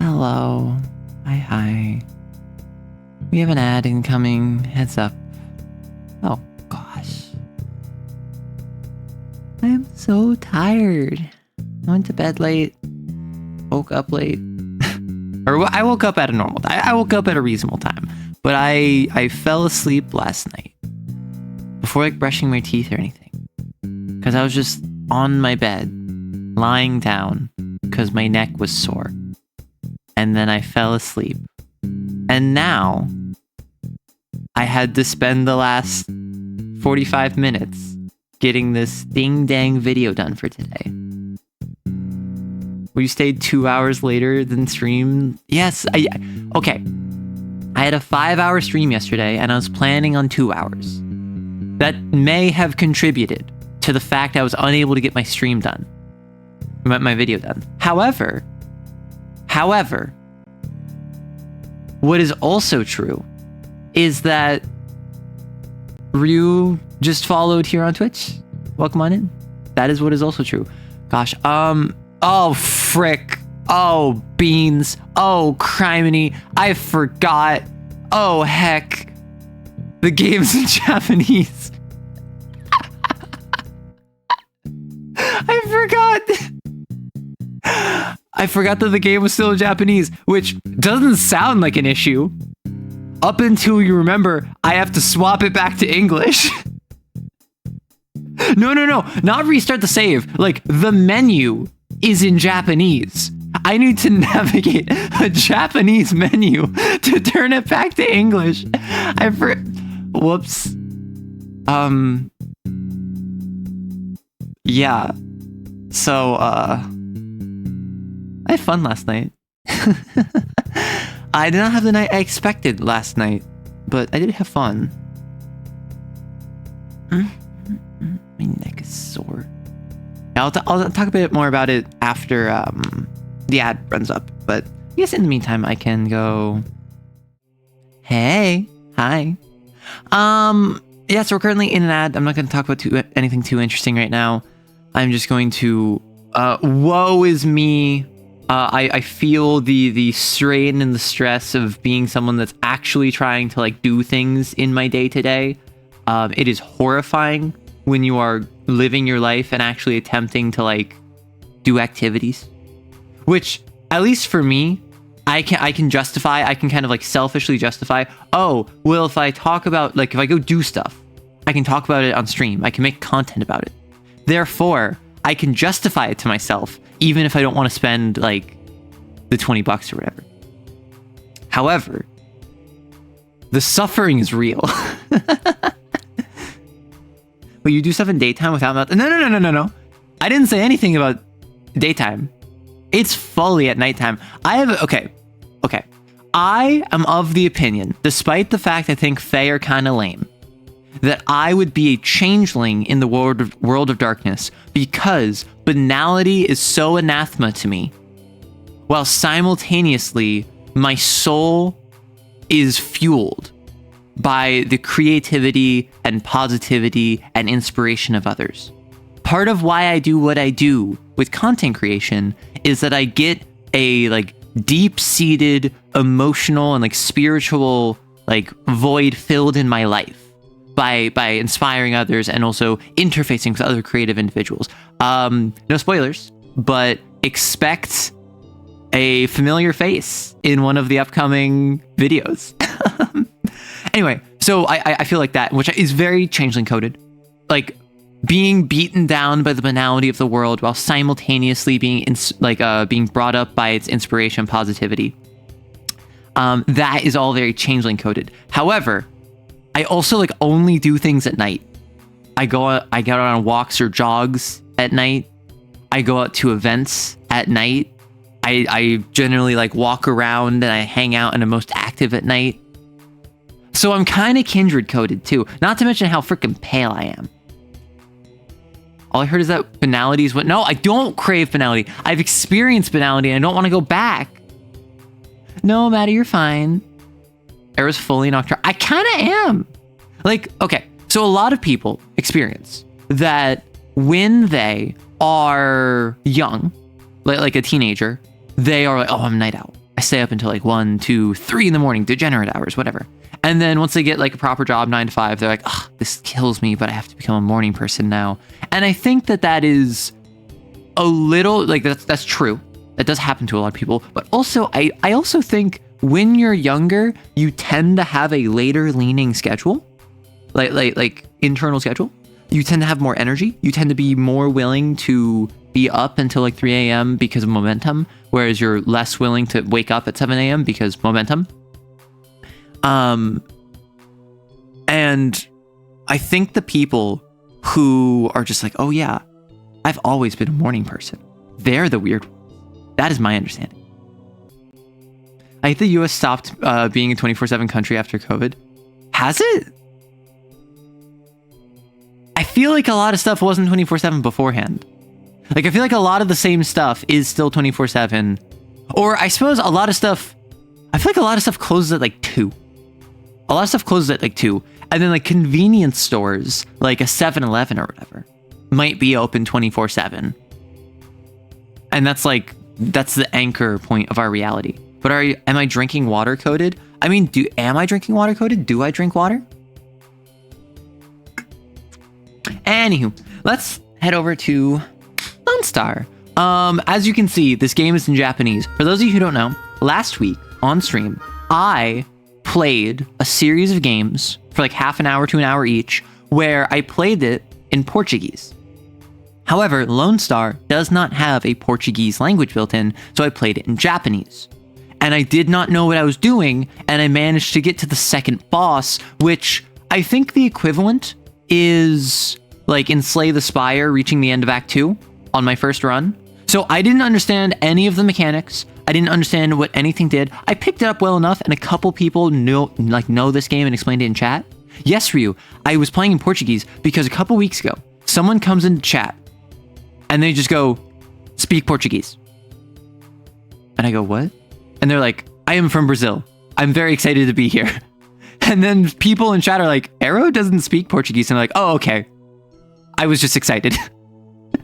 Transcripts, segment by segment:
Hello. Hi. We have an ad incoming. Heads up. Oh, gosh. I'm so tired. I went to bed late. Woke up late. Or I woke up at a normal time. I woke up at a reasonable time. But I fell asleep last night. Before like brushing my teeth or anything. Because I was just on my bed. Lying down. Because my neck was sore. And then I fell asleep. And now, I had to spend the last 45 minutes getting this ding-dang video done for today. We stayed 2 hours later than stream. Yes, okay. I had a 5-hour stream yesterday, and I was planning on 2 hours. That may have contributed to the fact I was unable to get my stream done. My video done. However, what is also true is that Ryu just followed here on Twitch. Welcome on in. That is what is also true. Gosh, oh frick. Oh beans. Oh criminy. I forgot. Oh heck. The game's in Japanese. I forgot that the game was still in Japanese, which doesn't sound like an issue. Up until you remember, I have to swap it back to English. No, not restart the save. Like, the menu is in Japanese. I need to navigate a Japanese menu to turn it back to English. Whoops. Yeah. So, I had fun last night. I did not have the night I expected last night, but I did have fun. My neck is sore. I'll talk a bit more about it after the ad runs up, but I guess in the meantime I can go. Hey, hi. Yeah, so we're currently in an ad. I'm not going to talk about anything too interesting right now. I'm just going to. Woe is me. I feel the strain and the stress of being someone that's actually trying to like do things in my day to day. It is horrifying when you are living your life and actually attempting to like do activities, which at least for me, I can justify. I can kind of like selfishly justify. Oh, well, if I talk about like if I go do stuff, I can talk about it on stream. I can make content about it. Therefore, I can justify it to myself, even if I don't want to spend like the $20 or whatever. However, the suffering is real. But you do stuff in daytime without No. I didn't say anything about daytime. It's fully at nighttime. Okay. I am of the opinion, despite the fact I think Fae are kind of lame, that I would be a changeling in the world of darkness because banality is so anathema to me, while simultaneously my soul is fueled by the creativity and positivity and inspiration of others. Part of why I do what I do with content creation is that I get a like deep-seated emotional and like spiritual like void filled in my life by inspiring others and also interfacing with other creative individuals. No spoilers, but expect a familiar face in one of the upcoming videos. Anyway, so I feel like that, which is very changeling coded, like being beaten down by the banality of the world while simultaneously being being brought up by its inspiration and positivity. That is all very changeling coded. However, I also like only do things at night. I go on walks or jogs at night. I go out to events at night. I generally like walk around and I hang out and I'm most active at night. So I'm kind of kindred coded too. Not to mention how freaking pale I am. All I heard is that banality is what. No, I don't crave banality. I've experienced banality and I don't want to go back. No, Maddie, you're fine. Era's fully nocturnal. I kind of am. Like, okay, so a lot of people experience that when they are young, like a teenager, they are like, oh, I'm night owl. I stay up until like 1, 2, 3 in the morning, degenerate hours, whatever. And then once they get like a proper job, 9 to 5, they're like, oh, this kills me, but I have to become a morning person now. And I think that that is a little, like, that's true. That does happen to a lot of people. But also, I also think when you're younger, you tend to have a later leaning schedule, like internal schedule. You tend to have more energy. You tend to be more willing to be up until like 3 a.m. because of momentum, whereas you're less willing to wake up at 7 a.m. because momentum. And I think the people who are just like, oh yeah, I've always been a morning person, they're the weird ones. That is my understanding. I think the US stopped being a 24/7 country after COVID. Has it? I feel like a lot of stuff wasn't 24/7 beforehand. Like, I feel like a lot of the same stuff is still 24/7. Or I suppose a lot of stuff, I feel like a lot of stuff closes at like 2. A lot of stuff closes at like 2. And then like convenience stores, like a 7-Eleven or whatever, might be open 24/7. And that's the anchor point of our reality. But am I drinking water coded? I mean, am I drinking water coded? Do I drink water? Anywho, let's head over to LONESTAR. As you can see, this game is in Japanese. For those of you who don't know, last week on stream, I played a series of games for like half an hour to an hour each, where I played it in Portuguese. However, LONESTAR does not have a Portuguese language built in, so I played it in Japanese. And I did not know what I was doing, and I managed to get to the second boss, which I think the equivalent is like in Slay the Spire reaching the end of Act 2 on my first run. So I didn't understand any of the mechanics. I didn't understand what anything did. I picked it up well enough, and a couple people know this game and explained it in chat. Yes, Ryu, I was playing in Portuguese because a couple weeks ago, someone comes into chat and they just go, speak Portuguese. And I go, what? And they're like, I am from Brazil. I'm very excited to be here. And then people in chat are like, Arrow doesn't speak Portuguese. And I'm like, oh, okay. I was just excited.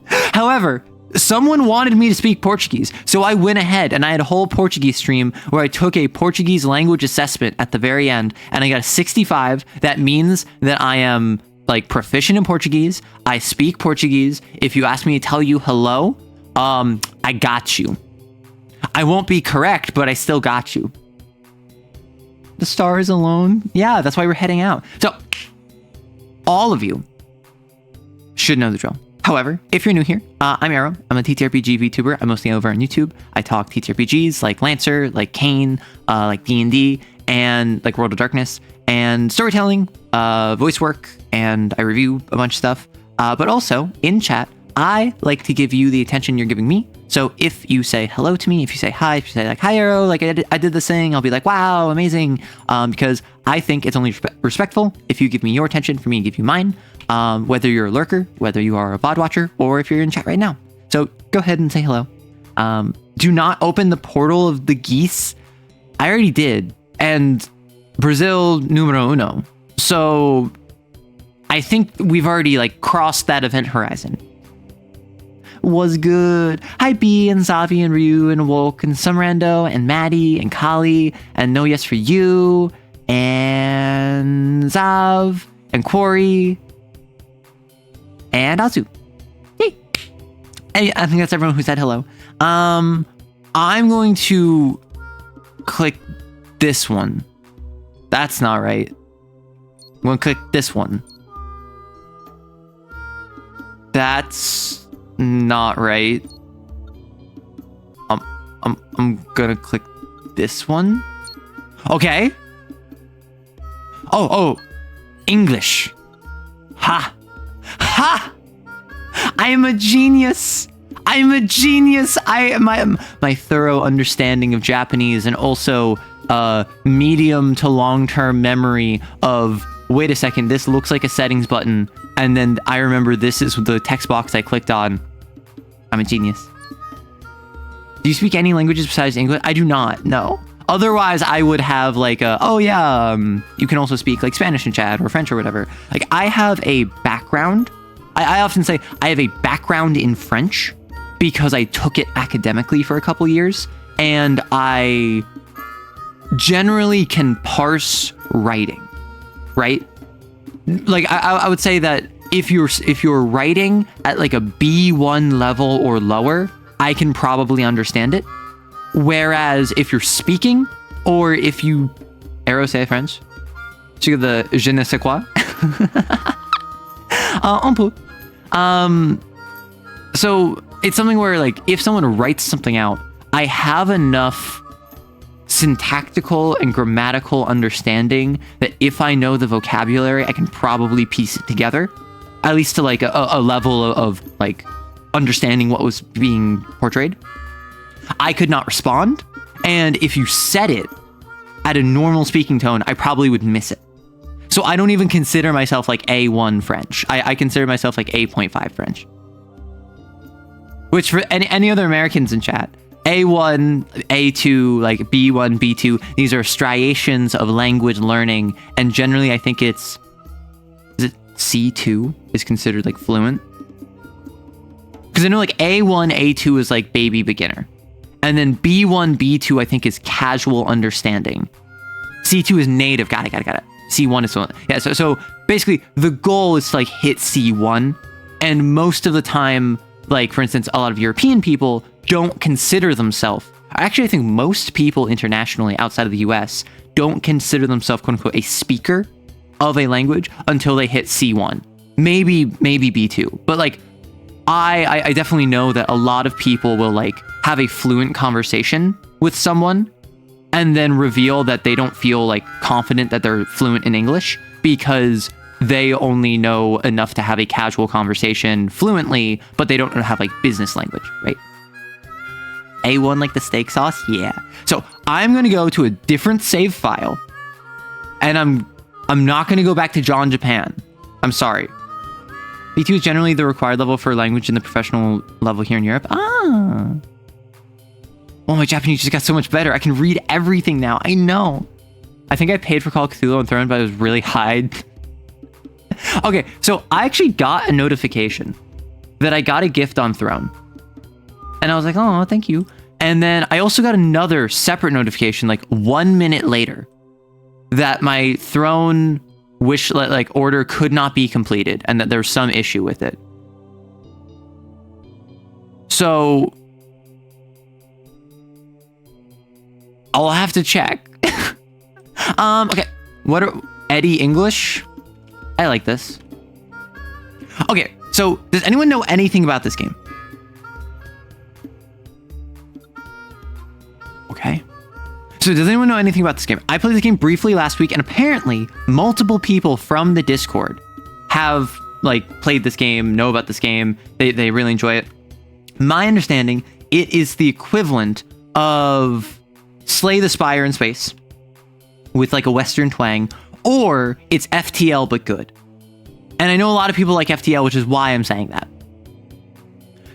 However, someone wanted me to speak Portuguese. So I went ahead and I had a whole Portuguese stream where I took a Portuguese language assessment at the very end. And I got a 65. That means that I am like proficient in Portuguese. I speak Portuguese. If you ask me to tell you hello, I got you. I won't be correct, but I still got you. The star is alone. Yeah, that's why we're heading out. So, all of you should know the drill. However, if you're new here, I'm Arrow. I'm a TTRPG VTuber. I'm mostly over on YouTube. I talk TTRPGs like Lancer, like Kane, like D&D, and like World of Darkness, and storytelling, voice work, and I review a bunch of stuff. But also, in chat, I like to give you the attention you're giving me. So if you say hello to me, if you say hi, if you say like, hi Arrow, like I did this thing, I'll be like, wow, amazing. Because I think it's only respectful if you give me your attention for me to give you mine. Whether you're a lurker, whether you are a VOD watcher, or if you're in chat right now. So go ahead and say hello. Do not open the portal of the geese. I already did. And Brazil numero uno. So I think we've already like crossed that event horizon. Was good. Hi B and Zavi and Ryu and Wolk and Sumrando and Maddie and Kali and No Yes for You and Zav and Quarry and Azu. Yay. And I think that's everyone who said hello. I'm going to click this one. That's not right. I'm going to click this one. That's not right. I'm gonna click this one. Okay. Oh, English. Ha! Ha! I am a genius. I'm a genius. My thorough understanding of Japanese and also medium to long-term memory of, wait a second, this looks like a settings button, and then I remember this is the text box I clicked on. I'm a genius. Do you speak any languages besides English? I do not, no. Otherwise, I would have like you can also speak like Spanish in chat or French or whatever. Like I have a background. I often say I have a background in French because I took it academically for a couple years. and I generally can parse writing, right? Like I would say that if you're writing at like a B1 level or lower, I can probably understand it. Whereas if you're speaking, or if you c'est French, tu the je ne sais quoi, un peu. So it's something where like if someone writes something out, I have enough syntactical and grammatical understanding that if I know the vocabulary, I can probably piece it together, at least to like a level of like understanding what was being portrayed. I could not respond, and if you said it at a normal speaking tone, I probably would miss it. So I don't even consider myself like A1 French. I consider myself like A.5 French. Which for any other Americans in chat, A1, A2, like B1, B2, these are striations of language learning, and generally I think is it C2 is considered like fluent? Because I know like A1, A2 is like baby beginner. And then B1, B2 I think is casual understanding. C2 is native, got it. C1 is fluent. Yeah, so basically the goal is to like hit C1, and most of the time, like for instance, a lot of European people don't consider themselves, actually I think most people internationally outside of the US don't consider themselves quote unquote a speaker of a language until they hit C1, maybe B2. But like I definitely know that a lot of people will like have a fluent conversation with someone and then reveal that they don't feel like confident that they're fluent in English because they only know enough to have a casual conversation fluently, but they don't have like business language, right? A1 like the steak sauce? Yeah. So I'm going to go to a different save file, and I'm not going to go back to John Japan. I'm sorry. B2 is generally the required level for language in the professional level here in Europe. Ah. Oh, my Japanese just got so much better. I can read everything now. I know. I think I paid for Call of Cthulhu on Throne, but it was really high. Okay, so I actually got a notification that I got a gift on Throne. And I was like, oh, thank you. And then I also got another separate notification like 1 minute later that my Throne wish like order could not be completed and that there's some issue with it. So I'll have to check. Okay, what are Eddie English? I like this. Okay, so does anyone know anything about this game? Okay. So does anyone know anything about this game? I played this game briefly last week, and apparently multiple people from the Discord have like played this game, know about this game. They really enjoy it. My understanding, it is the equivalent of Slay the Spire in space with like a Western twang, or it's FTL but good. And I know a lot of people like FTL, which is why I'm saying that.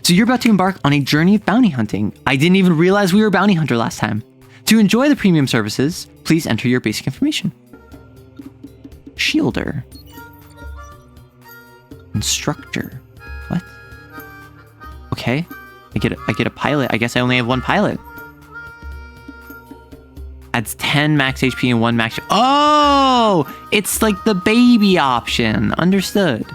So you're about to embark on a journey of bounty hunting. I didn't even realize we were bounty hunter last time. To enjoy the premium services, please enter your basic information. Shielder. Instructor. What? Okay. I get a pilot. I guess I only have one pilot. Adds 10 max HP and 1 max... Oh! It's like the baby option. Understood.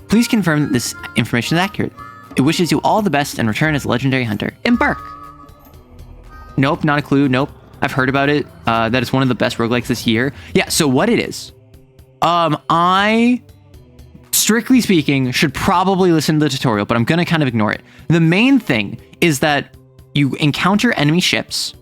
Please confirm that this information is accurate. It wishes you all the best and return as a legendary hunter. Embark! Nope, not a clue. Nope. I've heard about it. That is one of the best roguelikes this year. Yeah, so what it is. I, strictly speaking, should probably listen to the tutorial, but I'm going to kind of ignore it. The main thing is that you encounter enemy ships,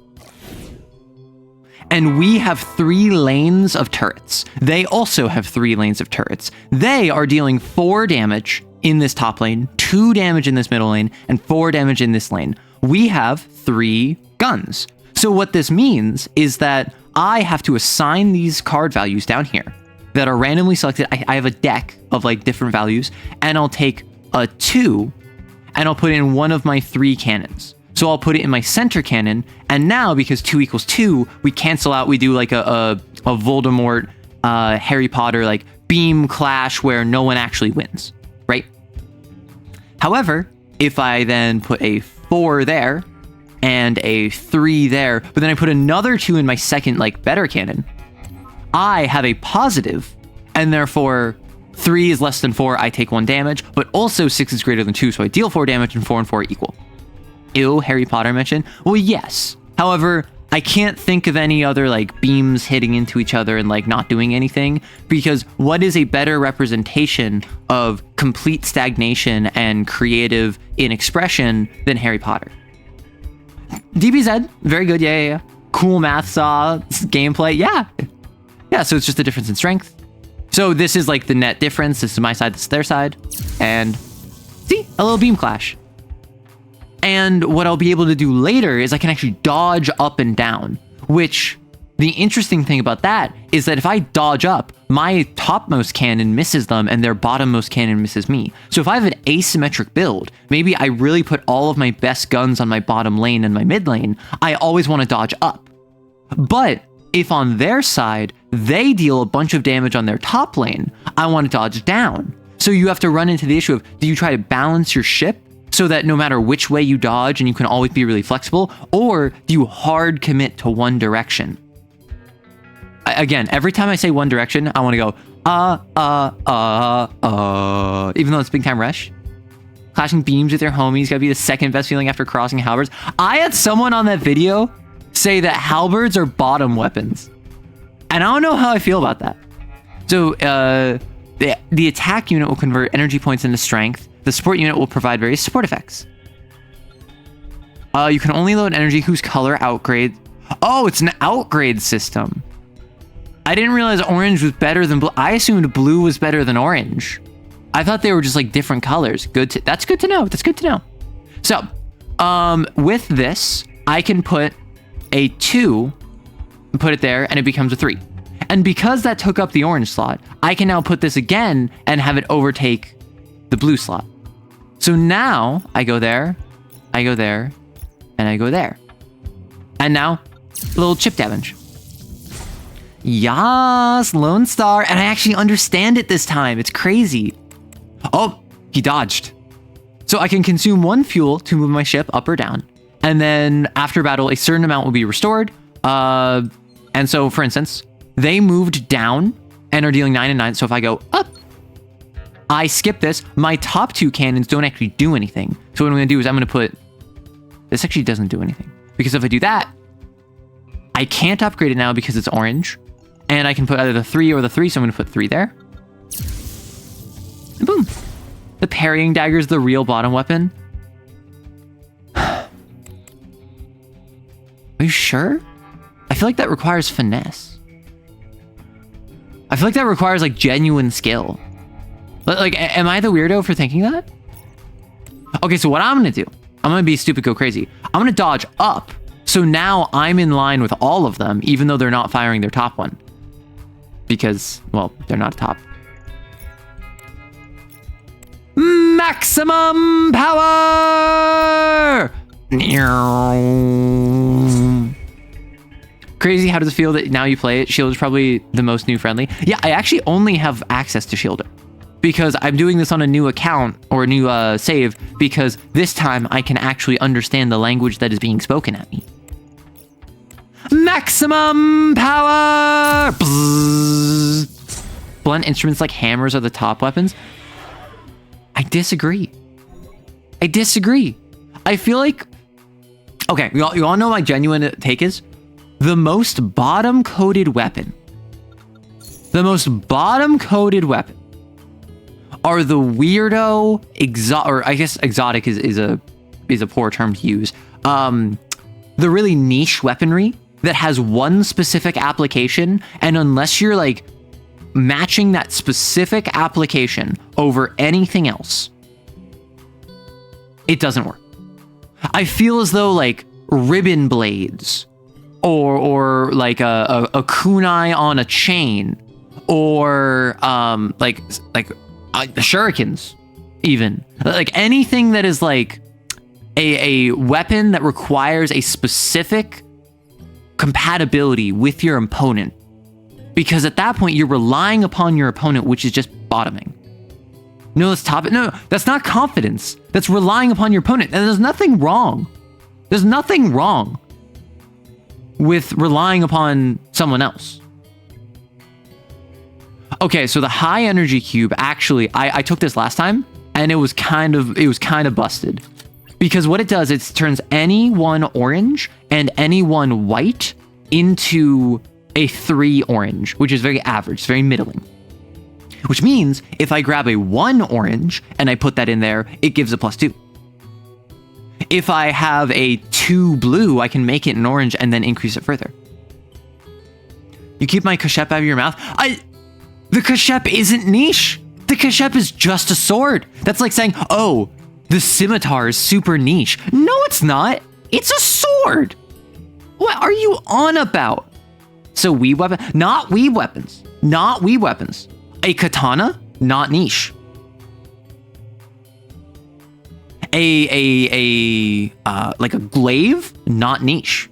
and we have 3 lanes of turrets. They also have 3 lanes of turrets. They are dealing 4 damage in this top lane, 2 damage in this middle lane, and 4 damage in this lane. We have 3 guns. So what this means is that I have to assign these card values down here that are randomly selected. I have a deck of like different values, and I'll take a 2 and I'll put in one of my 3 cannons. So I'll put it in my center cannon, and now because 2 equals 2, we cancel out. We do like a Voldemort, Harry Potter like beam clash where no one actually wins, right? However, if I then put a 4 there, and a 3 there, but then I put another 2 in my second, like, better cannon, I have a positive, and therefore 3 is less than 4, I take 1 damage, but also 6 is greater than 2, so I deal 4 damage, and 4 and 4 equal. Ew, Harry Potter mention? Well, yes. However, I can't think of any other, like, beams hitting into each other and, like, not doing anything, because what is a better representation of complete stagnation and creative in expression than Harry Potter? DBZ, very good, yeah. Cool math saw, gameplay, yeah. Yeah, so it's just a difference in strength. So this is, like, the net difference. This is my side, this is their side. And, see, a little beam clash. And what I'll be able to do later is I can actually dodge up and down, which the interesting thing about that is that if I dodge up, my topmost cannon misses them and their bottommost cannon misses me. So if I have an asymmetric build, maybe I really put all of my best guns on my bottom lane and my mid lane, I always want to dodge up. But if on their side, they deal a bunch of damage on their top lane, I want to dodge down. So you have to run into the issue of, do you try to balance your ship so that no matter which way you dodge and you can always be really flexible, or do you hard commit to one direction? Again, every time I say one direction, I want to go, even though it's big time rush. Clashing beams with your homies gotta be the second best feeling after crossing halberds. I had someone on that video say that halberds are bottom weapons. And I don't know how I feel about that. So, the attack unit will convert energy points into strength. The support unit will provide various support effects. You can only load energy whose color outgrade. Oh, it's an outgrade system. I didn't realize orange was better than blue. I assumed blue was better than orange. I thought they were just like different colors. That's good to know. That's good to know. So, with this, I can put a 2, put it there, and it becomes a 3. And because that took up the orange slot, I can now put this again and have it overtake the blue slot. So now I go there, and I go there. And now, a little chip damage. Yas, Lone Star, and I actually understand it this time. It's crazy. Oh, he dodged. So I can consume 1 fuel to move my ship up or down. And then after battle, a certain amount will be restored. And so, for instance, they moved down and are dealing 9 and 9. So if I go up, I skip this. My top 2 cannons don't actually do anything. So what I'm going to do is I'm going to put... This actually doesn't do anything. Because if I do that, I can't upgrade it now because it's orange. And I can put either the 3 or the 3, so I'm going to put 3 there. And boom. The parrying dagger is the real bottom weapon. Are you sure? I feel like that requires finesse. I feel like that requires, like, genuine skill. Like, am I the weirdo for thinking that? Okay, so what I'm going to do, I'm going to be stupid, go crazy. I'm going to dodge up. So now I'm in line with all of them, even though they're not firing their top one. Because, well, they're not top. Maximum power! Crazy, how does it feel that now you play it? Shield is probably the most new friendly. Yeah, I actually only have access to Shielder. Because I'm doing this on a new account, or a new save, because this time I can actually understand the language that is being spoken at me. Maximum power! Bzzz. Blunt instruments like hammers are the top weapons. I disagree. I feel like... Okay, you all know my genuine take is? The most bottom-coded weapon. The most bottom-coded weapon are the weirdo, or I guess exotic is a poor term to use. The really niche weaponry that has one specific application, and unless you're like matching that specific application over anything else, it doesn't work. I feel as though like ribbon blades, or like a kunai on a chain, or like the shurikens, even like anything that is like a weapon that requires a specific compatibility with your opponent, because at that point you're relying upon your opponent, which is just bottoming. No, that's top. No, that's not confidence. That's relying upon your opponent, and there's nothing wrong There's nothing wrong with relying upon someone else. Okay, so the high energy cube, actually, I took this last time, and it was kind of busted. Because what it does, it turns any one orange and any one white into a 3 orange, which is very average, very middling. Which means if I grab a 1 orange and I put that in there, it gives a +2. If I have a 2 blue, I can make it an orange and then increase it further. You keep my Kashep out of your mouth? The Kashep isn't niche. The Kashep is just a sword. That's like saying, oh, the scimitar is super niche. No, it's not. It's a sword. What are you on about? So weeb weapon, not weeb weapons, not weeb weapons. A katana, not niche. Like a glaive, not niche.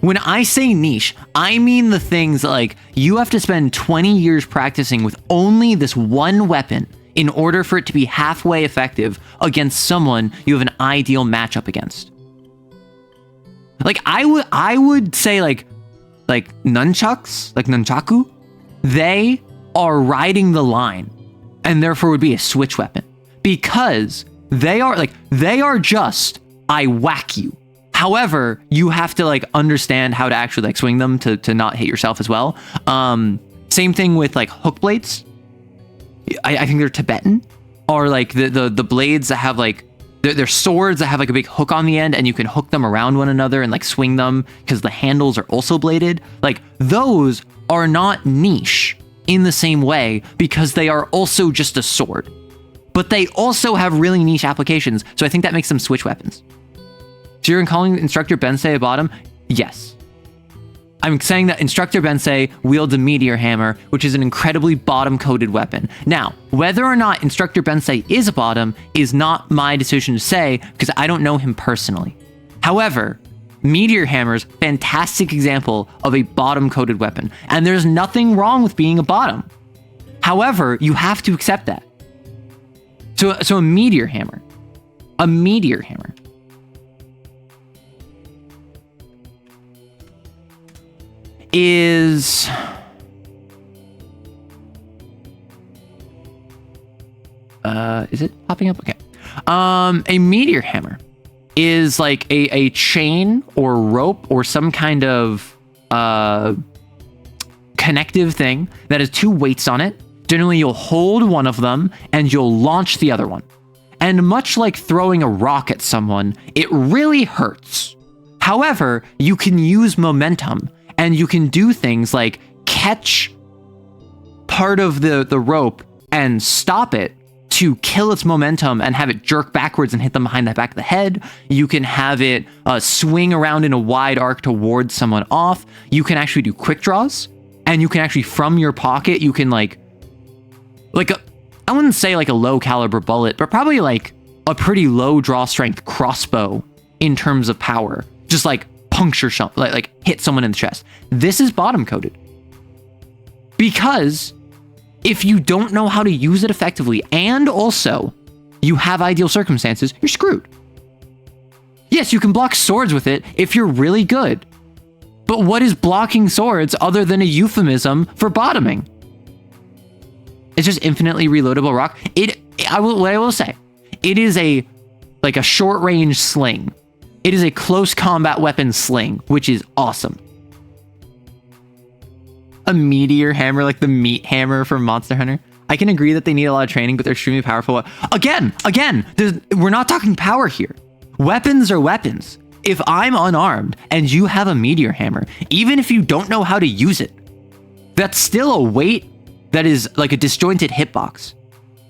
When I say niche, I mean the things like you have to spend 20 years practicing with only this one weapon in order for it to be halfway effective against someone you have an ideal matchup against. Like I would say like nunchucks, like nunchaku, they are riding the line and therefore would be a switch weapon because they are just, I whack you. However, you have to like understand how to actually like swing them to not hit yourself as well. Same thing with like hook blades. I think they're Tibetan, or like the blades that have like they're swords that have like a big hook on the end, and you can hook them around one another and like swing them because the handles are also bladed. Like those are not niche in the same way because they are also just a sword, but they also have really niche applications. So I think that makes them switch weapons. So you're calling Instructor Bensei a bottom? Yes. I'm saying that Instructor Bensei wields a meteor hammer, which is an incredibly bottom-coded weapon. Now, whether or not Instructor Bensei is a bottom is not my decision to say, because I don't know him personally. However, meteor hammers, fantastic example of a bottom-coded weapon, and there's nothing wrong with being a bottom. However, you have to accept that. So a meteor hammer is it popping up? Okay. A meteor hammer is like a chain or rope or some kind of connective thing that has 2 weights on it. Generally, you'll hold one of them and you'll launch the other one. And much like throwing a rock at someone, it really hurts. However, you can use momentum and you can do things like catch part of the rope and stop it to kill its momentum and have it jerk backwards and hit them behind the back of the head. You can have it swing around in a wide arc to ward someone off. You can actually do quick draws, and you can actually, from your pocket, you can I wouldn't say like a low caliber bullet, but probably like a pretty low draw strength crossbow in terms of power. Just like puncture, like hit someone in the chest. This is bottom coded. Because if you don't know how to use it effectively, and also you have ideal circumstances, you're screwed. Yes, you can block swords with it if you're really good. But what is blocking swords other than a euphemism for bottoming? It's just infinitely reloadable rock. What I will say, it is a short range sling. It is a close combat weapon sling, which is awesome. A meteor hammer, like the meat hammer from Monster Hunter. I can agree that they need a lot of training, but they're extremely powerful. Again, we're not talking power here. Weapons are weapons. If I'm unarmed and you have a meteor hammer, even if you don't know how to use it, that's still a weight that is like a disjointed hitbox.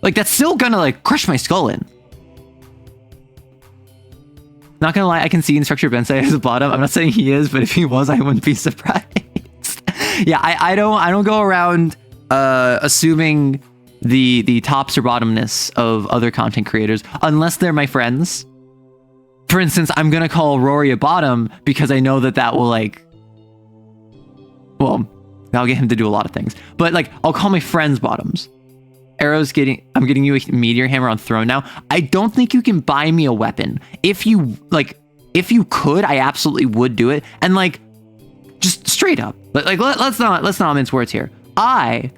Like that's still gonna like crush my skull in. Not gonna lie, I can see Instructor Bensei as a bottom. I'm not saying he is, but if he was, I wouldn't be surprised. Yeah, I don't go around assuming the tops or bottomness of other content creators unless they're my friends. For instance, I'm gonna call Rory a bottom because I know that will that'll get him to do a lot of things. But like, I'll call my friends bottoms. I'm getting you a meteor hammer on throne now. I don't think you can buy me a weapon if you like if you could, I absolutely would do it. And like, just straight up, like let's not mince words here. I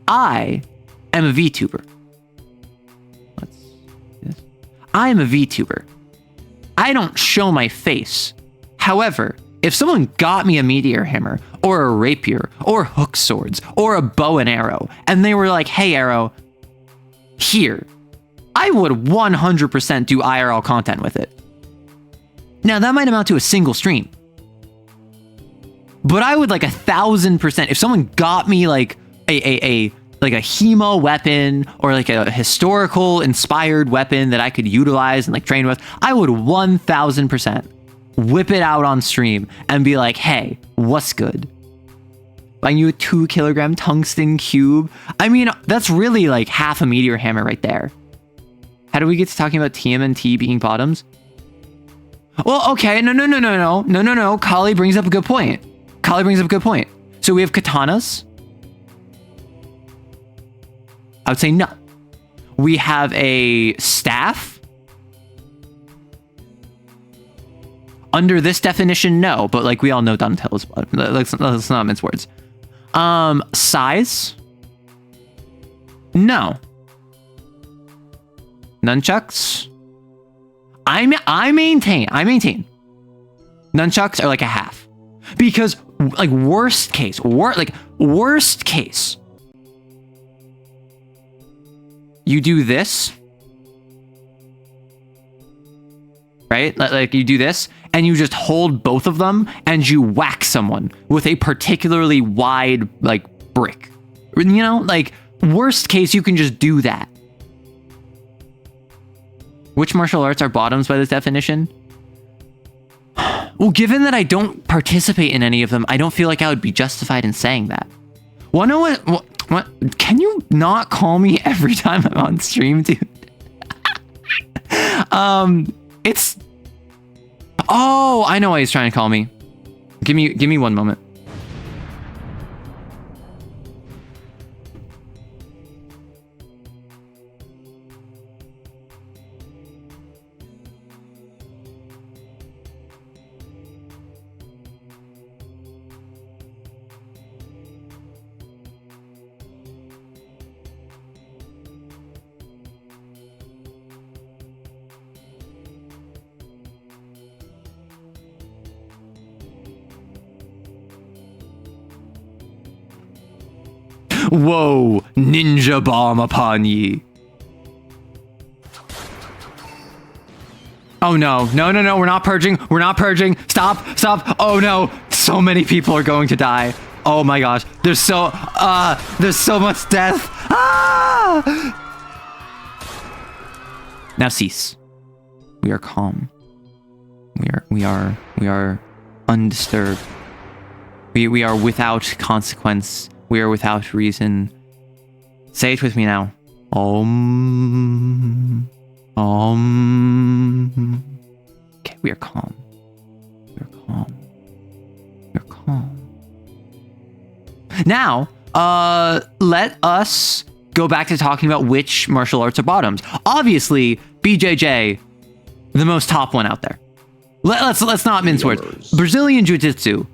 am a VTuber. Let's do this. I am a VTuber. I don't show my face. However, if someone got me a meteor hammer or a rapier or hook swords or a bow and arrow, and they were like, hey, Arrow, here, I would 100% do IRL content with it. Now, that might amount to a single stream. But I would like 1,000%, if someone got me like a hemo weapon or like a historical inspired weapon that I could utilize and like train with, I would 1,000% whip it out on stream and be like, hey, what's good? Buying you a 2 kilogram tungsten cube. I mean, that's really like half a meteor hammer right there. How do we get to talking about TMNT being bottoms? Well, okay, no. Kali brings up a good point. So we have katanas. I would say no. We have a staff. Under this definition, no. But like we all know Donatello's bottom. Let's not mince words. Size? No. Nunchucks? I maintain. Nunchucks are like a half. Because like worst case, you do this, right? Like you do this and you just hold both of them and you whack someone with a particularly wide like brick. You know, like worst case, you can just do that. Which martial arts are bottoms by this definition? Well, given that I don't participate in any of them, I don't feel like I would be justified in saying that. Wanna know what? Can you not call me every time I'm on stream, dude? It's... Oh, I know why he's trying to call me. Give me one moment. Whoa, ninja bomb upon ye. Oh no, we're not purging. Stop. Oh no, so many people are going to die. Oh my gosh, there's so much death. Ah! Now cease. We are calm. We are undisturbed. We are without consequence. We are without reason. Say it with me now. Om. Okay, we are calm. We're calm. Now, let us go back to talking about which martial arts are bottoms. Obviously, BJJ, the most top one out there. Let's not mince words. Brazilian Jiu-Jitsu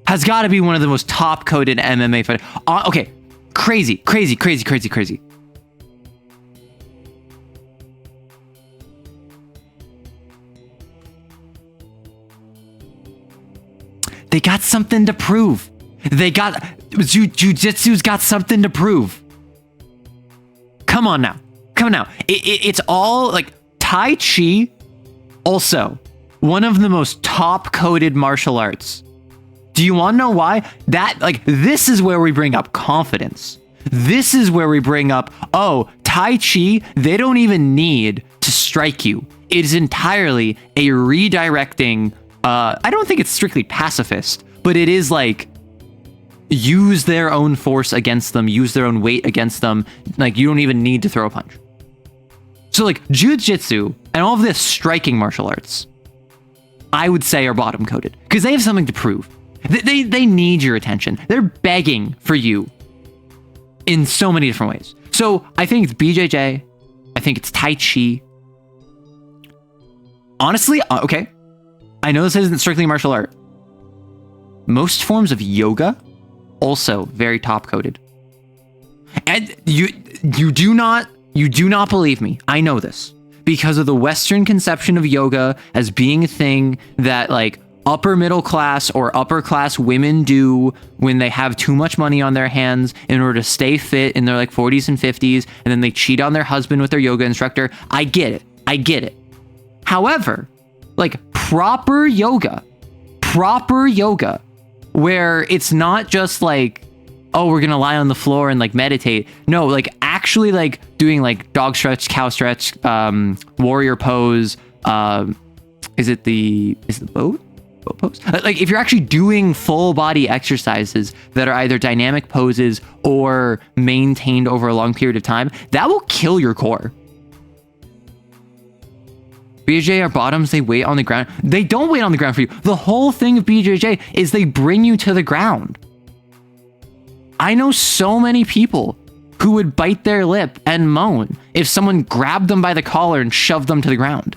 has got to be one of the most top-coded MMA fighters. Okay, crazy. They got something to prove. Jiu-Jitsu's got something to prove. Come on now. It's all like Tai Chi, also one of the most top-coded martial arts. Do you want to know why? This is where we bring up confidence. This is where we bring up, oh, Tai Chi, they don't even need to strike you. It is entirely a redirecting, I don't think it's strictly pacifist, but it is like, use their own force against them, use their own weight against them. Like, you don't even need to throw a punch. So like, Jiu-Jitsu and all of this striking martial arts, I would say are bottom coded, because they have something to prove. They need your attention. They're begging for you in so many different ways. So I think it's BJJ. I think it's Tai Chi. Honestly, okay. I know this isn't strictly martial art. Most forms of yoga, also very top coded. And you do not believe me. I know this because of the Western conception of yoga as being a thing that like upper middle class or upper class women do when they have too much money on their hands in order to stay fit in their like 40s and 50s, and then they cheat on their husband with their yoga instructor. I get it. However, like proper yoga where it's not just like, oh, we're gonna lie on the floor and like meditate. No, like actually like doing like dog stretch, cow stretch, warrior pose. Is it the boat pose? Like if you're actually doing full body exercises that are either dynamic poses or maintained over a long period of time, that will kill your core. BJJ are bottoms, they wait on the ground. They don't wait on the ground for you. The whole thing of BJJ is they bring you to the ground. I know so many people who would bite their lip and moan if someone grabbed them by the collar and shoved them to the ground.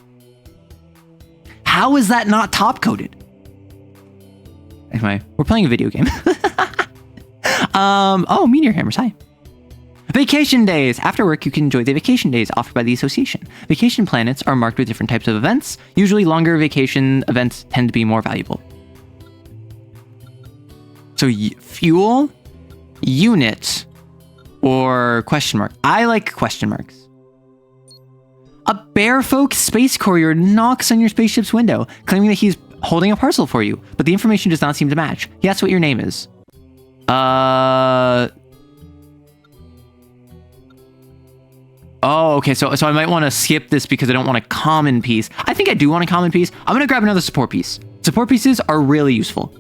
How is that not top-coded? Anyway, we're playing a video game. Oh, Meteor Hammers, hi. Vacation days. After work, you can enjoy the vacation days offered by the association. Vacation planets are marked with different types of events. Usually longer vacation events tend to be more valuable. So fuel, unit, or question mark. I like question marks. A barefolk space courier knocks on your spaceship's window, claiming that he's holding a parcel for you, but the information does not seem to match. He asks what your name is. Oh, okay, so I might want to skip this because I don't want a common piece. I think I do want a common piece. I'm going to grab another support piece. Support pieces are really useful.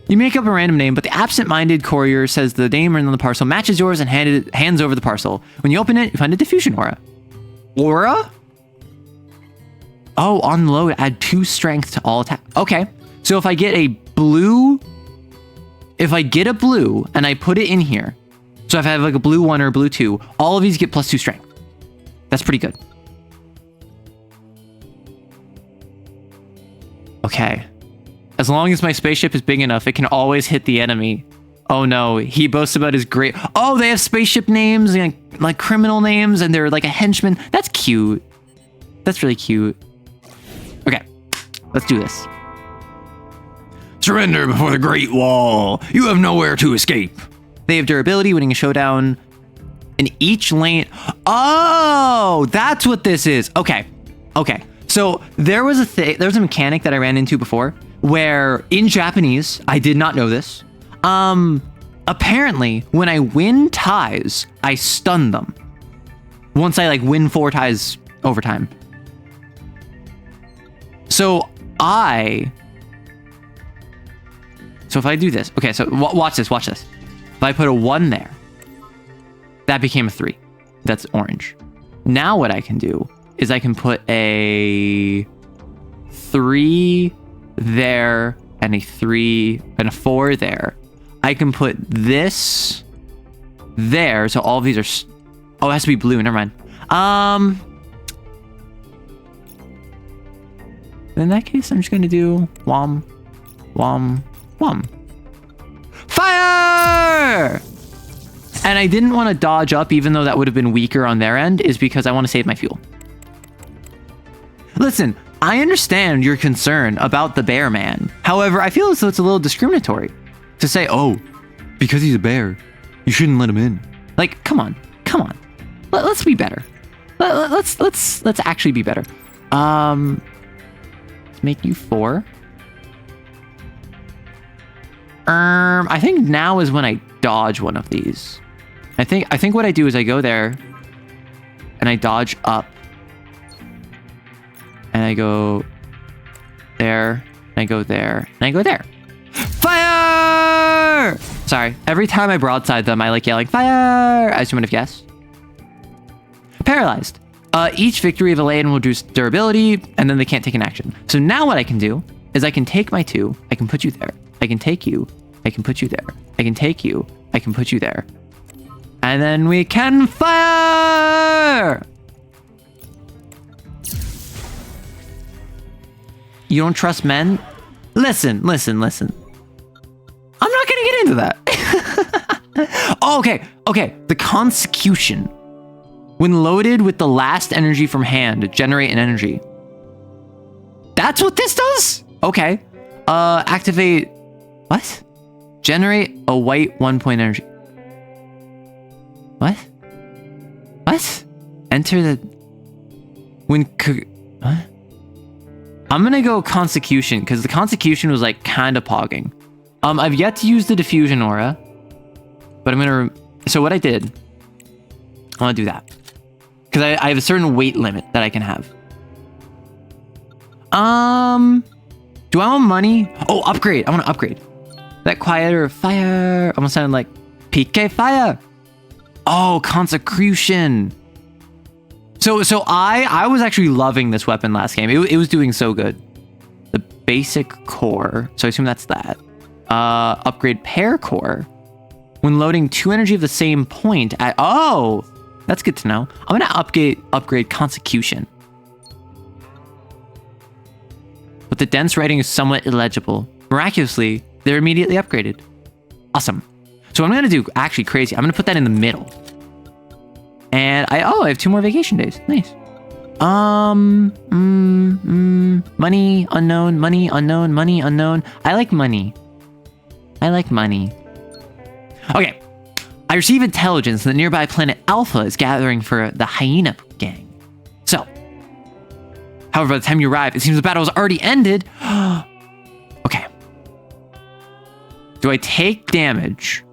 You make up a random name, but the absent-minded courier says the name on the parcel matches yours and hands over the parcel. When you open it, you find a diffusion aura. Aura? Oh, on load, add 2 strength to all attack. Okay, so if I get a blue and I put it in here, so if I have like a blue 1 or a blue 2, all of these get +2 strength. That's pretty good. Okay. As long as my spaceship is big enough, it can always hit the enemy. Oh no, he boasts about his great... Oh, they have spaceship names, and like criminal names, and they're like a henchman. That's cute. That's really cute. Okay, let's do this. Surrender before the Great Wall. You have nowhere to escape. They have durability, winning a showdown in each lane. Oh, that's what this is. Okay. So there was a mechanic that I ran into before where in Japanese, I did not know this. Apparently when I win ties, I stun them. Once I like win 4 ties over time. So if I do this, okay, so watch this. If I put a 1 there, that became a 3. That's orange. Now what I can do is I can put a 3 there and a 3 and a 4 there. I can put this there, so all of these are... Oh, it has to be blue, never mind. In that case, I'm just gonna do whom. Fire! And I didn't want to dodge up, even though that would have been weaker on their end, is because I want to save my fuel. Listen, I understand your concern about the bear man. However, I feel as though it's a little discriminatory to say, oh, because he's a bear, you shouldn't let him in. Like, come on. Let's be better. Let's actually be better. Let's make you 4. I think now is when I dodge one of these. I think what I do is I go there and I dodge up and I go there and I go there and I go there. Fire! Sorry, every time I broadside them, I like yelling fire, as you might have guessed. Paralyzed. Each victory of a lane will reduce durability and then they can't take an action. So now what I can do is I can take my 2, I can put you there. I can take you, I can put you there. I can take you, I can put you there. And then we can fire! You don't trust men? Listen. I'm not gonna get into that. Oh, okay. The Consecution. When loaded with the last energy from hand, generate an energy. That's what this does? Okay. Activate... What? Generate a white 1-point energy. What? Enter the... What? I'm gonna go Consecution, because the Consecution was like kind of pogging. I've yet to use the Diffusion Aura. But I'm gonna... So what I did... I want to do that. Because I have a certain weight limit that I can have. Do I want money? Oh, upgrade. I want to upgrade. That quieter fire almost sounded like PK fire. Oh, Consecution. So I was actually loving this weapon last game. It was doing so good. The basic core. So I assume that's that. Upgrade pair core. When loading 2 energy of the same point at... Oh, that's good to know. I'm going to upgrade Consecution. But the dense writing is somewhat illegible. Miraculously, they're immediately upgraded. Awesome. So what I'm going to do, actually crazy, I'm going to put that in the middle. And I have 2 more vacation days. Nice. Money, unknown, money, unknown, money, unknown. I like money. Okay. I receive intelligence that the nearby planet Alpha is gathering for the Hyena Gang. So, however, by the time you arrive, it seems the battle has already ended. Okay. Do I take damage?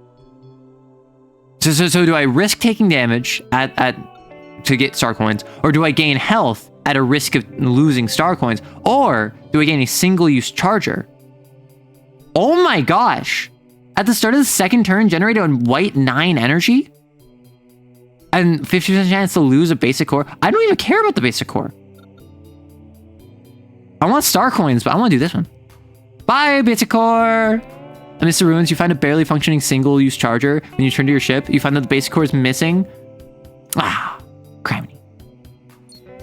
So do I risk taking damage to get star coins, or do I gain health at a risk of losing star coins, or do I gain a single-use charger? Oh my gosh! At the start of the second turn, generate a white 9 energy? And 50% chance to lose a basic core? I don't even care about the basic core. I want star coins, but I want to do this one. Bye, basic core! Amidst the ruins, you find a barely functioning single-use charger. When you return to your ship, you find that the basic core is missing. Ah, criminy.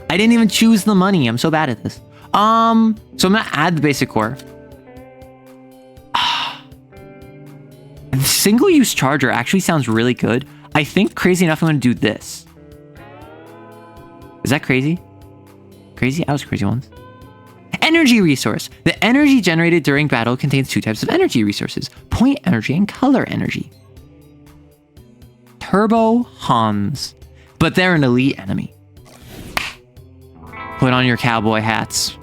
I didn't even choose the money. I'm so bad at this. So I'm gonna add the basic core. The single-use charger actually sounds really good. I think crazy enough, I'm gonna do this. Is that crazy? Crazy? I was crazy once. Energy resource. The energy generated during battle contains 2 types of energy resources: point energy and color energy. Turbo Hans. But they're an elite enemy. Put on your cowboy hats.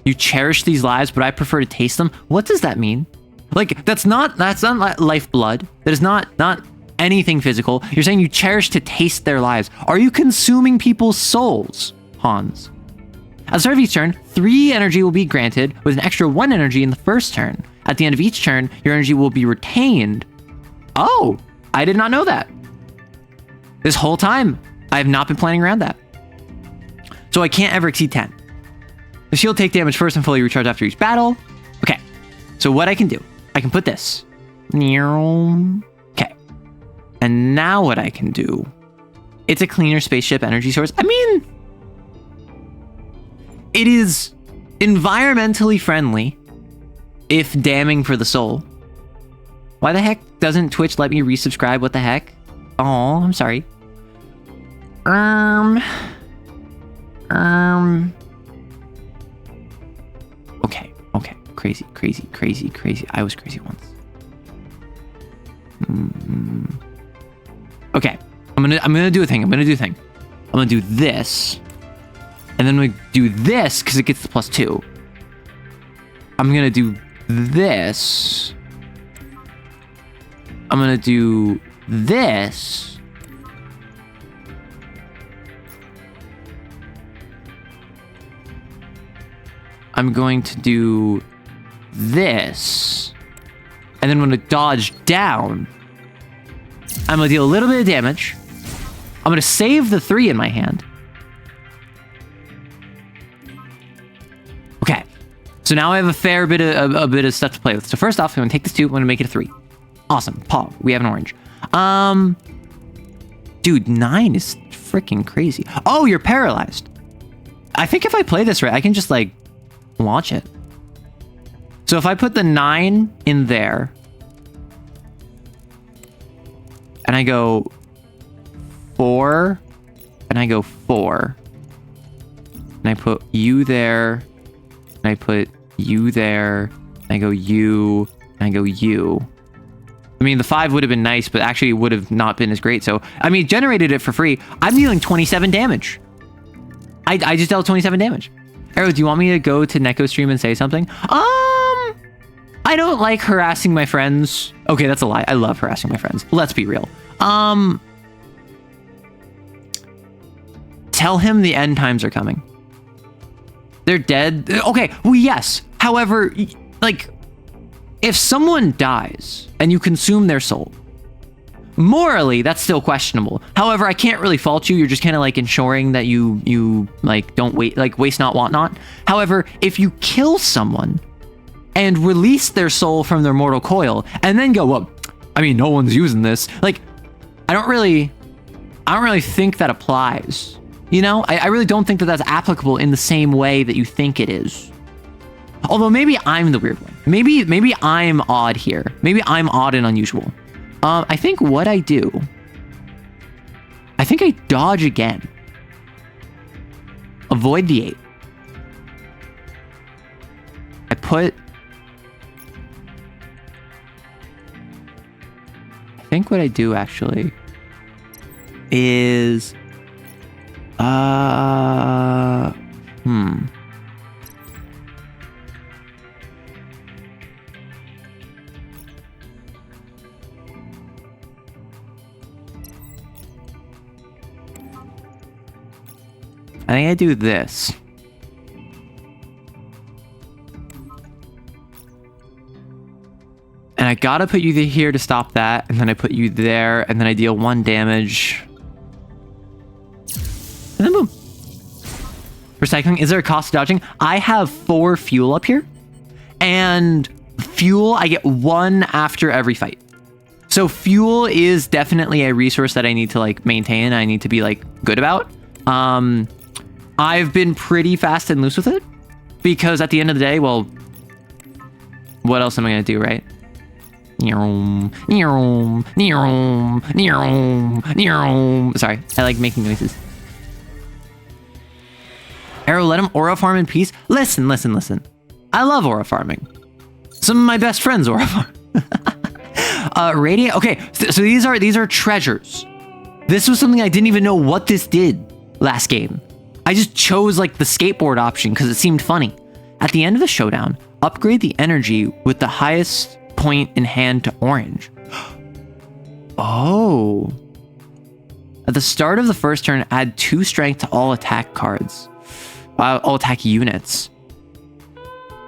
You cherish these lives, but I prefer to taste them. What does that mean? Like, that's not lifeblood. That is not anything physical. You're saying you cherish to taste their lives. Are you consuming people's souls, Hans? At the start of each turn, 3 energy will be granted, with an extra 1 energy in the first turn. At the end of each turn, your energy will be retained. Oh, I did not know that. This whole time, I have not been planning around that. So I can't ever exceed 10. The shield take damage first and fully recharge after each battle. Okay, so what I can do, I can put this. Okay, and now what I can do, it's a cleaner spaceship energy source. I mean, it is environmentally friendly, if damning for the soul. Why the heck doesn't Twitch let me resubscribe? What the heck? Oh, I'm sorry. Okay. Crazy. I was crazy once. Okay. I'm gonna do a thing. I'm gonna do this. And then we do this because it gets the +2. I'm gonna do this. I'm gonna do this. I'm going to do this. And then I'm gonna dodge down. I'm gonna deal a little bit of damage. I'm gonna save the 3 in my hand. Okay, so now I have a fair bit of stuff to play with. So first off, I'm gonna take this 2, I'm gonna make it a 3. Awesome, Paul, we have an orange. Dude, 9 is freaking crazy. Oh, you're paralyzed. I think if I play this right, I can just like launch it. So if I put the 9 in there, and I go 4, and I go 4, and I put you there, and I put you there, and I go you, and I go you. I mean, the 5 would have been nice, but actually would have not been as great. So, I mean, generated it for free. I'm dealing 27 damage. I just dealt 27 damage. Arrow, do you want me to go to Neko's stream and say something? I don't like harassing my friends. Okay, that's a lie. I love harassing my friends. Let's be real. Tell him the end times are coming. They're dead. Okay, well, yes. However, like, if someone dies and you consume their soul, morally, that's still questionable. However, I can't really fault you. You're just kind of like ensuring that you like don't waste not, want not. However, if you kill someone and release their soul from their mortal coil and then go, well, I mean, no one's using this. Like, I don't really think that applies. You know, I really don't think that that's applicable in the same way that you think it is. Although maybe I'm the weird one. Maybe I'm odd here. Maybe I'm odd and unusual. I think what I do, I think I dodge again. Avoid the 8. I think what I do actually is, I think I do this. And I gotta put you here to stop that, and then I put you there, and then I deal 1 damage. And then boom. Recycling, is there a cost to dodging? I have 4 fuel up here, and fuel, I get 1 after every fight. So fuel is definitely a resource that I need to like maintain, I need to be like good about. I've been pretty fast and loose with it, because at the end of the day, well, what else am I gonna do, right? Sorry, I like making noises. Arrow, let him aura farm in peace. Listen. I love aura farming. Some of my best friends aura farm. Radiant. Okay, so these are treasures. This was something I didn't even know what this did last game. I just chose like the skateboard option because it seemed funny. At the end of the showdown, upgrade the energy with the highest point in hand to orange. Oh. At the start of the first turn, add 2 strength to all attack cards. All attack units.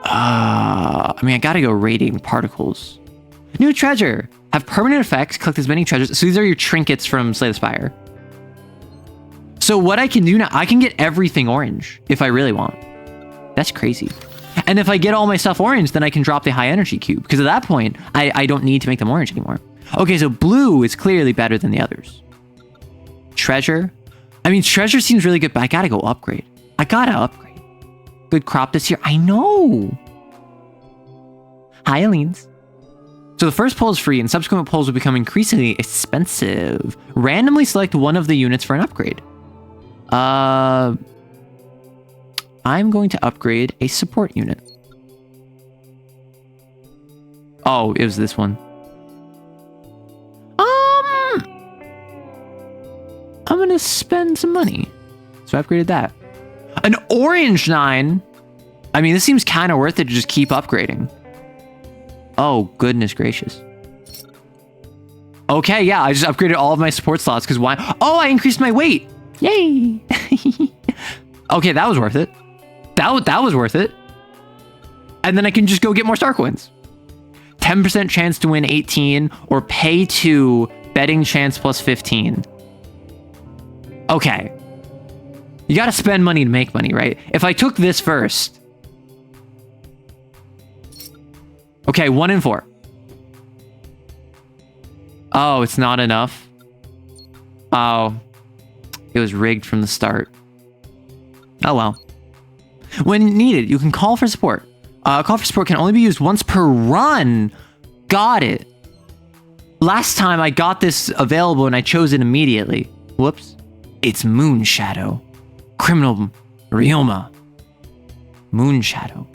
I mean, I gotta go radiating particles. New treasure. Have permanent effects. Collect as many treasures. So these are your trinkets from Slay the Spire. So what I can do now, I can get everything orange if I really want. That's crazy. And if I get all my stuff orange, then I can drop the high energy cube. Because at that point, I don't need to make them orange anymore. Okay, so blue is clearly better than the others. Treasure. I mean, treasure seems really good, but I gotta go upgrade. I gotta upgrade. Good crop this year. I know. Hi, Aleen's. So the first pull is free, and subsequent pulls will become increasingly expensive. Randomly select one of the units for an upgrade. I'm going to upgrade a support unit. Oh, it was this one. I'm gonna spend some money. So I upgraded that. An orange 9. I mean, this seems kind of worth it to just keep upgrading. Oh, goodness gracious. Okay, yeah, I just upgraded all of my support slots because why? Oh, I increased my weight. Yay. Okay, that was worth it. That was worth it. And then I can just go get more star coins. 10% chance to win 18 or pay 2, betting chance plus 15. Okay. You gotta spend money to make money, right? If I took this first. Okay, 1 in 4. Oh, it's not enough. Oh. It was rigged from the start. Oh well. When needed, you can call for support. Call for support can only be used once per run. Got it. Last time I got this available and I chose it immediately. Whoops. It's Moon Shadow. Criminal Ryoma. Moon Shadow.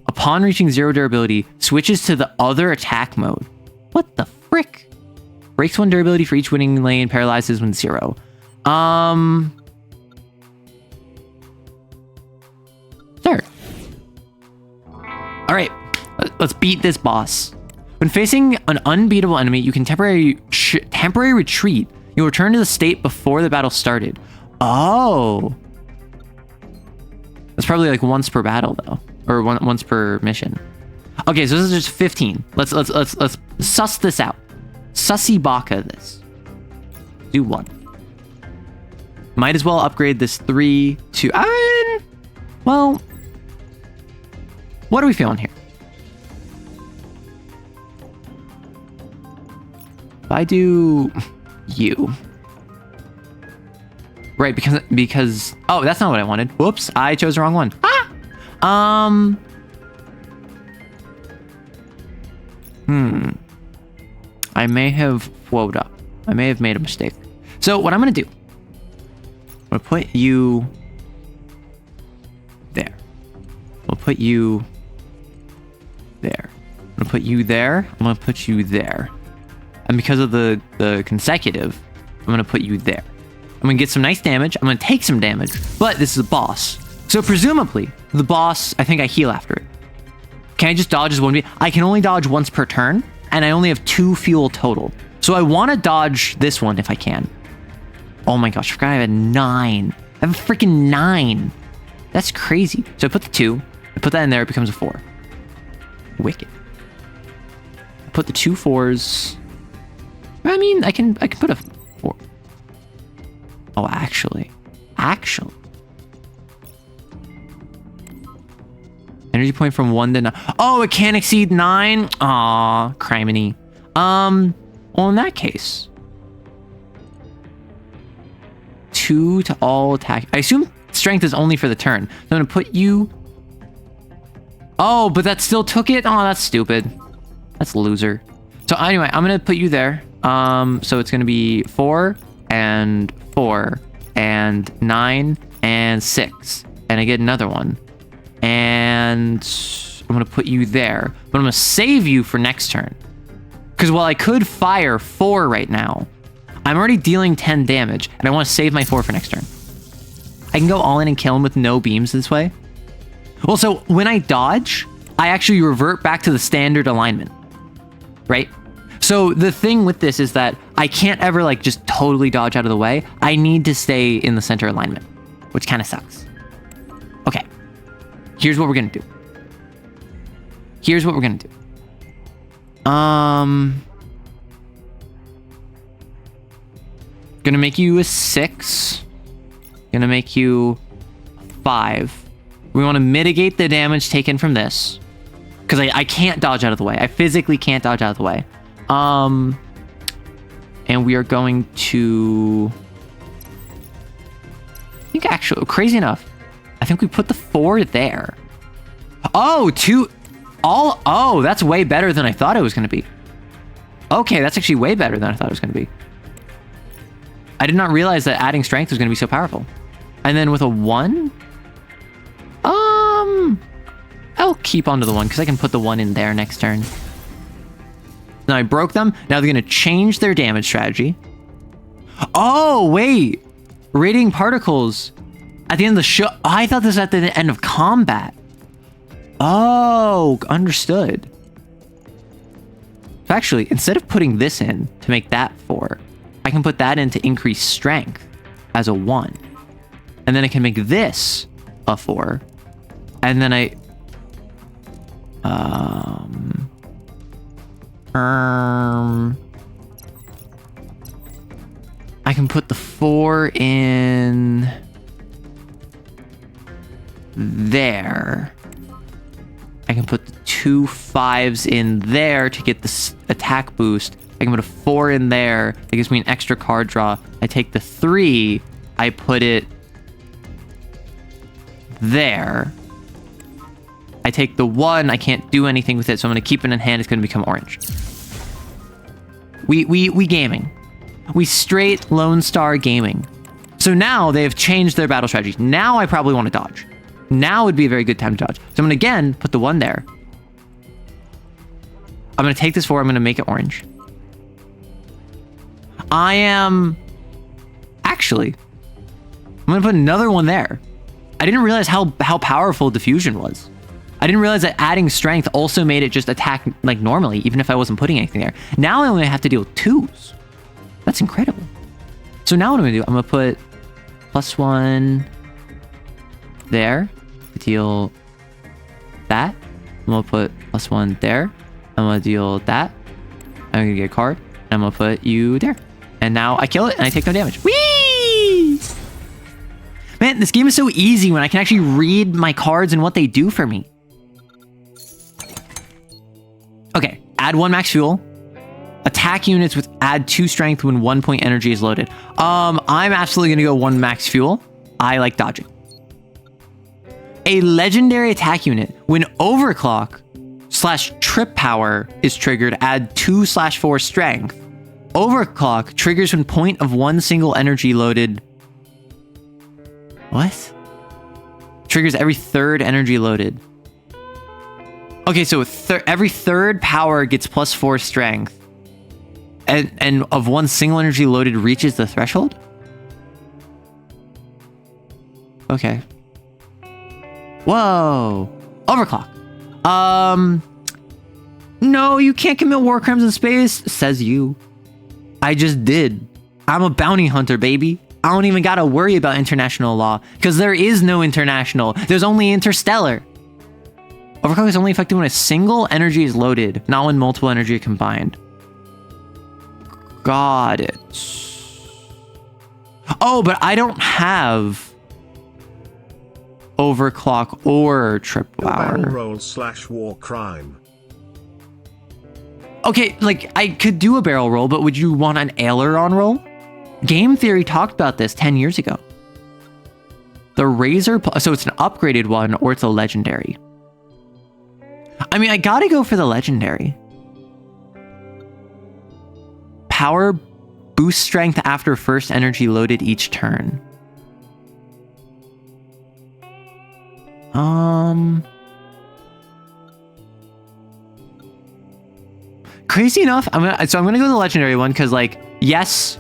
Upon reaching 0 durability, switches to the other attack mode. What the frick? Breaks 1 durability for each winning lane, paralyzes when 0. Sure. Alright, let's beat this boss. When facing an unbeatable enemy, you can temporary retreat. You'll return to the state before the battle started. Oh. That's probably like once per battle though. Or once per mission. Okay, so this is just 15. Let's suss this out. Sussy baka this. Do 1. Might as well upgrade this 3 to... well... What are we feeling here? If I do... you. Right, because... Oh, that's not what I wanted. Whoops, I chose the wrong one. I may have flowed up. I may have made a mistake. So what I'm going to do... I'm going to put you... there. We'll put you... there. I'm going to put you there. I'm going to put you there. And because of the consecutive, I'm going to put you there. I'm going to get some nice damage. I'm going to take some damage. But this is a boss. So presumably, the boss, I think I heal after it. Can I just dodge as one beat? I can only dodge once per turn. And I only have 2 fuel total. So I want to dodge this one if I can. Oh my gosh, I forgot I have a 9. I have a freaking 9. That's crazy. So I put the 2. I put that in there, it becomes a 4. Wicked. I put the 2 4s. I mean, I can put a 4. Oh, actually. Energy point from 1 to 9. Oh, it can't exceed 9? Aw, criminy. Well, in that case. 2 to all attack. I assume strength is only for the turn. So I'm going to put you... Oh, but that still took it? Oh, that's stupid. That's loser. So anyway, I'm going to put you there. So it's going to be 4 and 4 and 9 and 6. And I get another one. And I'm going to put you there. But I'm going to save you for next turn. Because while I could fire 4 right now, I'm already dealing 10 damage. And I want to save my 4 for next turn. I can go all in and kill him with no beams this way. Well, so when I dodge, I actually revert back to the standard alignment. Right? So the thing with this is that I can't ever like just totally dodge out of the way. I need to stay in the center alignment, which kind of sucks. Okay. Here's what we're going to do. Gonna make you a 6. Gonna make you a 5. We want to mitigate the damage taken from this. Because I can't dodge out of the way. I physically can't dodge out of the way. And we are going to... I think actually, crazy enough, I think we put the 4 there. Oh, 2... Oh, that's way better than I thought it was going to be. Okay, that's actually way better than I thought it was going to be. I did not realize that adding strength was going to be so powerful. And then with a 1... I'll keep onto the 1 because I can put the 1 in there next turn. Now I broke them. Now they're going to change their damage strategy. Oh, wait. Radiating particles at the end of the show. Oh, I thought this was at the end of combat. Oh, understood. So actually, instead of putting this in to make that 4, I can put that in to increase strength as a 1. And then I can make this a 4. And then I can put the 4 in there. I can put the 2 5s in there to get this attack boost. I can put a 4 in there. That gives me an extra card draw. I take the 3. I put it there. I take the 1, I can't do anything with it, so I'm going to keep it in hand. It's going to become orange. We gaming. We straight Lone Star gaming. So now they have changed their battle strategy. Now I probably want to dodge. Now would be a very good time to dodge. So I'm going to again put the 1 there. I'm going to take this 4. I'm going to make it orange. I am... Actually, I'm going to put another 1 there. I didn't realize how powerful diffusion was. I didn't realize that adding strength also made it just attack like normally, even if I wasn't putting anything there. Now I only have to deal with 2s. That's incredible. So now what I'm going to do, I'm going to put +1 there to deal that. I'm going to put +1 there. I'm going to deal that. I'm going to get a card. And I'm going to put you there. And now I kill it and I take no damage. Whee! Man, this game is so easy when I can actually read my cards and what they do for me. Okay, add 1 max fuel. Attack units with add 2 strength when 1 point energy is loaded. I'm absolutely going to go 1 max fuel. I like dodging. A legendary attack unit, when overclock / trip power is triggered, add 2/4 strength. Overclock triggers when point of 1 single energy loaded. What? Triggers every 3rd energy loaded. Okay, so every 3rd power gets +4 strength. And of 1 single energy loaded reaches the threshold? Okay. Whoa. Overclock. No, you can't commit war crimes in space, says you. I just did. I'm a bounty hunter, baby. I don't even gotta worry about international law, because there is no international. There's only interstellar. Overclock is only effective when a single energy is loaded, not when multiple energy are combined. Got it. Oh, but I don't have overclock or trip power. Barrel roll / war crime. Okay, like, I could do a barrel roll, but would you want an aileron roll? Game Theory talked about this 10 years ago. The Razor... So it's an upgraded one, or it's a legendary. I mean, I gotta go for the legendary. Power boost strength after first energy loaded each turn. Crazy enough, I'm gonna go to the legendary one because, like, yes,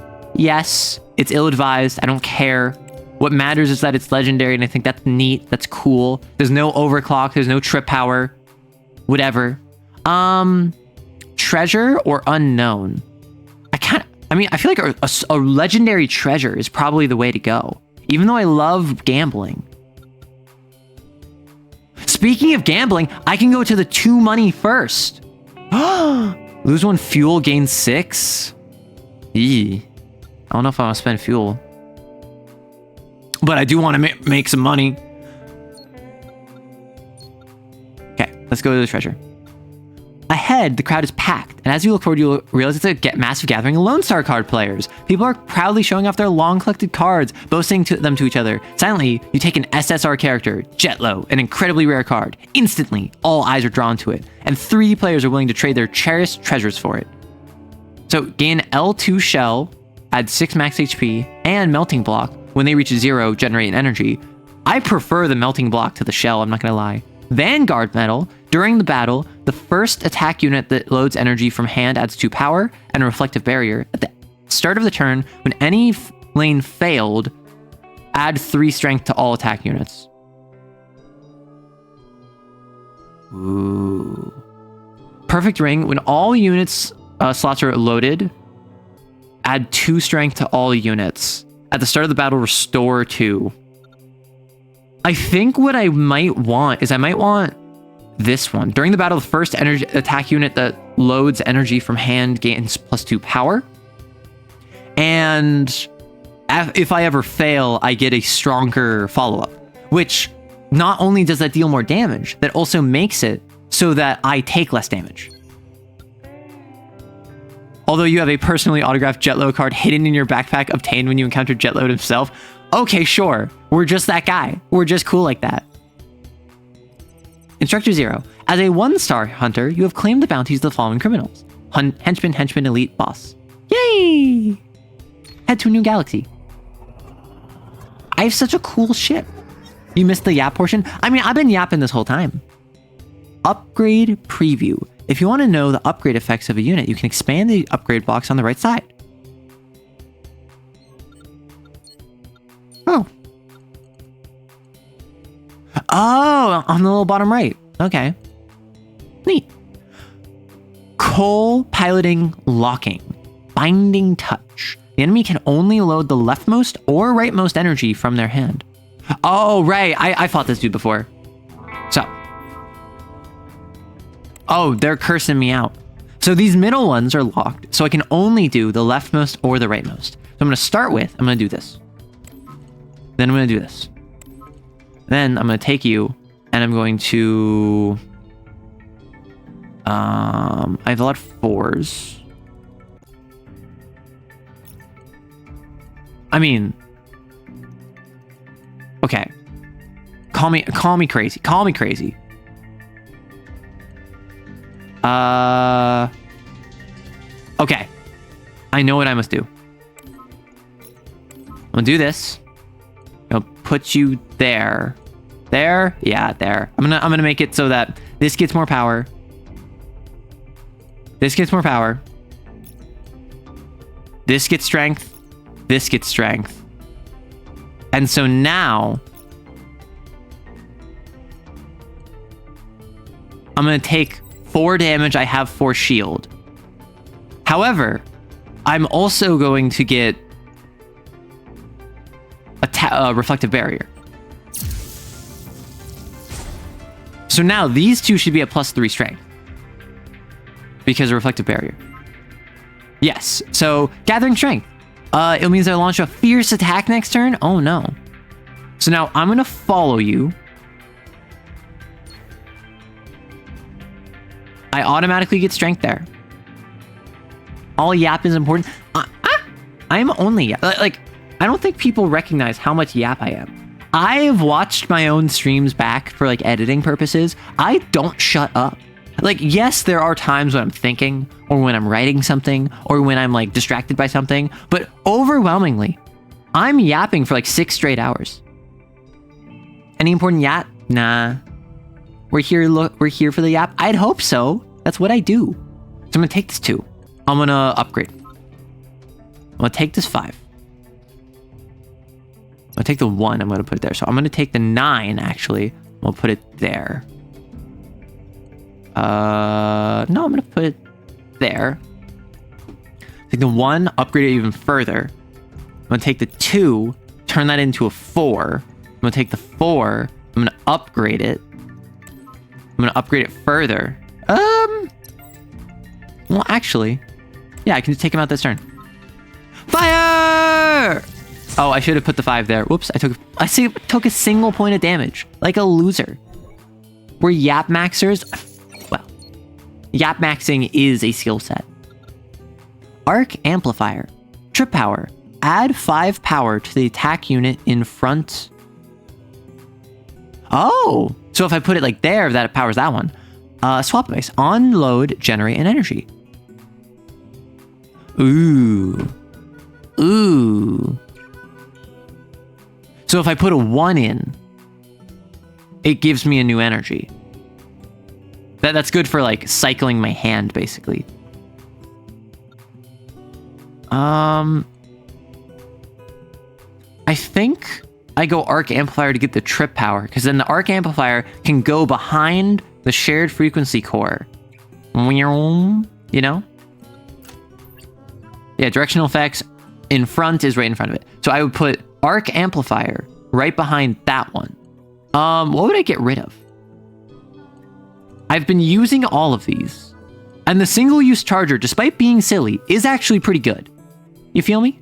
it's ill-advised. I don't care. What matters is that it's legendary, and I think that's neat. That's cool. There's no overclock. There's no trip power. Whatever. Treasure or unknown? I feel like a legendary treasure is probably the way to go, even though I love gambling. Speaking of gambling, I can go to the 2 money first. Lose 1 fuel, gain 6. Eee. I don't know if I want to spend fuel, but I do want to make some money. Okay, let's go to the treasure. Ahead, the crowd is packed, and as you look forward, you'll realize it's a massive gathering of Lone Star card players. People are proudly showing off their long-collected cards, boasting them to each other. Silently, you take an SSR character, Jetlo, an incredibly rare card. Instantly, all eyes are drawn to it, and 3 players are willing to trade their cherished treasures for it. So, gain L2 shell, add 6 max HP, and melting block. When they reach 0, generate an energy. I prefer the melting block to the shell, I'm not gonna lie. Vanguard medal. During the battle, the first attack unit that loads energy from hand adds 2 power and a reflective barrier. At the start of the turn, when any lane failed, add 3 strength to all attack units. Ooh. Perfect ring. When all units slots are loaded, add 2 strength to all units. At the start of the battle, restore 2. I think what I might want is this one. During the battle, the first attack unit that loads energy from hand gains +2 power. And if I ever fail, I get a stronger follow-up, which not only does that deal more damage, that also makes it so that I take less damage. Although you have a personally autographed Jetlo card hidden in your backpack obtained when you encountered Jetlo himself. Okay, sure. We're just that guy. We're just cool like that. Instructor 0. As a 1-star hunter, you have claimed the bounties of the following criminals. Henchman, elite, boss. Yay! Head to a new galaxy. I have such a cool ship. You missed the yap portion? I mean, I've been yapping this whole time. Upgrade preview. If you want to know the upgrade effects of a unit, you can expand the upgrade box on the right side. Oh. Oh, on the little bottom right. Okay. Neat. Coal piloting locking. Binding touch. The enemy can only load the leftmost or rightmost energy from their hand. Oh, right. I fought this dude before. So. Oh, they're cursing me out. So these middle ones are locked, so I can only do the leftmost or the rightmost. So I'm going to start with, I'm going to do this. Then I'm going to do this. Then I'm going to take you, and I'm going to... I have a lot of 4s. I mean... Okay. Call me crazy. Call me crazy. Okay. I know what I must do. I'm gonna do this. I'm gonna put you there. There? Yeah, there. I'm gonna make it so that this gets more power. This gets more power. This gets strength. This gets strength. And so now I'm gonna take 4 damage. I have 4 shield. However, I'm also going to get a reflective barrier. So now these two should be at +3 strength because of reflective barrier. Yes. So gathering strength. It means I launch a fierce attack next turn. Oh no. So now I'm gonna follow you. I automatically get strength there. All yap is important. I'm only yap. Like, I don't think people recognize how much yap I am. I've watched my own streams back for like editing purposes. I don't shut up. Like, yes, there are times when I'm thinking or when I'm writing something or when I'm like distracted by something, but overwhelmingly, I'm yapping for like 6 straight hours. Any important yap? Nah. We're here for the yap. I'd hope so. That's what I do. So I'm gonna take this 2. I'm gonna upgrade. I'm gonna take this 5. I'm gonna take the 1. I'm gonna put it there. So I'm gonna take the 9 actually. I'm gonna put it there. No, I'm gonna put it there. Take the 1, upgrade it even further. I'm gonna take the 2, turn that into a 4. I'm gonna take the 4. I'm gonna upgrade it. I'm gonna upgrade it further. Well, actually, yeah, I can just take him out this turn. Fire! Oh, I should have put the 5 there. Whoops, I took a single point of damage, like a loser. We're yap maxers. Well, yap maxing is a skill set. Arc amplifier, trip power. Add 5 power to the attack unit in front. Oh, so if I put it like there, that powers that one. Swap device. Unload, generate, and energy. Ooh. Ooh. So if I put a 1 in, it gives me a new energy. That's good for like cycling my hand, basically. I think I go Arc Amplifier to get the trip power, because then the Arc Amplifier can go behind the shared frequency core. You know? Yeah, directional effects in front is right in front of it. So I would put Arc Amplifier right behind that one. What would I get rid of? I've been using all of these. And the single-use charger, despite being silly, is actually pretty good. You feel me?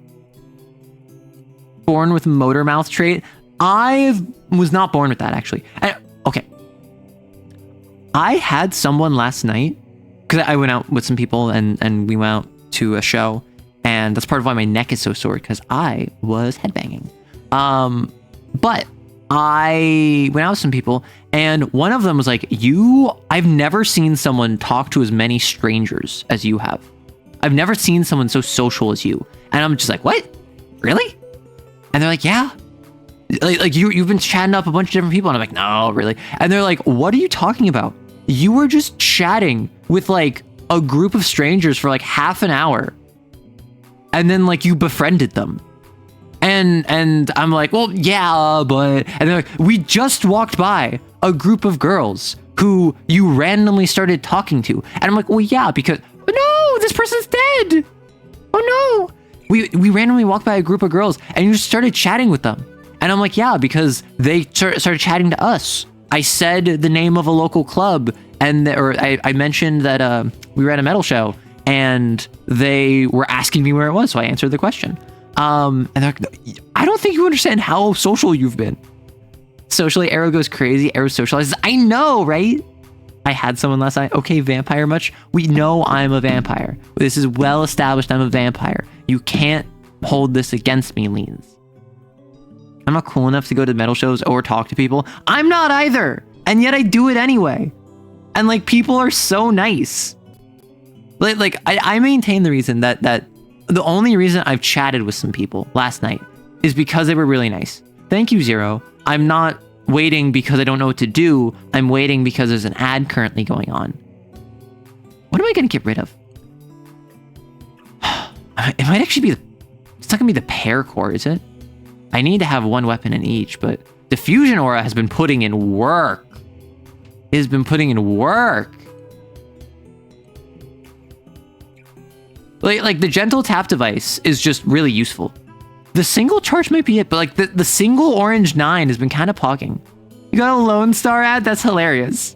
Born with motor mouth trait. I was not born with that, actually. Okay. I had someone last night, because I went out with some people and we went out to a show, and that's part of why my neck is so sore, because I was headbanging. But I went out with some people, And one of them was like, I've never seen someone talk to as many strangers as you have. I've never seen someone so social as you. And I'm just like, what? Really? And they're like, yeah. Like you've been chatting up a bunch of different people. And I'm like, no, really? And they're like, what are you talking about? You were just chatting with like a group of strangers for like half an hour. And then like you befriended them. And I'm like, well, yeah, but... And they're like, we just walked by a group of girls who you randomly started talking to. And I'm like, well, yeah, because... No, this person's dead. Oh, no. We randomly walked by a group of girls and you just started chatting with them. And I'm like, yeah, because they started chatting to us. I said the name of a local club and I mentioned that we were at a metal show and they were asking me where it was. So I answered the question. And they're like, I don't think you understand how social you've been. Socially, Arrow goes crazy. Arrow socializes. I know, right? I had someone last night. Okay, vampire much? We know I'm a vampire. This is well established. I'm a vampire. You can't hold this against me, Leans. I'm not cool enough to go to metal shows or talk to people. I'm not either. And yet I do it anyway. And like, people are so nice. Like I maintain the reason that the only reason I've chatted with some people last night is because they were really nice. Thank you, Zero. I'm not waiting because I don't know what to do. I'm waiting because there's an ad currently going on. What am I going to get rid of? It might actually be... It's not going to be the paracore, is it? I need to have one weapon in each, but Diffusion Aura has been putting in work. It has been putting in work. Like the gentle tap device is just really useful. The single charge might be it, but like the single orange 9 has been kind of pogging. You got a Lone Star ad? That's hilarious.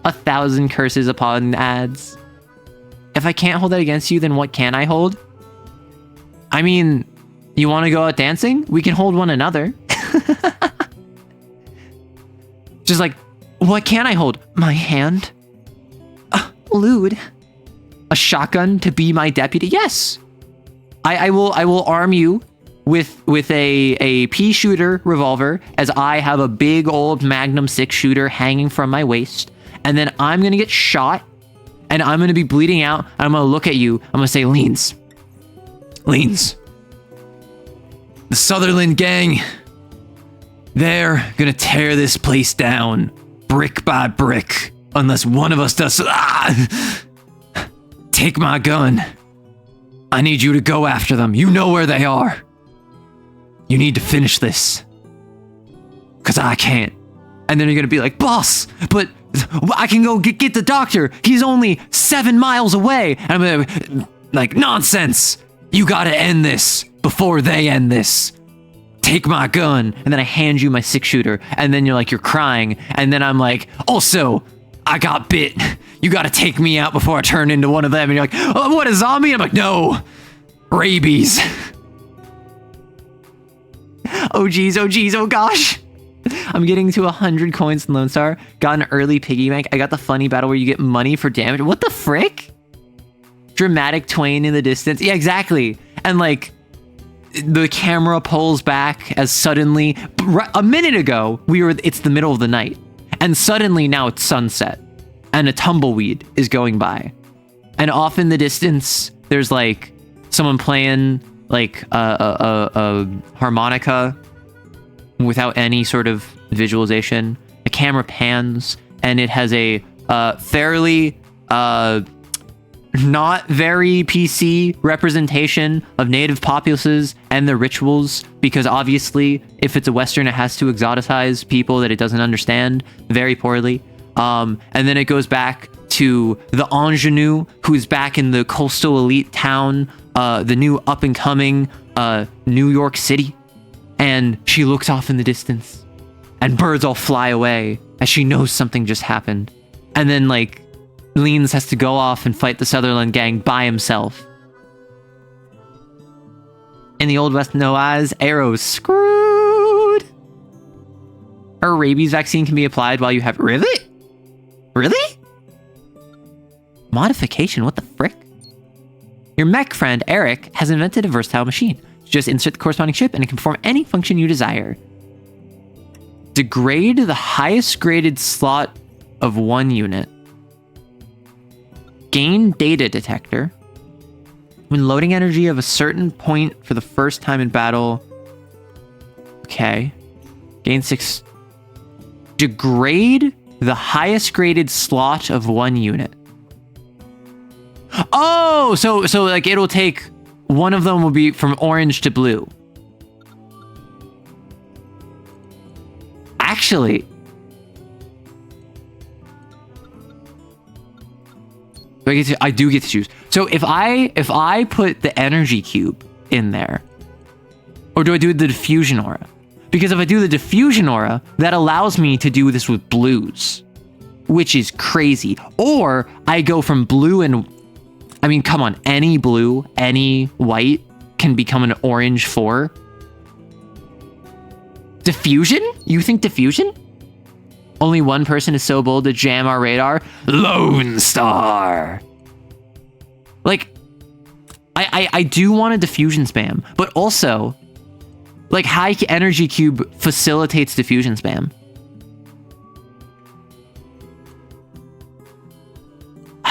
1,000 curses upon ads. If I can't hold that against you, then what can I hold? I mean, you want to go out dancing? We can hold one another. Just like, what can I hold? My hand? Lewd. A shotgun to be my deputy? Yes. I will arm you with a pea shooter revolver, as I have a big old Magnum 6 shooter hanging from my waist, and then I'm gonna get shot and I'm gonna be bleeding out and I'm gonna look at you. I'm gonna say, Leans, the Sutherland gang, they're gonna tear this place down brick by brick unless one of us does. Take my gun. I need you to go after them. You know where they are. You need to finish this. Because I can't. And then you're going to be like, boss, but I can go get the doctor. He's only 7 miles away. And I'm going to be like, nonsense. You got to end this before they end this. Take my gun. And then I hand you my 6-shooter. And then you're like, you're crying. And then I'm like, also, I got bit. You gotta take me out before I turn into one of them. And you're like, oh, what, a zombie? I'm like, no, rabies. Oh geez, oh geez, oh gosh. I'm getting to 100 coins in Lone Star. Got an early piggy bank. I got the funny battle where you get money for damage. What the frick? Dramatic twain in the distance. Yeah, exactly. And like, the camera pulls back as suddenly, a minute ago, it's the middle of the night. And suddenly now it's sunset. And a tumbleweed is going by. And off in the distance, there's like someone playing like a harmonica without any sort of visualization. The camera pans and it has a fairly not very PC representation of native populaces and their rituals, because obviously if it's a Western, it has to exoticize people that it doesn't understand very poorly. And then it goes back to the ingenue who's back in the coastal elite town, the new up-and-coming New York City. And she looks off in the distance and birds all fly away as she knows something just happened. And then like Leans has to go off and fight the Sutherland gang by himself. In the Old West, no eyes, Arrow's screwed. Her rabies vaccine can be applied while you have... Really? Really? Modification, what the frick? Your mech friend, Eric, has invented a versatile machine. Just insert the corresponding chip and it can perform any function you desire. Degrade the highest graded slot of 1 unit. Gain data detector. When loading energy of a certain point for the first time in battle. Okay. Gain 6. Degrade the highest graded slot of 1 unit. Oh, so like it'll take one of them will be from orange to blue. Actually, I do get to choose. So if I put the energy cube in there, or do I do the diffusion aura? Because if I do the diffusion aura, that allows me to do this with blues, which is crazy. Or I go from blue and, I mean, come on, any blue, any white can become an orange 4. Diffusion? You think diffusion? Only one person is so bold to jam our radar? LONESTAR! Like, I do want a diffusion spam, but also, like, high energy cube facilitates diffusion spam.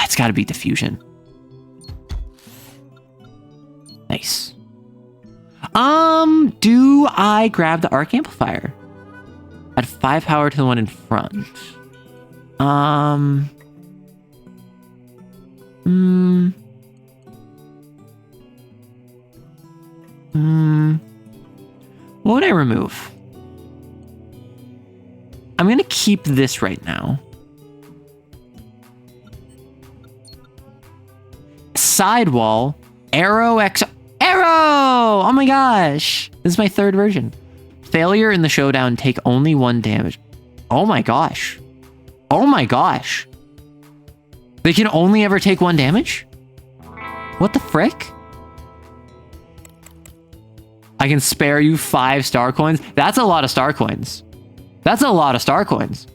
It's gotta be diffusion. Nice. Do I grab the arc amplifier? Add 5 power to the one in front. What would I remove? I'm gonna keep this right now. Sidewall, arrow X. Arrow! Oh my gosh. This is my 3rd version. Failure in the showdown, take only 1 damage. Oh my gosh. Oh my gosh. They can only ever take 1 damage? What the frick? I can spare you 5 star coins? That's a lot of star coins. That's a lot of star coins.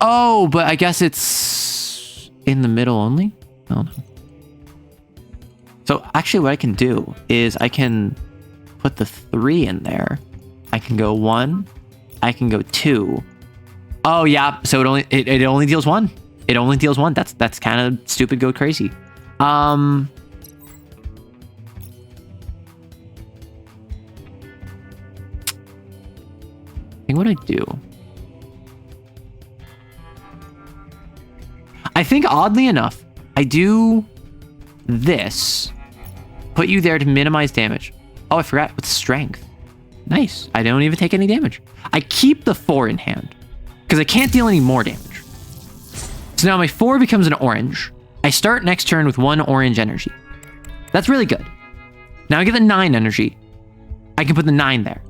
Oh, but I guess it's in the middle only? Oh no. So actually what I can do is I can put the 3 in there. I can go 1. I can go 2. Oh yeah, so it only deals 1. It only deals 1. That's kind of stupid. Go crazy. I think what I do. I think oddly enough, I do this. Put you there to minimize damage. Oh, I forgot with strength. Nice. I don't even take any damage. I keep the 4 in hand because I can't deal any more damage. So now my 4 becomes an orange. I start next turn with 1 orange energy. That's really good. Now I get the 9 energy. I can put the 9 there.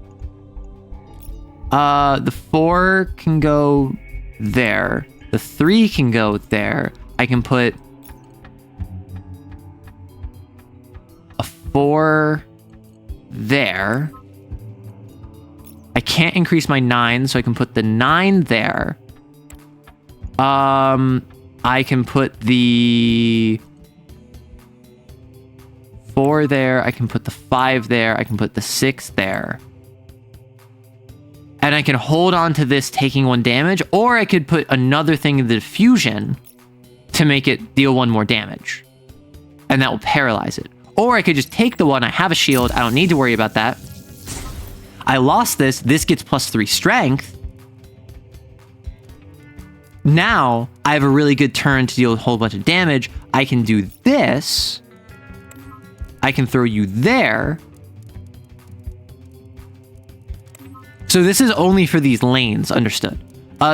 The 4 can go there. The 3 can go there. I can put a 4 there. I can't increase my 9, so I can put the 9 there. I can put the 4 there. I can put the 5 there. I can put the 6 there. And I can hold on to this taking 1 damage, or I could put another thing in the diffusion to make it deal 1 more damage. And that will paralyze it. Or I could just take the 1. I have a shield. I don't need to worry about that. I lost this. This gets +3 strength. Now, I have a really good turn to deal a whole bunch of damage. I can do this. I can throw you there. So this is only for these lanes, understood.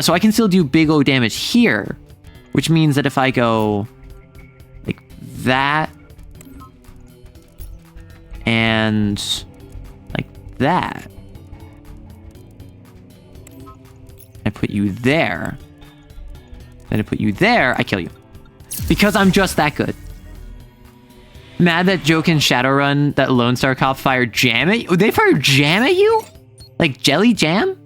So I can still do big O damage here, which means that if I go like that and like that, I put you there, then I put you there, I kill you. Because I'm just that good. Mad that Joke and Shadowrun, that Lone Star cop fired jam at you? They fired jam at you? Like jelly jam?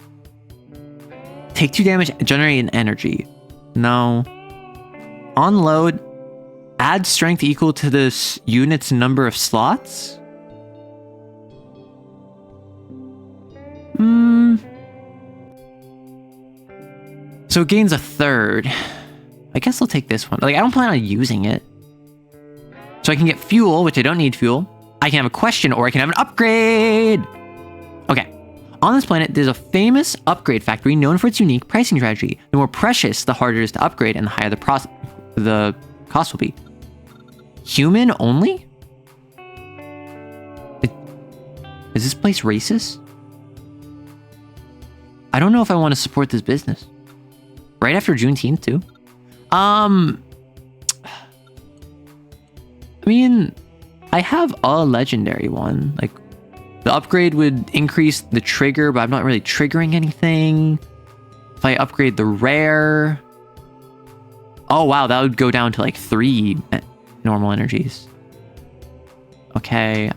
Take 2 damage, generate an energy. No. On load, add strength equal to this unit's number of slots? So it gains a third. I guess I'll take this one. Like, I don't plan on using it. So I can get fuel, which I don't need fuel. I can have a question, or I can have an upgrade. Okay. On this planet, there's a famous upgrade factory known for its unique pricing strategy. The more precious, the harder it is to upgrade, and the higher the cost will be. Human only? Is this place racist? I don't know if I want to support this business. Right after Juneteenth, too? I mean, I have a legendary one. Like, the upgrade would increase the trigger, but I'm not really triggering anything. If I upgrade the rare... Oh, wow, that would go down to, like, 3 normal energies. Okay,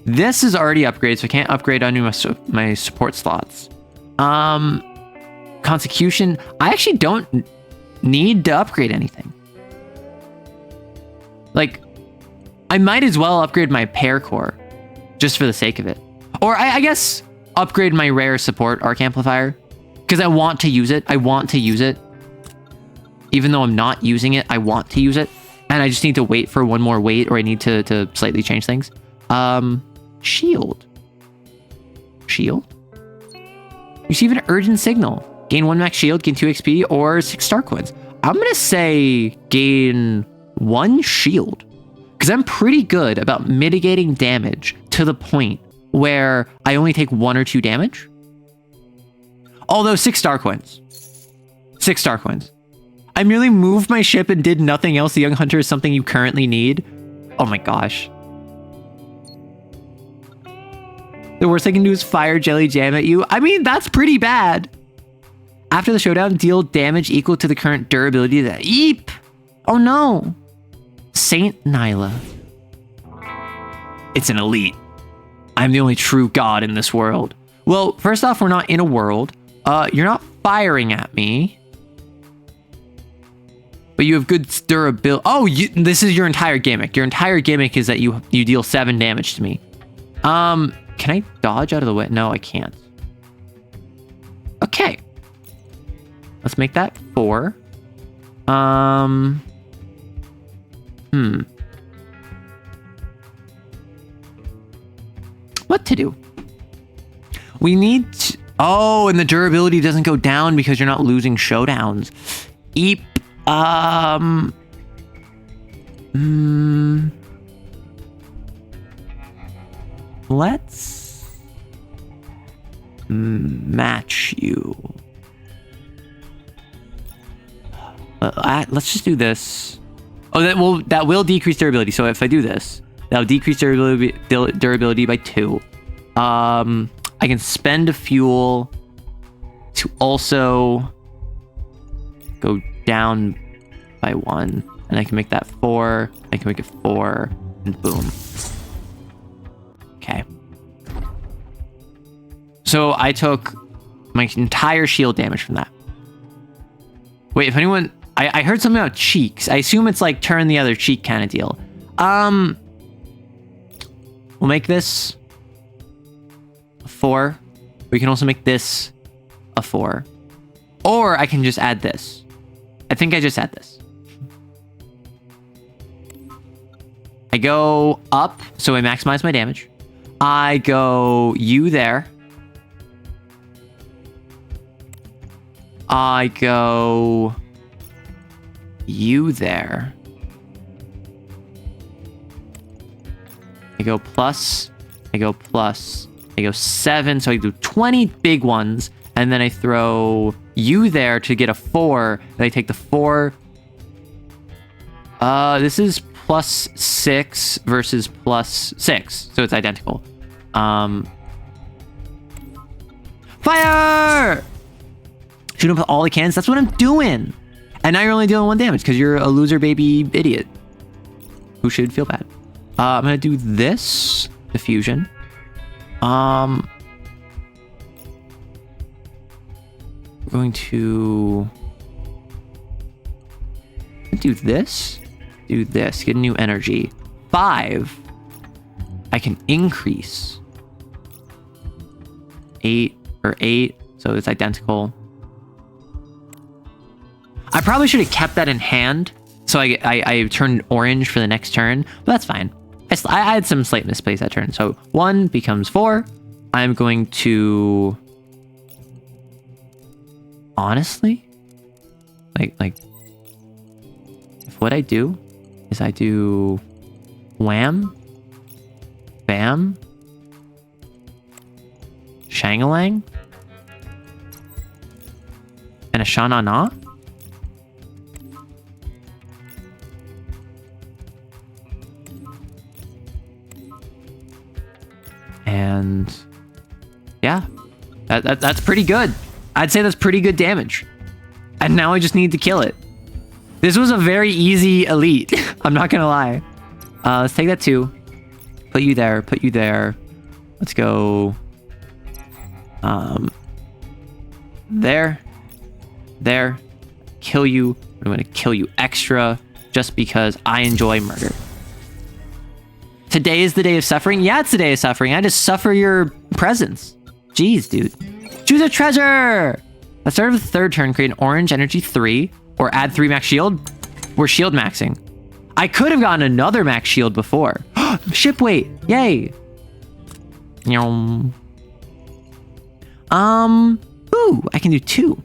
this is already upgraded, so I can't upgrade onto my support slots. Consecution. I actually don't need to upgrade anything. Like, I might as well upgrade my pair core, just for the sake of it. Or I guess upgrade my rare support arc amplifier, because I want to use it. I want to use it. Even though I'm not using it, I want to use it. And I just need to wait for one more wait, or I need to slightly change things. Shield. Shield? Receive an urgent signal. Gain 1 max shield, gain 2 XP, or 6 star coins. I'm gonna say gain 1 shield. Because I'm pretty good about mitigating damage to the point where I only take 1 or 2 damage. Although 6 star coins. 6 star coins. I merely moved my ship and did nothing else. The Young Hunter is something you currently need. Oh my gosh. The worst I can do is fire Jelly Jam at you. I mean, that's pretty bad. After the showdown, deal damage equal to the current durability of that. Eep! Oh no! Saint Nyla. It's an elite. I'm the only true god in this world. Well, first off, we're not in a world. You're not firing at me. But you have good durability. Oh, this is your entire gimmick. Your entire gimmick is that you deal 7 damage to me. Can I dodge out of the way? No, I can't. Okay. Let's make that 4. What to do? We need to... Oh, and the durability doesn't go down because you're not losing showdowns. Eep. Let's match you. Let's just do this. Oh, that will decrease durability. So if I do this, that'll decrease durability by 2. I can spend a fuel to also go down by 1, and I can make that 4. I can make it 4, and boom. Okay. So I took my entire shield damage from that. Wait, if anyone... I heard something about cheeks. I assume it's like turn the other cheek kind of deal. We'll make this a 4. We can also make this a 4. Or I can just add this. I think I just add this. I go up, so I maximize my damage. I go you there. I go you there. I go plus. I go plus. I go 7, so I do 20 big ones, and then I throw you there to get a 4, and I take the 4. This is plus 6 versus plus 6, so it's identical. Fire! Shoot him with all the cannons. That's what I'm doing. And now you're only dealing 1 damage because you're a loser baby idiot who should feel bad. I'm gonna do this diffusion. We're going to do this. Do this. Get a new energy. 5. I can increase. 8. or 8, so it's identical. I probably should have kept that in hand, so I turned orange for the next turn, but that's fine. I had some slight misplays that turn, so 1 becomes 4. I'm going to... Honestly? Like... If what I do is I do... Wham, bam, Shangalang, and a Sha-Na-Na. And yeah, that's pretty good. I'd say that's pretty good damage. And now I just need to kill it. This was a very easy elite. I'm not gonna lie. Let's take that 2. Put you there. Put you there. Let's go. There. There. Kill you. I'm gonna kill you extra just because I enjoy murder. Today is the day of suffering? Yeah, it's the day of suffering. I just suffer your presence. Jeez, dude. Choose a treasure! At the start of the 3rd turn, create an orange energy 3 or add 3 max shield. We're shield maxing. I could have gotten another max shield before. Ship weight. Yay. Ooh, I can do 2.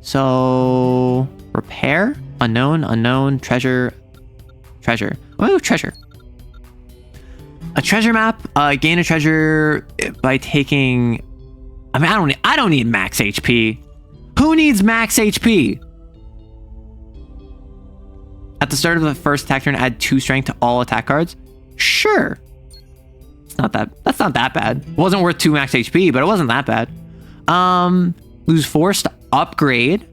So repair, unknown, treasure. Oh, treasure. A treasure map. Gain a treasure by taking. I mean, I don't need max HP. Who needs max HP? At the start of the first attack turn, add 2 strength to all attack cards. Sure. That's not that bad. It wasn't worth 2 max HP, but it wasn't that bad. Lose force to upgrade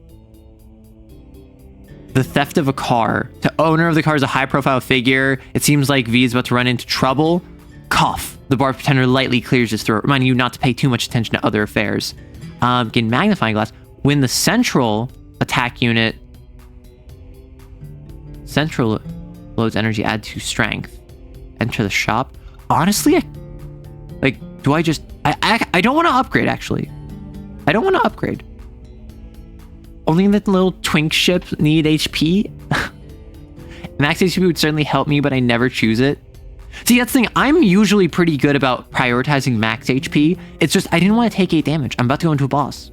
the theft of a car. To owner of the car is a high-profile figure. It seems like V is about to run into trouble. Cough. The bar pretender lightly clears his throat, reminding you not to pay too much attention to other affairs. Gain magnifying glass. When the central attack unit loads energy, add 2 strength. Enter the shop. Honestly, do I just... I don't want to upgrade, actually. I don't want to upgrade. Only the little twink ships need HP. Max HP would certainly help me, but I never choose it. See, that's the thing. I'm usually pretty good about prioritizing max HP. It's just I didn't want to take 8 damage. I'm about to go into a boss.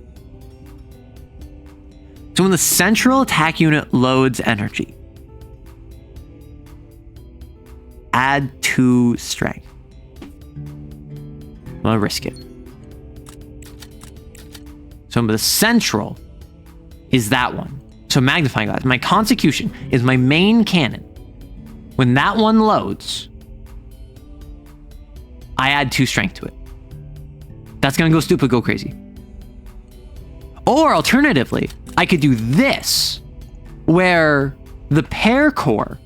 So when the central attack unit loads energy, add 2 strength. I'm gonna risk it. So the central is that one. So magnifying glass. My Constitution is my main cannon. When that one loads, I add 2 strength to it. That's gonna go stupid, go crazy. Or alternatively, I could do this, where the pair core,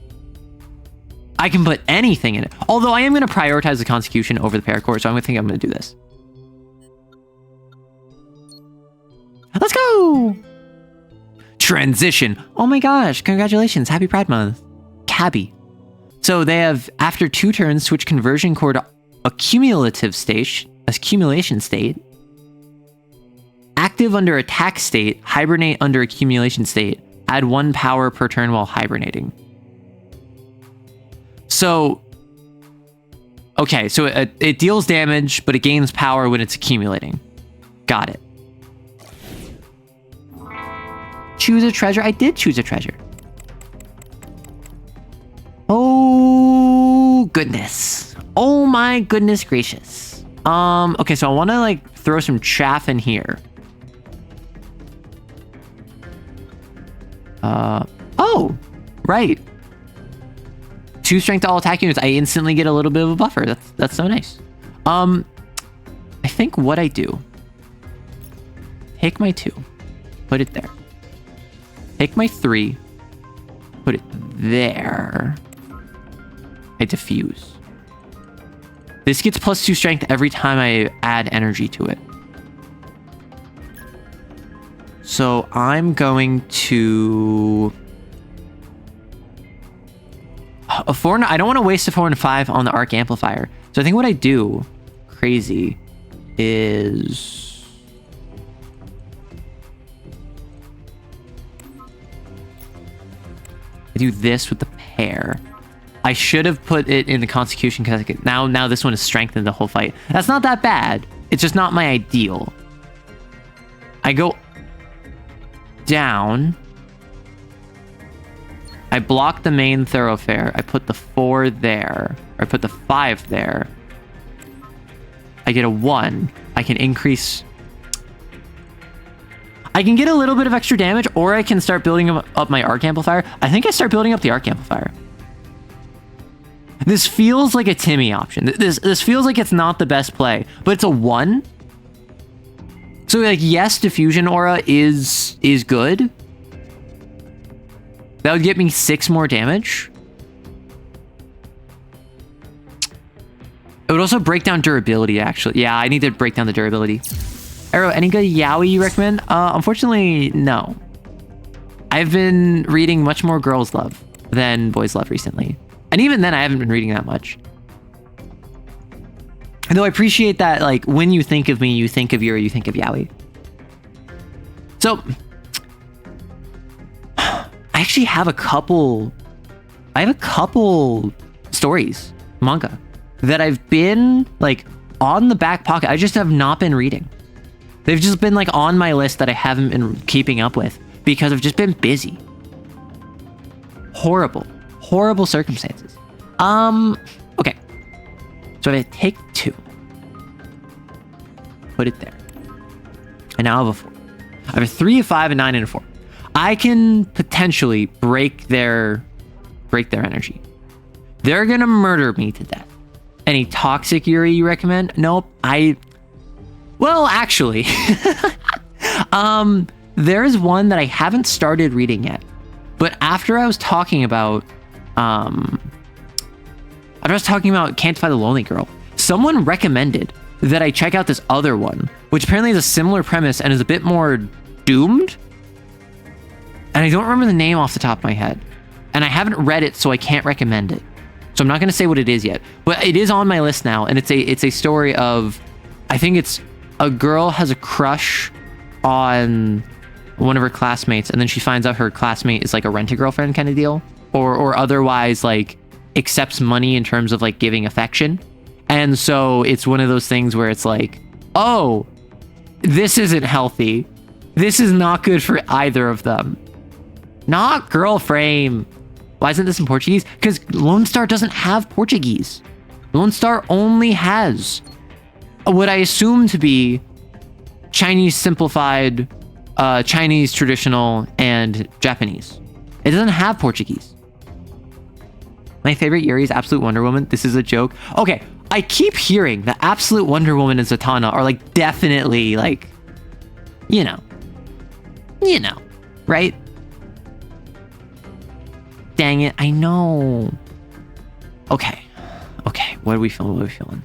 I can put anything in it. Although I am going to prioritize the Constitution over the pair core, so I'm going to do this. Let's go! Transition. Oh my gosh, congratulations. Happy Pride Month. Cabby. So they have, after 2 turns, switch conversion core to accumulation state. Active under attack state, hibernate under accumulation state. Add 1 power per turn while hibernating. So, okay, so it deals damage, but it gains power when it's accumulating. Got it. Choose a treasure. I did choose a treasure. Oh, goodness. Oh my goodness gracious. Okay, so I want to throw some chaff in here. Oh, right. 2 strength to all attack units. I instantly get a little bit of a buffer. That's so nice. I think what I do, take my 2, put it there. Take my 3, put it there. I diffuse. This gets +2 strength every time I add energy to it. So I'm going to... I don't want to waste a 4 and 5 on the arc amplifier. So I think what I do, crazy, is... I do this with the pair. I should have put it in the Constitution because now this one is strengthened the whole fight. That's not that bad. It's just not my ideal. I go down. I block the main thoroughfare. I put the 4 there. Or I put the 5 there. I get a 1. I can increase... I can get a little bit of extra damage, or I can start building up my arc amplifier. I think I start building up the arc amplifier. This feels like a Timmy option. This feels like it's not the best play, but it's a 1. So like, yes, diffusion aura is good. That would get me 6 more damage. It would also break down durability, actually. Yeah, I need to break down the durability. Arrow, any good yaoi you recommend? Unfortunately, no. I've been reading much more girls' love than boys' love recently. And even then, I haven't been reading that much. Though I appreciate that, like, when you think of me, you think of Yuri, you think of yaoi. So, I actually have a couple stories, manga, that I've been, like, on the back pocket. I just have not been reading. They've just been, like, on my list that I haven't been keeping up with because I've just been busy. Horrible circumstances. Okay. So I take 2. Put it there. I now have a 4. I have a 3, a 5, a 9, and a 4. I can potentially break their energy. They're gonna murder me to death. Any toxic Yuri you recommend? Nope. Well, actually, there is one that I haven't started reading yet. But after I was talking about, Can't Defy the Lonely Girl, someone recommended that I check out this other one, which apparently is a similar premise and is a bit more doomed. And I don't remember the name off the top of my head. And I haven't read it, so I can't recommend it. So I'm not going to say what it is yet. But it is on my list now, and it's a story of, I think it's a girl has a crush on one of her classmates, and then she finds out her classmate is like a rent-a-girlfriend kind of deal, or otherwise like accepts money in terms of like giving affection. And so it's one of those things where it's like, oh, this isn't healthy. This is not good for either of them. Not girl frame. Why isn't this in Portuguese? Because Lone Star doesn't have Portuguese. Lone Star only has what I assume to be Chinese simplified, Chinese traditional, and Japanese. It doesn't have Portuguese. My favorite Yuri is Absolute Wonder Woman. This is a joke. Okay, I keep hearing that Absolute Wonder Woman and Zatanna are like definitely like, you know, right? Dang it, I know. Okay, what are we feeling?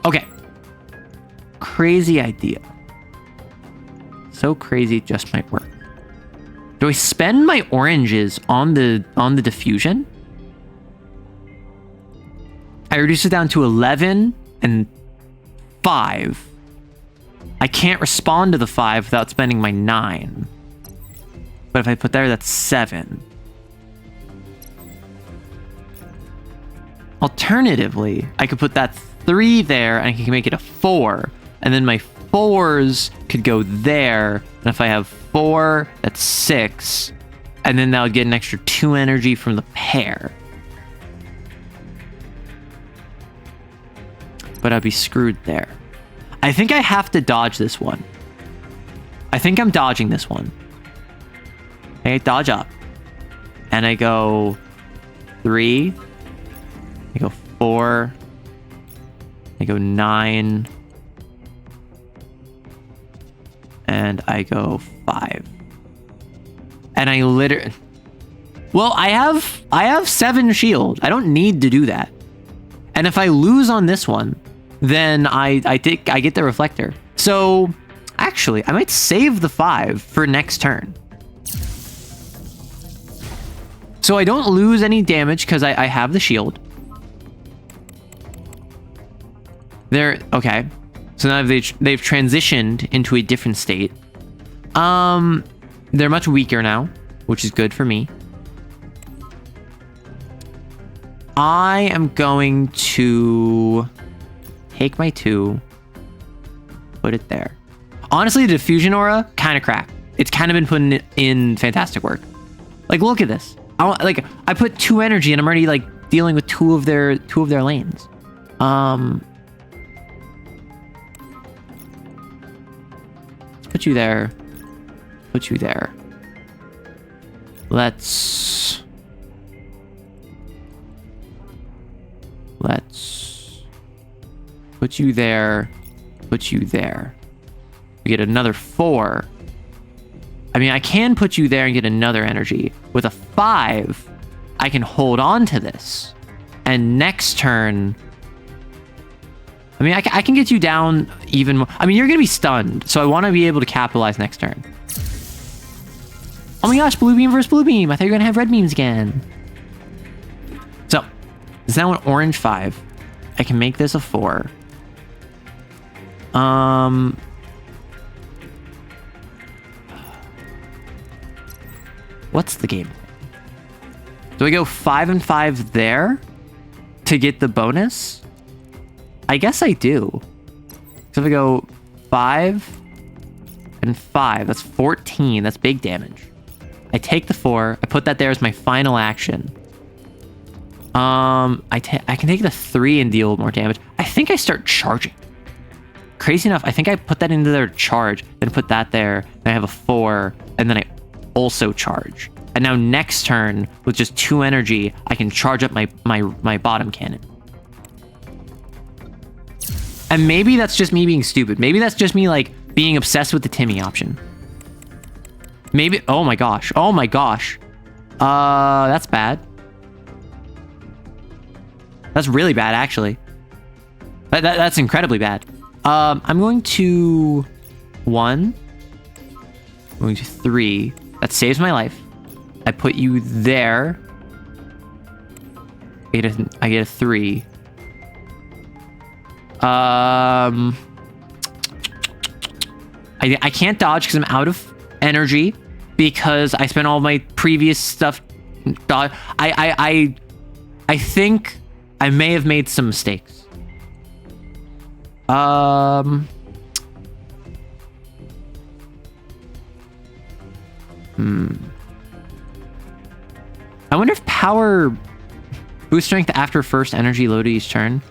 Okay. Crazy idea. So crazy it just might work. Do I spend my oranges on the diffusion? I reduce it down to 11 and 5. I can't respond to the 5 without spending my 9. But if I put there, that's 7. Alternatively, I could put that 3 there and I can make it a 4. And then my 4s could go there. And if I have 4, that's 6. And then that would get an extra 2 energy from the pair. But I'd be screwed there. I think I have to dodge this one. I think I'm dodging this one. Okay, dodge up. And I go 3. I go 4. I go 9. And I go 5. And I literally... Well, I have 7 shield. I don't need to do that. And if I lose on this one, then I get the reflector. So, actually, I might save the 5 for next turn. So I don't lose any damage because I have the shield. Okay. So now they've transitioned into a different state. They're much weaker now, which is good for me. I am going to take my 2, put it there. Honestly, the diffusion aura, kind of crap. It's kind of been putting in fantastic work. Like, look at this. I put 2 energy and I'm already like dealing with two of their lanes. Let's put you there. Put you there. Let's put you there. Put you there. We get another 4. I mean, I can put you there and get another energy. With a 5, I can hold on to this. And next turn... I mean, I can get you down even more. I mean, you're going to be stunned, so I want to be able to capitalize next turn. Oh my gosh, blue beam versus blue beam. I thought you were going to have red beams again. So, it's now an orange 5. I can make this a 4. What's the game? Do I go 5 and 5 there to get the bonus? I guess I do. So if I go 5 and 5, that's 14. That's big damage. I take the 4. I put that there as my final action. I can take the 3 and deal more damage. I think I start charging. Crazy enough, I think I put that into their charge, then put that there, then I have a 4, and then I also charge. And now next turn, with just 2 energy, I can charge up my bottom cannon. And maybe that's just me being stupid. Maybe that's just me, like, being obsessed with the Timmy option. Maybe... Oh my gosh. Oh my gosh. That's bad. That's really bad, actually. That's incredibly bad. I'm going to... 1. I'm going to 3. That saves my life. I put you there. I get a 3. I can't dodge because I'm out of energy because I spent all my previous stuff. I think I may have made some mistakes. I wonder if power boost strength after first energy load each turn.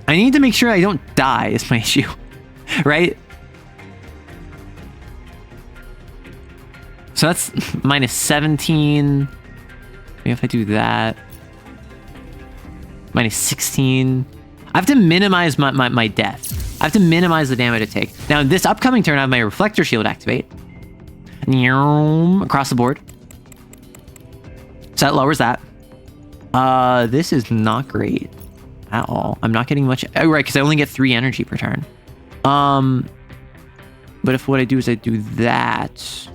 I need to make sure I don't die is my issue, right? So that's minus 17. Maybe if I do that. Minus 16. I have to minimize my death. I have to minimize the damage I take. Now, this upcoming turn, I have my reflector shield activate. Across the board. So that lowers that. This is not great at all. I'm not getting much. Oh, right, because I only get 3 energy per turn. But if what I do is I do that,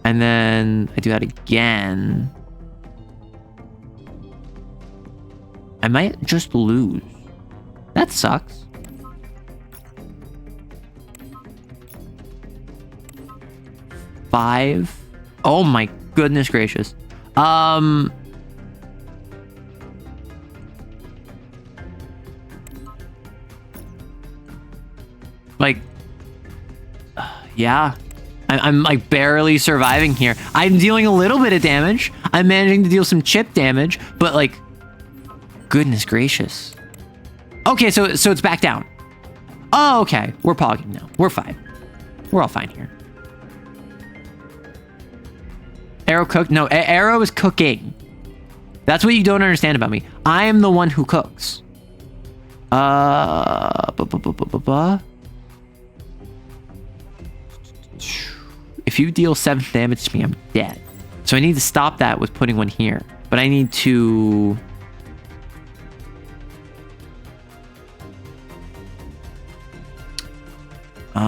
and then I do that again, I might just lose. That sucks. Five. Oh my goodness gracious. Like, yeah. I'm like barely surviving here. I'm dealing a little bit of damage. I'm managing to deal some chip damage, but like, goodness gracious. Okay, so it's back down. Oh, okay. We're pogging now. We're fine. We're all fine here. Arrow cooked? No, Arrow is cooking. That's what you don't understand about me. I am the one who cooks. If you deal 7 damage to me, I'm dead. So I need to stop that with putting one here. But I need to... Okay,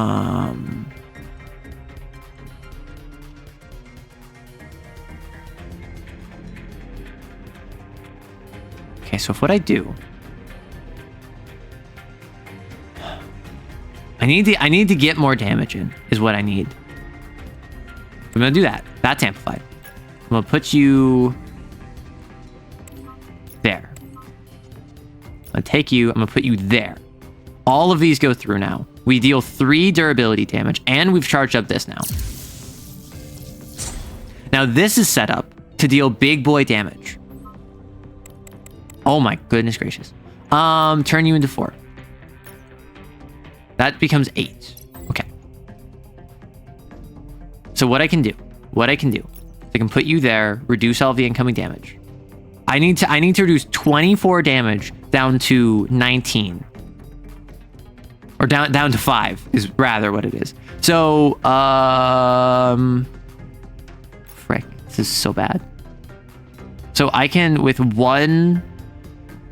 so if what I do, I need to get more damage in, is what I need. I'm gonna do that. That's amplified. I'm gonna put you there. I'm gonna take you, I'm gonna put you there. All of these go through now. We deal 3 durability damage, and we've charged up this now. Now this is set up to deal big boy damage. Oh my goodness gracious. Turn you into 4. That becomes 8. Okay. So what I can do is I can put you there, reduce all of the incoming damage. I need to reduce 24 damage down to 19. Or down to 5 is rather what it is. So, frick, this is so bad. So I can, with 1,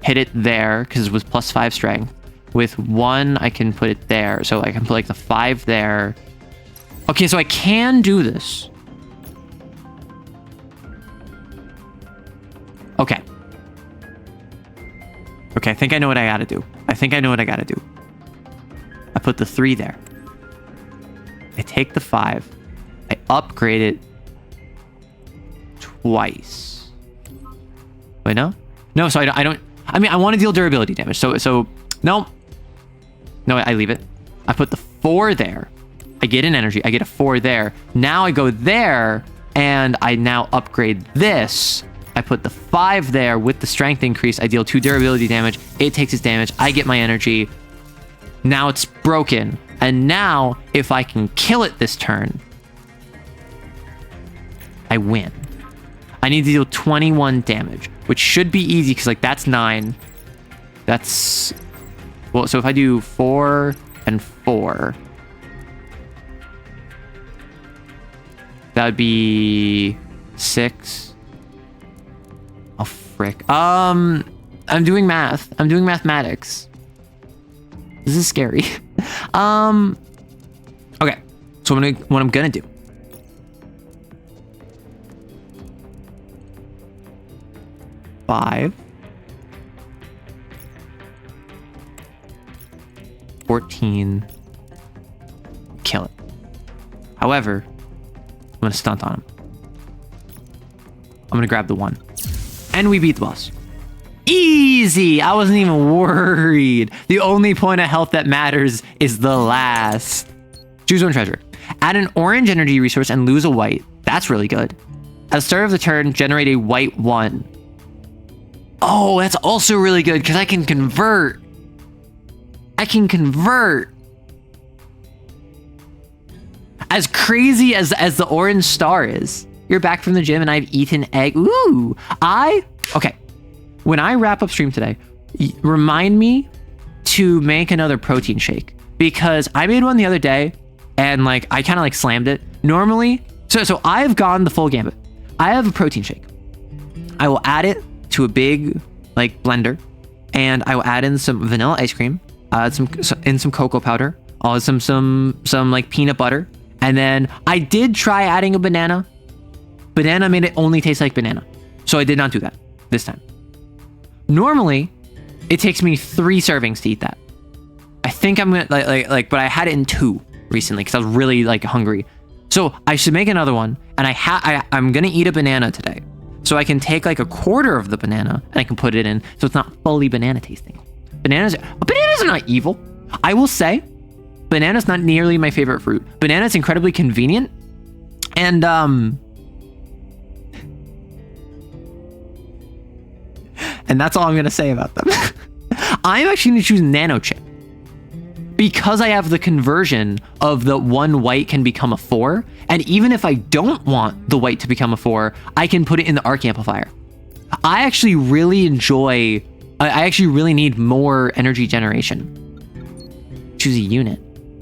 hit it there, because it was +5 strength. With 1, I can put it there. So I can put like the 5 there. Okay, so I can do this. Okay. Okay, I think I know what I gotta do. I put the 3 there. I take the 5. I upgrade it twice. Wait, no? No, so I don't... I mean, I want to deal durability damage. So no. No, I leave it. I put the 4 there. I get an energy. I get a 4 there. Now I go there, and I now upgrade this. I put the 5 there with the strength increase. I deal 2 durability damage. It takes its damage. I get my energy. Now it's broken. And now, if I can kill it this turn, I win. I need to deal 21 damage, which should be easy because, like, that's 9. That's... Well, so if I do 4 and 4, that would be 6. Oh, frick. I'm doing math. I'm doing mathematics. This is scary. Okay. So what I'm gonna do. Five. 14. Kill it. However, I'm gonna stunt on him. I'm gonna grab the 1. And we beat the boss. Easy! I wasn't even worried. The only point of health that matters is the last. Choose 1 treasure. Add an orange energy resource and lose a white. That's really good. At the start of the turn, generate a white 1. Oh, that's also really good because I can convert. As crazy as the orange star is. You're back from the gym and I've eaten egg. Ooh, okay. When I wrap up stream today, remind me to make another protein shake because I made one the other day and like I kind of like slammed it. Normally, so I've gone the full gambit. I have a protein shake. I will add it to a big like blender and I will add in some vanilla ice cream, some cocoa powder, some like peanut butter, and then I did try adding a banana. Banana made it only taste like banana, so I did not do that this time. Normally, it takes me 3 servings to eat that. I think I'm gonna but I had it in 2 recently because I was really like hungry. So I should make another one, and I'm gonna eat a banana today, so I can take like a quarter of the banana and I can put it in, so it's not fully banana tasting. Bananas are not evil. I will say, banana's not nearly my favorite fruit. Banana's incredibly convenient, and and that's all I'm going to say about them. I'm actually going to choose nano chip because I have the conversion of the 1 white can become a 4. And even if I don't want the white to become a 4, I can put it in the arc amplifier. I actually really enjoy, I actually really need more energy generation. Choose a unit.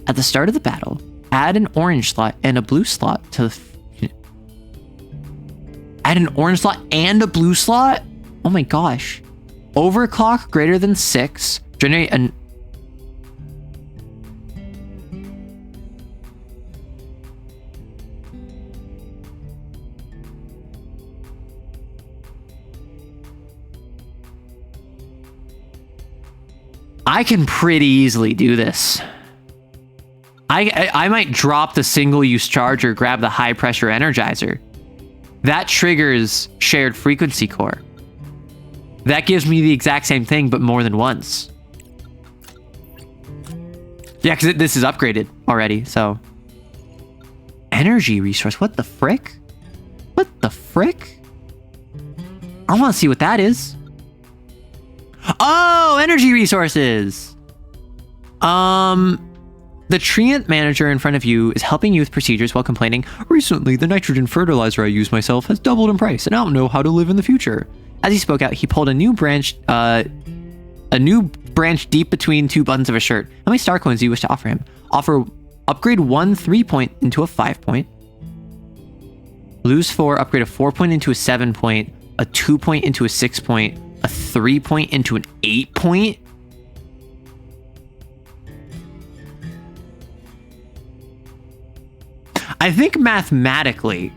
At the start of the battle, add an orange slot and a blue slot to the... Add an orange slot and a blue slot? Oh my gosh. Overclock greater than 6. Generate an... I can pretty easily do this. I might drop the single-use charger, grab the high-pressure energizer. That triggers shared frequency core. That gives me the exact same thing, but more than once. Yeah, because this is upgraded already, so... Energy resource, what the frick? What the frick? I want to see what that is. Oh, energy resources! The treant manager in front of you is helping you with procedures while complaining, "Recently, the nitrogen fertilizer I use myself has doubled in price, and I don't know how to live in the future." As he spoke out, he pulled a new branch deep between two buttons of a shirt. How many star coins do you wish to offer him? Upgrade 1 3-point into a 5-point. Lose 4, upgrade a 4-point into a 7-point, a 2-point into a 6-point, a 3-point into an 8-point. I think mathematically,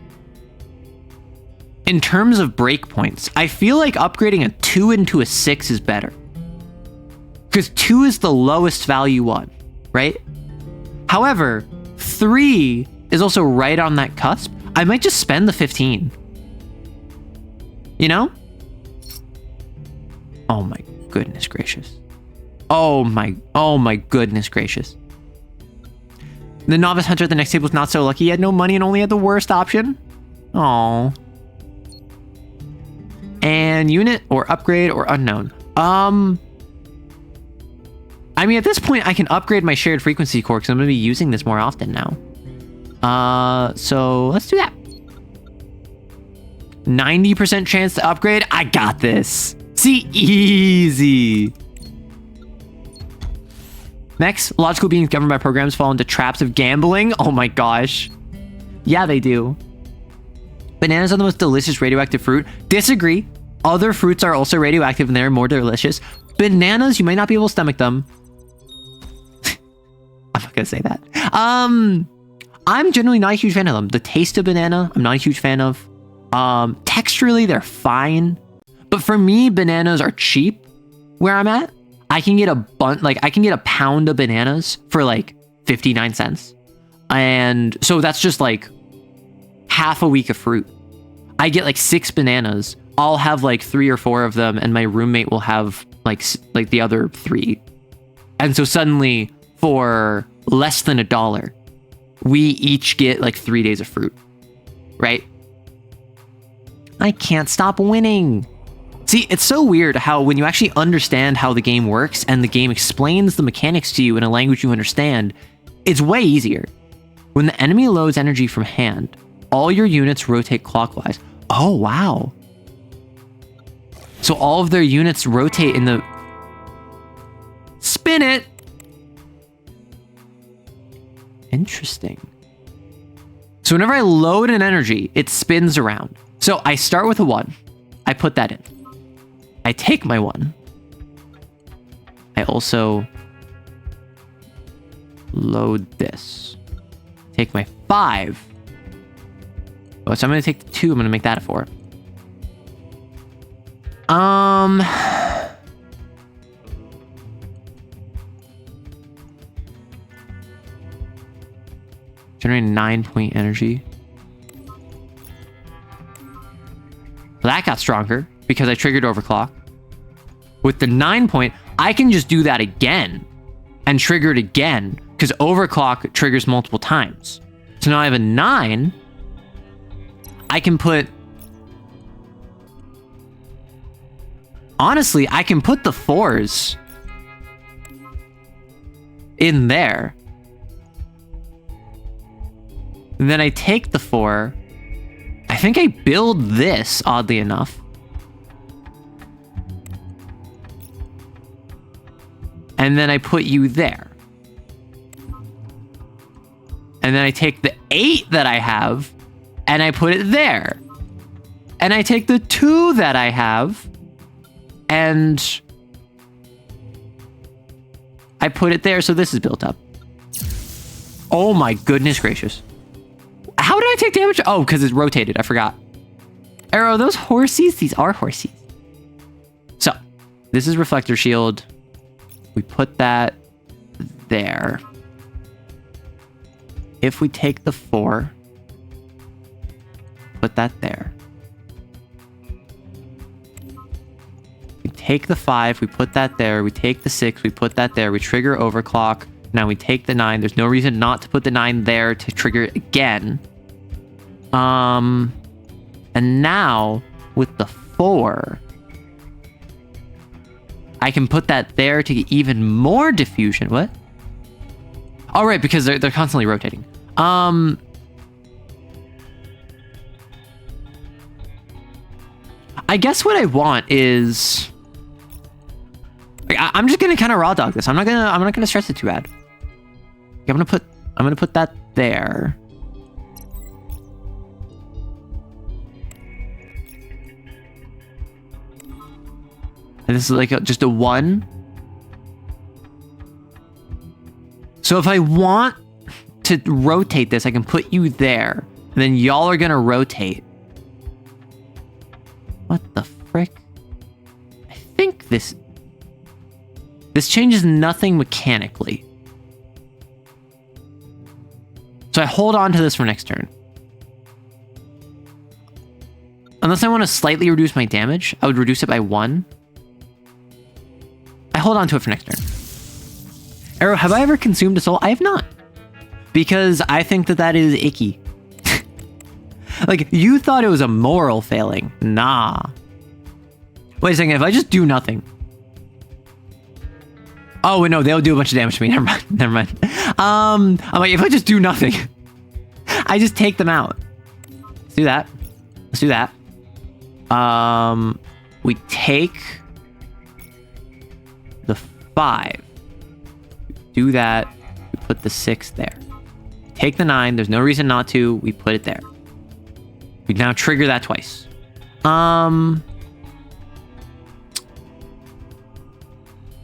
in terms of breakpoints, I feel like upgrading a 2 into a 6 is better. Because 2 is the lowest value one, right? However, 3 is also right on that cusp. I might just spend the 15. You know? Oh my goodness gracious. Oh my goodness gracious. The novice hunter at the next table was not so lucky. He had no money and only had the worst option. Oh. And unit or upgrade or unknown. I mean, at this point, I can upgrade my shared frequency core because I'm going to be using this more often now. So let's do that. 90% chance to upgrade. I got this. See, easy. Next, logical beings governed by programs fall into traps of gambling. Oh my gosh. Yeah, they do. Bananas are the most delicious radioactive fruit. Disagree. Other fruits are also radioactive and they're more delicious. Bananas, you might not be able to stomach them. I'm not gonna say that. I'm generally not a huge fan of them. The taste of banana, I'm not a huge fan of. Texturally, they're fine. But for me, bananas are cheap where I'm at. I can get a pound of bananas for like 59 cents. And so that's just like half a week of fruit. I get like 6 bananas. I'll have like 3 or 4 of them and my roommate will have like the other 3. And so suddenly for less than $1, we each get like 3 days of fruit, right? I can't stop winning. See, it's so weird how when you actually understand how the game works and the game explains the mechanics to you in a language you understand, it's way easier. When the enemy loads energy from hand, all your units rotate clockwise. Oh, wow. So all of their units rotate in the... Spin it! Interesting. So whenever I load an energy, it spins around. So I start with a 1. I put that in. I take my 1. I also load this. Take my 5. Oh, so I'm going to take the 2. I'm going to make that a 4. Generating 9-point energy. That got stronger because I triggered overclock. With the 9-point, I can just do that again and trigger it again because overclock triggers multiple times. So now I have a 9. I can put... Honestly, I can put the 4s in there. And then I take the 4. I think I build this, oddly enough. And then I put you there. And then I take the 8 that I have, and I put it there. And I take the 2 that I have, and I put it there, so this is built up. Oh my goodness gracious. How did I take damage? Oh, because it's rotated. I forgot. Arrow, those horsies? These are horsies. So, this is reflector shield. we put that there. If we take the 4, put that there. We take the 5, we put that there. We take the 6, we put that there. We trigger overclock. Now we take the 9. There's no reason not to put the 9 there to trigger it again. And now with the 4, I can put that there to get even more diffusion. What? Oh, right, because they're constantly rotating. I guess what I want is, I'm just gonna kind of raw dog this. I'm not gonna stress it too bad. I'm gonna put that there. And this is like just a 1. So if I want to rotate this, I can put you there. And then y'all are gonna rotate. What the frick? I think this changes nothing mechanically. So I hold on to this for next turn. Unless I want to slightly reduce my damage, I would reduce it by 1. I hold on to it for next turn. Arrow, have I ever consumed a soul? I have not. Because I think that is icky. Like, you thought it was a moral failing. Nah. Wait a second, if I just do nothing. Oh, wait, no, they'll do a bunch of damage to me. Never mind, never mind. I'm like, if I just do nothing, I just take them out. Let's do that. Let's do that. We take the 5. Do that. We put the 6 there. Take the 9. There's no reason not to. We put it there. We now trigger that twice.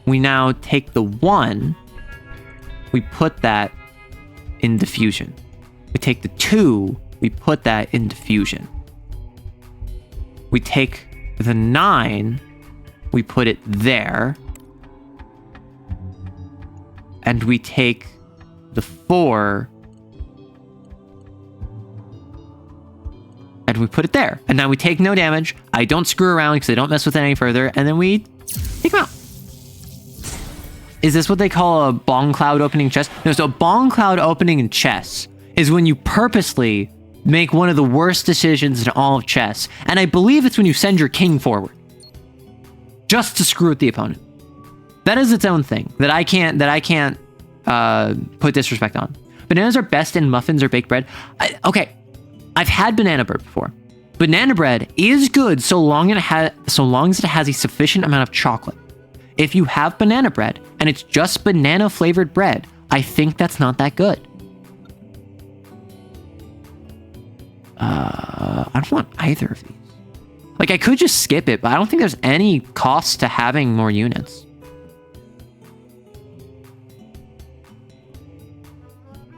We now take the 1. We put that in diffusion. We take the 2. We put that in diffusion. We take the 9. We put it there. And we take the 4. And we put it there. And now we take no damage. I don't screw around because I don't mess with it any further. And then we take them out. Is this what they call a bong cloud opening chess? No, so a bong cloud opening in chess is when you purposely make one of the worst decisions in all of chess. And I believe it's when you send your king forward. Just to screw with the opponent. That is its own thing that I can't put disrespect on. Bananas are best in muffins or baked bread. Okay, I've had banana bread before. Banana bread is good so long as it has a sufficient amount of chocolate. If you have banana bread and it's just banana flavored bread, I think that's not that good. I don't want either of these. Like, I could just skip it, but I don't think there's any cost to having more units.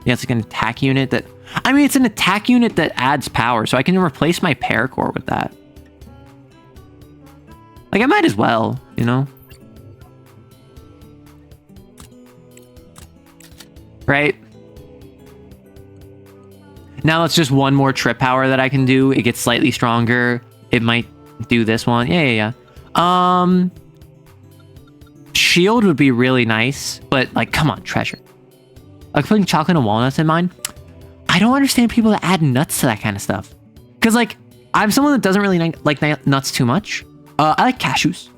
Yeah, it's like an attack unit that... I mean, it's an attack unit that adds power, so I can replace my paracore with that. Like, I might as well, you know? Right? Now it's just one more trip power that I can do. It gets slightly stronger. It might do this one. Yeah. Shield would be really nice, but like, come on, treasure. Like putting chocolate and walnuts in mine. I don't understand people that add nuts to that kind of stuff. Because like, I'm someone that doesn't really like nuts too much. I like cashews.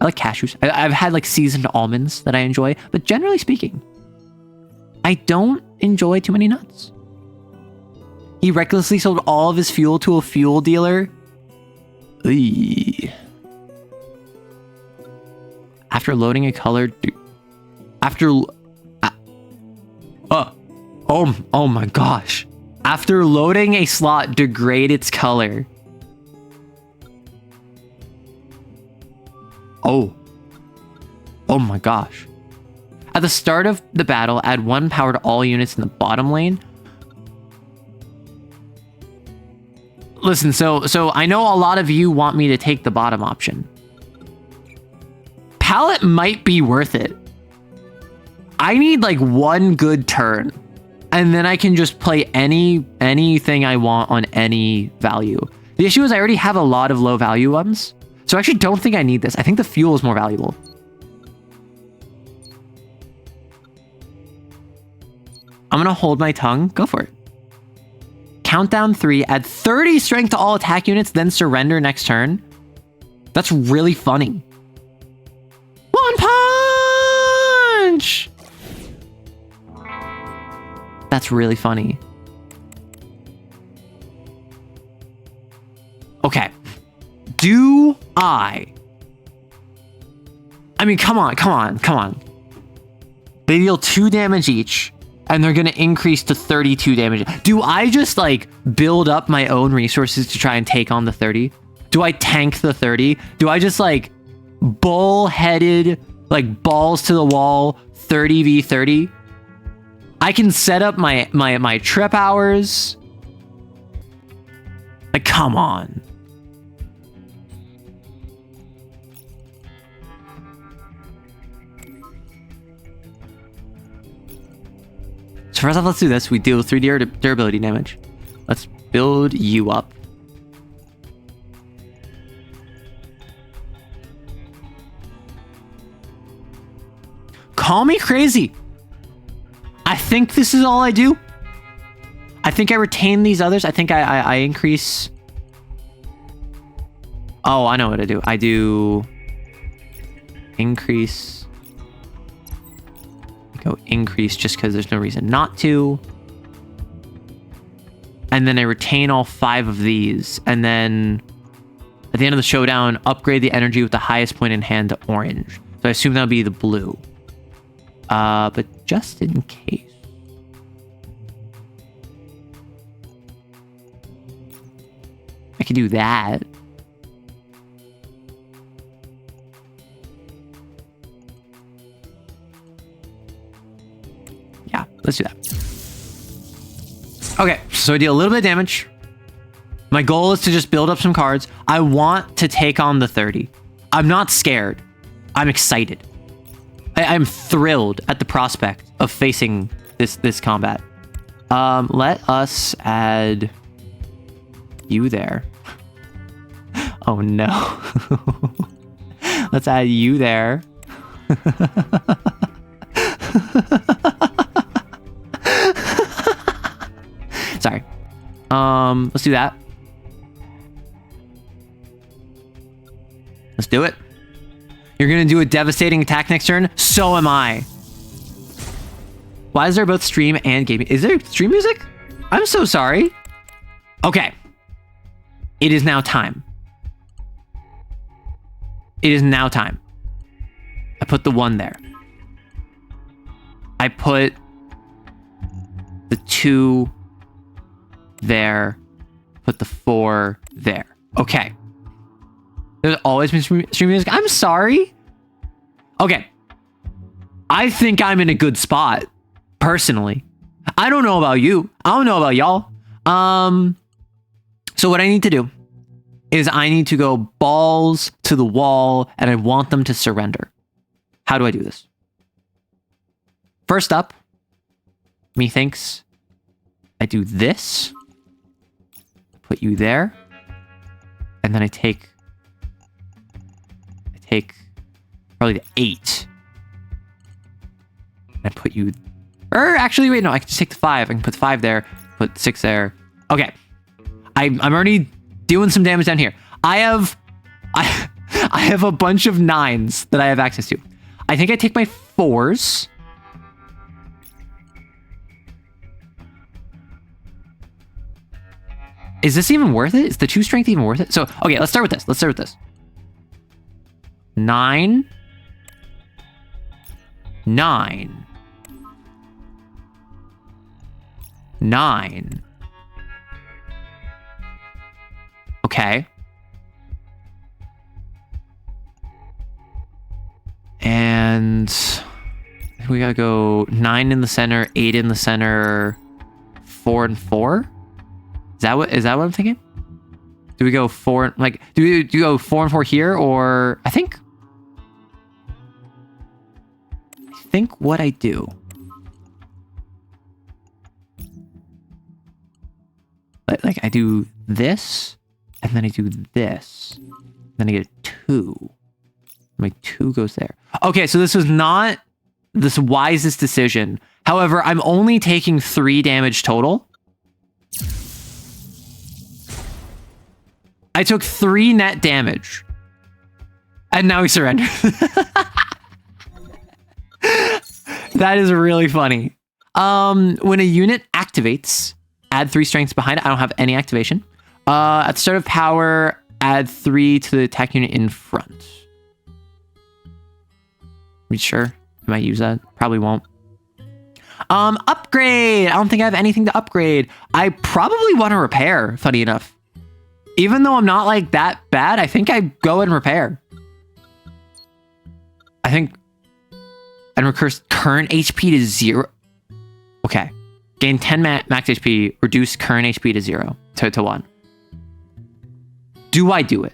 I've had like seasoned almonds that I enjoy, but generally speaking, I don't enjoy too many nuts. He recklessly sold all of his fuel to a fuel dealer. Eey. After loading a color... Oh my gosh. After loading a slot, degrade its color. Oh my gosh. At the start of the battle, add 1 power to all units in the bottom lane. Listen, so I know a lot of you want me to take the bottom option. Palette might be worth it. I need like one good turn, and then I can just play anything I want on any value. The issue is I already have a lot of low value ones, so I actually don't think I need this. I think the fuel is more valuable. I'm gonna hold my tongue. Go for it. Countdown 3, add 30 strength to all attack units, then surrender next turn. That's really funny. One punch! That's really funny. Okay. Do I mean, come on. They deal 2 damage each, and they're gonna increase to 32 damage. Do I just like build up my own resources to try and take on the 30? Do I tank the 30? Do I just like bull-headed, like balls to the wall 30v30? I can set up my trip hours. Like, come on. So first off, let's do this. We deal 3 durability damage. Let's build you up. Call me crazy. I think this is all I do. I think I retain these others. I think I increase. Oh, I know what I do. I do increase. Go increase just because there's no reason not to. And then I retain all 5 of these. And then at the end of the showdown, upgrade the energy with the highest point in hand to orange. So I assume that'll be the blue. But just in case. I could do that. Yeah, let's do that. Okay, so I deal a little bit of damage. My goal is to just build up some cards. I want to take on the 30. I'm not scared. I'm excited. I'm thrilled at the prospect of facing this combat. Let us add you there. Oh no. Let's add you there. Sorry. Let's do that. Let's do it. You're gonna do a devastating attack next turn? So am I. Why is there both stream and gaming? Is there stream music? I'm so sorry. Okay. It is now time. It is now time. I put the 1 there. I put the 2 there. Put the 4 there. Okay. There's always been stream music. I'm sorry. Okay. I think I'm in a good spot, personally. I don't know about you. I don't know about y'all. So what I need to do is I need to go balls to the wall, and I want them to surrender. How do I do this? First up, methinks I do this. Put you there. And then I take probably the 8. And I put you... Or actually, wait, no, I can just take the 5. I can put 5 there, put 6 there. Okay. I'm already doing some damage down here. I have a bunch of 9s that I have access to. I think I take my 4s. Is this even worth it? Is the 2 strength even worth it? So, okay, let's start with this. 9. 9. 9. Okay. And we gotta go 9 in the center, 8 in the center, 4 and 4. Is that what I'm thinking? Do we go 4? Like, do you go 4 and 4 here, or I think what I do... Like, I do this, and then I do this. Then I get a 2. My 2 goes there. Okay, so this was not the wisest decision. However, I'm only taking 3 damage total. I took 3 net damage. And now he surrendered. That is really funny. When a unit activates, add 3 strengths behind it. I don't have any activation. At the start of power, add 3 to the attack unit in front. Are you sure? I might use that. Probably won't. Upgrade. I don't think I have anything to upgrade. I probably want to repair, funny enough. Even though I'm not like that bad, I think I go and repair. I think and recurse current HP to 0. Okay. Gain 10 max HP, reduce current HP to 0 to 1. Do I do it?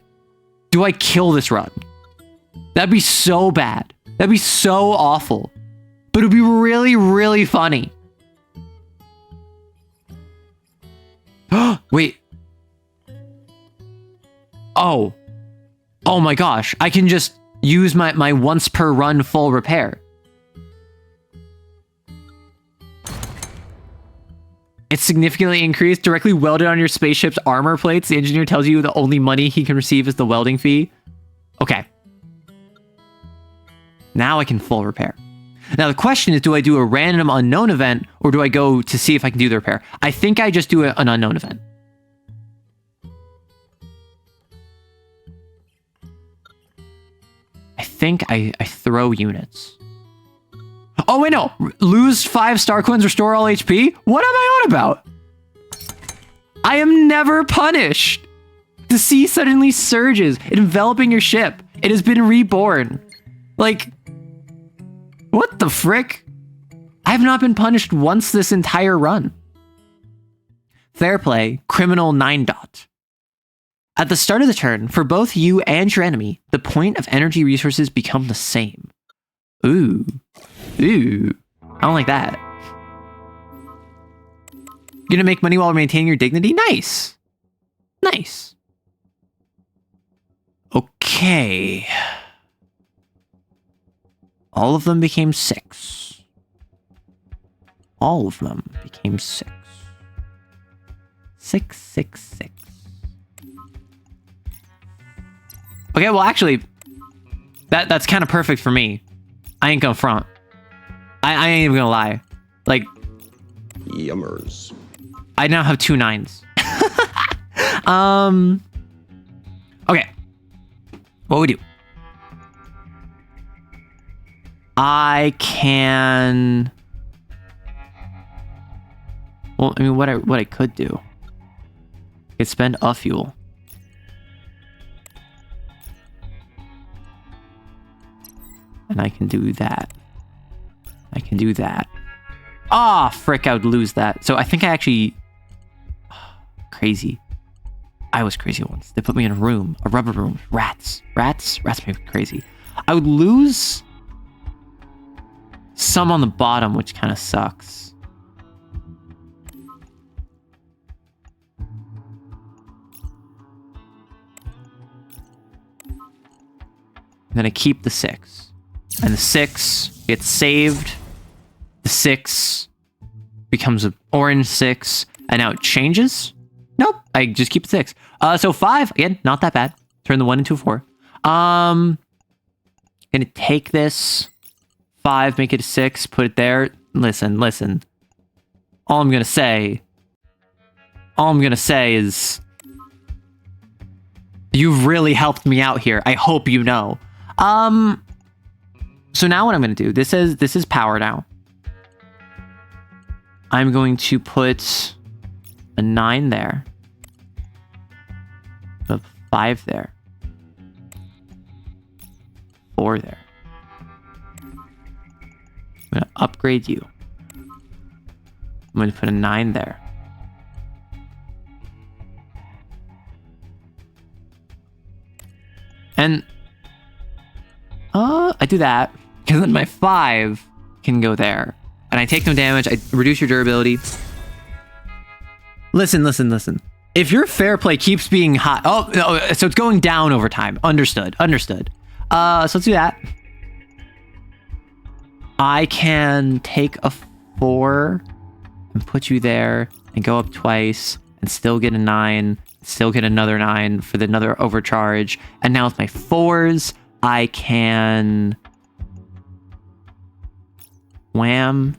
Do I kill this run? That'd be so bad. That'd be so awful. But it'd be really, really funny. Wait. Oh. Oh my gosh. I can just use my once per run full repair. It's significantly increased, directly welded on your spaceship's armor plates. The engineer tells you the only money he can receive is the welding fee. Okay. Now I can full repair. Now the question is, do I do a random unknown event, or do I go to see if I can do the repair? I think I just do an unknown event. I think I throw units. Oh, wait, no. Lose 5 star coins, restore all HP? What am I on about? I am never punished. The sea suddenly surges, enveloping your ship. It has been reborn. Like, what the frick? I have not been punished once this entire run. Fair play, criminal 9 dot. At the start of the turn, for both you and your enemy, the point of energy resources become the same. Ooh. Ooh. I don't like that. You're gonna make money while maintaining your dignity? Nice. Nice. Okay. All of them became 6. All of them became 6. 6, 6, 6. Okay, well, actually, that's kind of perfect for me. I ain't gonna front. I ain't even gonna lie. Like, Yummers. I now have 2 9s. Okay. What we do? I can. Well, I mean, what I could do. I could spend a fuel. And I can do that. I can do that. Ah, frick, I would lose that. So I think I actually... Crazy. I was crazy once. They put me in a room. A rubber room. Rats. Rats make me crazy. I would lose... some on the bottom, which kind of sucks. I'm gonna keep the 6. And the 6 gets saved. The 6 becomes an orange 6. And now it changes. Nope. I just keep the 6. So 5. Again, not that bad. Turn the 1 into a 4. Gonna take this 5, make it a 6, put it there. Listen. All I'm gonna say is you've really helped me out here. I hope you know. So now what I'm going to do, this is power now. I'm going to put a 9 there. A 5 there. 4 there. I'm going to upgrade you. I'm going to put a 9 there. And I do that because then my 5 can go there. And I take no damage. I reduce your durability. Listen. If your fair play keeps being high... Oh, no, so it's going down over time. Understood. So let's do that. I can take a 4 and put you there and go up twice and still get a 9, still get another 9 for another overcharge. And now with my 4s, I can... Wham.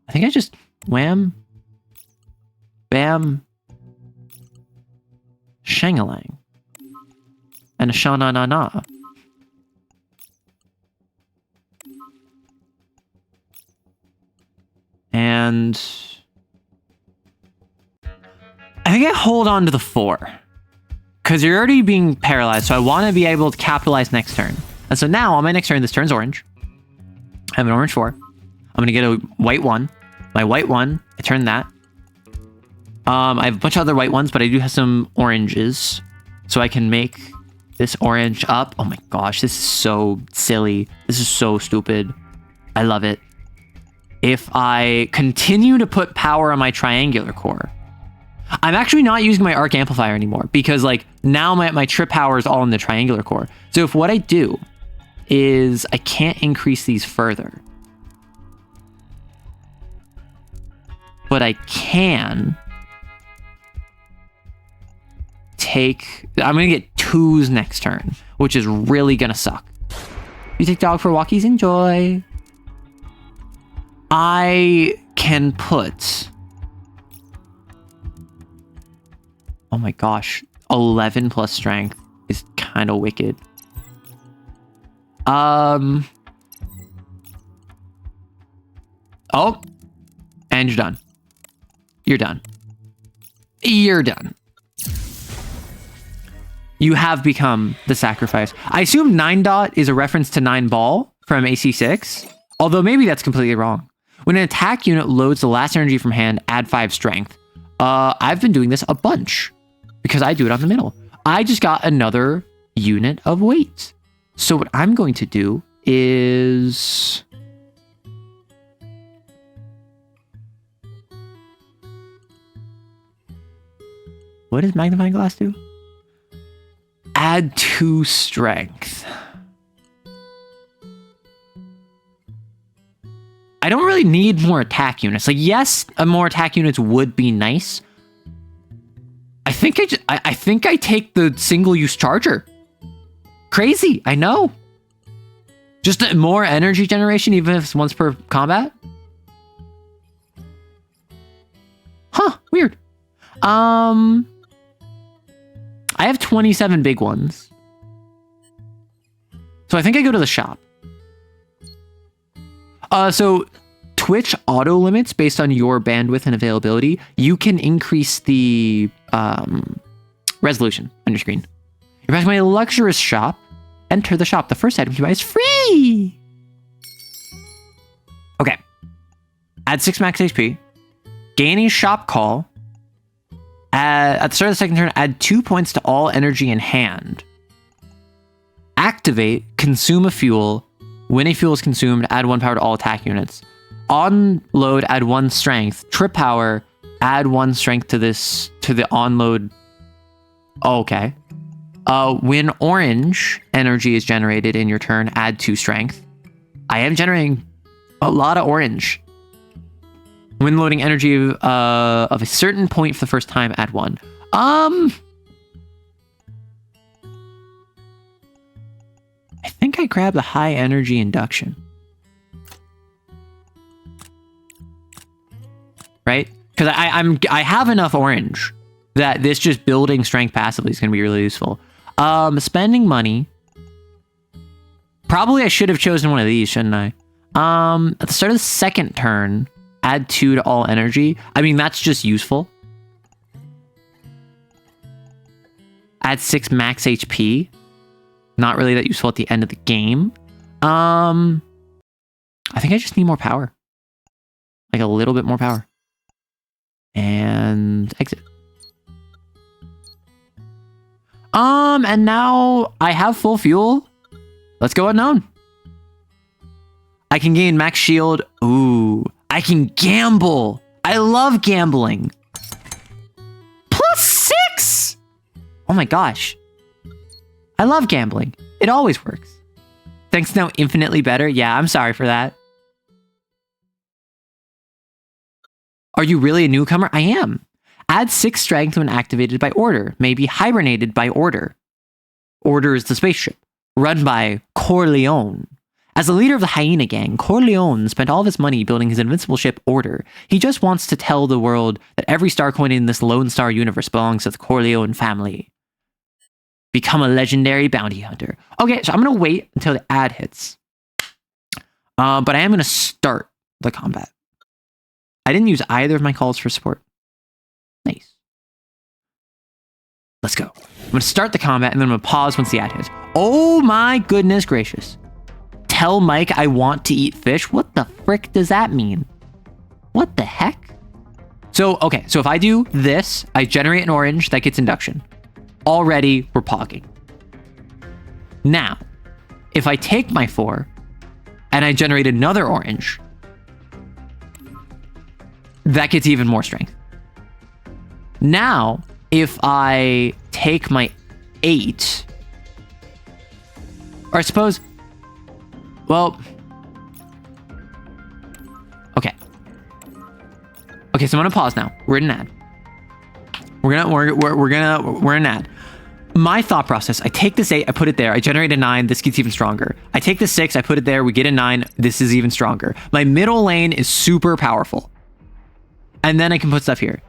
I think I just wham. Bam. Shangalang. And a sha-na-na-na. And I think I hold on to the 4. Because you're already being paralyzed, so I want to be able to capitalize next turn. And so now, on my next turn, this turn's orange. I have an orange 4. I'm going to get a white 1. My white 1, I turn that. I have a bunch of other white ones, but I do have some oranges. So I can make this orange up. Oh my gosh, this is so silly. This is so stupid. I love it. If I continue to put power on my triangular core, I'm actually not using my arc amplifier anymore because like now my trip power is all in the triangular core. So if what I do is I can't increase these further, but I can take... I'm going to get 2s next turn, which is really going to suck. You take dog for walkies, enjoy. I can put... Oh my gosh. 11 plus strength is kind of wicked. Oh. And you're done. You're done. You're done. You have become the sacrifice. I assume 9 dot is a reference to 9 ball from AC6. Although maybe that's completely wrong. When an attack unit loads the last energy from hand, add 5 strength. I've been doing this a bunch because I do it on the middle. I just got another unit of weight. So what I'm going to do is... What does magnifying glass do? Add 2 strength. I don't really need more attack units. Like, yes, more attack units would be nice. I think I take the single-use charger. Crazy, I know. Just more energy generation, even if it's once per combat. Huh, weird. I have 27 big ones. So I think I go to the shop. So Twitch auto limits based on your bandwidth and availability. You can increase the resolution on your screen. You're back to my luxurious shop. Enter the shop. The first item you buy is free. Okay. Add 6 max HP. Gaining shop call. At the start of the second turn, add 2 points to all energy in hand. Activate, consume a fuel. When a fuel is consumed, add 1 power to all attack units. On load, add 1 strength. Trip power, add 1 strength to the on load. Oh, okay. When orange energy is generated in your turn, add 2 strength. I am generating a lot of orange. When loading energy of a certain point for the first time, add 1. I think I grab the high energy induction. Right? Because I have enough orange that this just building strength passively is going to be really useful. Spending money. Probably I should have chosen one of these, shouldn't I? At the start of the second turn, add 2 to all energy. I mean, that's just useful. Add 6 max HP. Not really that useful at the end of the game. I think I just need more power. Like a little bit more power. And exit. And now I have full fuel. Let's go unknown. I can gain max shield. Ooh, I can gamble. I love gambling. +6. Oh my gosh. I love gambling. It always works. Thanks now infinitely better. Yeah, I'm sorry for that. Are you really a newcomer? I am. Add 6 strength when activated by order. Maybe hibernated by order. Order is the spaceship. Run by Corleone. As the leader of the Hyena Gang, Corleone spent all of his money building his invincible ship Order. He just wants to tell the world that every star coin in this Lone Star universe belongs to the Corleone family. Become a legendary bounty hunter. Okay, so I'm going to wait until the ad hits. But I am going to start the combat. I didn't use either of my calls for support. Nice. Let's go. I'm going to start the combat, and then I'm going to pause once the ad hits. Oh my goodness gracious. Tell Mike I want to eat fish? What the frick does that mean? What the heck? So, okay, so if I do this, I generate an orange, that gets induction. Already, we're pogging. Now, if I take my 4, and I generate another orange, that gets even more strength. Now, if I take my 8, or I suppose, well, okay. Okay, so I'm gonna pause now. We're in an ad. We're in an ad. My thought process, I take this 8, I put it there, I generate a 9, this gets even stronger. I take the 6, I put it there, we get a 9, this is even stronger. My middle lane is super powerful. And then I can put stuff here.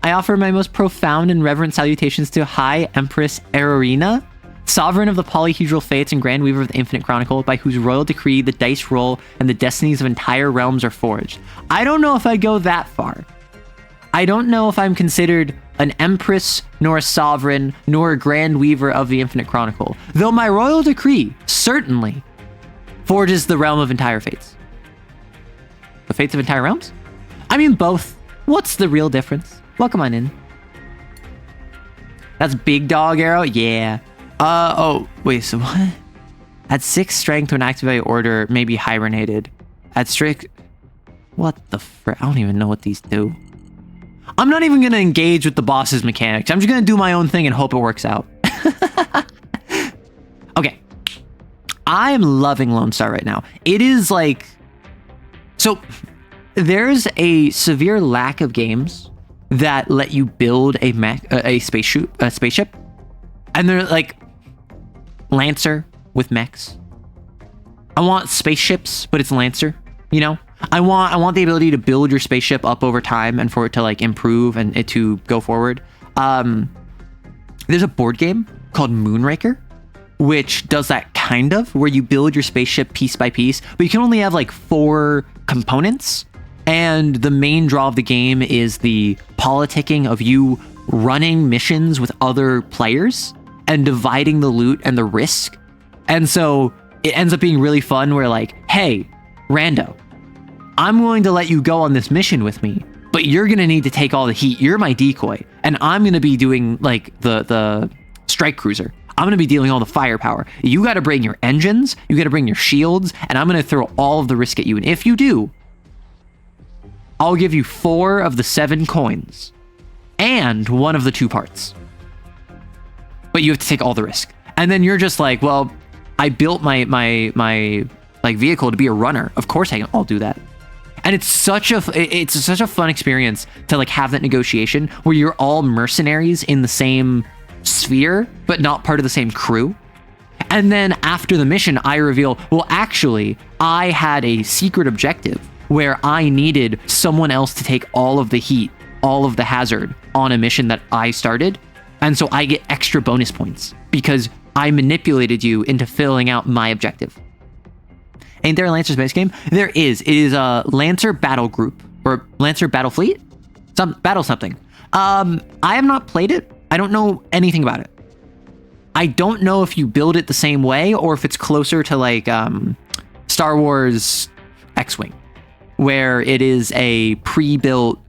I offer my most profound and reverent salutations to High Empress Erorina, sovereign of the polyhedral fates and grand weaver of the infinite chronicle, by whose royal decree the dice roll and the destinies of entire realms are forged. I don't know if I go that far. I don't know if I'm considered an empress, nor a sovereign, nor a grand weaver of the infinite chronicle, though my royal decree certainly forges the realm of entire fates. The fates of entire realms? I mean both. What's the real difference? Welcome on in. That's big dog arrow? Yeah. Oh, wait, so what? Add 6 strength when activated order, maybe hibernated. Add strict... What the frick? I don't even know what these do. I'm not even going to engage with the boss's mechanics. I'm just going to do my own thing and hope it works out. Okay. I am loving Lone Star right now. It is like... So, there's a severe lack of games that let you build a spaceship. And they're like... Lancer with mechs. I want spaceships, but it's Lancer, you know? I want the ability to build your spaceship up over time and for it to like improve and it to go forward. There's a board game called Moonraker, which does that kind of, where you build your spaceship piece by piece, but you can only have like 4 components. And the main draw of the game is the politicking of you running missions with other players and dividing the loot and the risk. And so it ends up being really fun where like, hey, Rando, I'm willing to let you go on this mission with me, but you're going to need to take all the heat. You're my decoy. And I'm going to be doing like the strike cruiser. I'm going to be dealing all the firepower. You got to bring your engines. You got to bring your shields. And I'm going to throw all of the risk at you. And if you do, I'll give you 4 of the 7 coins and 1 of the 2 parts. But you have to take all the risk. And then you're just like, well, I built my like vehicle to be a runner. Of course I'll do that. And it's such a fun experience to like have that negotiation where you're all mercenaries in the same sphere, but not part of the same crew. And then after the mission, I reveal, well, actually, I had a secret objective where I needed someone else to take all of the heat, all of the hazard on a mission that I started. And so I get extra bonus points because I manipulated you into filling out my objective. Ain't there a Lancer space game? There is. It is a Lancer Battle Group or Lancer Battle Fleet? Battle something. I have not played it. I don't know anything about it. I don't know if you build it the same way or if it's closer to like Star Wars X-Wing, where it is a pre-built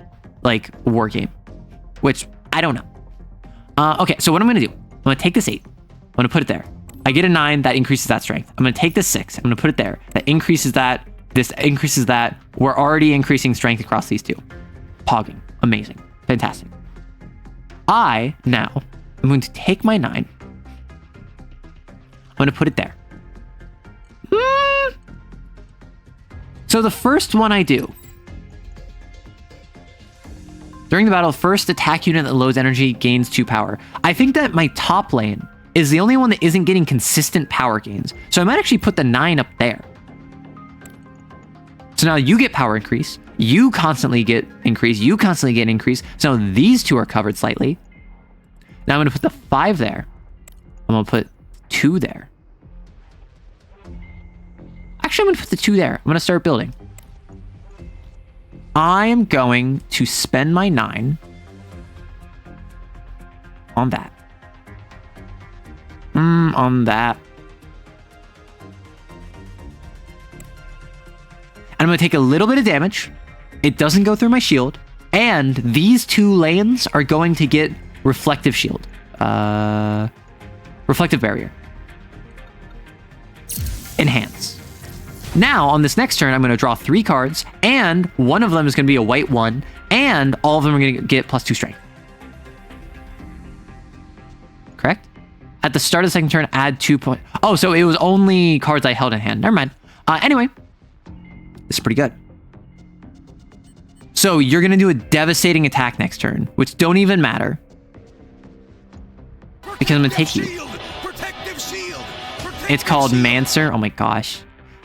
like war game, which I don't know. Okay, so what I'm going to do, I'm going to take this 8. I'm going to put it there. I get a 9, that increases that strength. I'm going to take the 6. I'm going to put it there. That increases that. This increases that. We're already increasing strength across these two. Pogging. Amazing. Fantastic. I, now, I'm going to take my 9. I'm going to put it there. So the first one I do. During the battle, first attack unit that loads energy gains 2 power. I think that my top lane is the only one that isn't getting consistent power gains. So I might actually put the 9 up there. So now you get power increase. You constantly get increase. You constantly get increase. So these two are covered slightly. Now I'm going to put the 5 there. I'm going to put 2 there. Actually, I'm going to put the 2 there. I'm going to start building. I am going to spend my 9 on that. On that. And I'm going to take a little bit of damage. It doesn't go through my shield. And these 2 lanes are going to get reflective shield. Reflective barrier. Enhance. Now, on this next turn, I'm going to draw 3 cards. And one of them is going to be a white 1. And all of them are going to get +2 strength. Correct? At the start of the second turn, add 2 points. Oh, so it was only cards I held in hand. Never mind. Anyway. This is pretty good. So you're going to do a devastating attack next turn, which don't even matter. Because I'm going to take you. It's called Mancer. Oh my gosh.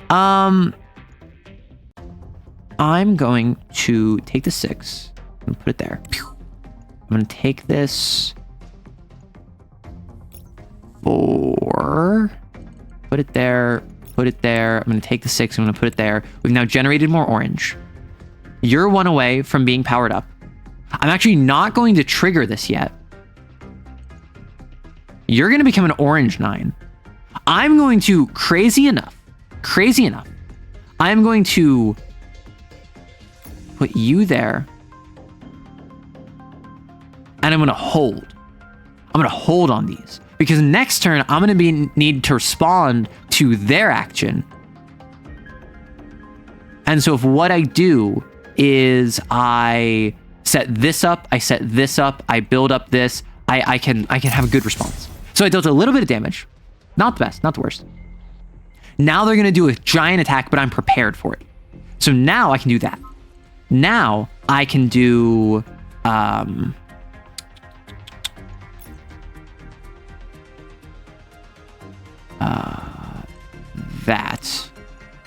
I'm going to take the 6 and put it there. I'm going to take this 4. Put it there. Put it there. I'm going to take the 6. I'm going to put it there. We've now generated more orange. You're 1 away from being powered up. I'm actually not going to trigger this yet. You're going to become an orange 9. I'm going to, crazy enough, I'm going to put you there. And I'm going to hold. I'm going to hold on these. Because next turn, I'm going to need to respond to their action. And so if what I do is I set this up, I build up this, I can have a good response. So I dealt a little bit of damage. Not the best, not the worst. Now they're going to do a giant attack, but I'm prepared for it. So now I can do that. Now I can do... that,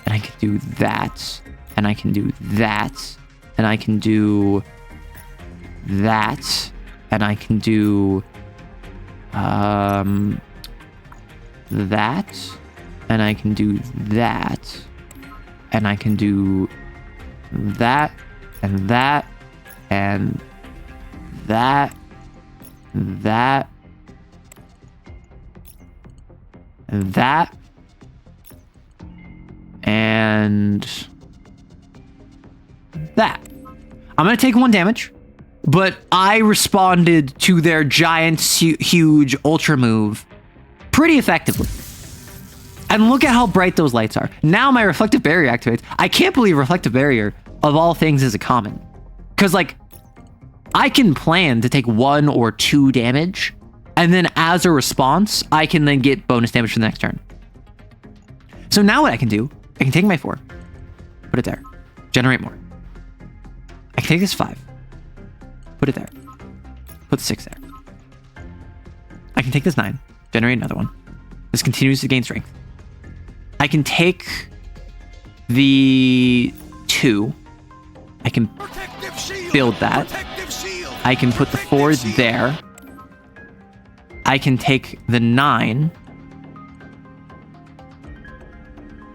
and I can do that, and I can do that, and I can do that, and I can do that, and I can do that, and I can do that, and that, and that, and that, and that, and that. I'm going to take 1 damage, but I responded to their giant, huge ultra move pretty effectively. And look at how bright those lights are. Now my reflective barrier activates. I can't believe reflective barrier, of all things, is a common. Because, like, I can plan to take 1 or 2 damage, and then as a response, I can then get bonus damage for the next turn. So now what I can do, I can take my 4, put it there, generate more. I can take this 5, put it there, put the 6 there. I can take this 9, generate another one. This continues to gain strength. I can take the 2. I can build that. I can put the 4 there. I can take the 9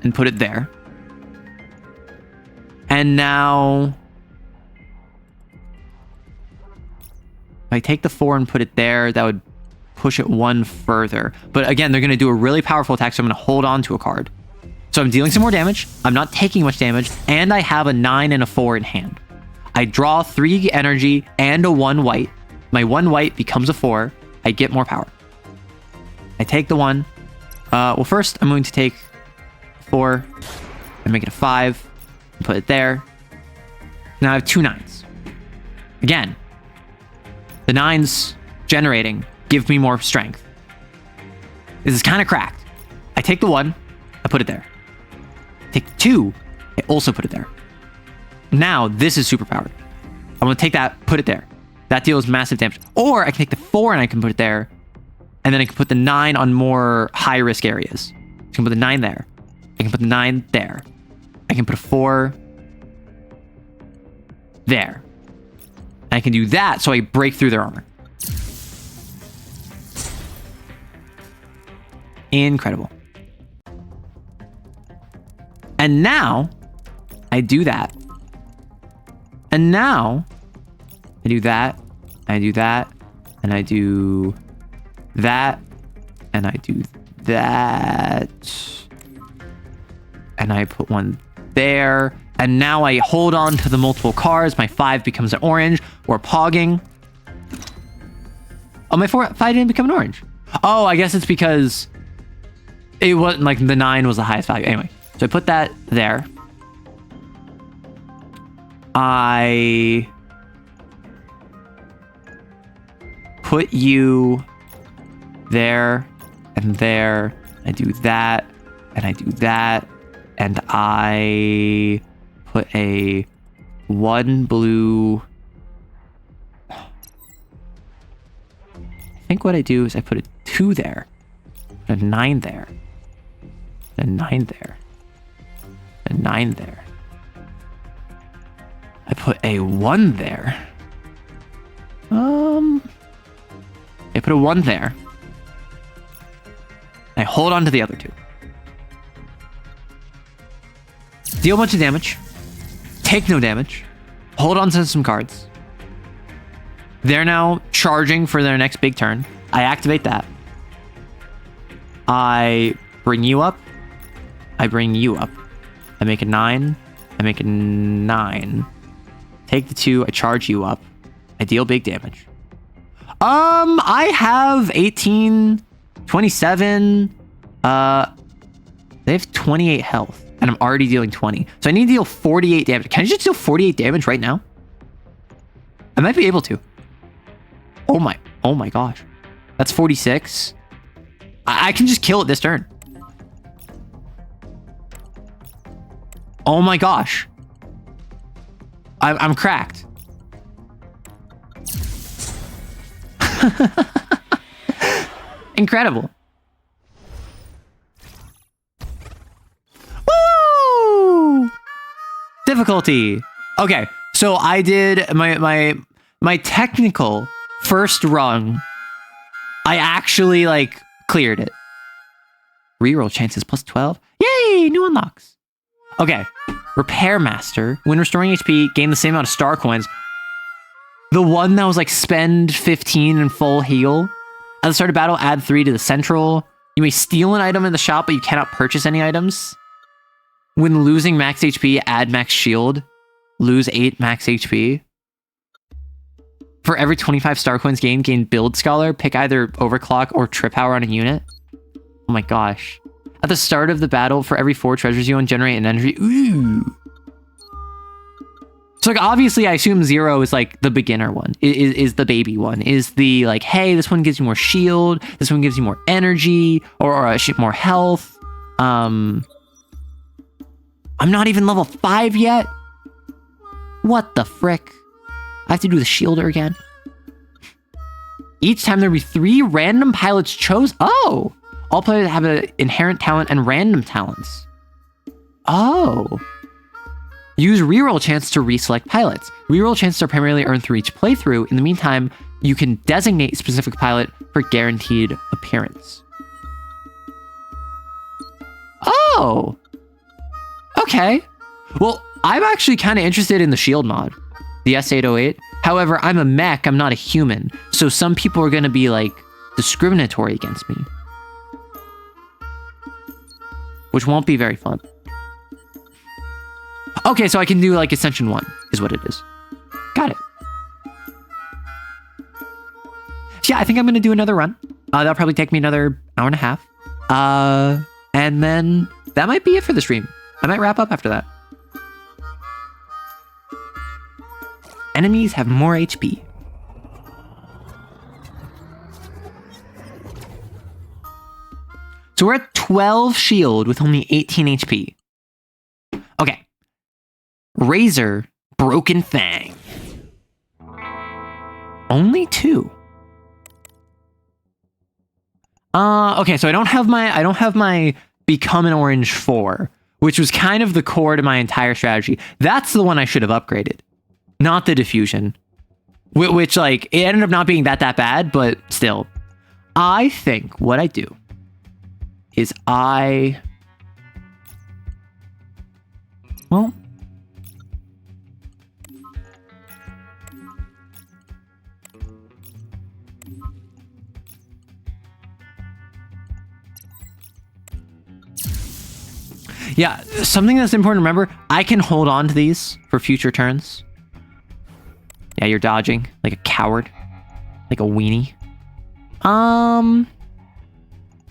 and put it there. And now if I take the 4 and put it there, that would push it 1 further. But again, they're going to do a really powerful attack, so I'm going to hold on to a card. So I'm dealing some more damage. I'm not taking much damage, and I have a 9 and a 4 in hand. I draw 3 energy and a 1 white. My 1 white becomes a 4. I get more power. I take the 1. Well, first I'm going to take 4 and make it a 5 and put it there. Now I have 2 9s. Again, the 9s generating give me more strength. This is kind of cracked. I take the 1, I put it there. Take the 2, I also put it there. Now this is super powered. I'm gonna take that, put it there. That deals massive damage. Or I can take the 4 and I can put it there. And then I can put the 9 on more high risk areas. I can put the 9 there. I can put the 9 there. I can put a 4 there. And I can do that so I break through their armor. Incredible. And now I do that. And now I do that. I do that. And I do that. And I do that. And I put 1 there. And now I hold on to the multiple cards. My 5 becomes an orange. Or pogging. Oh, my 5 didn't become an orange. Oh, I guess it's because it wasn't like the 9 was the highest value. Anyway, so I put that there. I put you there and there. I do that and I do that. And I put a 1 blue. I think what I do is I put a 2 there, a 9 there, a 9 there, a 9 there. I put a 1 there. I put a 1 there. I hold on to the other 2. Deal a bunch of damage. Take no damage. Hold on to some cards. They're now charging for their next big turn. I activate that. I bring you up. I bring you up. I make a 9. I make a 9. Take the 2. I charge you up. I deal big damage. I have 18, 27. They have 28 health. And I'm already dealing 20. So I need to deal 48 damage. Can I just deal 48 damage right now? I might be able to. Oh my gosh. That's 46. I can just kill it this turn. Oh my gosh. I'm cracked. Incredible. Woo! Difficulty. Okay, so I did my technical first rung. I actually like cleared it. Reroll chances plus 12. Yay! New unlocks. Okay. Repair Master. When restoring HP, gain the same amount of star coins. The one that was like spend 15 and full heal. At the start of battle, add 3 to the central. You may steal an item in the shop, but you cannot purchase any items. When losing max HP, add max shield. Lose 8 max HP. For every 25 star coins gained, gain build scholar. Pick either overclock or trip power on a unit. Oh my gosh. At the start of the battle, for every 4 treasures you own, generate an energy. Ooh. So like obviously I assume 0 is like the beginner one, is the baby one, is the like, hey, this one gives you more shield, this one gives you more energy, or more health. I'm not even level 5 yet. What the frick? I have to do the shielder again. Each time there'll be 3 random pilots chosen. Oh, all players have an inherent talent and random talents. Oh. Use reroll chance to reselect pilots. Reroll chances are primarily earned through each playthrough. In the meantime, you can designate a specific pilot for guaranteed appearance. Oh. Okay. Well, I'm actually kind of interested in the shield mod, the S808. However, I'm a mech, I'm not a human. So some people are going to be like discriminatory against me, which won't be very fun. Okay, so I can do like Ascension 1 is what it is. Got it. Yeah, I think I'm going to do another run. That'll probably take me another hour and a half. And then that might be it for the stream. I might wrap up after that. Enemies have more HP. So we're at 12 shield with only 18 HP. Okay. Razor, Broken Fang. Only 2. Okay, so I don't have my Become an Orange 4, which was kind of the core to my entire strategy. That's the one I should have upgraded, not the Diffusion, which like it ended up not being that bad, but still. I think what I do is well, yeah, something that's important to remember, I can hold on to these for future turns. Yeah, you're dodging like a coward, like a weenie.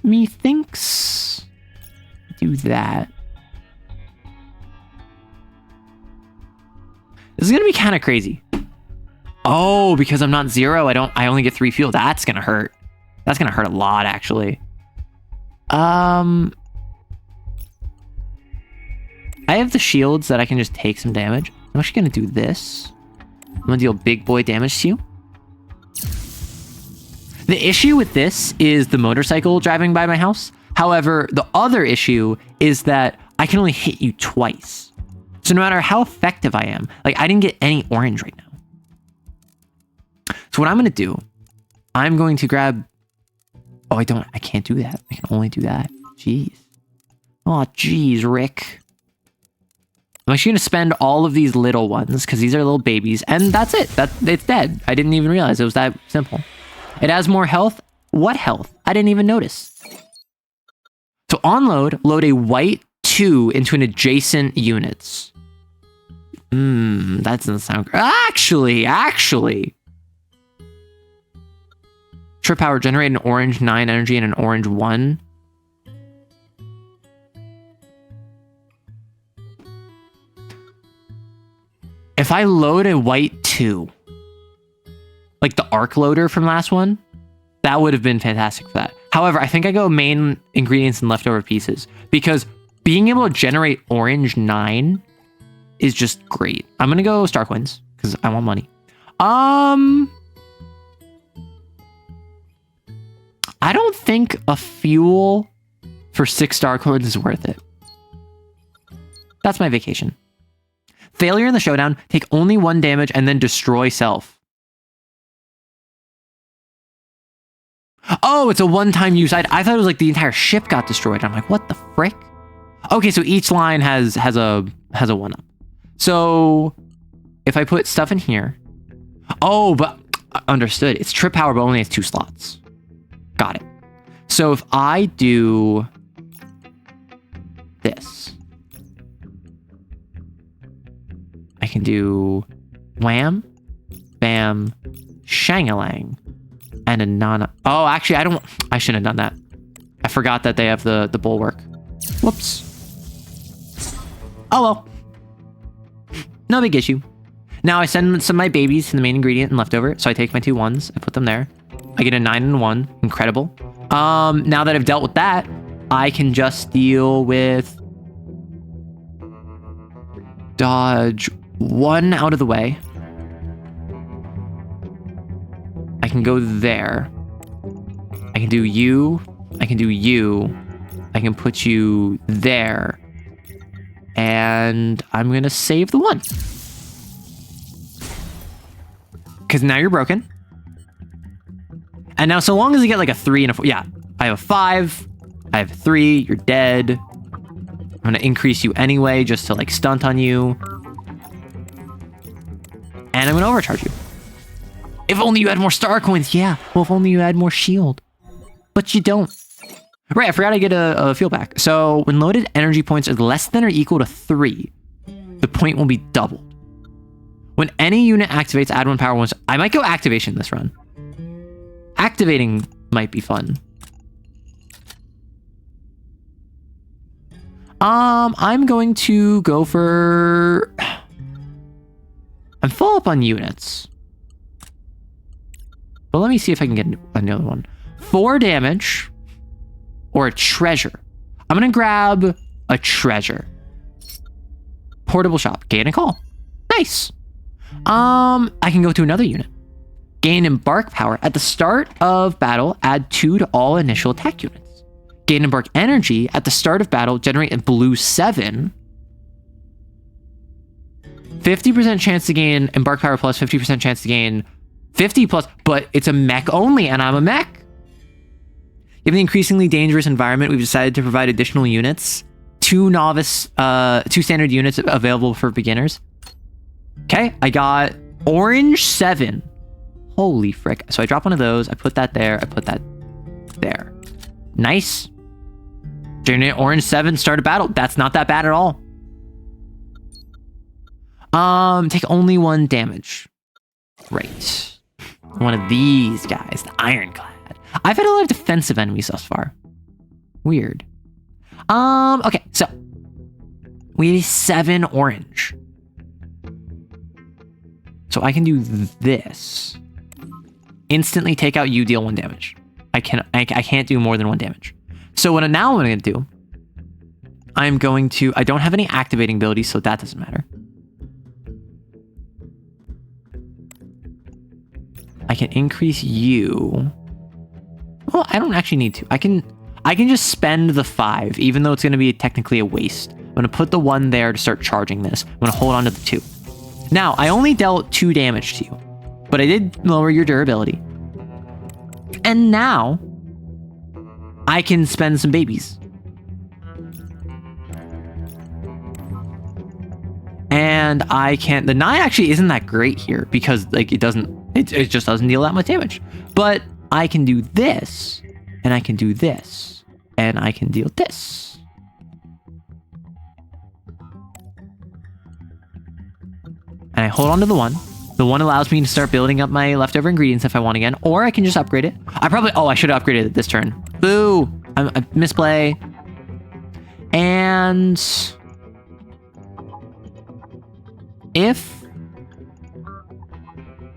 Methinks do that. This is gonna be kind of crazy. Oh, because I'm not 0, I only get 3 fuel. That's gonna hurt. That's gonna hurt a lot, actually. I have the shields that I can just take some damage. I'm actually gonna do this. I'm gonna deal big boy damage to you. The issue with this is the motorcycle driving by my house. However, the other issue is that I can only hit you twice. So no matter how effective I am, like I didn't get any orange right now. So what I'm gonna do, I'm going to grab, oh, I can't do that. I can only do that. Jeez. Oh, jeez, Rick. I'm actually gonna spend all of these little ones because these are little babies, and that's it. It's dead. I didn't even realize it was that simple. It has more health. What health? I didn't even notice. So on load a white 2 into an adjacent units. That doesn't sound great. Actually. Trip power, generate an orange 9 energy and an orange 1. If I load a white 2, like the arc loader from last one, that would have been fantastic for that. However, I think I go main ingredients and leftover pieces because being able to generate orange 9 is just great. I'm going to go Star Coins because I want money. I don't think a fuel for 6 Star Coins is worth it. That's my vacation. Failure in the showdown, take only 1 damage and then destroy self. Oh, it's a one-time use. I thought it was like the entire ship got destroyed. I'm like, what the frick? Okay, so each line has a 1-up. So if I put stuff in here, oh, but understood. It's trip power, but only has 2 slots. Got it. So if I do this, I can do wham, bam, shang-a-lang, and a nana. Oh, actually, I shouldn't have done that. I forgot that they have the bulwark. Whoops. Oh well. No big issue. Now I send some of my babies to the main ingredient and leftover. So I take my 2 1s, I put them there. I get a 9 and 1. Incredible. Now that I've dealt with that, I can just deal with dodge 1 out of the way. I can go there. I can do you. I can do you. I can put you there. And I'm going to save the 1. Because now you're broken. And now so long as you get like a 3 and a 4. Yeah, I have a 5. I have a 3. You're dead. I'm going to increase you anyway just to like stunt on you. And I'm going to overcharge you. If only you had more star coins. Yeah. Well, if only you had more shield. But you don't. Right, I forgot I get a fuel pack. So when loaded energy points are less than or equal to 3, the point will be doubled. When any unit activates, add 1 power once. I might go activation this run. Activating might be fun. I'm going to go for... I'm full up on units. But let me see if I can get another one. 4 damage or a treasure. I'm going to grab a treasure. Portable shop. Gain a call. Nice. I can go to another unit. Gain embark power. At the start of battle, add 2 to all initial attack units. Gain embark energy. At the start of battle, generate a blue 7. 50% chance to gain embark power plus 50% chance to gain 50 plus, but it's a mech only, and I'm a mech. Given the increasingly dangerous environment, we've decided to provide additional units. 2 standard units available for beginners. Okay, I got orange 7. Holy frick. So I drop one of those, I put that there, I put that there. Nice. Generate orange 7, start a battle. That's not that bad at all. Take only 1 damage. Right. One of these guys, the ironclad. I've had a lot of defensive enemies thus far. Weird. Okay, so we need 7 orange. So I can do this. Instantly take out you, deal 1 damage. I can't do more than 1 damage. So what I'm gonna do, I don't have any activating abilities, so that doesn't matter. I can increase you. Well, I don't actually need to. I can just spend the 5, even though it's going to be technically a waste. I'm going to put the 1 there to start charging this. I'm going to hold on to the 2. Now, I only dealt 2 damage to you, but I did lower your durability. And now, I can spend some babies. And I can't... The 9 actually isn't that great here, because like it just doesn't deal that much damage. But I can do this, and I can do this, and I can deal this. And I hold on to the 1. The 1 allows me to start building up my leftover ingredients if I want again, or I can just upgrade it. I should have upgraded it this turn. Boo! I misplay. And if...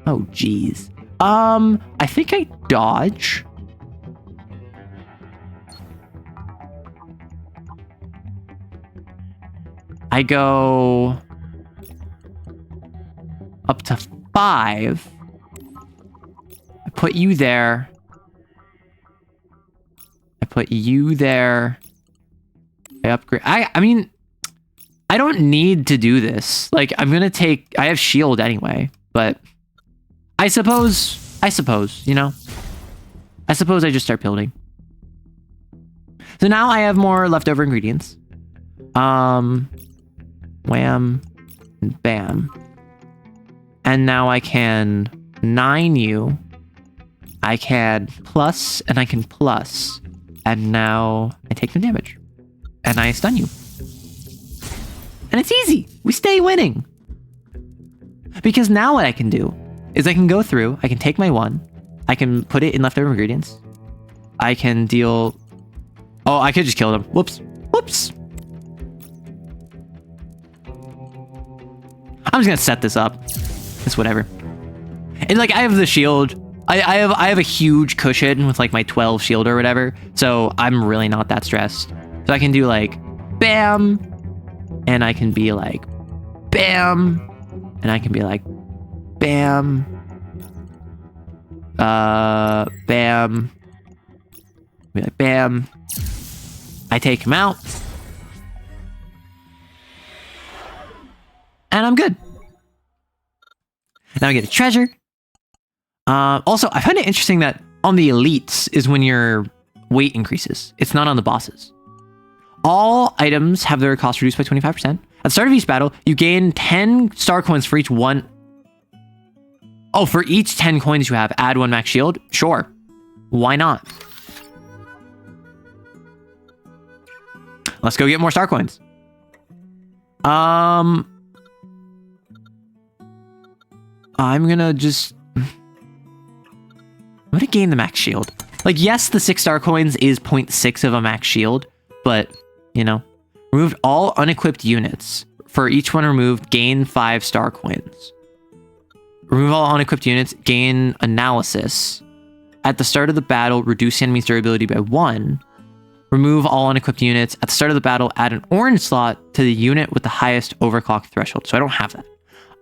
Oh, geez. I think I dodge. I go up to 5. I put you there. I put you there. I upgrade. I mean, I don't need to do this. Like, I have shield anyway, but I suppose, you know? I suppose I just start building. So now I have more leftover ingredients. Wham, and bam. And now I can 9 you. I can plus, and I can plus. And now I take some damage. And I stun you. And it's easy. We stay winning. Because now what I can do is I can go through, I can take my 1, I can put it in leftover ingredients. I can deal... Oh, I could just kill them. Whoops. Whoops. I'm just gonna set this up. It's whatever. And like, I have the shield. I have a huge cushion with like my 12 shield or whatever. So I'm really not that stressed. So I can do like, bam. And I can be like, bam. And I can be like, bam. Bam. Be like, bam. I take him out. And I'm good. Now I get a treasure. Also, I find it interesting that on the elites is when your weight increases. It's not on the bosses. All items have their cost reduced by 25%. At the start of each battle, you gain 10 star coins for each 1. Oh, for each 10 coins you have, add 1 max shield? Sure. Why not? Let's go get more star coins. I'm gonna just... I'm gonna gain the max shield. Like, yes, the 6 star coins is 0.6 of a max shield, but, you know, Removed all unequipped units. For each one removed, gain 5 star coins. Remove all unequipped units, gain analysis. At the start of the battle, reduce the enemy's durability by 1. Remove all unequipped units. At the start of the battle, add an orange slot to the unit with the highest overclock threshold. So I don't have that.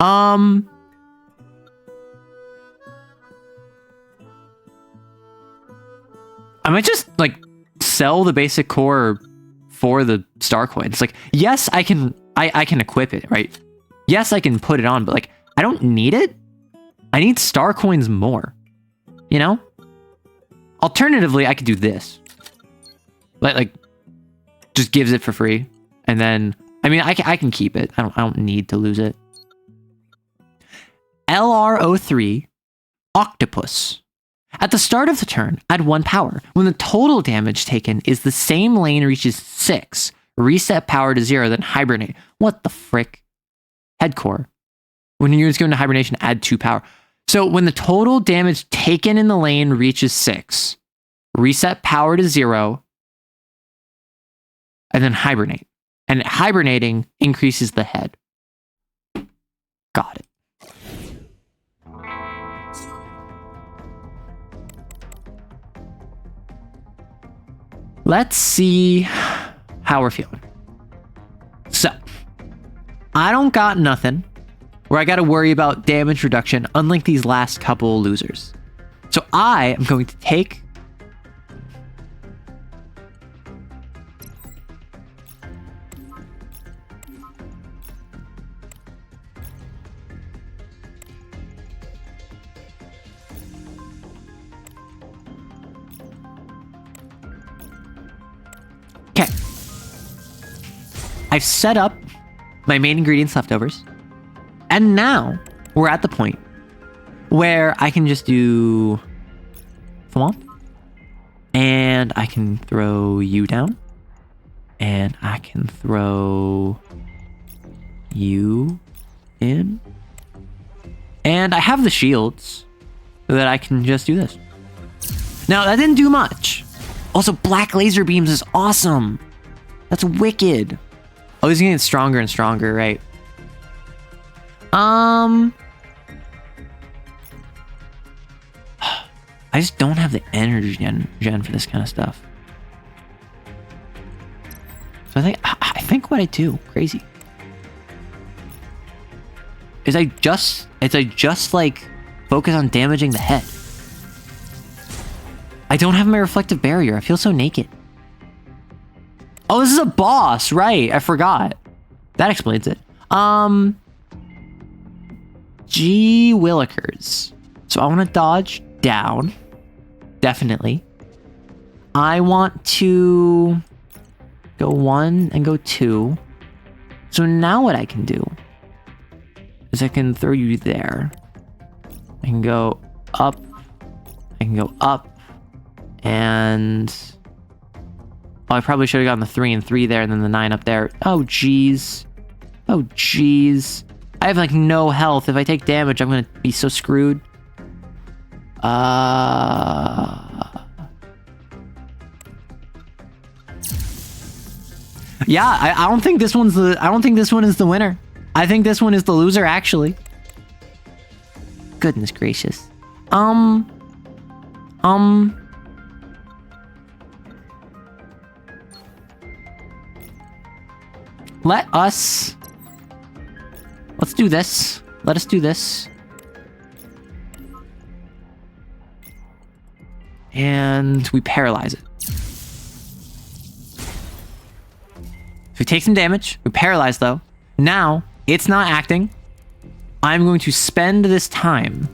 I might just like sell the basic core for the star coins. Like, yes, I can equip it, right? Yes, I can put it on, but like, I don't need it. I need star coins more, you know? Alternatively, I could do this. Like just gives it for free. And then, I mean, I can keep it. I don't need to lose it. LR03, Octopus. At the start of the turn, add 1 power. When the total damage taken is the same lane reaches 6, reset power to 0, then hibernate. What the frick? Headcore. When units go into hibernation, add 2 power. So when the total damage taken in the lane reaches 6, reset power to 0, and then hibernate. And hibernating increases the head. Got it. Let's see how we're feeling. So, I don't got nothing where I got to worry about damage reduction, unlike these last couple losers. So I am going to take I've set up my main ingredients leftovers. And now we're at the point where I can just do Fall. And I can throw you down. And I can throw you in. And I have the shields so that I can just do this. Now, that didn't do much. Also, black laser beams is awesome. That's wicked. Oh, he's gonna get stronger and stronger, right? I just don't have the energy gen for this kind of stuff. So I think what I do, crazy, is I just like focus on damaging the head. I don't have my reflective barrier. I feel so naked. Oh, this is a boss, right? I forgot. That explains it. Gee willikers. So I want to dodge down. Definitely. I want to go 1 and go 2. So now what I can do is I can throw you there. I can go up. I can go up. And oh, I probably should have gotten the 3 and 3 there and then the 9 up there. Oh, jeez. Oh, jeez. I have, like, no health. If I take damage, I'm going to be so screwed. Yeah, I don't think this one's the... I don't think this one is the winner. I think this one is the loser, actually. Goodness gracious. Let's do this. Let us do this. And we paralyze it. So we take some damage. We paralyze, though. Now, it's not acting. I'm going to spend this time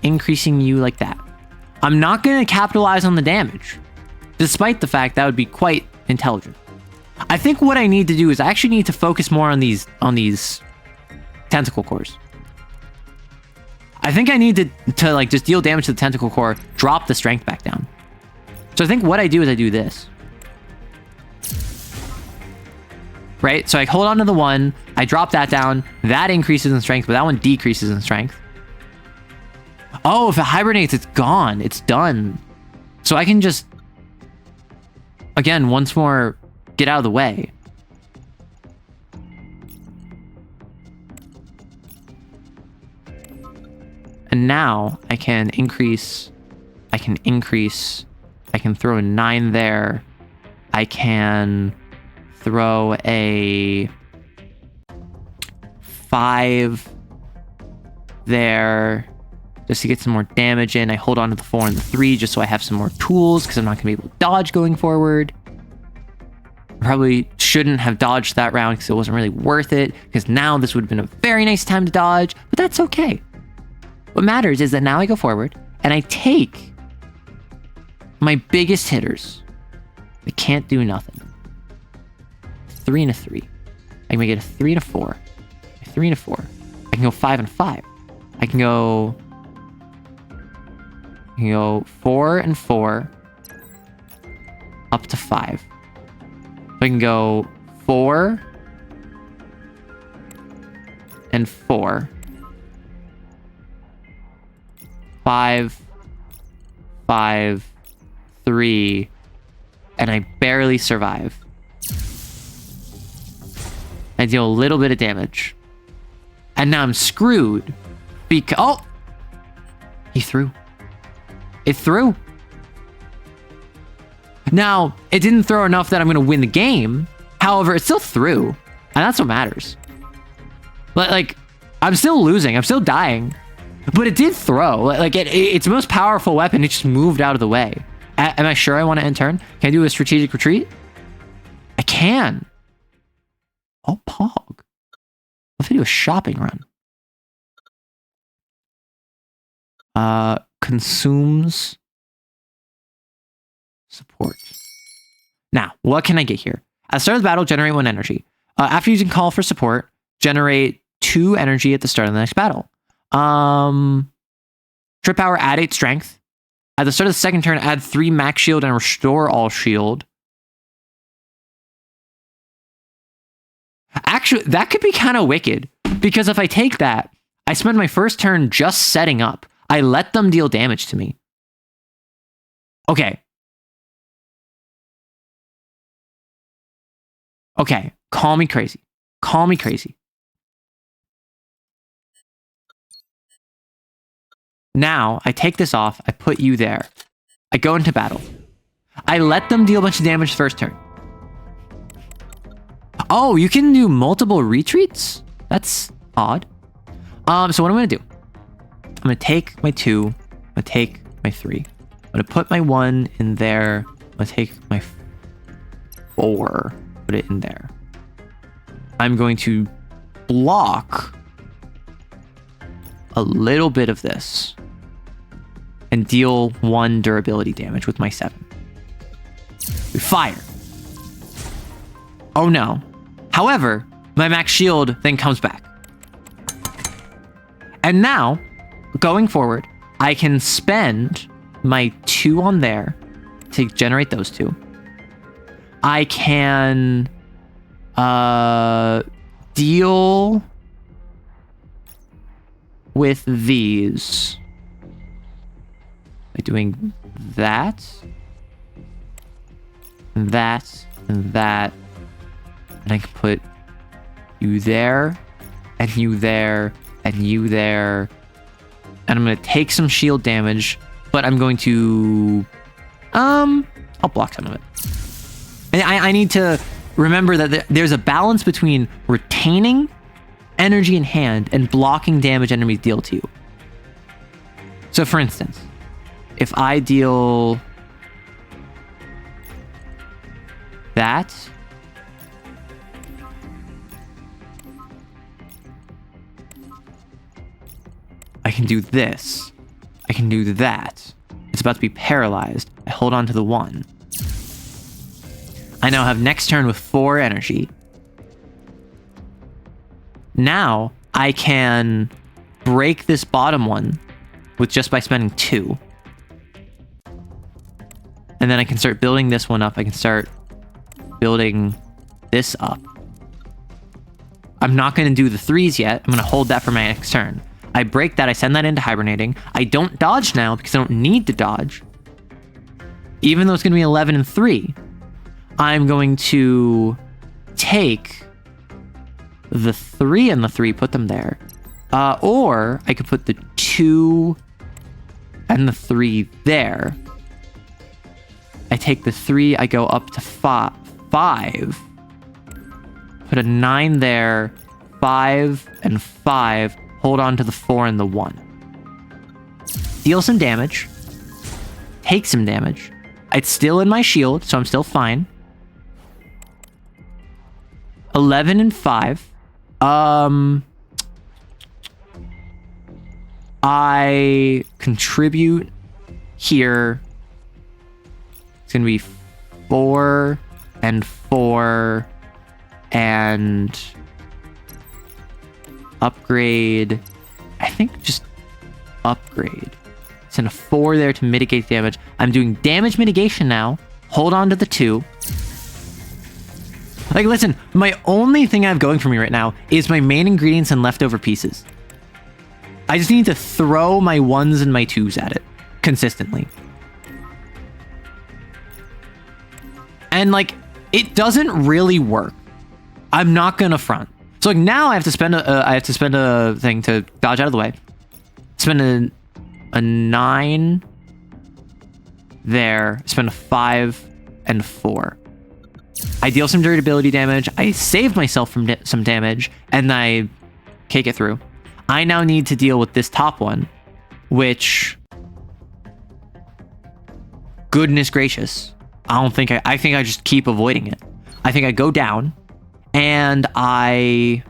increasing you like that. I'm not going to capitalize on the damage, despite the fact that would be quite intelligent. I think what I need to do is I actually need to focus more on these tentacle cores. I think I need to like just deal damage to the tentacle core, drop the strength back down. So I think what I do is I do this. Right? So I hold on to the 1, I drop that down, that increases in strength, but that one decreases in strength. Oh, if it hibernates, it's gone. It's done. So I can just, again, once more, get out of the way. And now I can increase. I can throw a 9 there. I can throw a 5 there just to get some more damage in. I hold on to the 4 and the 3 just so I have some more tools because I'm not going to be able to dodge going forward. Probably shouldn't have dodged that round because it wasn't really worth it, because now this would have been a very nice time to dodge, but that's okay. What matters is that now I go forward and I take my biggest hitters. I can't do nothing. 3 and a 3. I can make it a 3 and a 4. A 3 and a 4. I can go 5 and 5. I can go 4 and 4 up to 5. So I can go 4 and 4. 5, 5, 3, and I barely survive. I deal a little bit of damage. And now I'm screwed. Because... Oh! He threw. It threw. Now, it didn't throw enough that I'm going to win the game. However, it still threw. And that's what matters. Like, I'm still losing. I'm still dying. But it did throw. Like, its most powerful weapon, it just moved out of the way. Am I sure I want to end turn? Can I do a strategic retreat? I can. Oh, Pog. What if I do a shopping run? Consumes support. Now, what can I get here? At the start of the battle, generate 1 energy. After using call for support, generate 2 energy at the start of the next battle. Trip power, add 8 strength. At the start of the second turn, add 3 max shield and restore all shield. Actually, that could be kind of wicked, because if I take that, I spend my first turn just setting up. I let them deal damage to me. Okay. Okay, call me crazy. Call me crazy. Now, I take this off, I put you there. I go into battle. I let them deal a bunch of damage first turn. Oh, you can do multiple retreats? That's odd. So what I'm going to do, I'm going to take my 2, I'm going to take my 3. I'm going to put my 1 in there. I'm going to take my 4, put it in there. I'm going to block a little bit of this and deal 1 durability damage with my 7. We fire. Oh no. However, my max shield then comes back. And now, going forward, I can spend my 2 on there to generate those 2. I can deal with these by doing that, and that, and that. And I can put you there, and you there, and you there. And I'm going to take some shield damage, but I'm going to... I'll block some of it. And I need to remember that there's a balance between retaining energy in hand and blocking damage enemies deal to you. So for instance, if I deal that, I can do this. I can do that. It's about to be paralyzed. I hold on to the 1. I now have next turn with 4 energy. Now I can break this bottom one with just by spending 2. And then I can start building this one up. I can start building this up. I'm not going to do the 3s yet. I'm going to hold that for my next turn. I break that. I send that into hibernating. I don't dodge now because I don't need to dodge. Even though it's going to be 11 and 3. I'm going to take the 3 and the 3, put them there. Or I could put the 2 and the 3 there. I take the 3, I go up to 5. Put a 9 there, 5 and 5. Hold on to the 4 and the 1. Deal some damage. Take some damage. It's still in my shield, so I'm still fine. 11 and 5. I contribute here. It's gonna be 4 and 4 and upgrade. I think just upgrade. Send a 4 there to mitigate damage. I'm doing damage mitigation now. Hold on to the 2. Like, listen, my only thing I have going for me right now is my main ingredients and leftover pieces. I just need to throw my 1s and my 2s at it consistently. And like, it doesn't really work. I'm not gonna front. So like now I have to spend a thing to dodge out of the way. Spend a 9 there. Spend a 5 and 4. I deal some durability damage. I save myself from some damage, and I kick it through. I now need to deal with this top one, which, goodness gracious, I think I just keep avoiding it. I think I go down, and I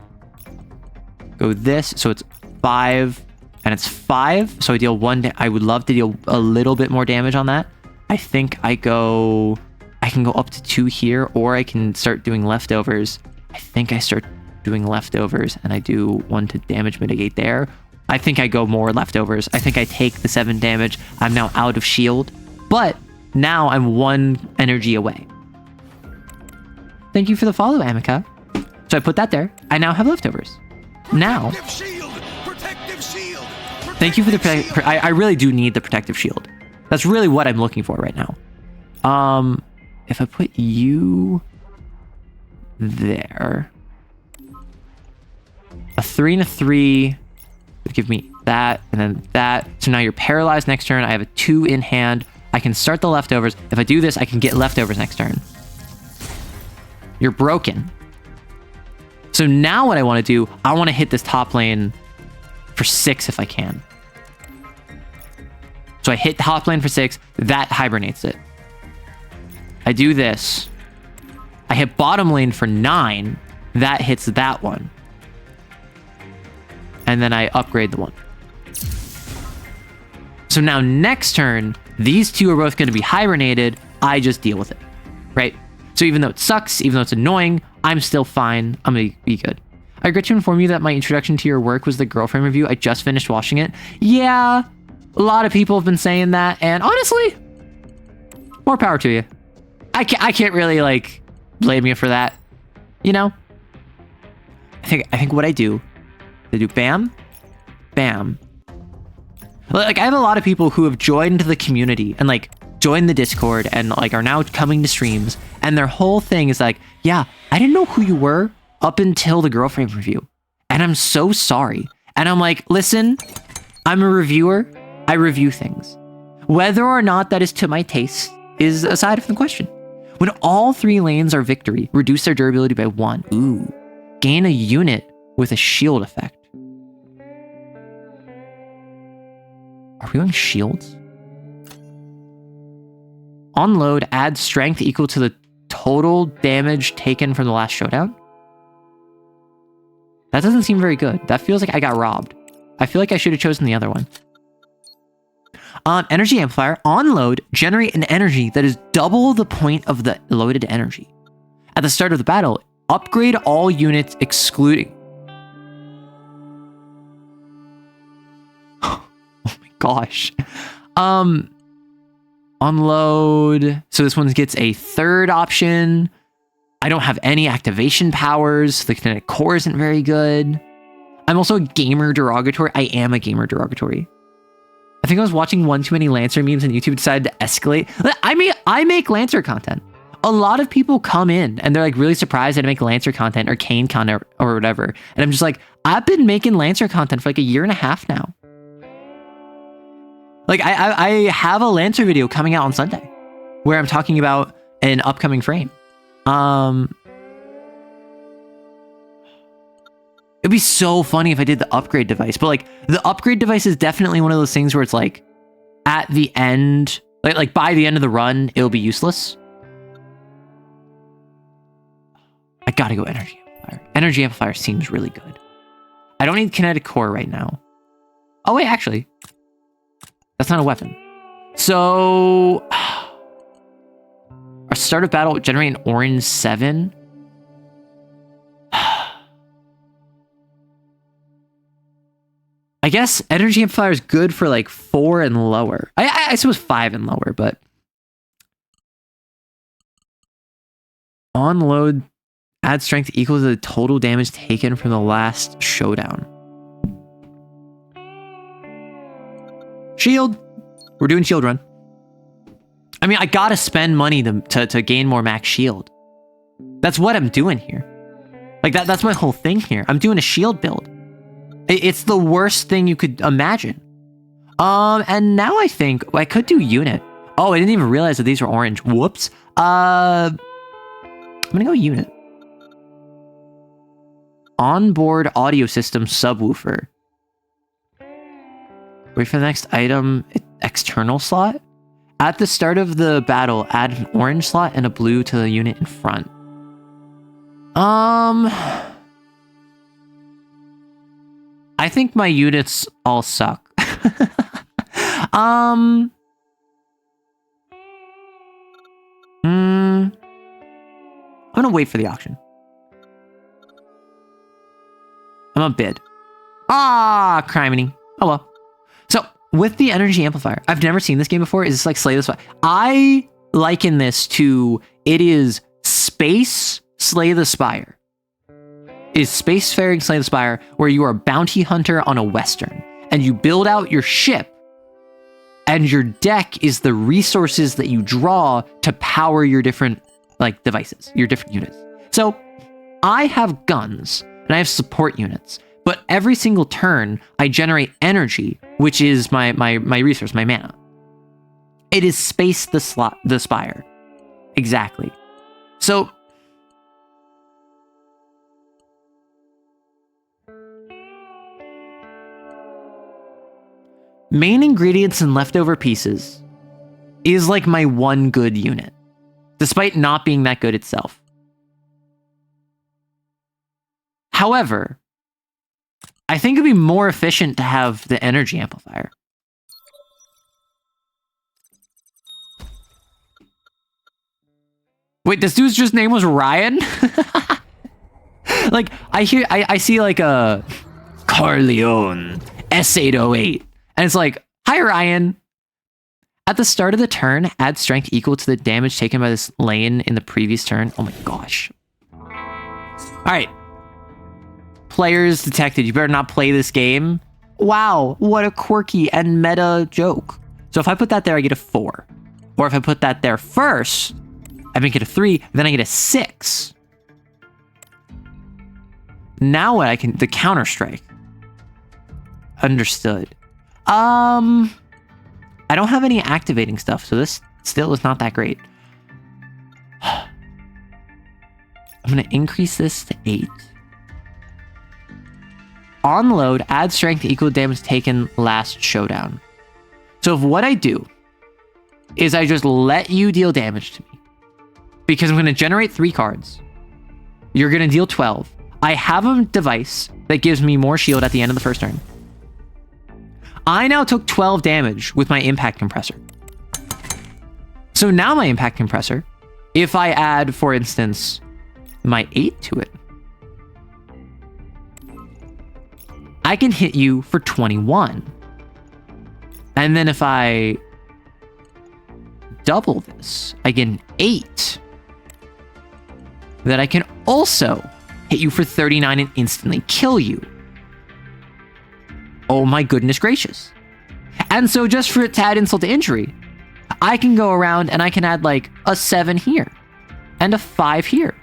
go this, so it's 5, and it's 5, so I deal 1. I would love to deal a little bit more damage on that. I think I can go up to 2 here, or I can start doing leftovers. I think I start doing leftovers, and I do 1 to damage mitigate there. I think I go more leftovers. I think I take the 7 damage. I'm now out of shield, but now I'm 1 energy away. Thank you for the follow, Amica. So I put that there. I now have leftovers. Now, Protective shield. thank you for the I really do need the protective shield. That's really what I'm looking for right now. If I put you there, a 3 and a 3 would give me that, and then that. So now you're paralyzed next turn. I have a 2 in hand. I can start the leftovers. If I do this, I can get leftovers next turn. You're broken. So now what I want to do, I want to hit this top lane for 6 if I can. So I hit top lane for 6. That hibernates it. I do this. I hit bottom lane for 9. That hits that one. And then I upgrade the 1. So now next turn, these 2 are both going to be hibernated. I just deal with it, right? So even though it sucks, even though it's annoying, I'm still fine. I'm going to be good. I regret to inform you that my introduction to your work was the girlfriend review. I just finished watching it. Yeah, a lot of people have been saying that. And honestly, more power to you. I can't really like blame you for that, you know? I think what I do bam, bam. Like I have a lot of people who have joined the community and like joined the Discord and like are now coming to streams, and their whole thing is like, yeah, I didn't know who you were up until the girlfriend review, and I'm so sorry. And I'm like, listen, I'm a reviewer. I review things. Whether or not that is to my taste is aside from the question. When all 3 lanes are victory, reduce their durability by 1. Ooh. Gain a unit with a shield effect. Are we on shields? Unload, add strength equal to the total damage taken from the last showdown? That doesn't seem very good. That feels like I got robbed. I feel like I should have chosen the other one. Energy amplifier, on load, generate an energy that is double the point of the loaded energy. At the start of the battle, upgrade all units excluding... Oh my gosh. Unload. So this one gets a 3rd option. I don't have any activation powers. The kinetic core isn't very good. I'm also a gamer derogatory. I am a gamer derogatory. I think I was watching one too many Lancer memes and YouTube decided to escalate. I mean, I make Lancer content. a lot of people come in and they're like really surprised that I make Lancer content or Kane content or whatever. And I'm just like, I've been making Lancer content for like a year and a half now. Like I have a Lancer video coming out on Sunday where I'm talking about an upcoming frame. It'd be so funny if I did the upgrade device, but like the upgrade device is definitely one of those things where it's like at the end, like by the end of the run, it'll be useless. I gotta go energy amplifier. Energy amplifier seems really good. I don't need kinetic core right now. Oh wait, actually, that's not a weapon. So our start of battle generate an orange 7. I guess energy amplifier is good for like 4 and lower. I suppose 5 and lower, but on load, add strength equal to the total damage taken from the last showdown. Shield. We're doing shield run. I mean, I gotta spend money to gain more max shield. That's what I'm doing here. Like that's my whole thing here. I'm doing a shield build. It's the worst thing you could imagine. And now I think I could do unit. Oh, I didn't even realize that these were orange. Whoops. I'm gonna go unit. Onboard audio system subwoofer. Wait for the next item. External slot. At the start of the battle, add an orange slot and a blue to the unit in front. I think my units all suck. I'm gonna wait for the auction. I'm gonna bid. Ah, criminy. Oh well. So with the energy amplifier, I've never seen this game before. Is this like Slay the Spire? I liken this to it is Space Slay the Spire. Is Spacefaring Slay the Spire, where you are a bounty hunter on a western, and you build out your ship, and your deck is the resources that you draw to power your different like devices, your different units. So I have guns and I have support units, but every single turn I generate energy, which is my resource, my mana. It is Space the Spire. Exactly. So main ingredients and leftover pieces is like my one good unit, despite not being that good itself. However, I think it'd be more efficient to have the energy amplifier. Wait, this dude's just name was Ryan? Like, I see like a Carleone S808. And it's like, hi, Ryan. At the start of the turn, add strength equal to the damage taken by this lane in the previous turn. Oh my gosh. All right. Players detected. You better not play this game. Wow, what a quirky and meta joke. So if I put that there, I get a 4. Or if I put that there first, I make it a 3, then I get a 6. Now what I can, the counter strike. Understood. I don't have any activating stuff, so this still is not that great. I'm gonna increase this to 8. On load, add strength equal to damage taken last showdown. So if what I do is I just let you deal damage to me, because I'm gonna generate 3 cards, you're gonna deal 12. I have a device that gives me more shield at the end of the first turn. I now took 12 damage with my impact compressor. So now my impact compressor, if I add, for instance, my 8 to it, I can hit you for 21. And then if I double this, I get an 8. That I can also hit you for 39 and instantly kill you. Oh my goodness gracious. And so just for it to add insult to injury, I can go around and I can add like a 7 here. and a 5 here,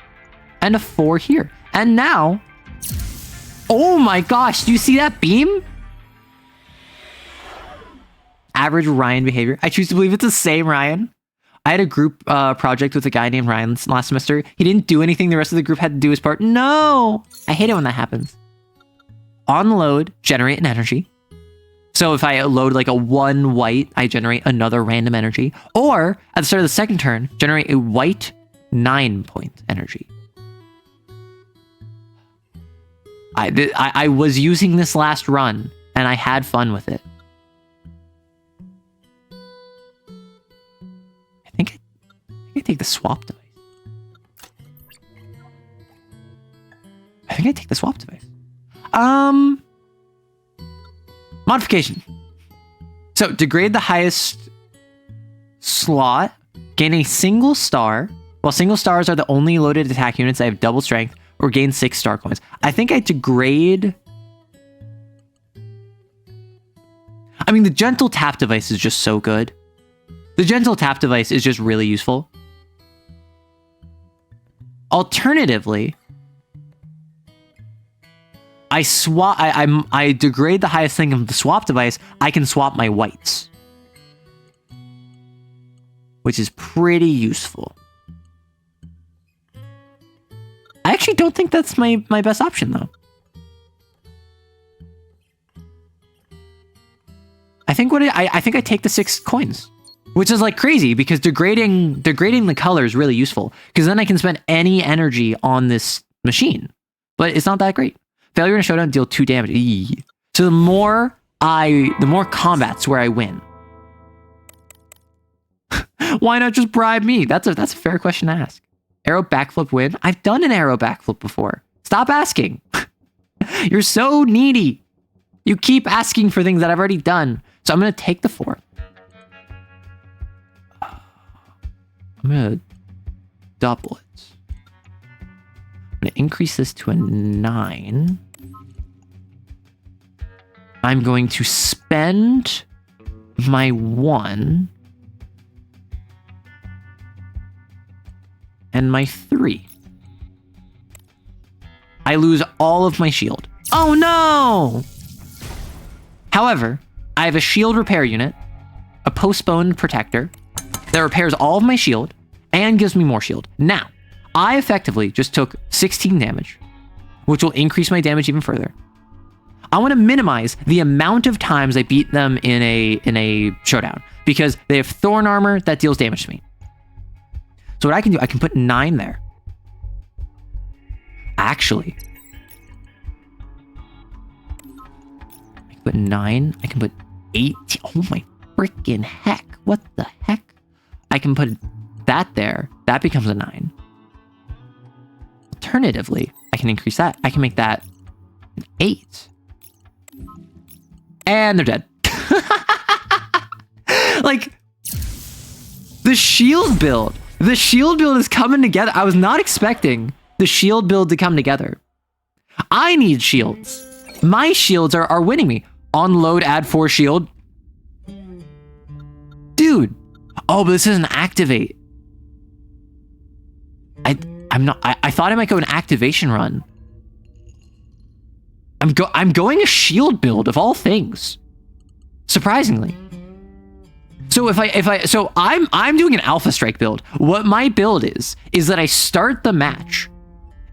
and a 4 here. And now, oh my gosh, do you see that beam? Average Ryan behavior. I choose to believe it's the same Ryan. I had a group project with a guy named Ryan last semester. He didn't do anything. The rest of the group had to do his part. No! I hate it when that happens. On load, generate an energy. So if I load like a 1 white, I generate another random energy. Or at the start of the second turn, generate a white 9-point energy. I was using this last run, and I had fun with it. I think I take the swap device. Modification. So degrade the highest slot, gain a single star. While single stars are the only loaded attack units that have double strength, or gain 6 star coins. I think I degrade. I mean, the gentle tap device is just so good. The gentle tap device is just really useful. Alternatively, I degrade the highest thing of the swap device. I can swap my whites, which is pretty useful. I actually don't think that's my best option though. I think I think I take the 6 coins, which is like crazy because degrading the color is really useful because then I can spend any energy on this machine, but it's not that great. Failure in a showdown, deal 2 damage. Eee. So the more combats where I win. Why not just bribe me? That's a fair question to ask. Arrow backflip win. I've done an arrow backflip before. Stop asking. You're so needy. You keep asking for things that I've already done. So I'm gonna take the 4. I'm gonna double it. I'm gonna increase this to a 9. I'm going to spend my 1 and my 3. I lose all of my shield. Oh no! However, I have a shield repair unit, a postponed protector that repairs all of my shield and gives me more shield. Now, I effectively just took 16 damage, which will increase my damage even further. I want to minimize the amount of times I beat them in a showdown because they have thorn armor that deals damage to me. So what I can do, I can put 9 there. Actually, I can put 9. I can put 8. Oh my freaking heck! What the heck? I can put that there. That becomes a 9. Alternatively, I can increase that. I can make that an 8. And they're dead. Like, the shield build. The shield build is coming together. I was not expecting the shield build to come together. I need shields. My shields are winning me. On load, add 4 shield. Dude. Oh, but this isn't activate. I thought I might go an activation run. I'm going a shield build of all things. Surprisingly. So I'm doing an alpha strike build. What my build is that I start the match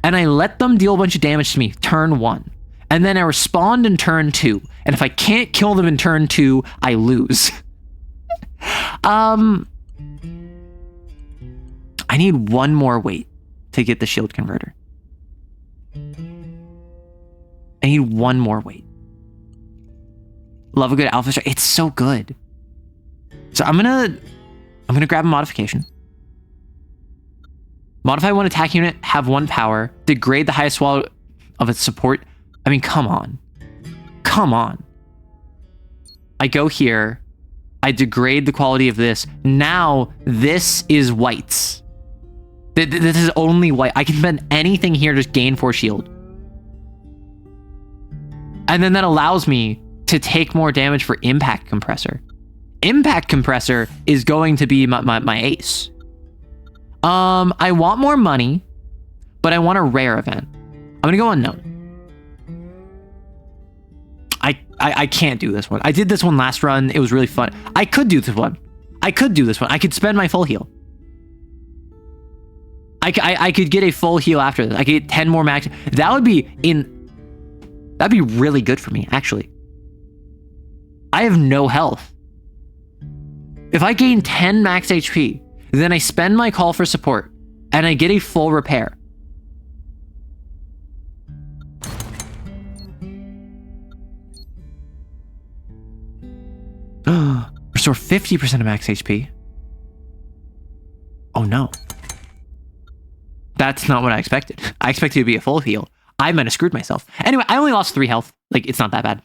and I let them deal a bunch of damage to me turn 1. And then I respond in turn 2. And if I can't kill them in turn 2, I lose. I need 1 more weight to get the shield converter. I need 1 more weight. Love a good alpha strike. It's so good. So I'm gonna grab a modification. Modify 1 attack unit, have 1 power, degrade the highest swallow of its support. I mean, come on. Come on. I go here. I degrade the quality of this. Now, this is whites. This is only white. I can spend anything here, just gain 4 shield. And then that allows me to take more damage for Impact Compressor. Impact Compressor is going to be my ace. I want more money, but I want a rare event. I'm gonna go unknown. I can't do this one. I did this one last run. It was really fun. I could do this one. I could spend my full heal. I could get a full heal after this. I could get 10 more max. That'd be really good for me, actually. I have no health. If I gain 10 max HP, then I spend my call for support, and I get a full repair. Restore 50% of max HP. Oh no. That's not what I expected. I expected it to be a full heal. I might have screwed myself. Anyway, I only lost 3 health. Like, it's not that bad.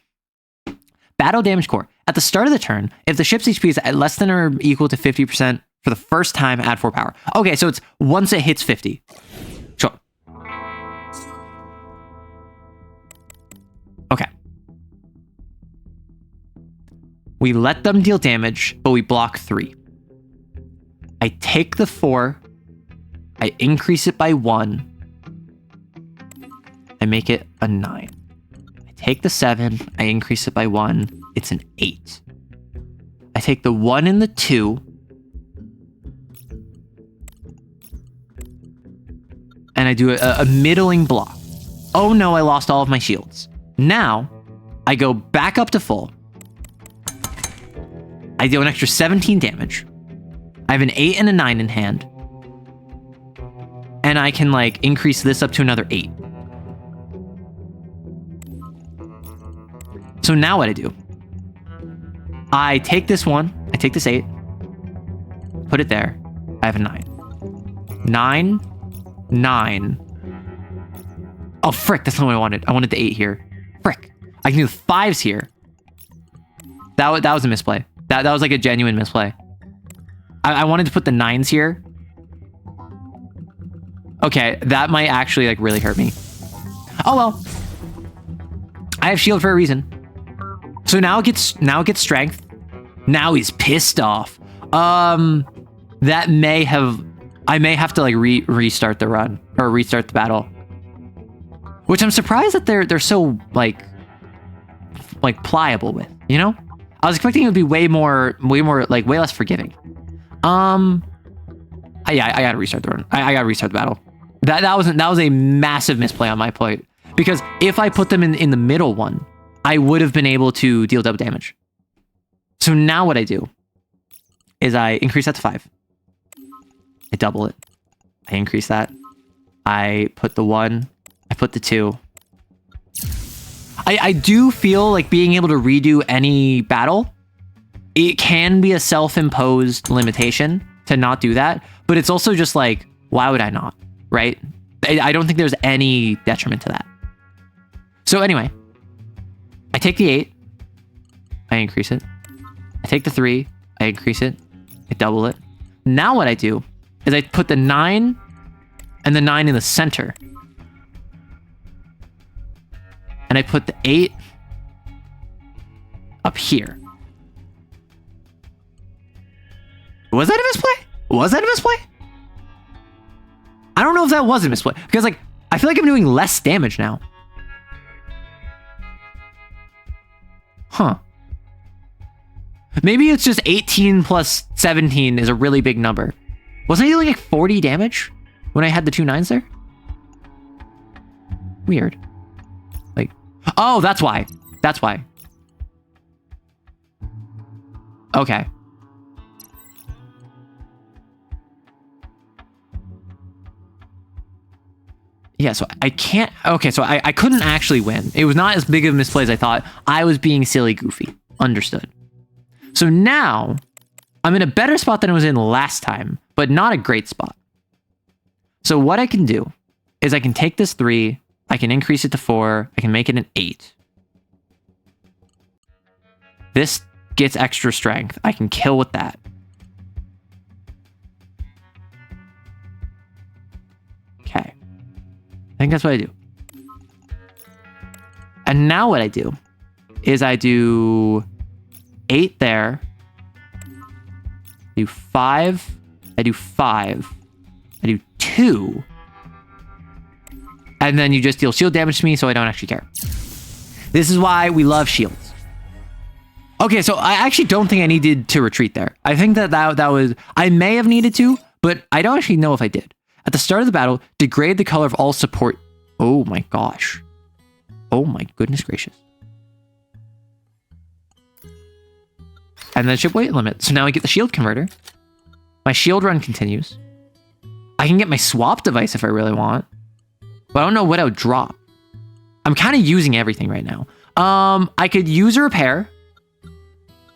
Battle damage core. At the start of the turn, if the ship's HP is at less than or equal to 50% for the first time, add 4 power. Okay, so it's once it hits 50. Sure. Okay. We let them deal damage, but we block 3. I take the 4. I increase it by 1. I make it a 9. I take the 7. I increase it by 1. It's an 8. I take the 1 and the 2. And I do a middling block. Oh no, I lost all of my shields. Now, I go back up to full. I do an extra 17 damage. I have an 8 and a 9 in hand. And I can, like, increase this up to another 8. So now what I do, I take this 1, I take this 8, put it there. I have a 9. 9, 9. Oh, frick, that's not what I wanted. I wanted the 8 here. Frick. I can do 5s here. That was a misplay. That was like a genuine misplay. I wanted to put the 9s here. Okay, that might actually like really hurt me. Oh well. I have shield for a reason. So now it gets strength. Now he's pissed off. That may have I may have to like restart the run or restart the battle. Which I'm surprised that they're so like pliable with, you know? I was expecting it would be way more like way less forgiving. Yeah, I gotta restart the run. I gotta restart the battle. That was a massive misplay on my part, because if I put them in the middle one, I would have been able to deal double damage. So now what I do is I increase that to 5. I double it. I increase that. I put the 1. I put the 2. I do feel like being able to redo any battle, it can be a self-imposed limitation to not do that, but it's also just like, why would I not, right? I don't think there's any detriment to that. So anyway, I take the 8, I increase it. I take the 3, I increase it, I double it. Now what I do is I put the 9 and the 9 in the center. And I put the 8 up here. Was that a misplay? Was that a misplay? I don't know if that was a misplay, because like I feel like I'm doing less damage now. Huh. Maybe it's just 18 plus 17 is a really big number. Wasn't I doing like 40 damage when I had the 2 9s there? Weird. Like, oh, that's why. That's why. Okay. Yeah, so I can't... Okay, so I couldn't actually win. It was not as big of a misplay as I thought. I was being silly goofy. Understood. So now, I'm in a better spot than I was in last time, but not a great spot. So what I can do is I can take this 3, I can increase it to 4, I can make it an 8. This gets extra strength. I can kill with that. Okay. I think that's what I do. And now what I do is I do 8 there. I do 5. I do 5. 2. And then you just deal shield damage to me, so I don't actually care. This is why we love shields. Okay, so I actually don't think I needed to retreat there. I think that was... I may have needed to, but I don't actually know if I did. At the start of the battle, degrade the color of all support. Oh my gosh. Oh my goodness gracious. And then ship weight limit. So now I get the shield converter. My shield run continues. I can get my swap device if I really want. But I don't know what I would drop. I'm kind of using everything right now. I could use a repair.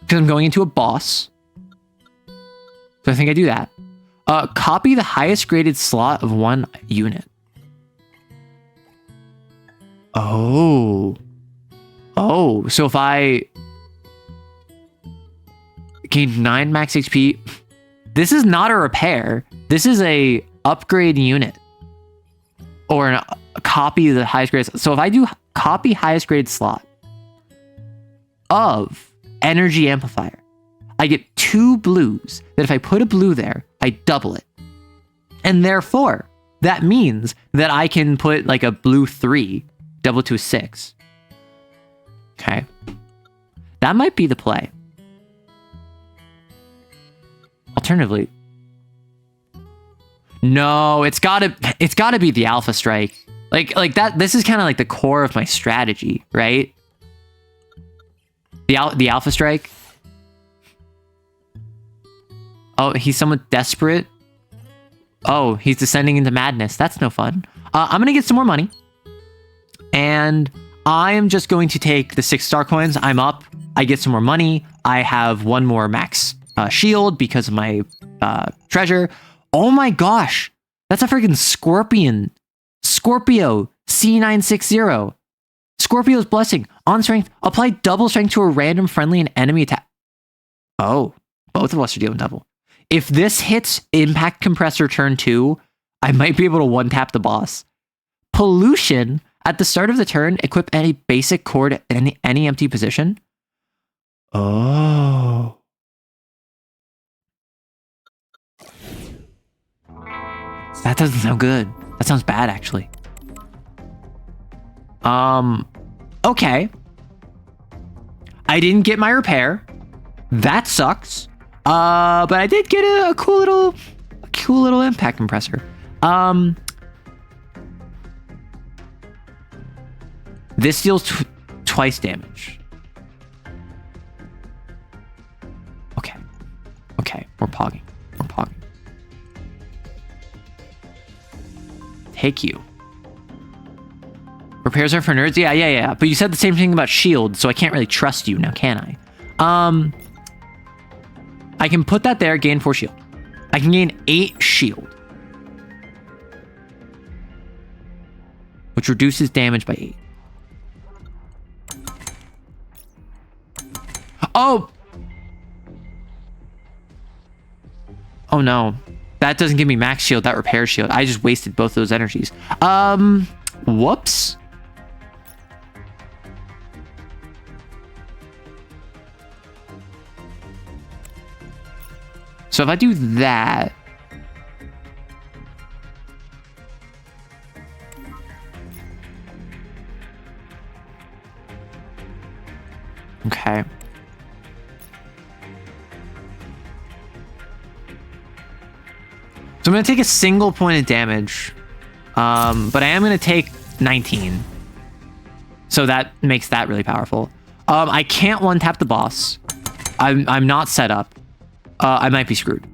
Because I'm going into a boss. So I think I do that. Copy the highest graded slot of 1 unit. Oh. Oh, so if I gain 9 max HP, this is not a repair. This is a upgrade unit. Or a copy of the highest graded. So if I do copy highest graded slot of energy amplifier, I get 2 blues that if I put a blue there, I double it. And therefore, that means that I can put like a blue 3, double to a 6. Okay. That might be the play. Alternatively. No, it's gotta be the Alpha Strike. Like that, this is kind of like the core of my strategy, right? The Alpha Strike. Oh, he's somewhat desperate. Oh, he's descending into madness. That's no fun. I'm going to get some more money. And I am just going to take the 6 star coins. I'm up. I get some more money. I have 1 more max shield because of my treasure. Oh my gosh. That's a freaking Scorpion. Scorpio C960. Scorpio's Blessing. On strength. Apply double strength to a random friendly and enemy attack. Oh, both of us are dealing double. If this hits Impact Compressor turn 2, I might be able to one-tap the boss. Pollution. At the start of the turn, equip any basic cord at any empty position. Oh. That doesn't sound good. That sounds bad, actually. Okay. I didn't get my repair. That sucks. But I did get a cool little impact compressor. This deals twice damage. Okay, we're pogging. Take you. Repairs are for nerds? Yeah. But you said the same thing about shield, so I can't really trust you now, can I? I can put that there, gain 4 shield. I can gain 8 shield. Which reduces damage by 8. Oh! Oh no. That doesn't give me max shield, that repairs shield. I just wasted both those energies. Whoops. So if I do that... Okay. So I'm going to take a single point of damage. But I am going to take 19. So that makes that really powerful. I can't one-tap the boss. I'm not set up. I might be screwed.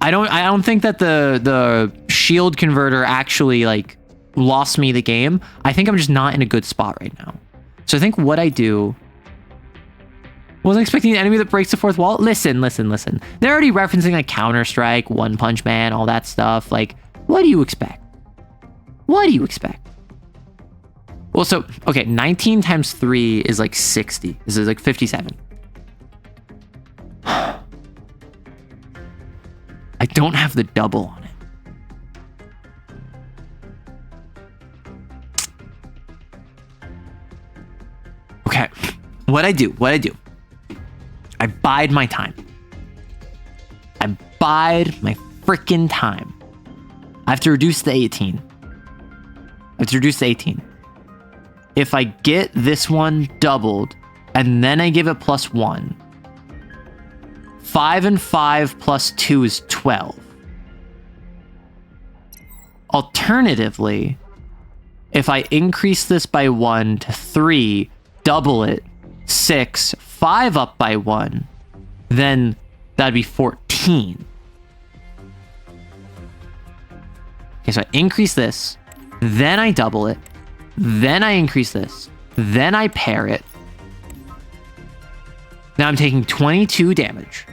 I don't think that the shield converter actually like lost me the game. I think I'm just not in a good spot right now. So I think what I do... Wasn't expecting an enemy that breaks the 4th wall. Listen. They're already referencing like Counter-Strike, One Punch Man, all that stuff. Like, what do you expect? Well, so, okay, 19 times 3 is like 60. This is like 57. I don't have the double on it. Okay, what I do. I bide my time. I bide my freaking time. I have to reduce the 18. If I get this one doubled, and then I give it +1, 5 and 5 plus 2 is 12. Alternatively, if I increase this by 1 to 3, double it, 6, 5 up by 1, then that'd be 14. Okay, so I increase this, then I double it, then I increase this, then I pair it. Now I'm taking 22 damage.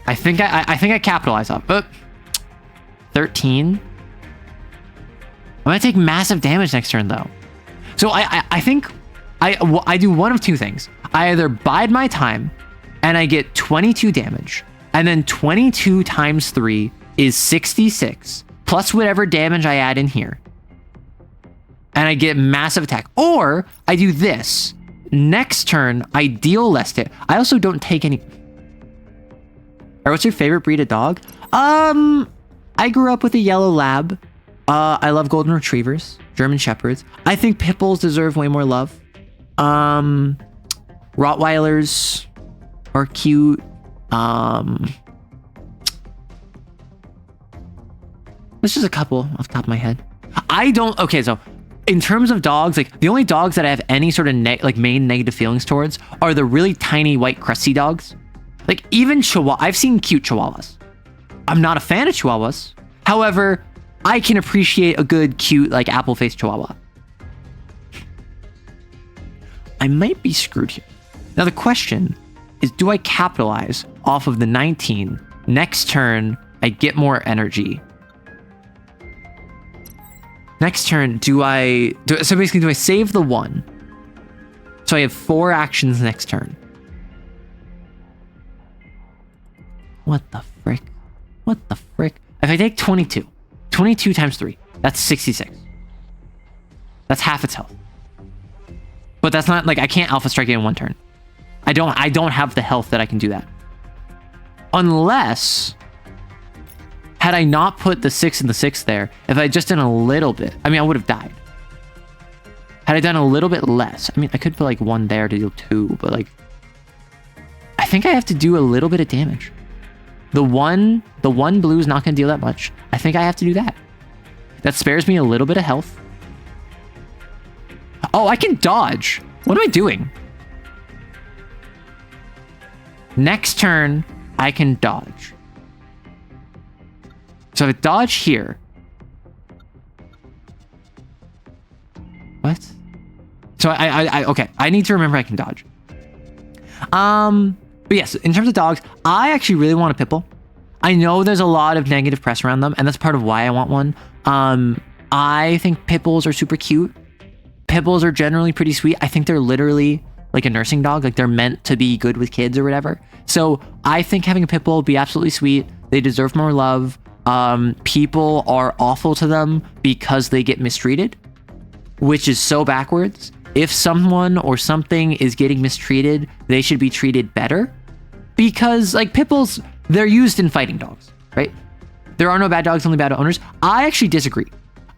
I think I capitalize off, but 13. I'm gonna take massive damage next turn though. So I think I do one of two things. I either bide my time and I get 22 damage, and then 22 times 3 is 66 plus whatever damage I add in here, and I get massive attack. Or I do this. Next turn, I deal less damage. I also don't take any. Or what's your favorite breed of dog? I grew up with a yellow lab. I love golden retrievers, German shepherds. I think pit bulls deserve way more love. Rottweilers are cute. This is a couple off the top of my head. Okay, so in terms of dogs, like the only dogs that I have any sort of main negative feelings towards are the really tiny white crusty dogs. Like even I've seen cute Chihuahuas. I'm not a fan of Chihuahuas. However, I can appreciate a good, cute, like apple-faced Chihuahua. I might be screwed here. Now the question is, do I capitalize off of the 19? Next turn, I get more energy. Next turn, do I save the 1? So I have 4 actions next turn. What the frick? If I take 22 times 3, that's 66. That's half its health. But that's not like I can't alpha strike it in 1 turn. I don't have the health that I can do that. Unless, had I not put the 6 and the 6 there, if I just done a little bit, I mean, I would have died. Had I done a little bit less, I mean, I could put like 1 there to deal 2, but like, I think I have to do a little bit of damage. The one blue is not going to deal that much. I think I have to do that. That spares me a little bit of health. Oh, I can dodge. What am I doing? Next turn, I can dodge. So if I dodge here. What? So okay, I need to remember I can dodge. But yes, in terms of dogs, I actually really want a pit bull. I know there's a lot of negative press around them, and that's part of why I want one. I think pit bulls are super cute. Pit bulls are generally pretty sweet. I think they're literally like a nursing dog. Like they're meant to be good with kids or whatever. So I think having a pit bull would be absolutely sweet. They deserve more love. People are awful to them because they get mistreated, which is so backwards. If someone or something is getting mistreated, they should be treated better. Because like pit bulls, they're used in fighting dogs, right? There are no bad dogs, only bad owners. I actually disagree.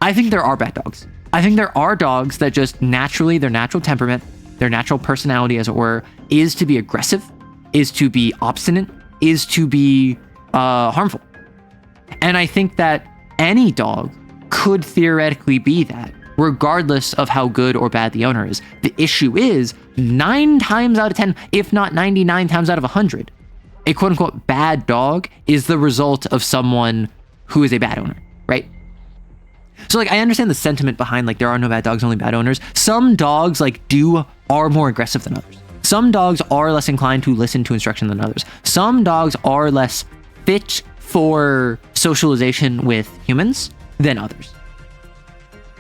I think there are bad dogs. I think there are dogs that just naturally, their natural temperament, their natural personality, as it were, is to be aggressive, is to be obstinate, is to be harmful. And I think that any dog could theoretically be that, regardless of how good or bad the owner is. The issue is 9 times out of 10, if not 99 times out of 100, a quote unquote bad dog is the result of someone who is a bad owner, right? So like, I understand the sentiment behind like, there are no bad dogs, only bad owners. Some dogs like are more aggressive than others. Some dogs are less inclined to listen to instruction than others. Some dogs are less fit for socialization with humans than others.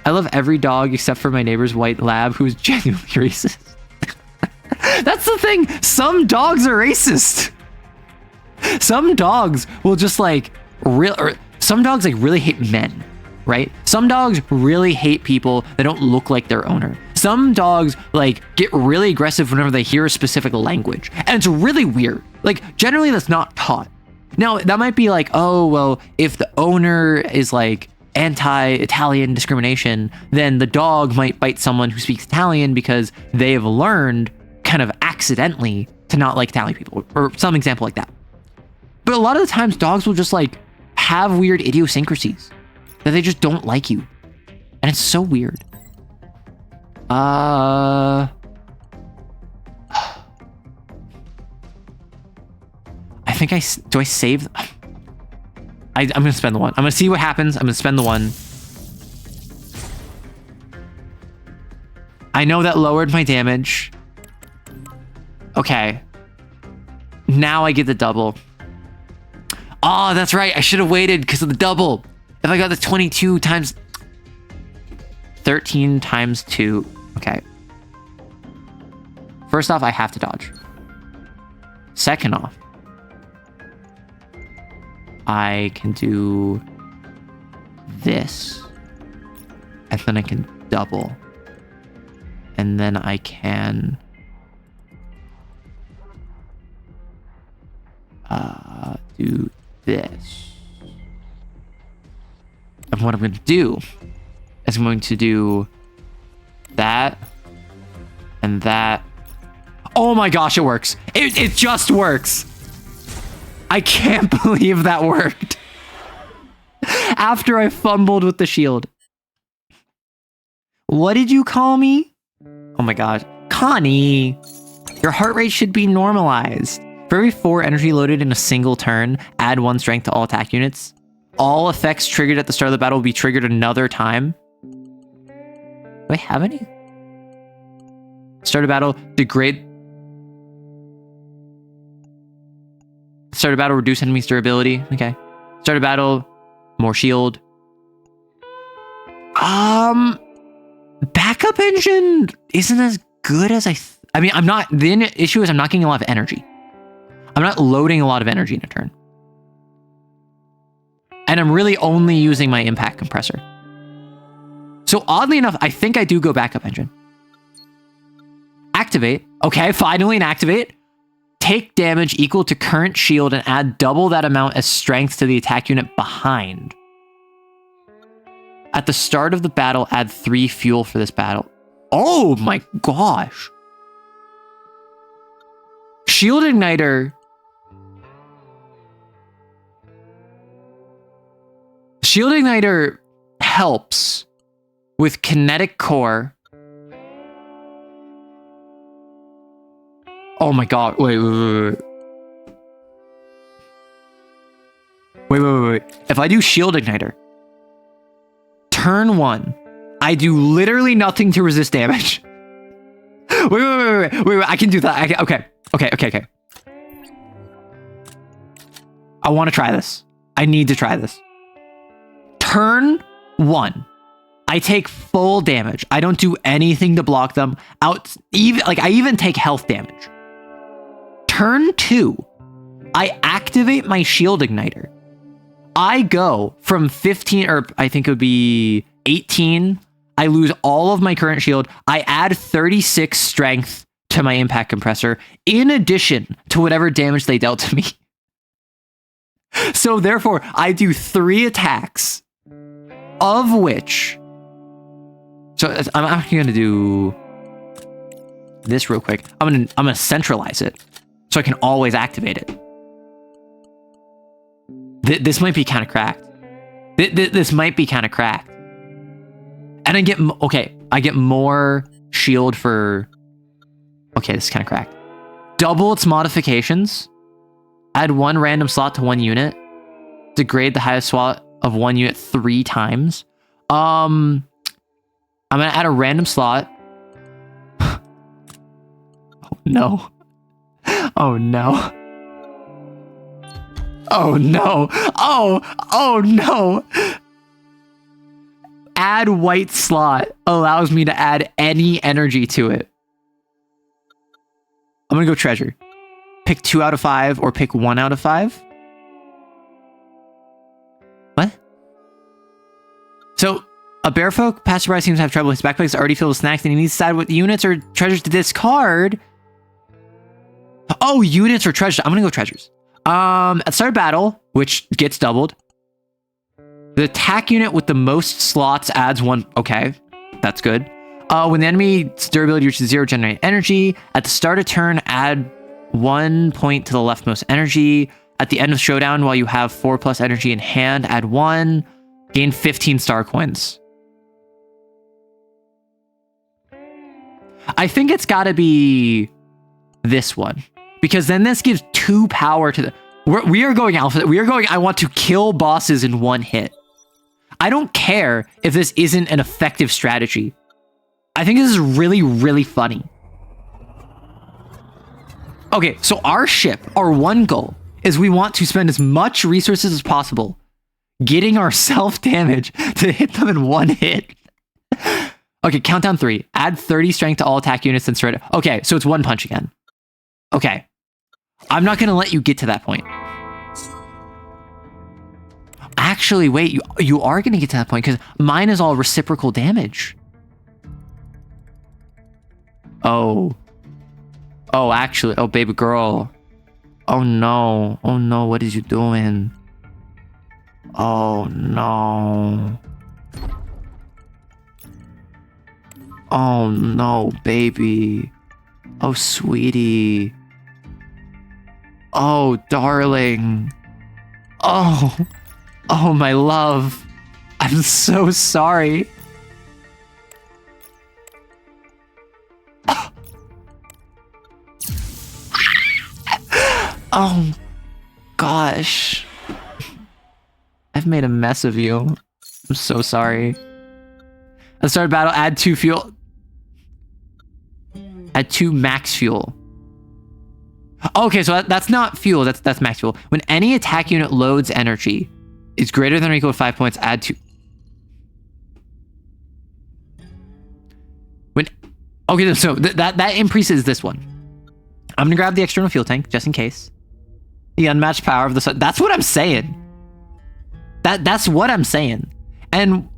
I love every dog except for my neighbor's white lab who's genuinely racist. That's the thing. Some dogs are racist. Some dogs will just like some dogs like really hate men, right? Some dogs really hate people that don't look like their owner. some dogs like get really aggressive whenever they hear a specific language, and it's really weird. Like generally that's not taught. Now that might be like, oh well, if the owner is like anti-Italian discrimination, then the dog might bite someone who speaks Italian because they have learned kind of accidentally to not like Italian people, or some example like that. But a lot of the times dogs will just like have weird idiosyncrasies that they just don't like you. And it's so weird. I think do I save? I'm gonna spend the one. I'm gonna see what happens. I'm gonna spend the one. I know that lowered my damage. Okay. Now I get the double. Oh, that's right. I should have waited because of the double. If I got the 22 times 13 times 2. Okay. First off, I have to dodge. Second off, I can do this. And then I can double. And then I can do this. And what I'm going to do is I'm going to do that and that. Oh my gosh, it works. It just works. I can't believe that worked. After I fumbled with the shield. What did you call me? Oh my gosh. Connie, your heart rate should be normalized. For every 4 energy loaded in a single turn, add 1 strength to all attack units. All effects triggered at the start of the battle will be triggered another time. Do I have any? Start a battle, degrade. Start a battle, reduce enemy's durability. Okay. Start a battle, more shield. Backup engine isn't as good as I mean, I'm not, the issue is I'm not getting a lot of energy. I'm not loading a lot of energy in a turn. And I'm really only using my impact compressor. So oddly enough, I think I do go backup engine. Activate. Okay, finally an activate. Take damage equal to current shield and add double that amount as strength to the attack unit behind. At the start of the battle, add 3 fuel for this battle. Oh my gosh. Shield Igniter. Shield Igniter helps with Kinetic Core. Oh my god. Wait. If I do Shield Igniter, turn 1, I do literally nothing to resist damage. Wait. I can do that. Okay. I want to try this. I need to try this. Turn 1, I take full damage. I don't do anything to block them. I even take health damage. Turn 2, I activate my Shield Igniter. I go from 15, or I think it would be 18. I lose all of my current shield. I add 36 strength to my impact compressor, in addition to whatever damage they dealt to me. So therefore, I do 3 attacks, of which... So I'm actually going to do this real quick. I'm gonna centralize it, so I can always activate it. This might be kind of cracked. This might be kind of cracked. And I get... Okay, I get more shield for... Okay, this is kind of cracked. Double its modifications. Add 1 random slot to 1 unit. Degrade the highest slot of 1 unit 3 times. I'm gonna add a random slot. Oh no. Oh no. Oh no. Oh no. Add white slot allows me to add any energy to it. I'm gonna go treasure. Pick 2 out of 5 or pick 1 out of 5. What? So A barefoot passerby seems to have trouble. His backpack is already filled with snacks, and he needs to decide what units or treasures to discard. Oh, units or treasures. I'm gonna go treasures. At the start of battle, which gets doubled. The attack unit with the most slots adds 1. Okay, that's good. When the enemy's durability reaches 0, generate energy. At the start of turn, add 1 point to the leftmost energy. At the end of showdown, while you have 4+ energy in hand, add 1. Gain 15 star coins. I think it's got to be this one, because then this gives 2 power to the... We are going alpha. We are going, I want to kill bosses in 1 hit. I don't care if this isn't an effective strategy. I think this is really, really funny. Okay, so our ship, our one goal, is we want to spend as much resources as possible getting our self-damage to hit them in 1 hit. Okay, countdown 3. Add 30 strength to all attack units and surrender. Okay, so it's 1 punch again. Okay. I'm not going to let you get to that point. Actually, wait, you are going to get to that point because mine is all reciprocal damage. Oh. Oh, actually. Oh, baby girl. Oh, no. Oh, no. What is you doing? Oh, no. Oh, no, baby. Oh, sweetie. Oh, darling. Oh. Oh, my love. I'm so sorry. Oh, gosh. I've made a mess of you. I'm so sorry. At the start of battle, add 2 fuel. Add 2 max fuel. Okay, so that's not fuel. That's max fuel. When any attack unit loads energy is greater than or equal to 5 points, add 2. When okay, so that increases this one. I'm gonna grab the external fuel tank just in case. The unmatched power of the sun. That's what I'm saying. That's what I'm saying. And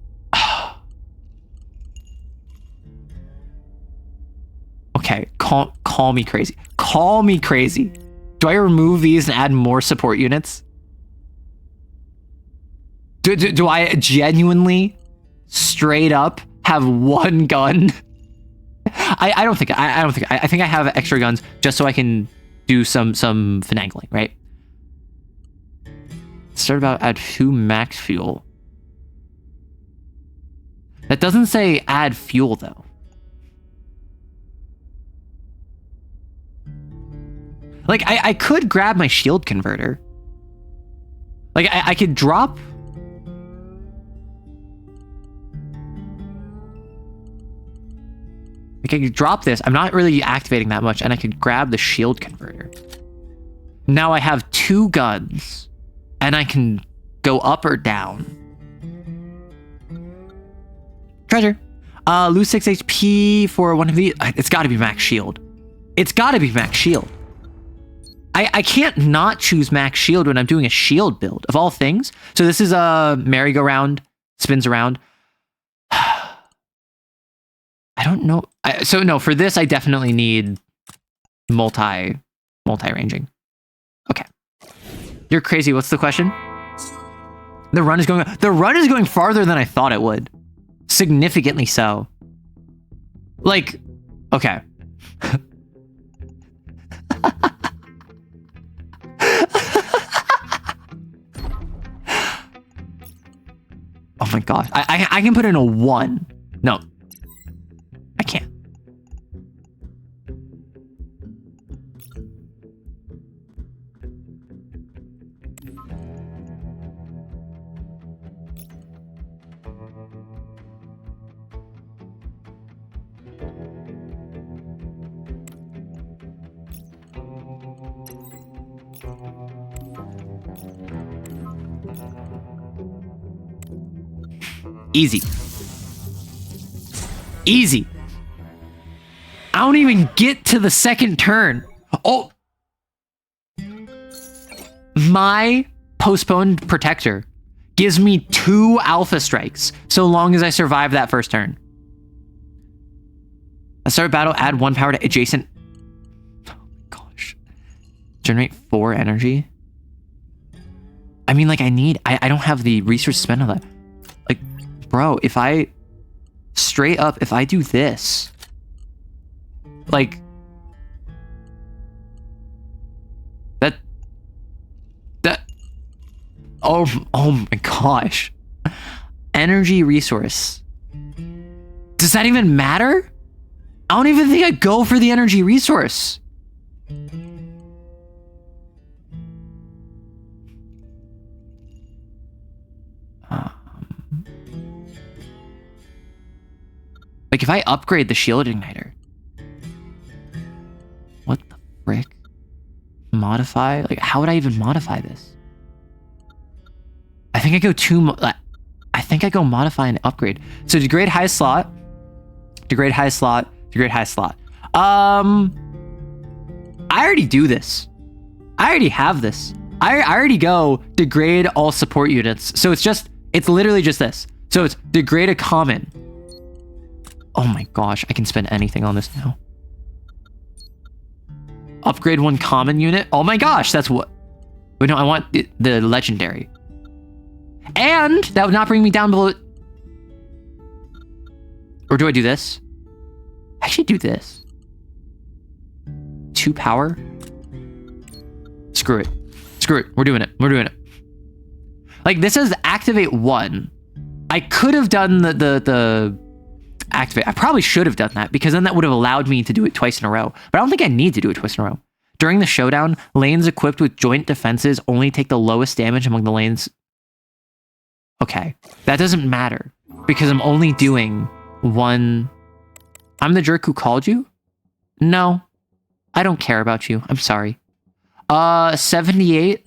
okay, call me crazy. Call me crazy. Do I remove these and add more support units? Do I genuinely, straight up, have 1 gun? I don't think I think I have extra guns just so I can do some finagling, right? Start about add 2 max fuel. That doesn't say add fuel though. Like I could grab my shield converter. Like I could drop. Like I could drop this. I'm not really activating that much, and I could grab the shield converter. Now I have 2 guns, and I can go up or down. Treasure. Lose 6 HP for one of these. It's got to be max shield. It's got to be max shield. I can't not choose max shield when I'm doing a shield build, of all things. So this is a merry-go-round, spins around. I don't know. So no, for this, I definitely need multi-ranging. Okay. You're crazy. What's the question? The run is going farther than I thought it would. Significantly so. Like, okay. Oh my god. I can put in a 1. No. I can't. Easy. Easy. I don't even get to the second turn. Oh. My postponed protector gives me 2 alpha strikes so long as I survive that first turn. A start battle, add 1 power to adjacent. Oh my gosh. Generate 4 energy. I mean, like, I don't have the resource to spend on that. Like, bro, if I straight up, if I do this, like, oh my gosh. Energy resource. Does that even matter? I don't even think I go for the energy resource. Like, if I upgrade the shield igniter. What the frick? Modify? Like, how would I even modify this? I think I go I think I go modify and upgrade. So degrade high slot. Degrade high slot. Degrade high slot. I already do this. I already have this. I already go degrade all support units. So it's literally just this. So it's degrade a common. Oh my gosh, I can spend anything on this now. Upgrade 1 common unit. Oh my gosh, that's what. Wait, no, I want the legendary. And that would not bring me down below. Or do I do this? I should do this. 2 power. Screw it. Screw it. We're doing it. We're doing it. Like, this is activate 1. I could have done the activate. I probably should have done that because then that would have allowed me to do it twice in a row. But I don't think I need to do it twice in a row. During the showdown, lanes equipped with joint defenses only take the lowest damage among the lanes. Okay, that doesn't matter because I'm only doing 1. I'm the jerk who called you? No, I don't care about you. I'm sorry. 78.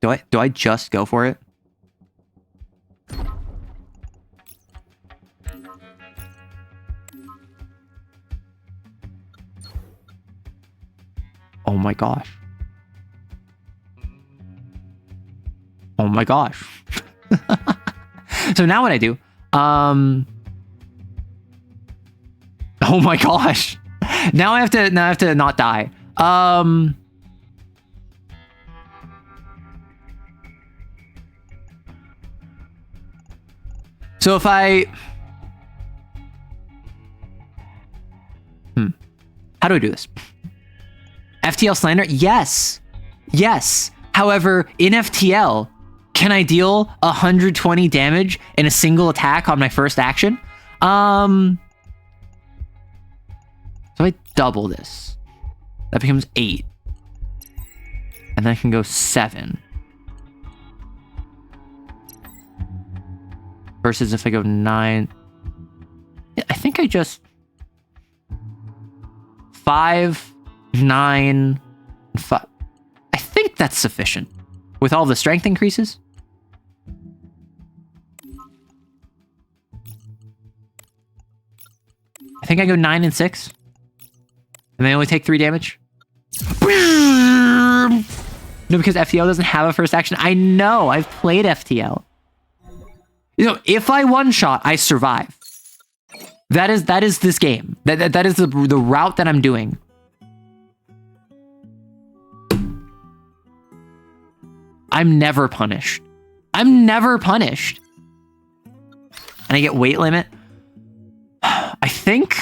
Do I just go for it? Oh my gosh. Oh my gosh. So now what I do? Oh my gosh. Now I have to not die. So if I how do I do this? FTL slander? Yes. Yes. However, in FTL, can I deal 120 damage in a single attack on my first action? So I double this. That becomes 8. And then I can go 7. Versus if I go 9. I think I just 5, 9, 5. I think that's sufficient. With all the strength increases. I think I go 9 and 6. And they only take 3 damage. No, because FTL doesn't have a first action. I know, I've played FTL. You know, if I one-shot, I survive. That is this game. That is the route that I'm doing. I'm never punished. I'm never punished. And I get weight limit. I think...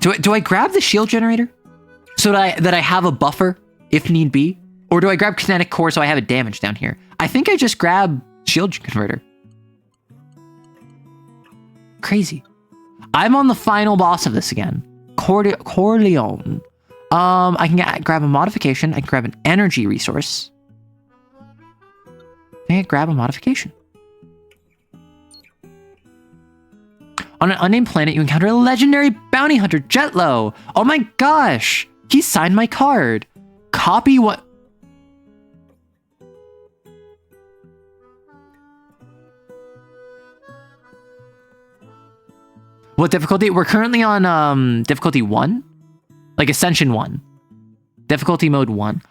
Do I grab the shield generator? So that I have a buffer, if need be? Or do I grab kinetic core so I have a damage down here? I think I just grab shield converter. Crazy. I'm on the final boss of this again. Corleone. I can grab a modification. I can grab an energy resource. I think I grab a modification. On an unnamed planet, you encounter a legendary bounty hunter, Jetlo. Oh my gosh. He signed my card. Copy what... What difficulty? We're currently on difficulty 1. Like Ascension 1. Difficulty mode 1.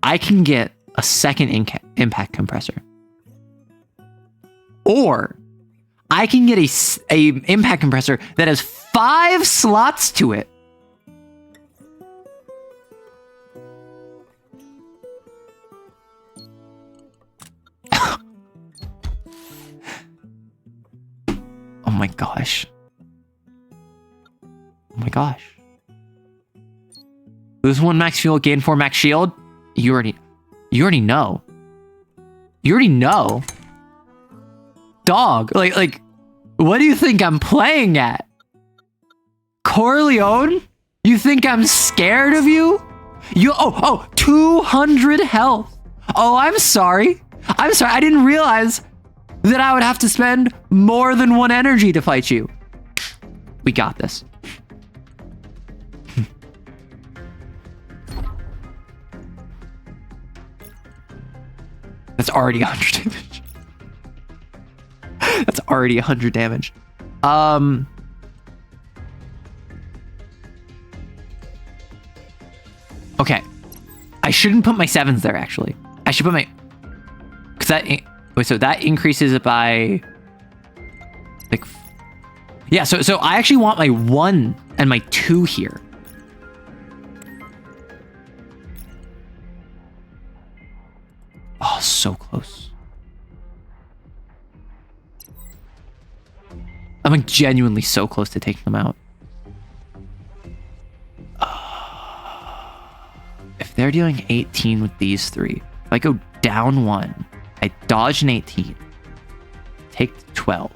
I can get a second impact compressor. Or I can get a impact compressor that has 5 slots to it. Oh my gosh. Oh my gosh. Lose 1 max fuel, gain 4 max shield. You already know. You already know. Dog, like, what do you think I'm playing at? Corleone? You think I'm scared of you? Oh, 200 health. Oh, I'm sorry. I'm sorry. I didn't realize that I would have to spend more than 1 energy to fight you. We got this. That's already 100 damage. That's already 100 damage. Okay. I shouldn't put my 7s there, actually. I should put my... Because that... Wait, so that increases it by... Like... Yeah, so I actually want my 1 and my 2 here. Oh, so close. I'm like genuinely so close to taking them out. If they're doing 18 with these 3, if I go down 1, I dodge an 18, take 12.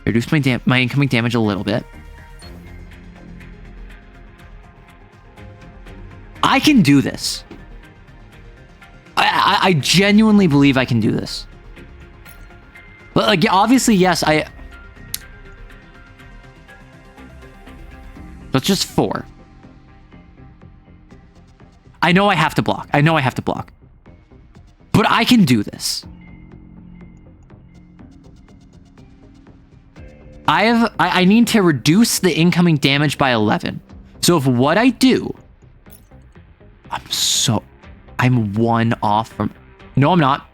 Reduce my incoming damage a little bit. I can do this. I genuinely believe I can do this. But like, obviously, yes, That's just 4. I know I have to block. I know I have to block. But I can do this. I need to reduce the incoming damage by 11. So if what I do... I'm 1 off from... No, I'm not.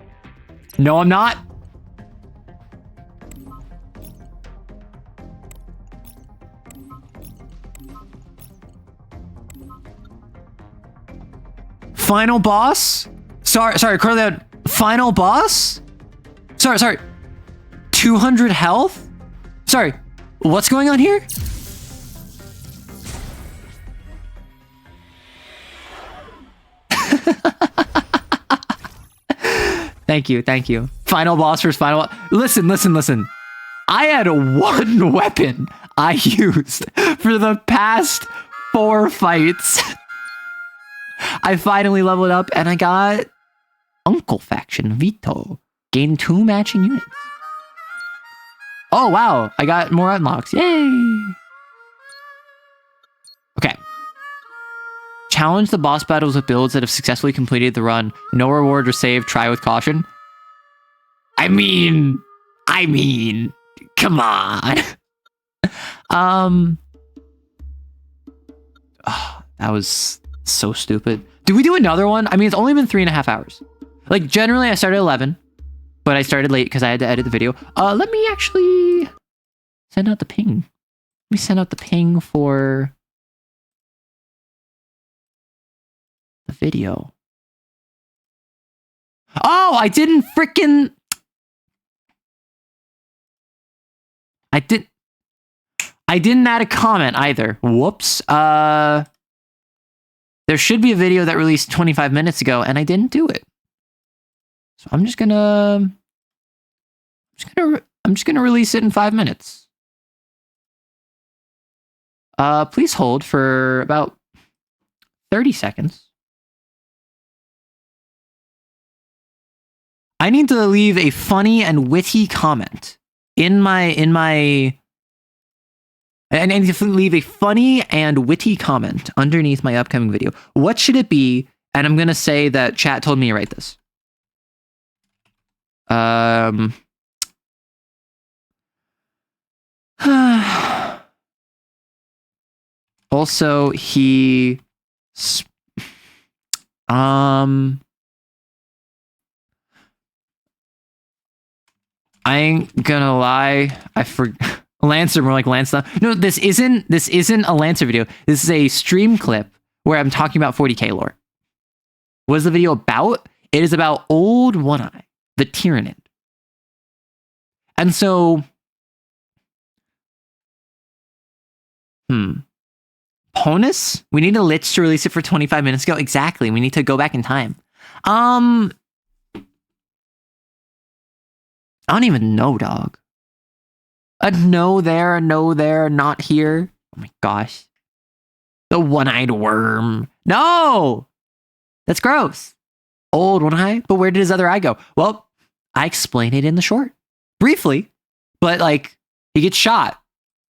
No, I'm not. Final boss? Sorry, Corleone. Final boss? Sorry. 200 health? Sorry, what's going on here? Thank you. Final boss versus final... Listen. I had 1 weapon I used for the past 4 fights. I finally leveled up and I got Uncle Faction Vito. Gain 2 matching units. Oh, wow. I got more unlocks. Yay. Okay. Challenge the boss battles with builds that have successfully completed the run. No reward or save. Try with caution. I mean, come on. Oh, that was so stupid. Did we do another one? I mean, it's only been 3.5 hours. Like, generally I started at 11, but I started late because I had to edit the video. Let me actually send out the ping. Let me send out the ping for the video. Oh, I didn't freaking... I didn't add a comment either. Whoops. There should be a video that released 25 minutes ago, and I didn't do it. So I'm just gonna release it in 5 minutes. Please hold for about 30 seconds. I need to leave a funny and witty comment I need to leave a funny and witty comment underneath my upcoming video. What should it be? And I'm going to say that chat told me to write this. Also, he... I ain't gonna lie. I forgot. Lancer, more like Lancer. No, this isn't a Lancer video. This is a stream clip where I'm talking about 40k lore. What is the video about? It is about Old One Eye, the Tyrannid. And so, Ponus? We need a Lich to release it for 25 minutes ago. Exactly. We need to go back in time. I don't even know, dog. A no there, not here. Oh my gosh. The one-eyed worm. No! That's gross. Old one eye, but where did his other eye go? Well, I explained it in the short. Briefly, but like, he gets shot,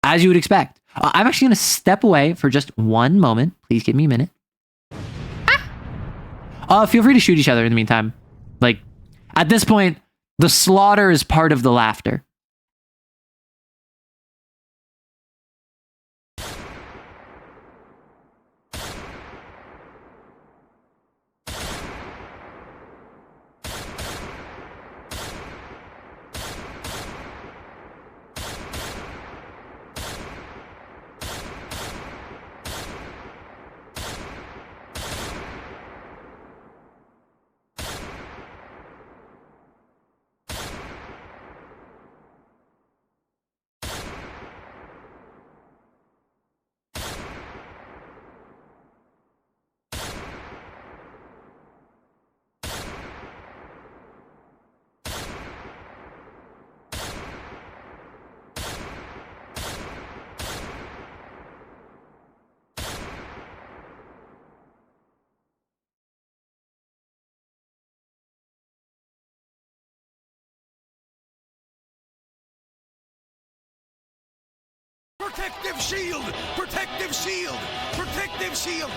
as you would expect. I'm actually going to step away for just one moment. Please give me a minute. Feel free to shoot each other in the meantime. Like, at this point, the slaughter is part of the laughter. Protective shield! Protective shield! Protective shield!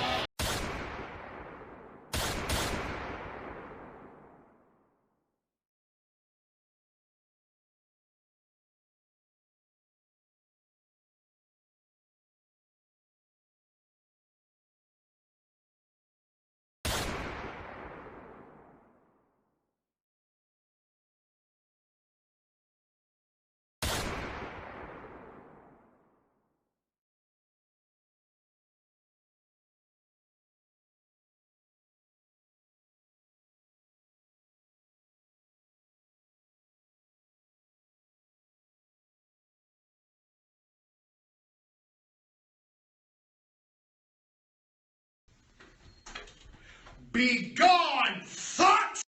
Be gone, thought!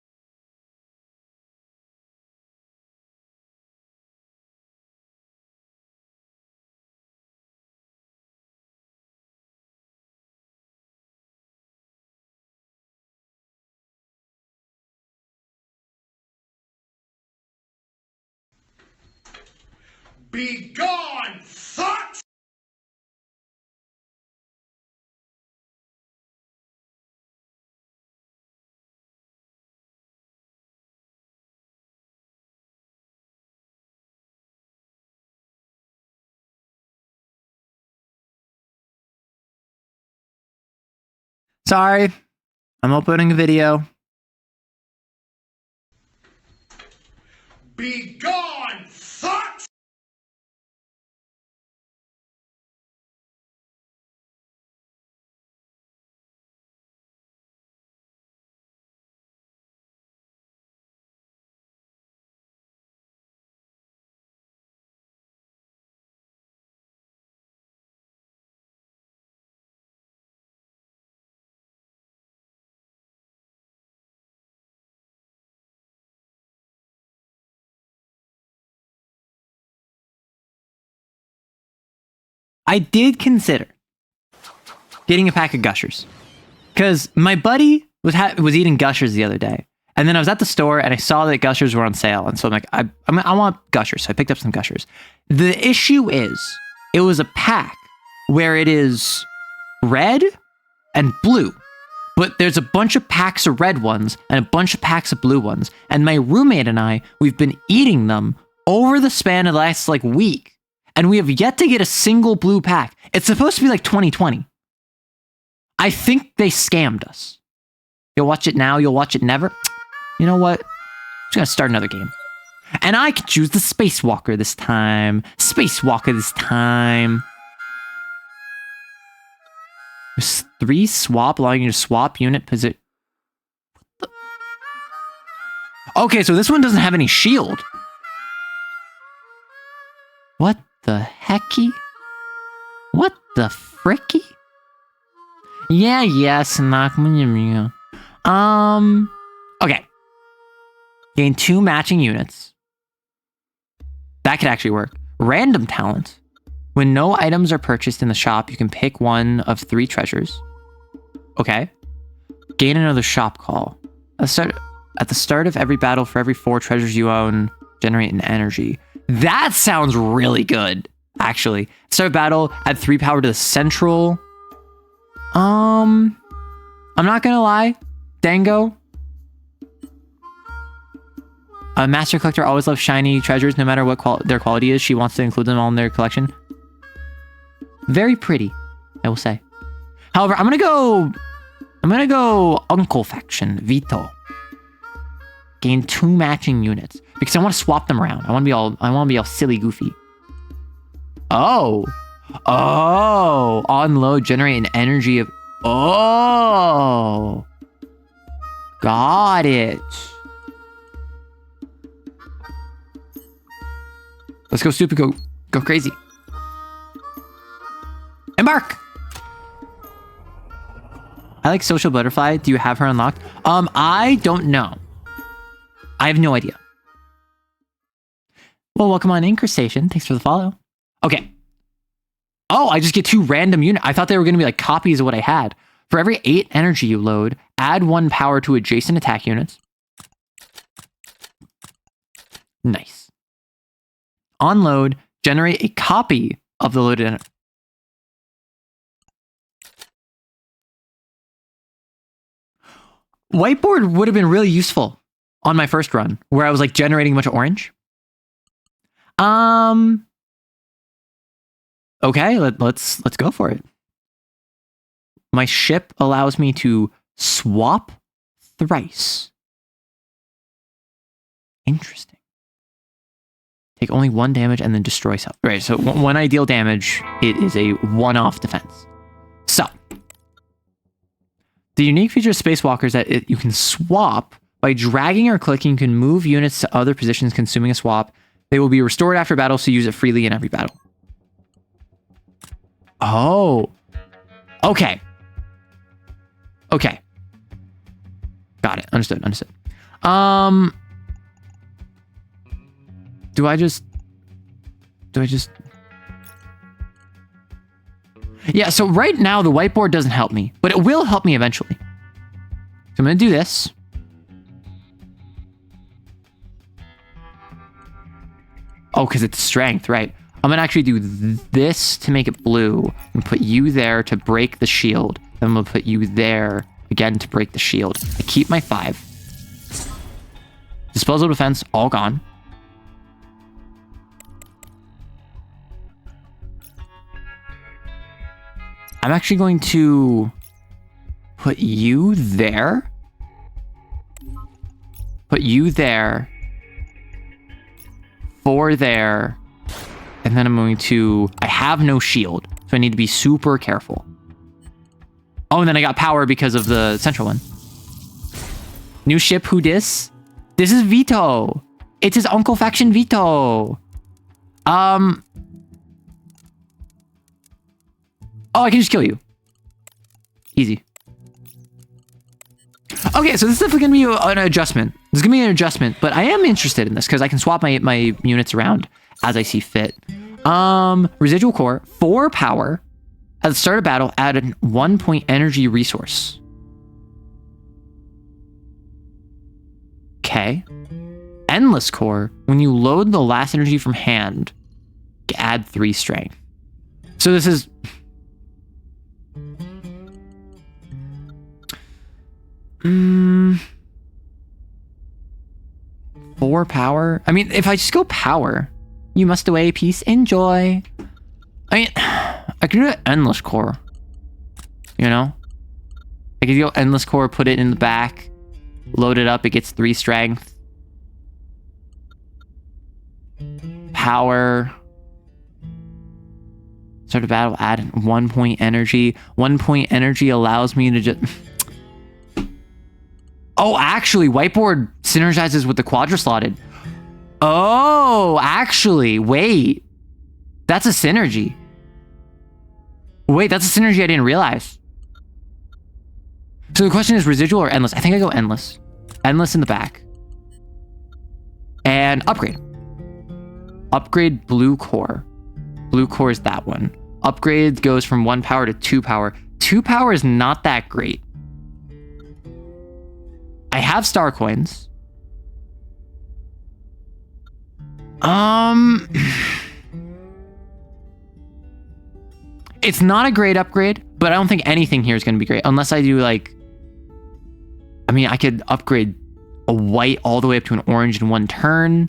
Be gone, thought! Sorry, I'm uploading a video. Be gone, thought! I did consider getting a pack of Gushers because my buddy was eating Gushers the other day, and then I was at the store and I saw that Gushers were on sale, and so I'm like, I want Gushers, so I picked up some Gushers. The issue is, it was a pack where it is red and blue, but there's a bunch of packs of red ones and a bunch of packs of blue ones, and my roommate and I, we've been eating them over the span of the last like week. And we have yet to get a single blue pack. It's supposed to be like 2020. I think they scammed us. You'll watch it now, you'll watch it never. You know what? I'm just gonna start another game. And I can choose the Spacewalker this time. Spacewalker this time. There's 3 swap, allowing you to swap unit position. Okay, so this one doesn't have any shield. What the hecky? What the fricky? Yeah, Snack. Okay. Gain 2 matching units. That could actually work. Random talent. When no items are purchased in the shop, you can pick one of 3 treasures. Okay. Gain another shop call. At the start of every battle, for every 4 treasures you own, generate an energy. That sounds really good, actually. Start battle, add 3 power to the central. I'm not gonna lie. Dango. A master collector always loves shiny treasures, no matter what their quality is. She wants to include them all in their collection. Very pretty, I will say. However, I'm gonna go Uncle Faction, Vito. Gain 2 matching units. Because I want to swap them around. I want to be all silly goofy. Oh. Unload, generate an energy of... Oh. Got it. Let's go stupid, go crazy. Embark! I like Social Butterfly. Do you have her unlocked? I don't know. I have no idea. Well, welcome on Incrustation. Thanks for the follow. Okay. Oh, I just get 2 random units. I thought they were going to be like copies of what I had. For every 8 energy you load, add 1 power to adjacent attack units. Nice. On load, generate a copy of the loaded energy. Whiteboard would have been really useful on my first run, where I was like generating a bunch of orange. Okay, let's go for it. My ship allows me to swap thrice. Interesting. Take only 1 damage and then destroy self. Right, so when I deal damage, it is a one-off defense. So, the unique feature of Spacewalker is that you can swap. By dragging or clicking, you can move units to other positions consuming a swap. They will be restored after battle, so use it freely in every battle. Oh. Okay. Okay. Got it. Understood. Do I just... Yeah, so right now the whiteboard doesn't help me, but it will help me eventually. So I'm going to do this. Oh, because it's strength, right. I'm going to actually do this to make it blue and put you there to break the shield. Then I'm going to put you there again to break the shield. I keep my 5. Disposal defense, all gone. I'm actually going to put you there. Put you there. 4 there. And then I'm going to... I have no shield, so I need to be super careful. Oh, and then I got power because of the central one. New ship, who dis? This is Vito. It's his Uncle Faction Vito. Oh, I can just kill you. Easy. Okay, so this is definitely going to be an adjustment. This is going to be an adjustment, but I am interested in this because I can swap my units around as I see fit. Residual core, 4 power. At the start of battle, add a 1 point energy resource. Okay. Endless core, when you load the last energy from hand, add 3 strength. So this is... 4 power? I mean, if I just go power, you must away, peace, enjoy. I mean, I I could do an endless core. You know? I could go endless core, put it in the back, load it up, it gets 3 strength. Power. Start a battle, add 1 point energy. 1 point energy allows me to just... Oh, actually, whiteboard synergizes with the quadra-slotted. Oh, actually, wait. That's a synergy. Wait, that's a synergy I didn't realize. So the question is residual or endless? I think I go endless. Endless in the back. And upgrade. Upgrade blue core. Blue core is that one. Upgrade goes from 1 power to 2 power. 2 power is not that great. I have star coins. It's not a great upgrade, but I don't think anything here is going to be great. Unless I do like... I mean, I could upgrade a white all the way up to an orange in 1 turn.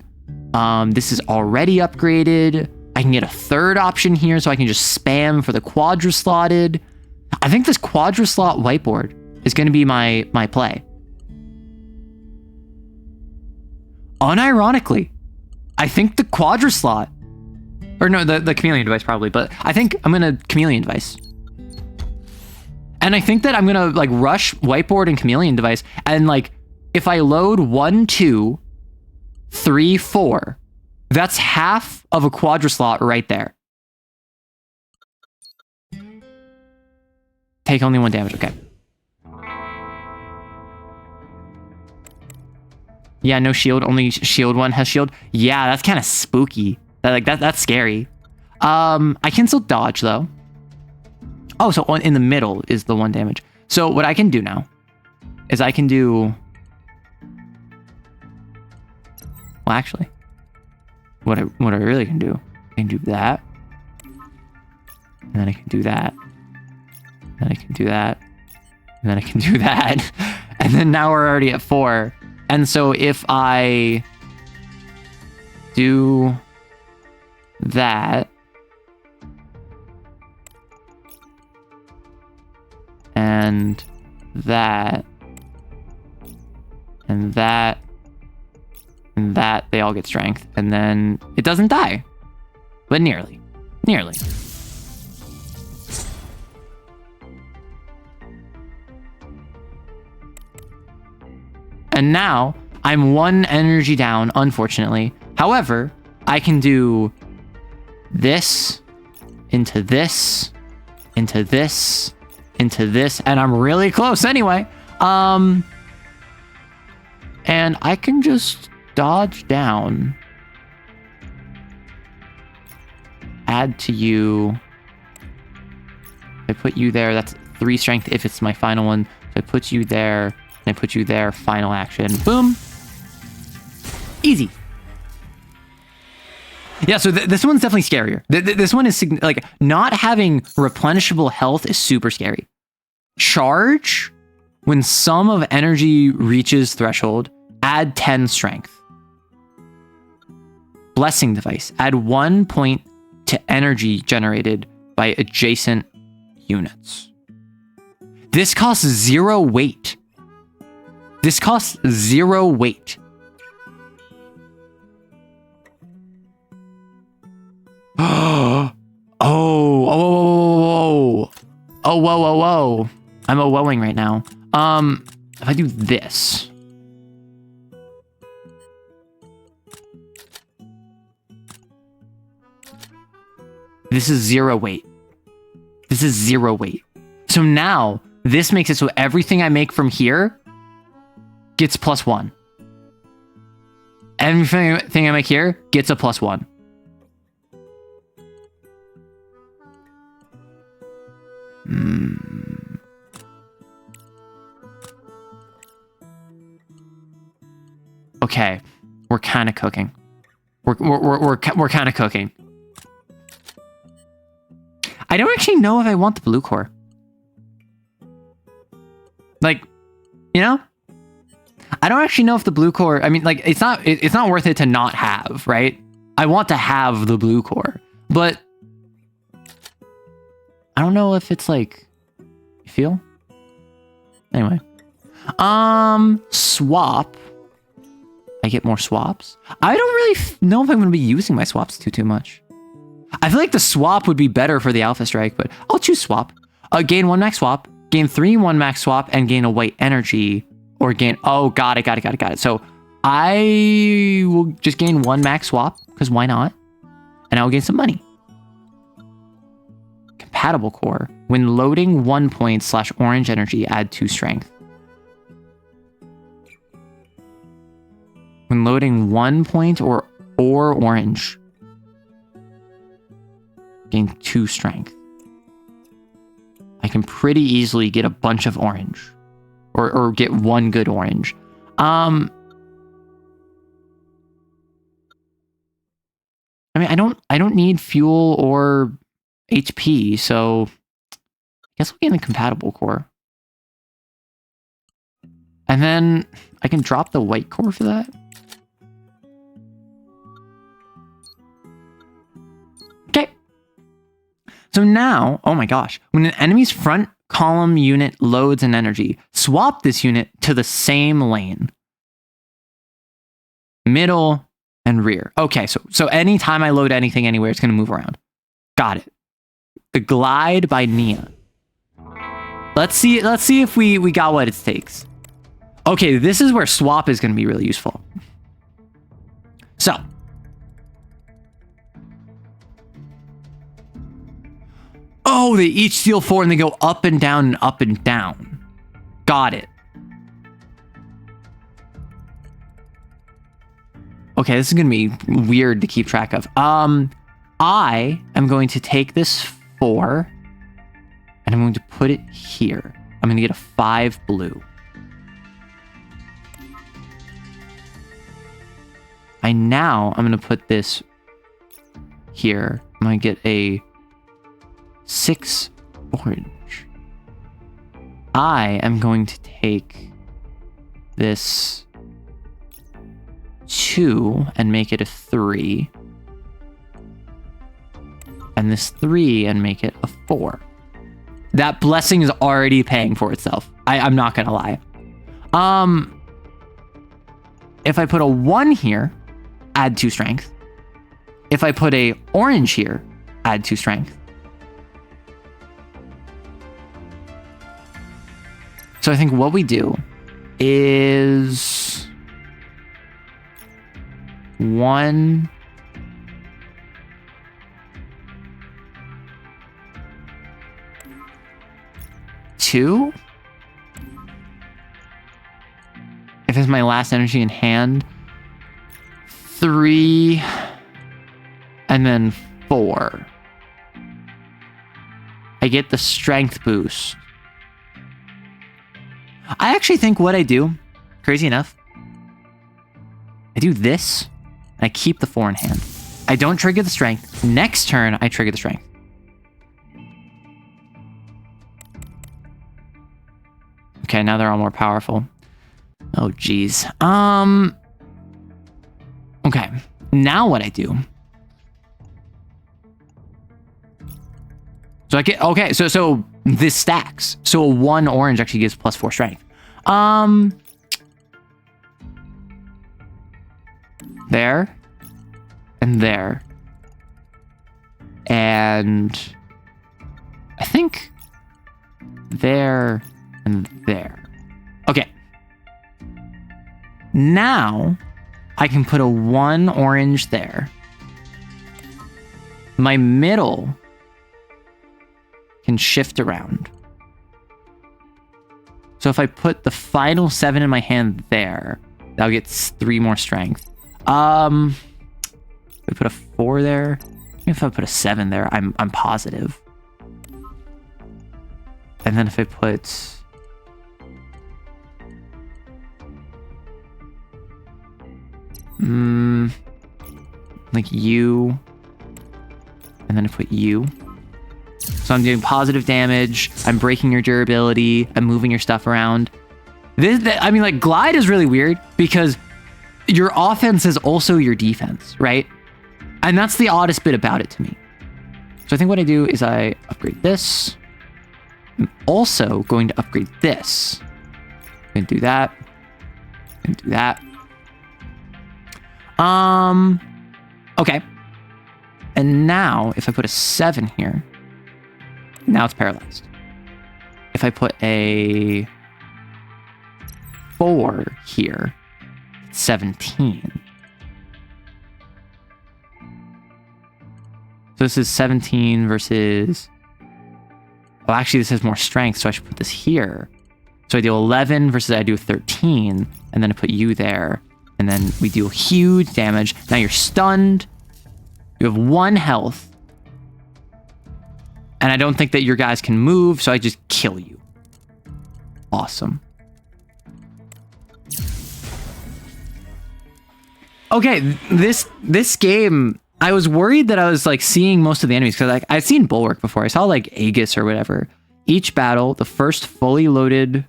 This is already upgraded. I can get a 3rd option here, so I can just spam for the quadra-slotted. I think this quadra-slot whiteboard is going to be my play. Unironically, I think the quadra-slot... Or no, the chameleon device probably, but I think I'm going to chameleon device. And I think that I'm going to like rush whiteboard and chameleon device. And like, if I load 1, 2, 3, 4, that's half of a quadra-slot right there. Take only 1 damage, okay. Yeah, no shield, only shield 1 has shield. Yeah, that's kind of spooky. That's scary. I can still dodge though. Oh, so in the middle is the 1 damage. So what I can do now is I can do... Well, actually, what I really can do, I can do that. And then I can do that. And then I can do that. And then I can do that. And then now we're already at 4. And so if I do that and that and that and that, they all get strength, and then it doesn't die, but nearly. And now I'm 1 energy down, unfortunately. However, I can do this, into this, into this, into this, and I'm really close anyway. And I can just dodge down. Add to you. I put you there, that's 3 strength if it's my final one. So I put you there, and I put you there, final action. Boom. Easy. Yeah, so this one's definitely scarier. This one is like not having replenishable health is super scary. Charge, when sum of energy reaches threshold, add 10 strength. Blessing device, add 1 point to energy generated by adjacent units. This costs 0 weight. This costs 0 weight. Oh, whoa. I'm a-woing right now. If I do this. This is 0 weight. This is 0 weight. So now, this makes it so everything I make from here gets +1. Everything I make here gets a +1. Okay, we're kind of cooking. We're kind of cooking. I don't actually know if I want the blue core. Like, you know, I don't actually know if the blue core. I mean, like, it's not worth it to not have, right? I want to have the blue core, but I don't know if it's like, you feel? Anyway. Swap. I get more swaps. I don't really know if I'm going to be using my swaps too much. I feel like the swap would be better for the Alpha Strike, but I'll choose swap. Gain 1 max swap, gain 3 1 max swap, and gain a white energy, or gain, oh, got it. So I will just gain 1 max swap, because why not? And I will gain some money. Compatible core. When loading 1 point / orange energy, add 2 strength. When loading 1 point or orange, gain 2 strength. I can pretty easily get a bunch of orange, or get 1 good orange. I mean, I don't need fuel or HP, so I guess we'll get a compatible core. And then I can drop the white core for that. Okay. So now, oh my gosh, when an enemy's front column unit loads an energy, swap this unit to the same lane. Middle and rear. Okay, so anytime I load anything anywhere, it's going to move around. Got it. The Glide by Nia. Let's see if we got what it takes. Okay, this is where swap is going to be really useful. So. Oh, they each steal 4 and they go up and down and up and down. Got it. Okay, this is going to be weird to keep track of. I am going to take this 4 and I'm going to put it here. I'm going to get a 5 blue. I'm going to put this here. I'm going to get a 6 orange. I am going to take this 2 and make it a 3. And this 3 and make it a 4. That blessing is already paying for itself. I'm not gonna lie. If I put a 1 here, add 2 strength. If I put a orange here, add 2 strength. So I think what we do is 1, 2. If it's my last energy in hand, 3, and then 4. I get the strength boost. I actually think what I do, crazy enough, I do this, and I keep the 4 in hand. I don't trigger the strength. Next turn, I trigger the strength. Okay, now they're all more powerful. Oh, geez. Okay, now what I do. So I get, okay, so this stacks. So a 1 orange actually gives +4 strength. There. And there. And I think there and there. Okay. Now I can put a 1 orange there. My middle can shift around. So if I put the final 7 in my hand there, that'll get 3 more strength. If I put a 4 there, if I put a 7 there, I'm positive. And then if I put like U, and then I put U. So I'm doing positive damage, I'm breaking your durability, I'm moving your stuff around. I mean, like, Glide is really weird because your offense is also your defense, right? And that's the oddest bit about it to me. So I think what I do is I upgrade this. I'm also going to upgrade this. I'm going to do that. And do that. Okay. And now, if I put a 7 here, now it's paralyzed. If I put a 4 here, it's 17. So this is 17 versus... Oh, actually, this has more strength, so I should put this here. So I deal 11 versus I do 13, and then I put you there, and then we deal huge damage. Now you're stunned. You have 1 health. And I don't think that your guys can move, so I just kill you. Awesome. Okay, this game, I was worried that I was like seeing most of the enemies because like I've seen Bulwark before. I saw like Aegis or whatever. Each battle, the first fully loaded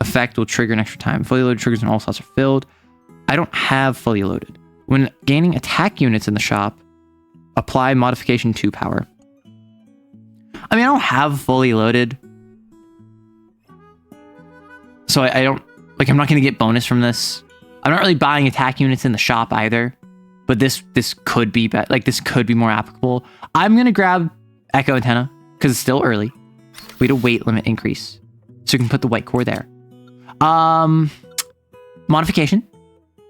effect will trigger an extra time. Fully loaded triggers when all slots are filled. I don't have fully loaded. When gaining attack units in the shop, apply modification 2 power. I mean, I don't have fully loaded. So I don't, like, I'm not going to get bonus from this. I'm not really buying attack units in the shop either. But this could be better. Like, this could be more applicable. I'm going to grab Echo Antenna because it's still early. We had a weight limit increase. So you can put the white core there. Modification.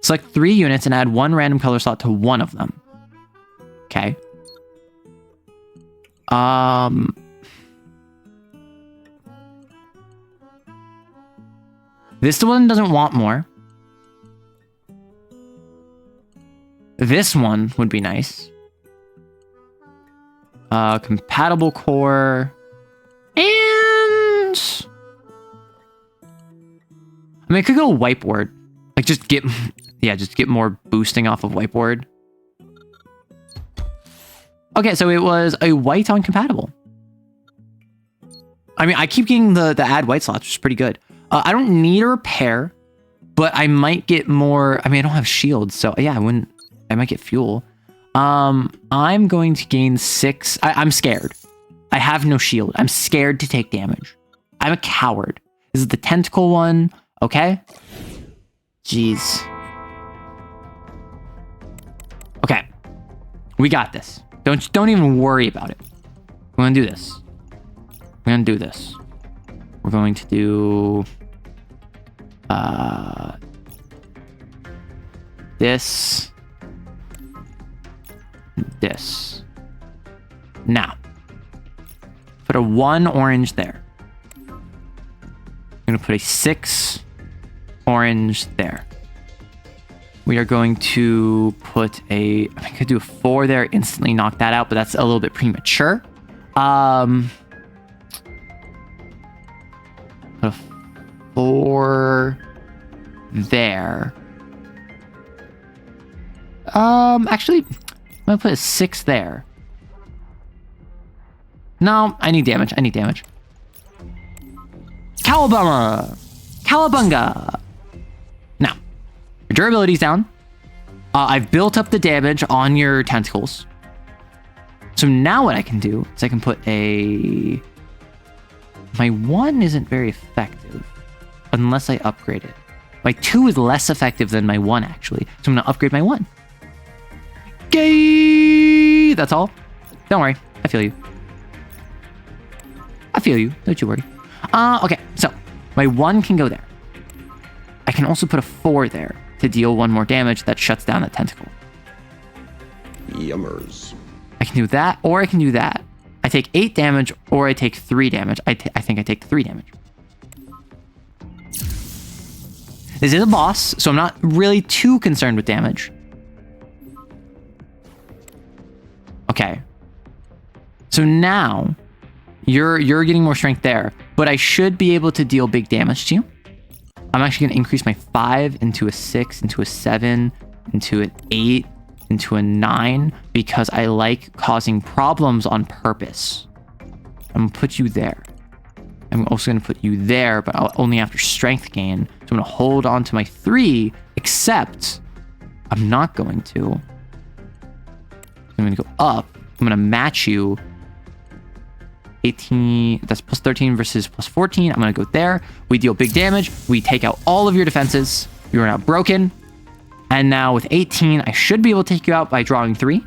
Select 3 units and add 1 random color slot to one of them. Okay. This one doesn't want more. This one would be nice. Compatible core. And... I mean, I could go whiteboard. Like, just get... Yeah, just get more boosting off of whiteboard. Okay, so it was a white on compatible. I mean, I keep getting the add white slots, which is pretty good. I don't need a repair, but I might get more... I mean, I don't have shields, so yeah, I might get fuel. I'm going to gain 6... I'm scared. I have no shield. I'm scared to take damage. I'm a coward. This is the tentacle one. Okay. Jeez. Okay. We got this. Don't even worry about it. We're gonna do this. We're gonna do this. We're going to do... This. This. Now. Put a 1 orange there. I'm going to put a 6 orange there. We are going to put a... I could do a 4 there, instantly knock that out, but that's a little bit premature. Put a 4 there. Actually, I'm going to put a 6 there. No, I need damage. I need damage. Cowabunga! Cowabunga! Now, your durability's down. I've built up the damage on your tentacles. So now what I can do is I can put a... My 1 isn't very effective unless I upgrade it. My 2 is less effective than my 1, actually. So I'm going to upgrade my 1. Gay! That's all. Don't worry. I feel you. I feel you. Don't you worry. Okay, so my 1 can go there. I can also put a 4 there to deal 1 more damage that shuts down that tentacle. Yummers. I can do that, or I can do that. I take 8 damage, or I take 3 damage. I think I take 3 damage. This is a boss, so I'm not really too concerned with damage. Okay. So now, you're getting more strength there, but I should be able to deal big damage to you. I'm actually going to increase my 5 into a 6, into a 7, into an 8, into a 9, because I like causing problems on purpose. I'm going to put you there. I'm also going to put you there, but only after strength gain. So I'm going to hold on to my 3, except I'm not going to. I'm going to go up. I'm going to match you 18, that's plus 13 versus plus 14. I'm gonna go there. We deal big damage. We take out all of your defenses. You are now broken. And now with 18, I should be able to take you out by drawing 3.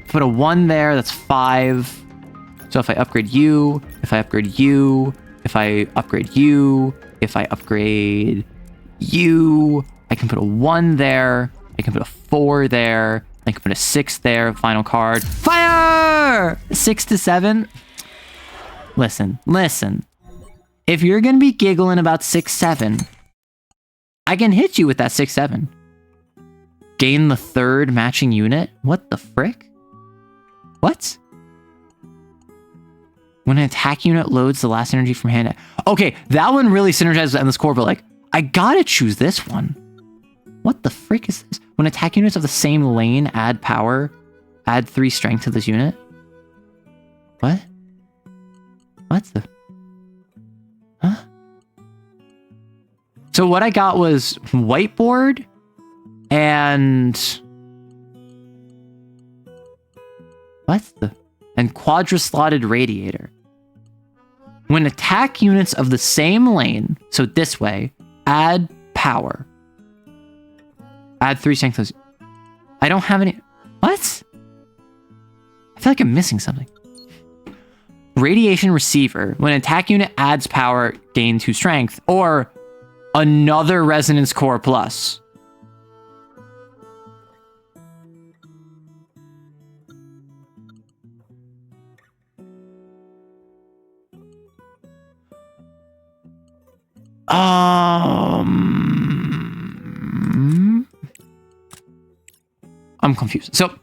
Put a 1 there, that's 5. So if I upgrade you, if I upgrade you, if I upgrade you, if I upgrade you, I can put a 1 there. I can put a 4 there. I can put a 6 there. Final card. Fire! 6 to 7. Listen. If you're going to be giggling about 6-7, I can hit you with that 6-7. Gain the 3rd matching unit? What the frick? What? When an attack unit loads the last energy from hand. Okay, that one really synergizes with Endless Core, but like, I gotta choose this one. What the frick is this? When attack units of the same lane add power, add 3 strength to this unit. What? What's the... Huh? So what I got was whiteboard and... What's the... And quadra-slotted radiator. When attack units of the same lane, so this way, add power. Add 3 strength to those. I don't have any... What? I feel like I'm missing something. Radiation receiver. When an attack unit adds power, gain 2 strength. Or another resonance core plus. I'm confused. So,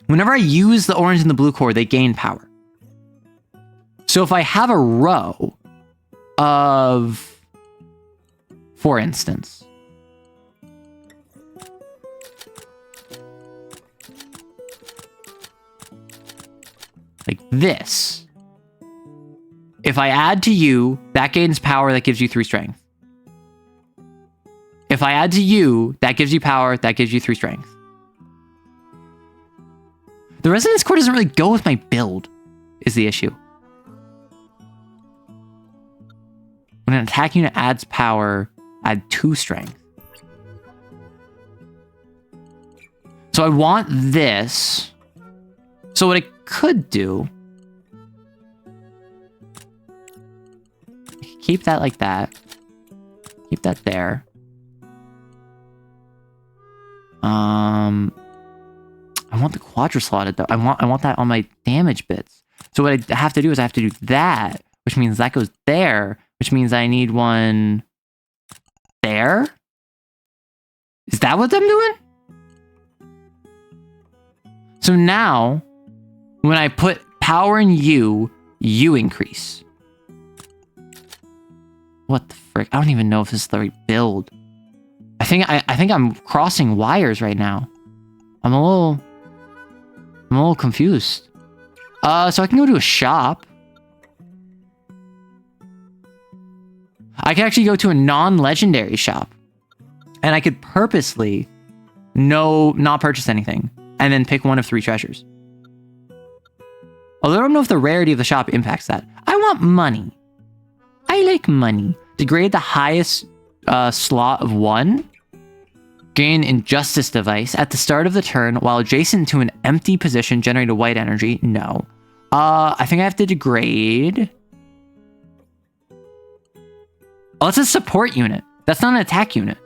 whenever I use the orange and the blue core, they gain power. So if I have a row of, for instance, like this. If I add to you, that gains power, that gives you 3 strength. If I add to you, that gives you power, that gives you 3 strength. The resonance core doesn't really go with my build, is the issue. When an attack unit adds power, add 2 strength. So I want this. So what I could do... Keep that like that. Keep that there. I want the quadra slotted though. I want that on my damage bits. So what I have to do is I have to do that, which means that goes there, which means I need one there. Is that what I'm doing? So now, when I put power in you increase. What the frick? I don't even know if this is the right build. I think I'm crossing wires right now. I'm a little confused. So I can go to a shop. I can actually go to a non-legendary shop. And I could purposely not purchase anything. And then pick one of 3 treasures. Although I don't know if the rarity of the shop impacts that. I want money. I like money. Degrade the highest slot of 1. Gain Injustice Device. At the start of the turn, while adjacent to an empty position, generate a white energy. No. I think I have to degrade. Oh, it's a support unit. That's not an attack unit.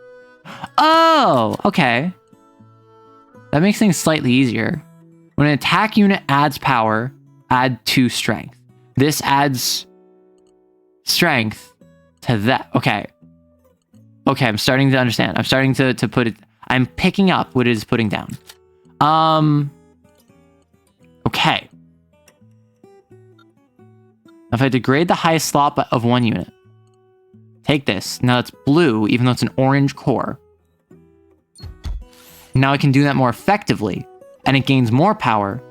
Oh, okay. That makes things slightly easier. When an attack unit adds power, add 2 strength. This adds strength to that. Okay. Okay, I'm starting to understand. I'm starting to put it... I'm picking up what it is putting down. Okay. If I degrade the highest slot of 1 unit, take this. Now it's blue, even though it's an orange core. Now I can do that more effectively, and it gains more power.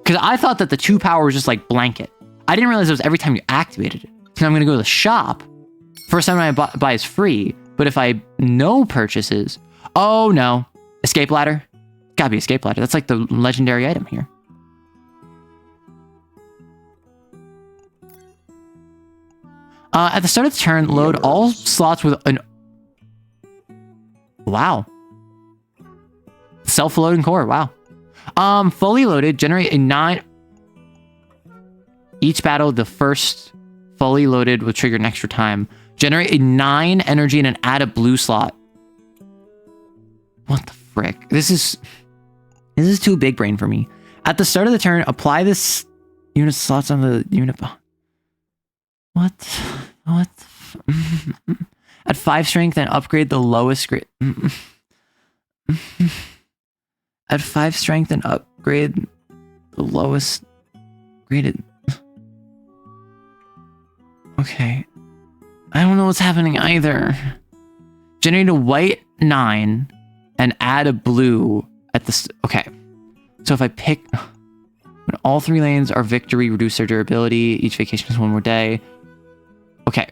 Because I thought that the 2 power was just like blanket. I didn't realize it was every time you activated it. So now I'm going to go to the shop. First time I buy is free, but if I no purchases... Oh no. Escape ladder? Gotta be escape ladder. That's like the legendary item here. At the start of the turn, load all slots with an... Wow. Self-loading core, wow. Fully loaded, generate a 9... Each battle, the first fully loaded will trigger an extra time. Generate a 9 energy and an add a blue slot. What the frick? This is too big brain for me. At the start of the turn, apply this unit slots on the unit. What? At 5 strength and upgrade the lowest grade. At 5 strength and upgrade the lowest graded. Okay. I don't know what's happening either. Generate a white 9 and add a blue at the... Okay. So if I pick... When all 3 lanes are victory, reduce their durability. Each vacation is 1 more day. Okay.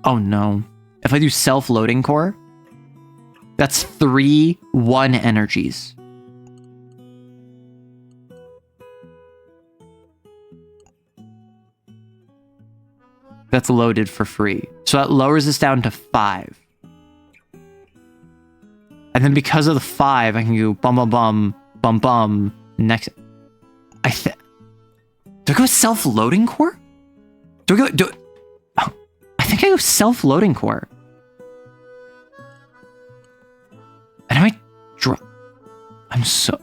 Oh no. If I do self-loading core, that's 3 1 energies. That's loaded for free. So that lowers this down to 5. And then because of the 5, I can go bum bum bum bum bum next. Do I go self-loading core? I think I go self-loading core. And I might drop. I'm so...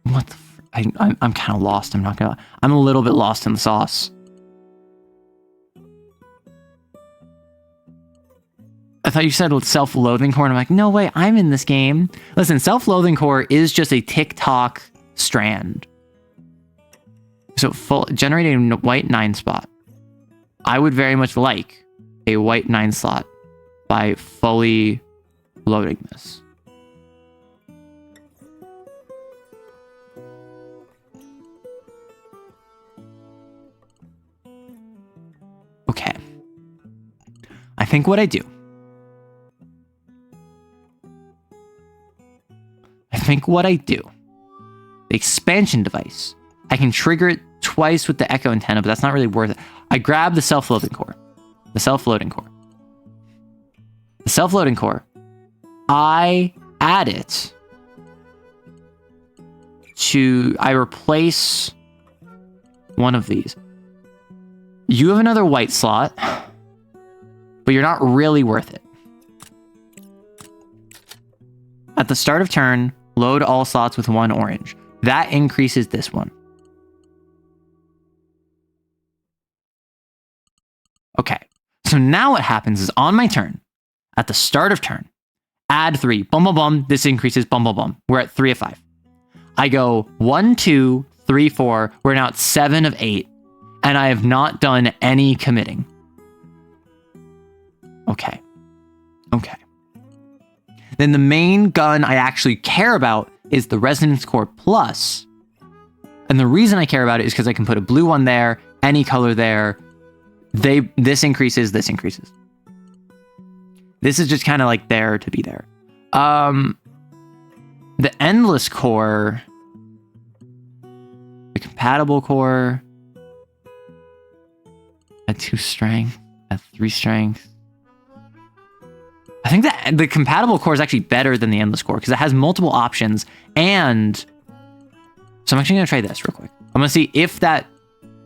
What the... I'm kind of lost. I'm not gonna... I'm a little bit lost in the sauce. I thought you said self-loathing core, and I'm like, no way, I'm in this game. Listen, self-loathing core is just a TikTok strand. So generating a white 9 spot. I would very much like a white 9 slot by fully loading this. Okay. I think what I do. The expansion device. I can trigger it twice with the echo antenna, but that's not really worth it. I grab the self-loading core. I add it to... I replace one of these. You have another white slot, but you're not really worth it. At the start of turn, load all slots with 1 orange. That increases this one. Okay. So now what happens is on my turn, at the start of turn, add 3. Bum, bum, bum. This increases bum, bum, bum. We're at 3 of 5. I go 1, 2, 3, 4. We're now at 7 of 8. And I have not done any committing. Okay. Then the main gun I actually care about is the Resonance Core Plus. And the reason I care about it is because I can put a blue one there, any color there. This increases, this increases. This is just kind of like there to be there. The Endless Core, the Compatible Core, at 2 strength, at 3 strength. I think that the Compatible Core is actually better than the Endless Core because it has multiple options, and so I'm actually going to try this real quick. I'm going to see if that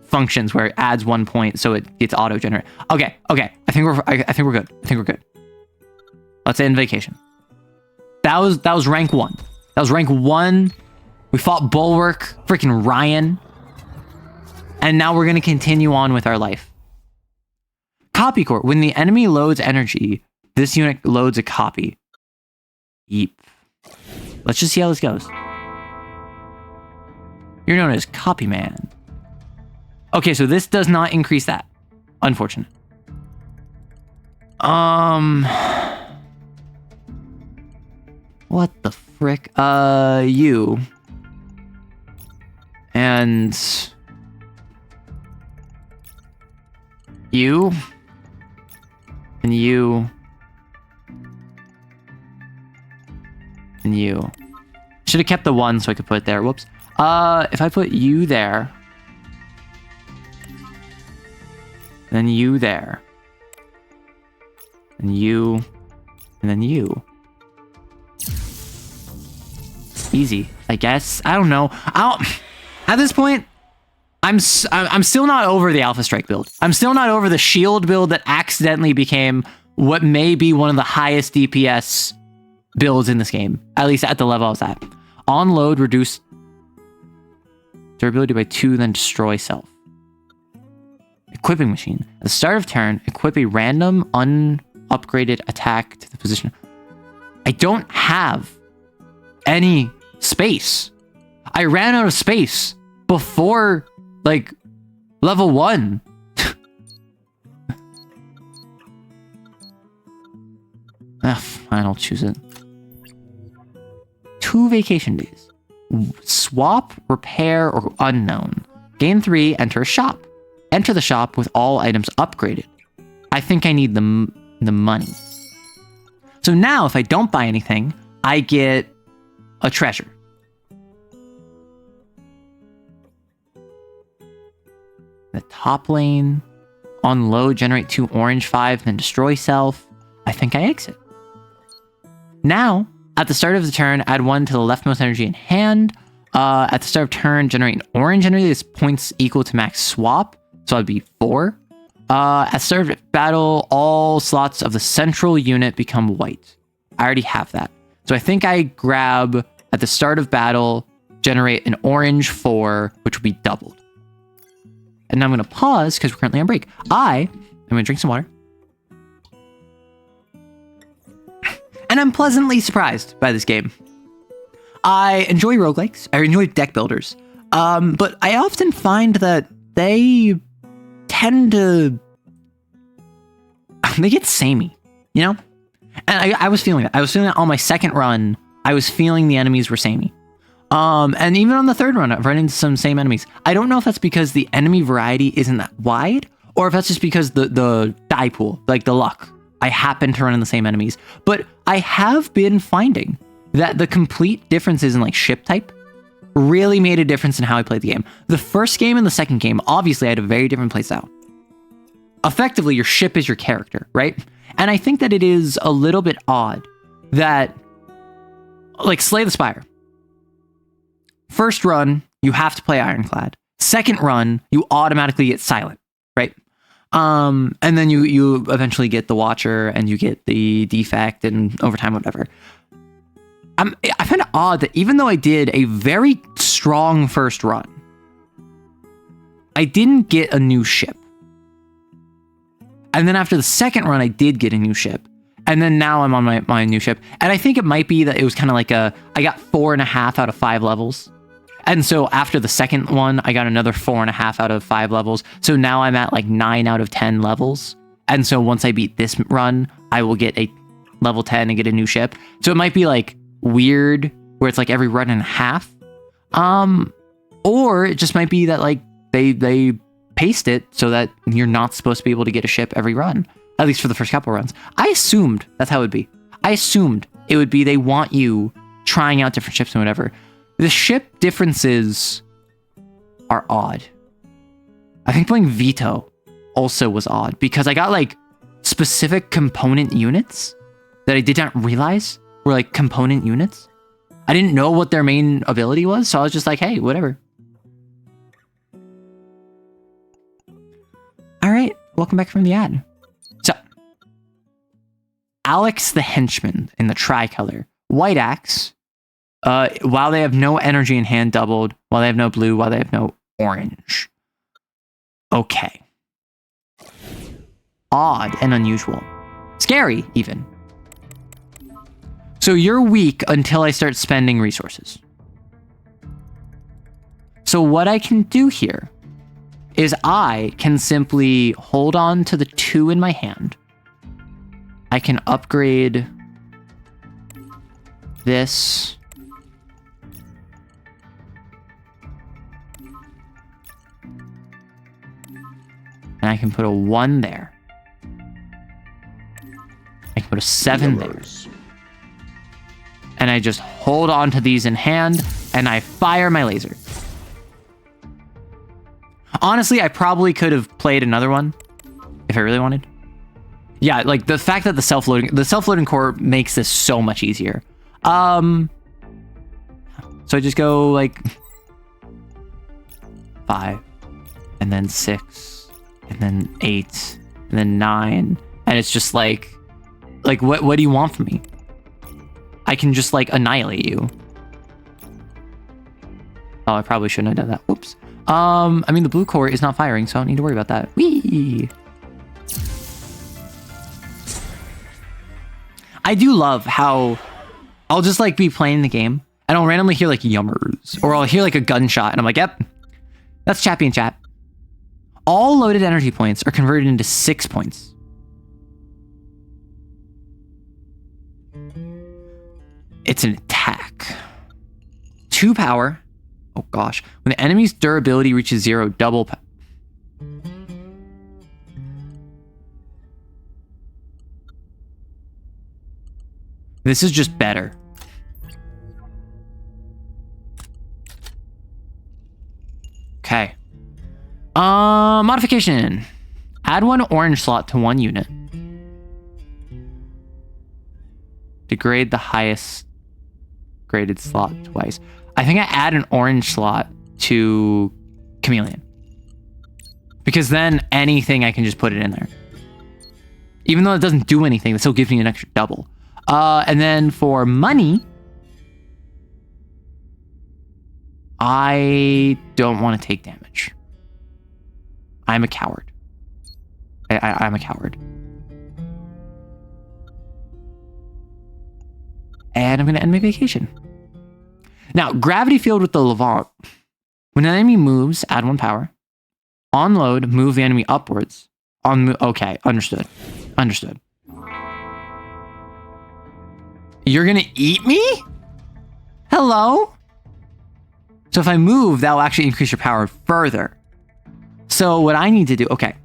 functions where it adds 1 point so it gets auto-generated. Okay. I think we're good. Let's end vacation. That was rank 1. That was rank 1. We fought Bulwark, freaking Ryan. And now we're going to continue on with our life. Copy core. When the enemy loads energy, this unit loads a copy. Yeep. Let's just see how this goes. You're known as Copy Man. Okay, so this does not increase that. Unfortunate. What the frick? You. And... you. And you. And you. Should have kept the 1 so I could put it there. Whoops. If I put you there... then you there. And you. And then you. Easy, I guess. I don't know. At this point, I'm still not over the Alpha Strike build. I'm still not over the shield build that accidentally became what may be one of the highest DPS builds in this game, at least at the level I was at. On load, reduce durability by 2, then destroy self. Equipping machine. At the start of turn, equip a random unupgraded attack to the position. I don't have any space. I ran out of space before, like, level 1. Fine, I'll choose it. 2 vacation days. Swap, repair, or unknown. Gain 3, enter a shop. Enter the shop with all items upgraded. I think I need the money. So now, if I don't buy anything, I get a treasure. The top lane. On load, generate 2 orange 5, then destroy self. I think I exit. Now, at the start of the turn, add 1 to the leftmost energy in hand. At the start of turn, generate an orange energy. This points equal to max swap. So I'd be 4. At the start of battle, all slots of the central unit become white. I already have that. So I think I grab, at the start of battle, generate an orange 4, which will be doubled. And now I'm going to pause because we're currently on break. I'm going to drink some water. And I'm pleasantly surprised by this game. I enjoy roguelikes. I enjoy deck builders. But I often find that they tend to... They get samey, you know? And I was feeling that. I was feeling that on my second run. I was feeling the enemies were samey. And even on the third run, I've run into some same enemies. I don't know if that's because the enemy variety isn't that wide, or if that's just because the die pool, like the luck. I happen to run in the same enemies. But I have been finding that the complete differences in like ship type really made a difference in how I played the game. The first game and the second game, obviously I had a very different playstyle. Effectively, your ship is your character, right? And I think that it is a little bit odd that, like, Slay the Spire. First run, you have to play Ironclad. Second run, you automatically get Silent, right? And then you eventually get the Watcher, and you get the Defect, and over time, whatever. I find it odd that even though I did a very strong first run, I didn't get a new ship. And then after the second run, I did get a new ship. And then now I'm on my new ship. And I think it might be that it was kind of like I got 4.5 out of 5 levels. And so after the second one, I got another 4.5 out of 5 levels. So now I'm at like 9 out of 10 levels. And so once I beat this run, I will get a level 10 and get a new ship. So it might be like weird where it's like every run and a half. Or it just might be that like they paste it so that you're not supposed to be able to get a ship every run, at least for the first couple runs. I assumed that's how it would be. I assumed it would be they want you trying out different ships and whatever. The ship differences are odd. I think playing Veto also was odd because I got like specific component units that I did not realize were like component units. I didn't know what their main ability was, so I was just like, hey, whatever. All right, welcome back from the ad. So, Alex the Henchman in the tricolor. White axe. While they have no energy in hand, doubled. While they have no blue, while they have no orange. Okay. Odd and unusual. Scary, even. So you're weak until I start spending resources. So what I can do here is I can simply hold on to the 2 in my hand. I can upgrade this. And I can put a 1 there. I can put a 7 there. And I just hold on to these in hand, and I fire my laser. Honestly, I probably could have played another one, if I really wanted. Yeah, like the fact that the self-loading core makes this so much easier. So I just go like 5, and then 6, and then 8, and then 9, and it's just like what do you want from me? I can just like annihilate you. Oh, I probably shouldn't have done that. Whoops. I mean the blue core is not firing, so I don't need to worry about that. Whee! I do love how I'll just like be playing the game and I'll randomly hear like yummers, or I'll hear like a gunshot and I'm like, yep, that's Chappy and Chat. All loaded energy points are converted into 6 points. It's an attack. 2 power. Oh gosh. When the enemy's durability reaches 0, double power. This is just better. Okay. Modification. Add 1 orange slot to 1 unit. Degrade the highest graded slot twice. I think I add an orange slot to Chameleon. Because then anything I can just put it in there. Even though it doesn't do anything, it still gives me an extra double. And then for money, I don't want to take damage. I'm a coward. I'm a coward. And I'm going to end my vacation. Now, gravity field with the Levant. When an enemy moves, add 1 power. On load, move the enemy upwards. Okay, understood. Understood. You're gonna eat me? Hello? So if I move, that will actually increase your power further. So what I need to do, okay.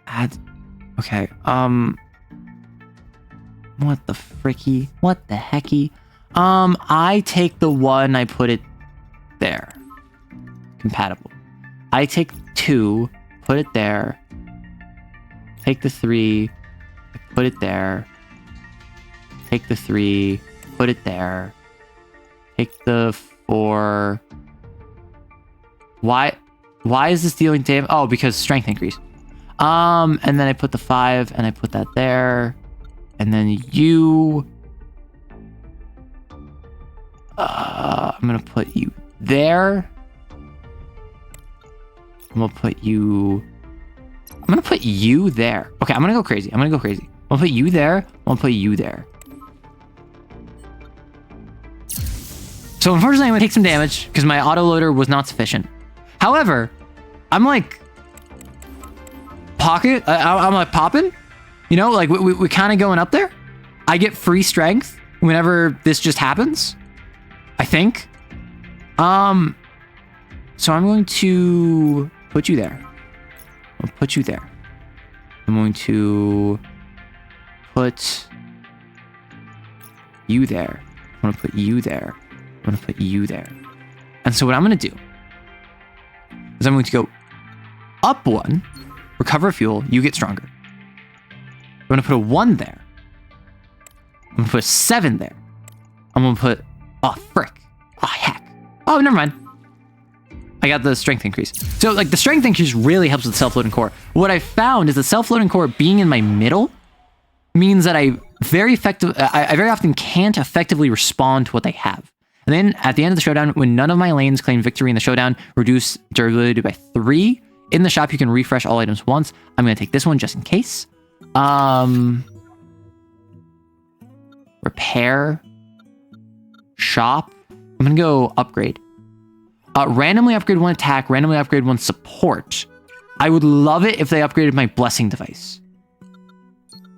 Add, okay, what the fricky? What the hecky? I take the 1, I put it there. Compatible. I take 2, put it there. Take the 3, put it there. Take the 3, put it there. Take the 4. Why is this dealing damage? Oh, because strength increase. And then I put the 5 and I put that there. And then you... I'm gonna put you there. I'm gonna put you there. Okay, I'm gonna go crazy. I'm gonna put you there. I'm gonna put you there. So unfortunately, I'm gonna take some damage because my autoloader was not sufficient. However, I'm like I'm like popping. You know, like we're kind of going up there. I get free strength whenever this just happens. I think. So I'm going to put you there. I'll put you there. I'm going to put you there. I'm going to put you there. I'm going to put you there. And so what I'm going to do is I'm going to go up 1, recover fuel, you get stronger. I'm going to put a 1 there. I'm going to put a 7 there. I'm going to put, oh, frick. Oh, heck. Oh, never mind. I got the strength increase. So like the strength increase really helps with the self-loading core. What I found is the self-loading core being in my middle means that I very often can't effectively respond to what they have. And then at the end of the showdown, when none of my lanes claim victory in the showdown, reduce durability by 3. In the shop, you can refresh all items once. I'm going to take this one just in case. Repair. Shop. I'm going to go upgrade. Randomly upgrade 1 attack, randomly upgrade 1 support. I would love it if they upgraded my blessing device.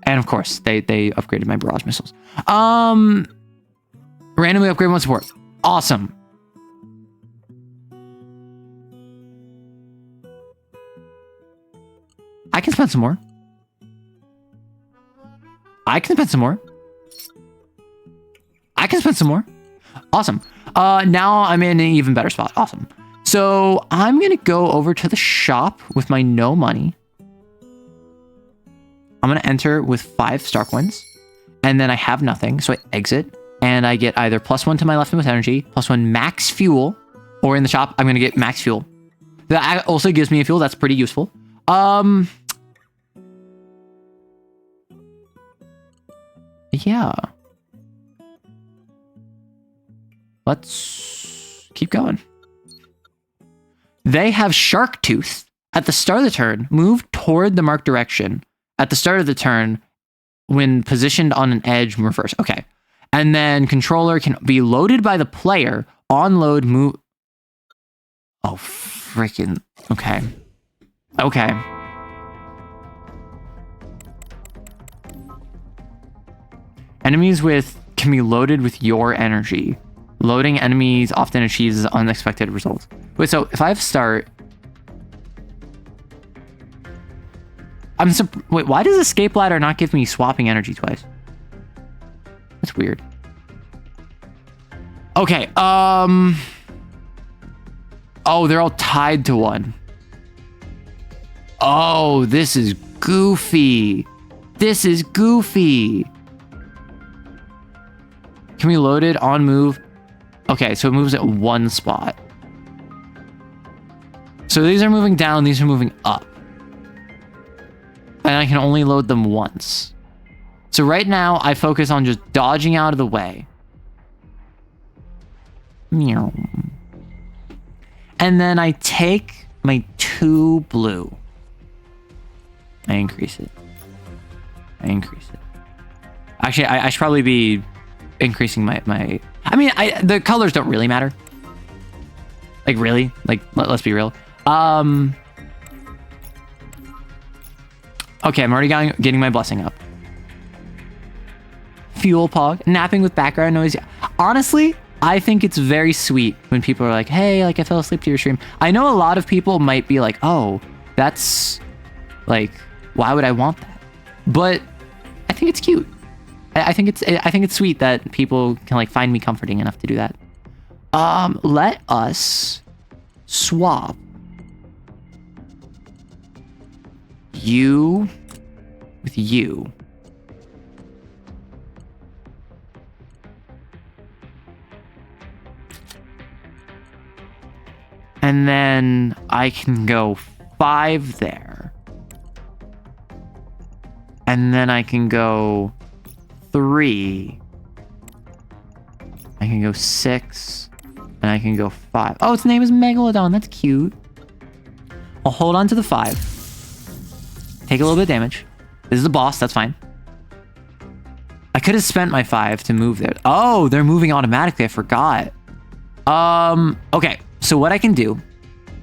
And of course, they upgraded my barrage missiles. Randomly upgrade 1 support. Awesome. I can spend some more. I can spend some more. I can spend some more. Awesome. Now I'm in an even better spot. Awesome. So I'm going to go over to the shop with my no money. I'm going to enter with 5 star coins. And then I have nothing. So I exit. And I get either +1 to my left with energy, +1 max fuel. Or in the shop, I'm going to get max fuel. That also gives me a fuel. That's pretty useful. Yeah. Let's keep going. They have Shark Tooth. At the start of the turn, move toward the marked direction. At the start of the turn, when positioned on an edge, reverse. Okay. And then controller can be loaded by the player. On load, move. Oh, freaking. Okay. Okay. Enemies can be loaded with your energy. Loading enemies often achieves unexpected results. Wait, so if I have start... Wait, why does escape ladder not give me swapping energy twice? That's weird. Okay, oh, they're all tied to one. Oh, this is goofy. This is goofy. Can we load it on move? Okay, so it moves at one spot. So these are moving down, these are moving up. And I can only load them once. So right now, I focus on just dodging out of the way. Meow. And then I take my 2 blue. I increase it. I increase it. Actually, I should probably be increasing my... I mean, the colors don't really matter. Like, really? Like, let's be real. Okay, I'm already getting my blessing up. Fuel pog. Napping with background noise. Honestly, I think it's very sweet when people are like, hey, like, I fell asleep to your stream. I know a lot of people might be like, oh, that's... like, why would I want that? But I think it's cute. I think it's sweet that people can like find me comforting enough to do that. Let us swap you with you. And then I can go 5 there. And then I can go 3. I can go 6. And I can go 5. Oh, its name is Megalodon. That's cute. I'll hold on to the 5. Take a little bit of damage. This is the boss. That's fine. I could have spent my 5 to move there. Oh, they're moving automatically. I forgot. Okay. So what I can do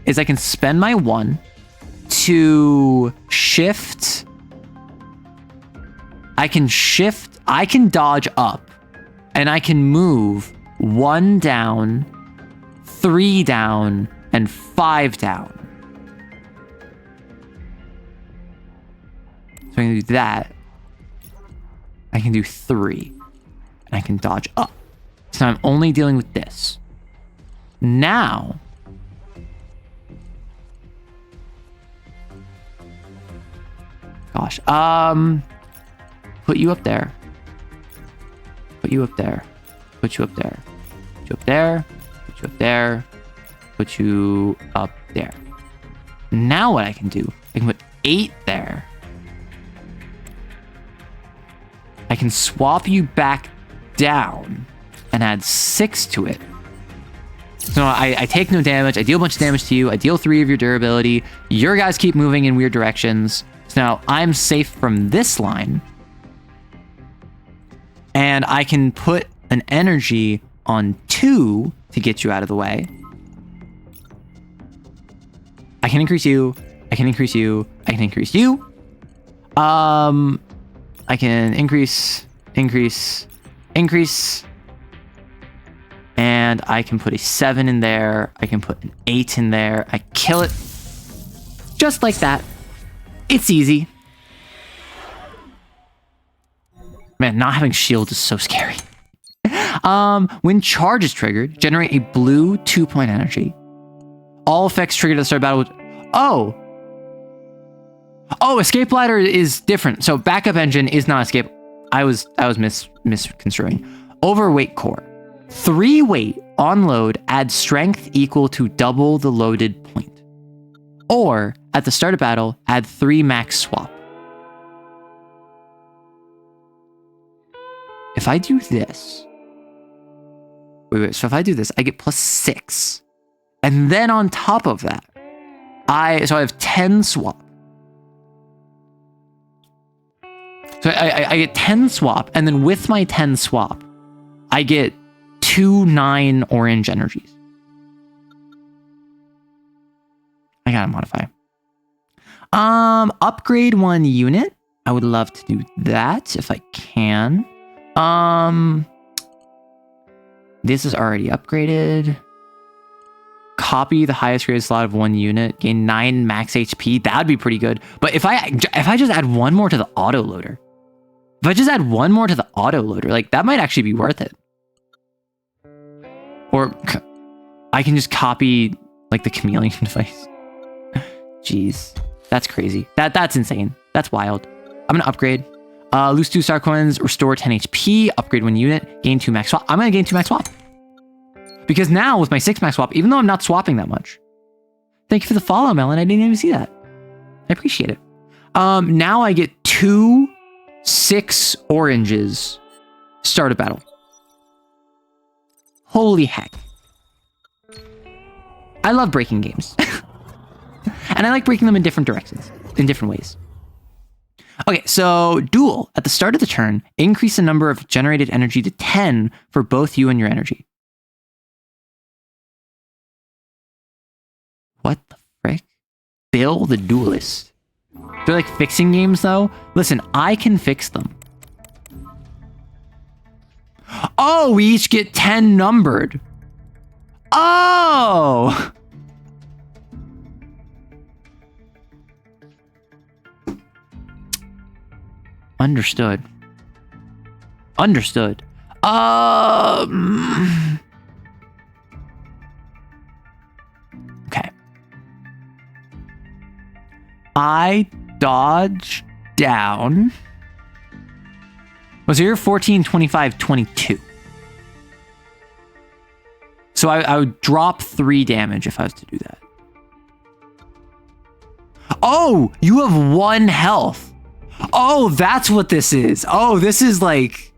is I can spend my 1 to shift. I can shift. I can dodge up. And I can move 1 down, 3 down, and 5 down. So I can do that. I can do 3. And I can dodge up. So I'm only dealing with this. Now, gosh, put you up there. Put you up there. Put you up there. Put you up there. Put you up there. Put you up there. Now what I can do, I can put 8 there. I can swap you back down and add 6 to it. So I take no damage. I deal a bunch of damage to you. I deal 3 of your durability. Your guys keep moving in weird directions. So now I'm safe from this line. And I can put an energy on 2 to get you out of the way. I can increase you. I can increase you. I can increase you. I can increase. And I can put a 7 in there. I can put an 8 in there. I kill it. Just like that. It's easy. Man, not having shield is so scary. When charge is triggered, generate a blue 2-point energy. All effects triggered at the start of battle. Oh, escape ladder is different. So backup engine is not escape. I was misconstruing. Overweight core. 3 weight on load adds strength equal to double the loaded point. Or at the start of battle, add 3 max swap. If I do this, wait. So if I do this, I get +6, and then on top of that, I have 10 swap. So I get 10 swap, and then with my 10 swap, I get 2 9 orange energies. I gotta modify. Upgrade 1 unit. I would love to do that if I can. This is already upgraded. Copy the highest graded slot of 1 unit. Gain 9 max HP. That'd be pretty good. But if I just add 1 more to the autoloader, like that might actually be worth it. Or I can just copy like the chameleon device. Jeez, that's crazy. That's insane. That's wild. I'm gonna upgrade. Lose 2 star coins, restore 10 HP, upgrade 1 unit, gain 2 max swap. I'm gonna gain 2 max swap. Because now with my 6 max swap, even though I'm not swapping that much. Thank you for the follow, Melon. I didn't even see that. I appreciate it. Now I get 2 6 oranges. Start a battle. Holy heck. I love breaking games. And I like breaking them in different directions, in different ways. Okay, so duel. At the start of the turn, increase the number of generated energy to 10 for both you and your energy. What the frick? Bill the Duelist. They're like fixing games though. Listen, I can fix them. Oh, we each get 10 numbered. Oh! Understood. Understood. Okay. I dodge down. Was here 14, 25, 22. So I would drop 3 damage if I was to do that. Oh, you have 1 health. Oh, that's what this is. Oh, this is like...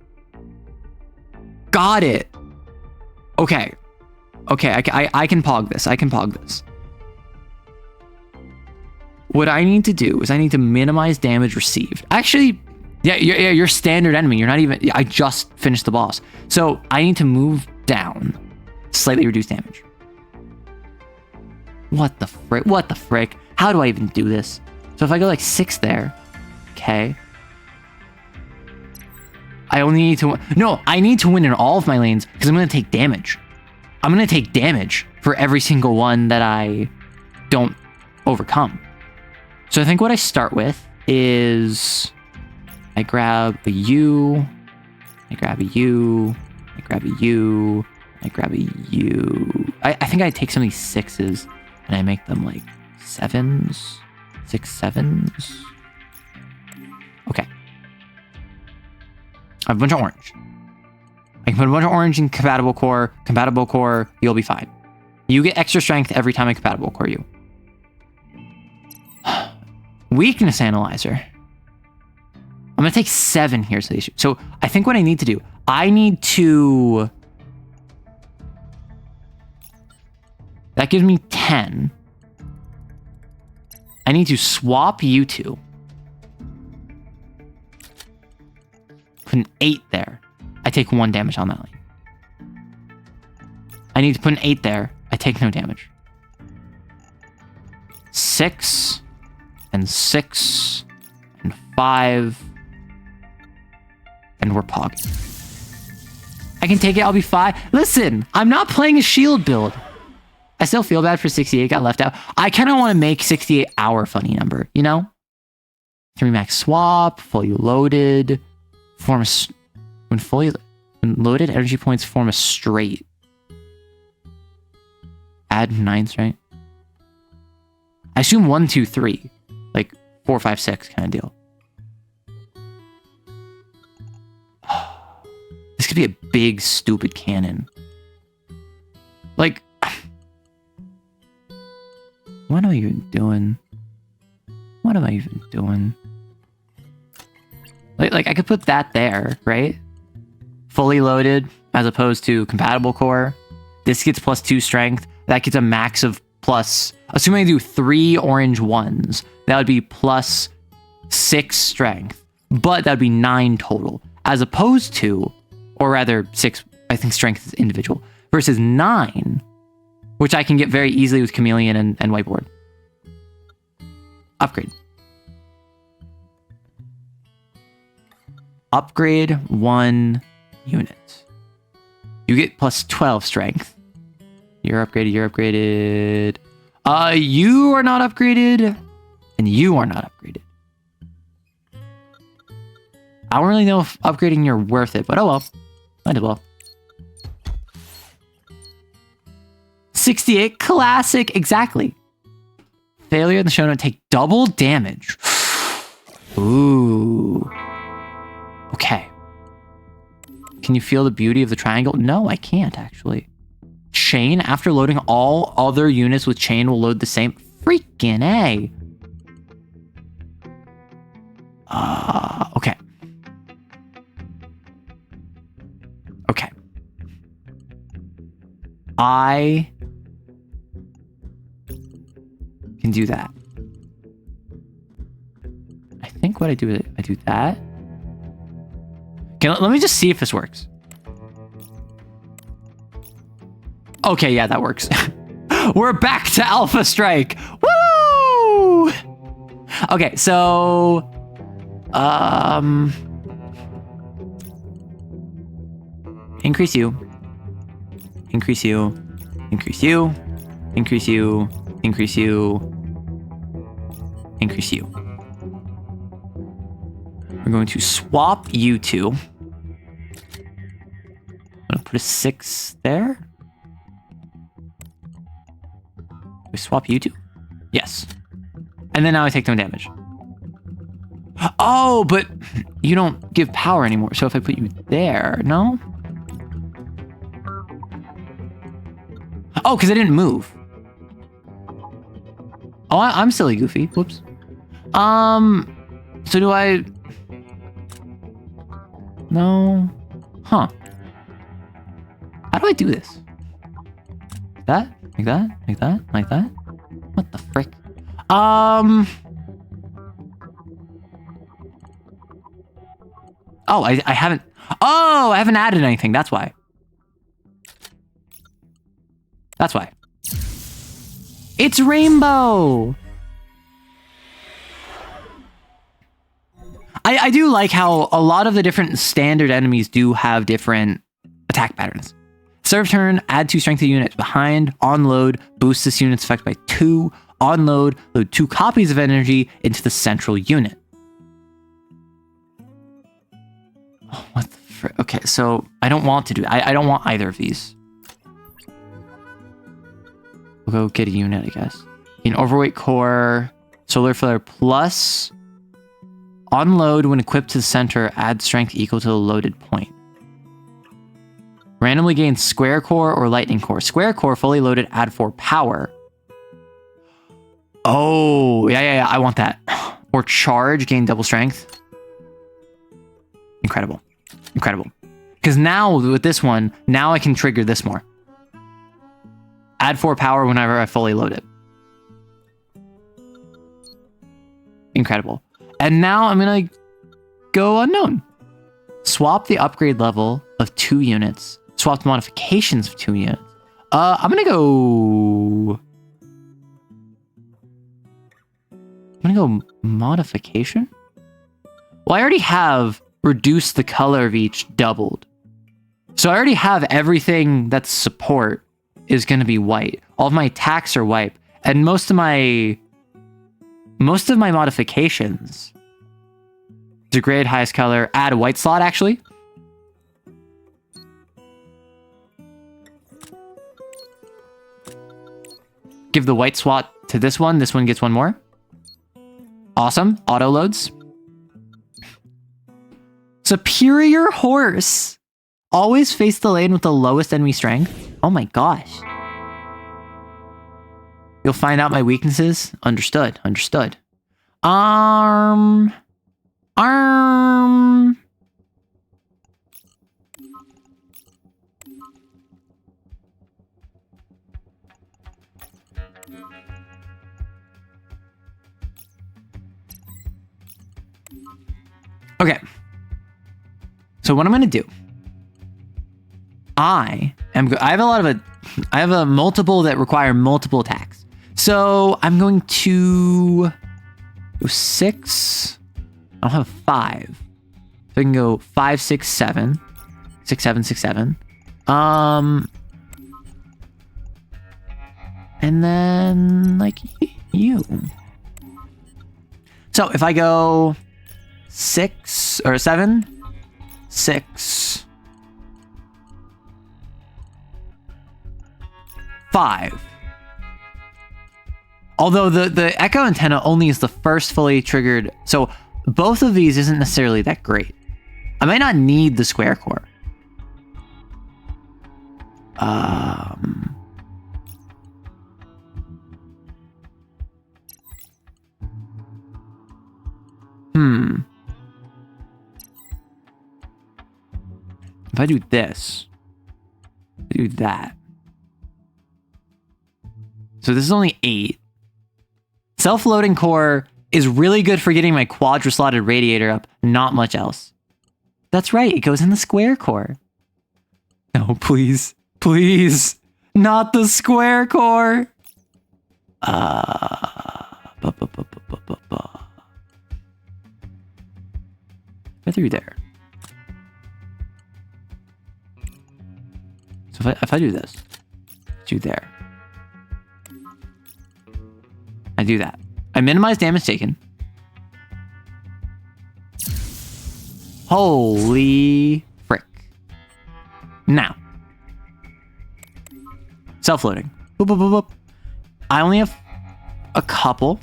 Got it. Okay. Okay, I can pog this. I can pog this. What I need to do is I need to minimize damage received. Actually, yeah, you're standard enemy. You're not even... I just finished the boss. So I need to move down. Slightly reduce damage. What the frick? What the frick? How do I even do this? So if I go like 6 there... Okay. I only need to... No, I need to win in all of my lanes because I'm going to take damage. I'm going to take damage for every single one that I don't overcome. So I think what I start with is... I grab a U. I grab a U. I grab a U. I grab a U. I think I take some of these 6s and I make them like 7s. 6 7s. Okay. I have a bunch of orange. I can put a bunch of orange in compatible core. Compatible core, you'll be fine. You get extra strength every time I compatible core you. Weakness analyzer. I'm gonna take 7 here. So I think what I need to do, I need to... That gives me 10. I need to swap you 2. Put an 8 there. I take 1 damage on that lane. I need to put an 8 there. I take no damage. 6 and 6 and 5 and we're pogging. I can take it. I'll be fine. Listen, I'm not playing a shield build. I still feel bad for 68 got left out. I kind of want to make 68 our funny number, you know? 3 max swap, fully loaded. Form a... When loaded, energy points form a straight. Add 9s, right? I assume 1, 2, 3. Like 4, 5, 6 kind of deal. This could be a big, stupid cannon. Like, what am I even doing? What am I even doing? Like I could put that there, right? Fully loaded, as opposed to compatible core. This gets +2 strength. That gets a max of plus... Assuming I do 3 orange ones, that would be +6 strength. But that would be 9 total. As opposed to... Or rather, 6, I think strength is individual. Versus 9, which I can get very easily with Chameleon and Whiteboard. Upgrade. Upgrade 1 unit. You get +12 strength. You're upgraded, you're upgraded. You are not upgraded. And you are not upgraded. I don't really know if upgrading you're worth it, but oh well. Might as well. 68 classic, exactly. Failure in the show note, take double damage. Ooh. Okay. Can you feel the beauty of the triangle? No, I can't actually. Chain, after loading all other units with chain will load the same. Freaking A. Okay. Okay. I can do that. I think what I do is I do that. Okay, let me just see if this works. Okay, yeah, that works. We're back to Alpha Strike. Woo! Okay, so increase you. Increase you. Increase you. Increase you. Increase you. Increase you. We're going to swap you two. I'm gonna put a 6 there. We swap you two? Yes. And then now I take no damage. Oh, but you don't give power anymore. So if I put you there, no? Oh, because I didn't move. Oh, I'm silly goofy. Whoops. So do I... No. Huh. How do I do this? Like that? Like that? Like that? Like that? What the frick? Oh, I haven't... Oh, I haven't added anything. That's why. That's why. It's rainbow! I do like how a lot of the different standard enemies do have different attack patterns. Start of turn, add 2 strength to units behind. On load, boost this unit's effect by 2. On load, load 2 copies of energy into the central unit. Oh, what the frick? Okay, so I don't want to do... I don't want either of these. We'll go get a unit, I guess. An overweight core, solar flare plus... On load, when equipped to the center, add strength equal to the loaded point. Randomly gain square core or lightning core. Square core, fully loaded, add 4 power. Oh, yeah, I want that. Or charge, gain double strength. Incredible. Incredible. Because now, with this one, now I can trigger this more. Add 4 power whenever I fully load it. Incredible. And now I'm gonna go unknown. Swap the upgrade level of 2 units. Swap the modifications of 2 units. I'm gonna go modification. Well, I already have reduce the color of each doubled. So I already have everything that's support is gonna be white. All of my attacks are white, and most of my modifications. Degrade highest color. Add a white slot, actually. Give the white slot to this one gets one more. Awesome. Auto loads. Superior horse. Always face the lane with the lowest enemy strength. Oh my gosh. You'll find out my weaknesses. Understood. Understood. Arm. Okay. So what I'm going to do, I have a multiple that require multiple attacks. So I'm going to go 6. I'll have 5. So I can go 5, 6, 7. 6, 7, 6, 7. And then like you. So if I go 6 or 7, 6, 5. Although the echo antenna only is the first fully triggered, so both of these isn't necessarily that great. I might not need the square core. If I do this, do that. So this is only 8. Self-loading core is really good for getting my quadra-slotted radiator up, not much else. That's right, it goes in the square core. No, please. Please. Not the square core. Get through there. So if I do this, do there. I do that. I minimize damage taken. Holy frick. Now. Self-loading. Boop, boop, boop, boop. I only have a couple,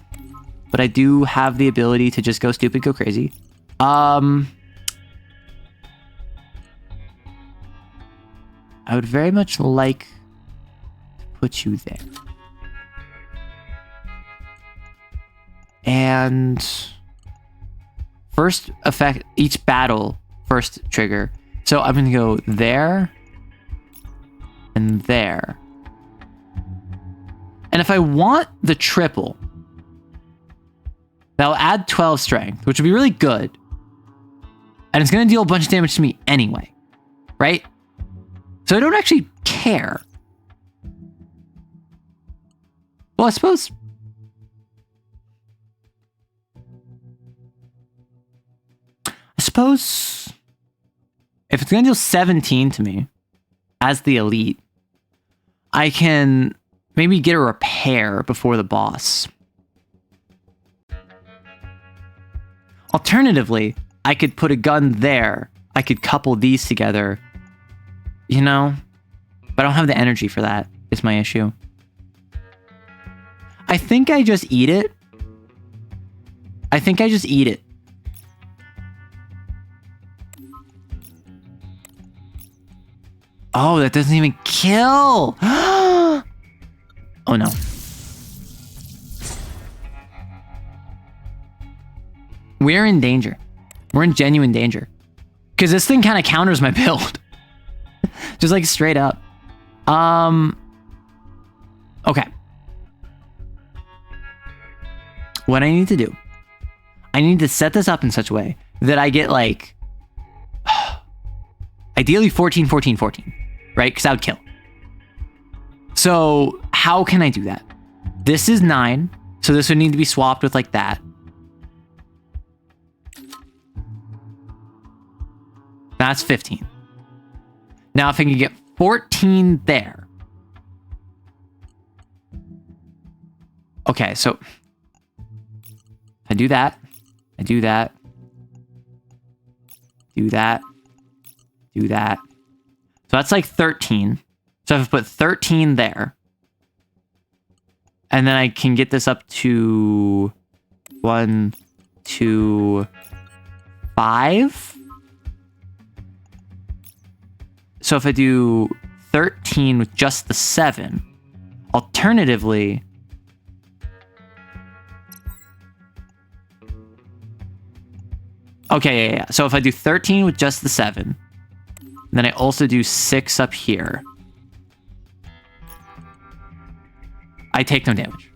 but I do have the ability to just go stupid, go crazy. I would very much like to put you there. And first effect, each battle, first trigger. So I'm going to go there and there. And if I want the triple, that'll add 12 strength, which would be really good. And it's going to deal a bunch of damage to me anyway, right? So I don't actually care. Well, I suppose... if it's going to deal 17 to me as the elite, I can maybe get a repair before the boss. Alternatively, I could put a gun there. I could couple these together, you know? But I don't have the energy for that, is my issue. I think I just eat it. Oh, that doesn't even kill. Oh no. We're in danger. We're in genuine danger. Because this thing kind of counters my build. Just like straight up. Okay. What I need to do, I need to set this up in such a way that I get like, ideally 14, 14, 14, right? Because that would kill. So how can I do that? This is 9, so this would need to be swapped with like that. That's 15. Now if I can get 14 there. Okay, so I do that. I do that. Do that. Do that. So that's like 13. So if I put 13 there. And then I can get this up to 1, 2, 5. So if I do 13 with just the 7, alternatively, okay, yeah. So if I do 13 with just the 7, then I also do 6 up here, I take no damage.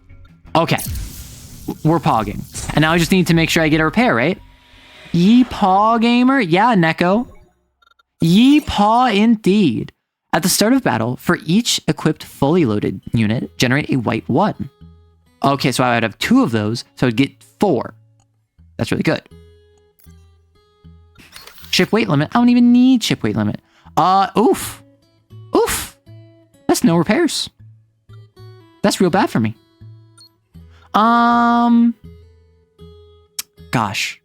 Okay. We're pogging. And now I just need to make sure I get a repair, right? Yeepaw, gamer. Yeah, Neko. Yeepaw indeed. At the start of battle, for each equipped fully loaded unit, generate a white 1. Okay, so I would have 2 of those, so I'd get 4. That's really good. Ship weight limit. I don't even need ship weight limit. Oof. Oof. That's no repairs. That's real bad for me. Gosh.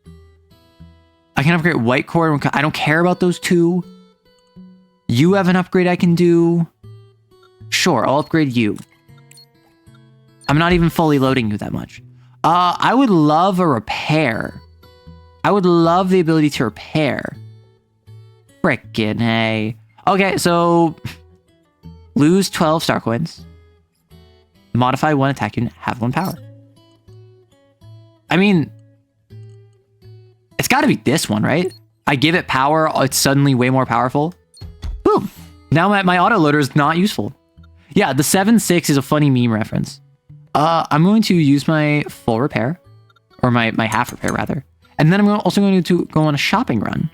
I can upgrade white core. I don't care about those 2. You have an upgrade I can do. Sure, I'll upgrade you. I'm not even fully loading you that much. I would love a repair. I would love the ability to repair. Frickin' hey. Okay, so lose 12 star coins. Modify 1 attack unit, have 1 power. I mean, it's got to be this one, right? I give it power, it's suddenly way more powerful. Boom. Now my autoloader is not useful. Yeah, the 7-6 is a funny meme reference. I'm going to use my full repair, or my half repair rather. And then I'm also going to go on a shopping run.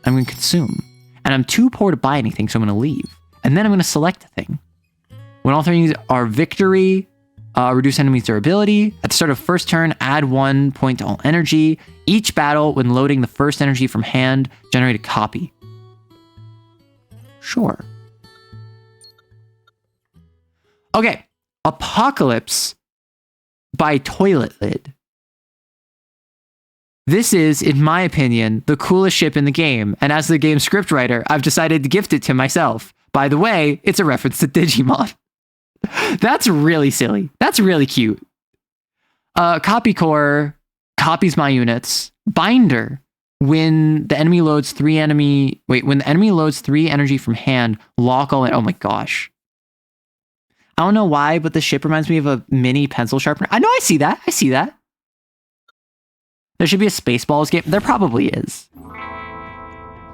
I'm going to consume. And I'm too poor to buy anything, so I'm going to leave. And then I'm going to select a thing. When all 3 are victory, reduce enemies' durability. At the start of first turn, add 1 point to all energy. Each battle, when loading the first energy from hand, generate a copy. Sure. Okay. Apocalypse by Toilet Lid. This is, in my opinion, the coolest ship in the game, and as the game scriptwriter, I've decided to gift it to myself. By the way, it's a reference to Digimon. That's really silly. That's really cute. Copy core copies my units. Binder. When the enemy loads 3 when the enemy loads 3 energy from hand, lock all in. Oh my gosh. I don't know why, but the ship reminds me of a mini pencil sharpener. I know, I see that. I see that. There should be a Spaceballs game. There probably is.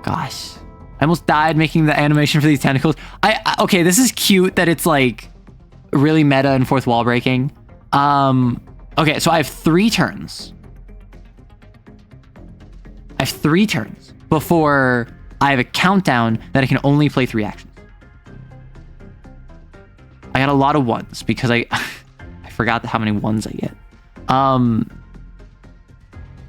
Gosh. I almost died making the animation for these tentacles. Okay, this is cute that it's like really meta and fourth wall breaking. Okay, so I have 3 turns. I have 3 turns before I have a countdown that I can only play 3 actions. I got a lot of 1s because I forgot how many 1s I get.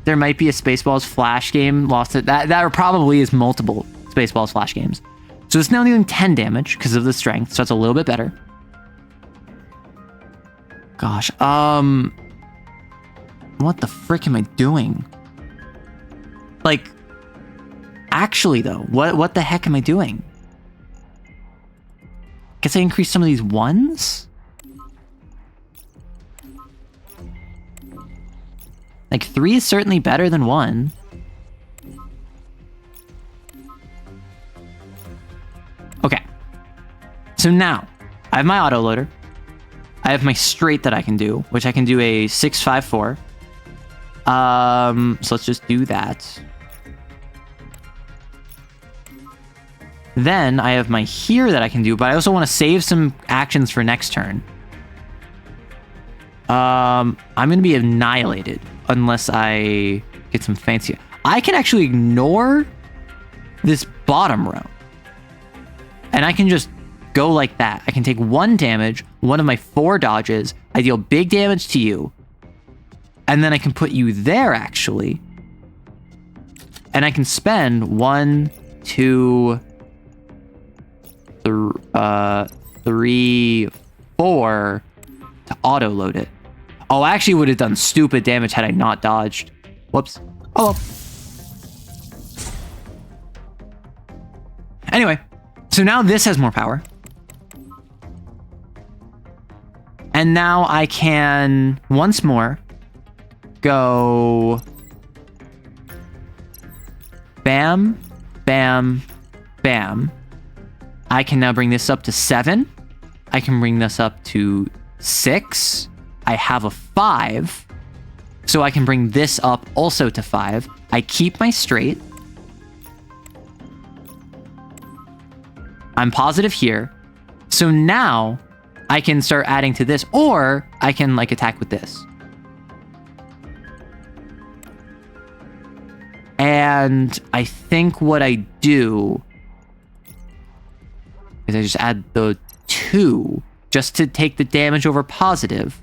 There might be a Spaceballs Flash game lost it. That probably is multiple Spaceballs Flash games. So it's now dealing 10 damage because of the strength, so that's a little bit better. Gosh, what the frick am I doing? Like, actually though, what the heck am I doing? Guess I increase some of these 1s? Like 3 is certainly better than 1. Okay. So now, I have my autoloader. I have my straight that I can do, which I can do a 654. So let's just do that. Then I have my here that I can do, but I also want to save some actions for next turn. I'm going to be annihilated unless I get some fancy. I can actually ignore this bottom row. And I can just go like that. I can take 1 damage, 1 of my 4 dodges. I deal big damage to you. And then I can put you there, actually. And I can spend 1, 2, 3, 4 to auto-load it. Oh, I actually would have done stupid damage had I not dodged. Whoops. Oh well. Anyway, so now this has more power. And now I can once more go bam, bam, bam. I can now bring this up to 7. I can bring this up to 6. I have a 5. So I can bring this up also to 5. I keep my straight. I'm positive here. So now I can start adding to this, or I can like attack with this. And I think what I do is I just add the 2 just to take the damage over positive.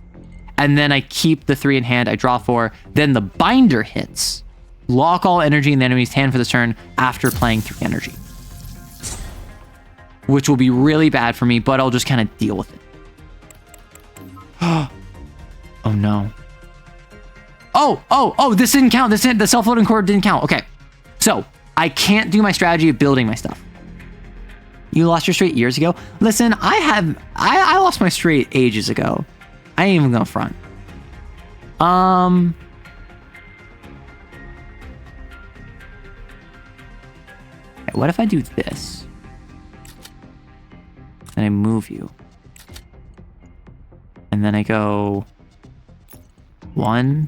And then I keep the 3 in hand. I draw 4. Then the binder hits. Lock all energy in the enemy's hand for this turn after playing 3 energy. Which will be really bad for me, but I'll just kind of deal with it. Oh no. Oh, this didn't count. The self-loading cord didn't count. Okay. So I can't do my strategy of building my stuff. You lost your straight years ago? Listen, I lost my straight ages ago. I ain't even gonna front. What if I do this? And I move you. And then I go 1,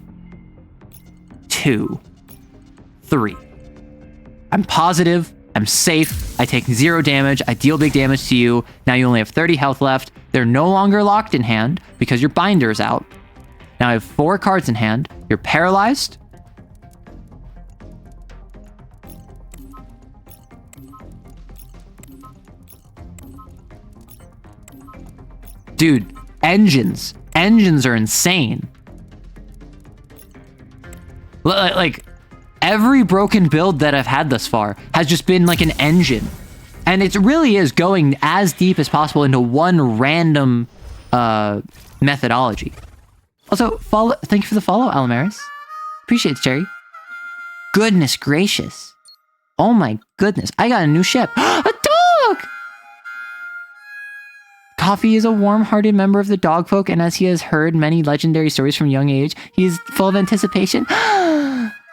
2, 3. I'm positive. I'm safe. I take 0 damage. I deal big damage to you. Now you only have 30 health left. They're no longer locked in hand because your binder's out. Now I have 4 cards in hand. You're paralyzed. Dude, engines are insane. Like every broken build that I've had thus far has just been like an engine. And it really is going as deep as possible into one random methodology. Also, thank you for the follow, Alamaris. Appreciate it, Jerry. Goodness gracious. Oh my goodness. I got a new ship. A dog! Coffee is a warm-hearted member of the dog folk, and as he has heard many legendary stories from a young age, he is full of anticipation.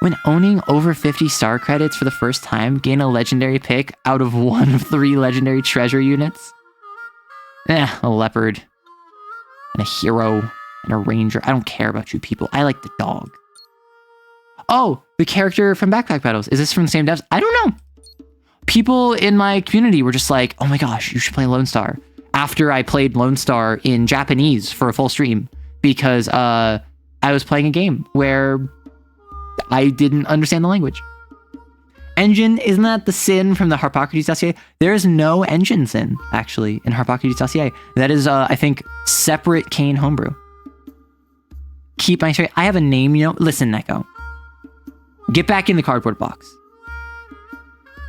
When owning over 50 star credits for the first time, gain a legendary pick out of 1 of 3 legendary treasure units. A leopard, and a hero, and a ranger. I don't care about you people. I like the dog. Oh, the character from Backpack Battles. Is this from the same devs? I don't know. People in my community were just like, oh my gosh, you should play Lone Star. After I played Lone Star in Japanese for a full stream, because I was playing a game where I didn't understand the language. Engine, isn't that the sin from the Harpocrates dossier? There is no engine sin, actually, in Harpocrates dossier. That is, I think, separate Kane homebrew. Keep my straight. I have a name, you know? Listen, Neko. Get back in the cardboard box.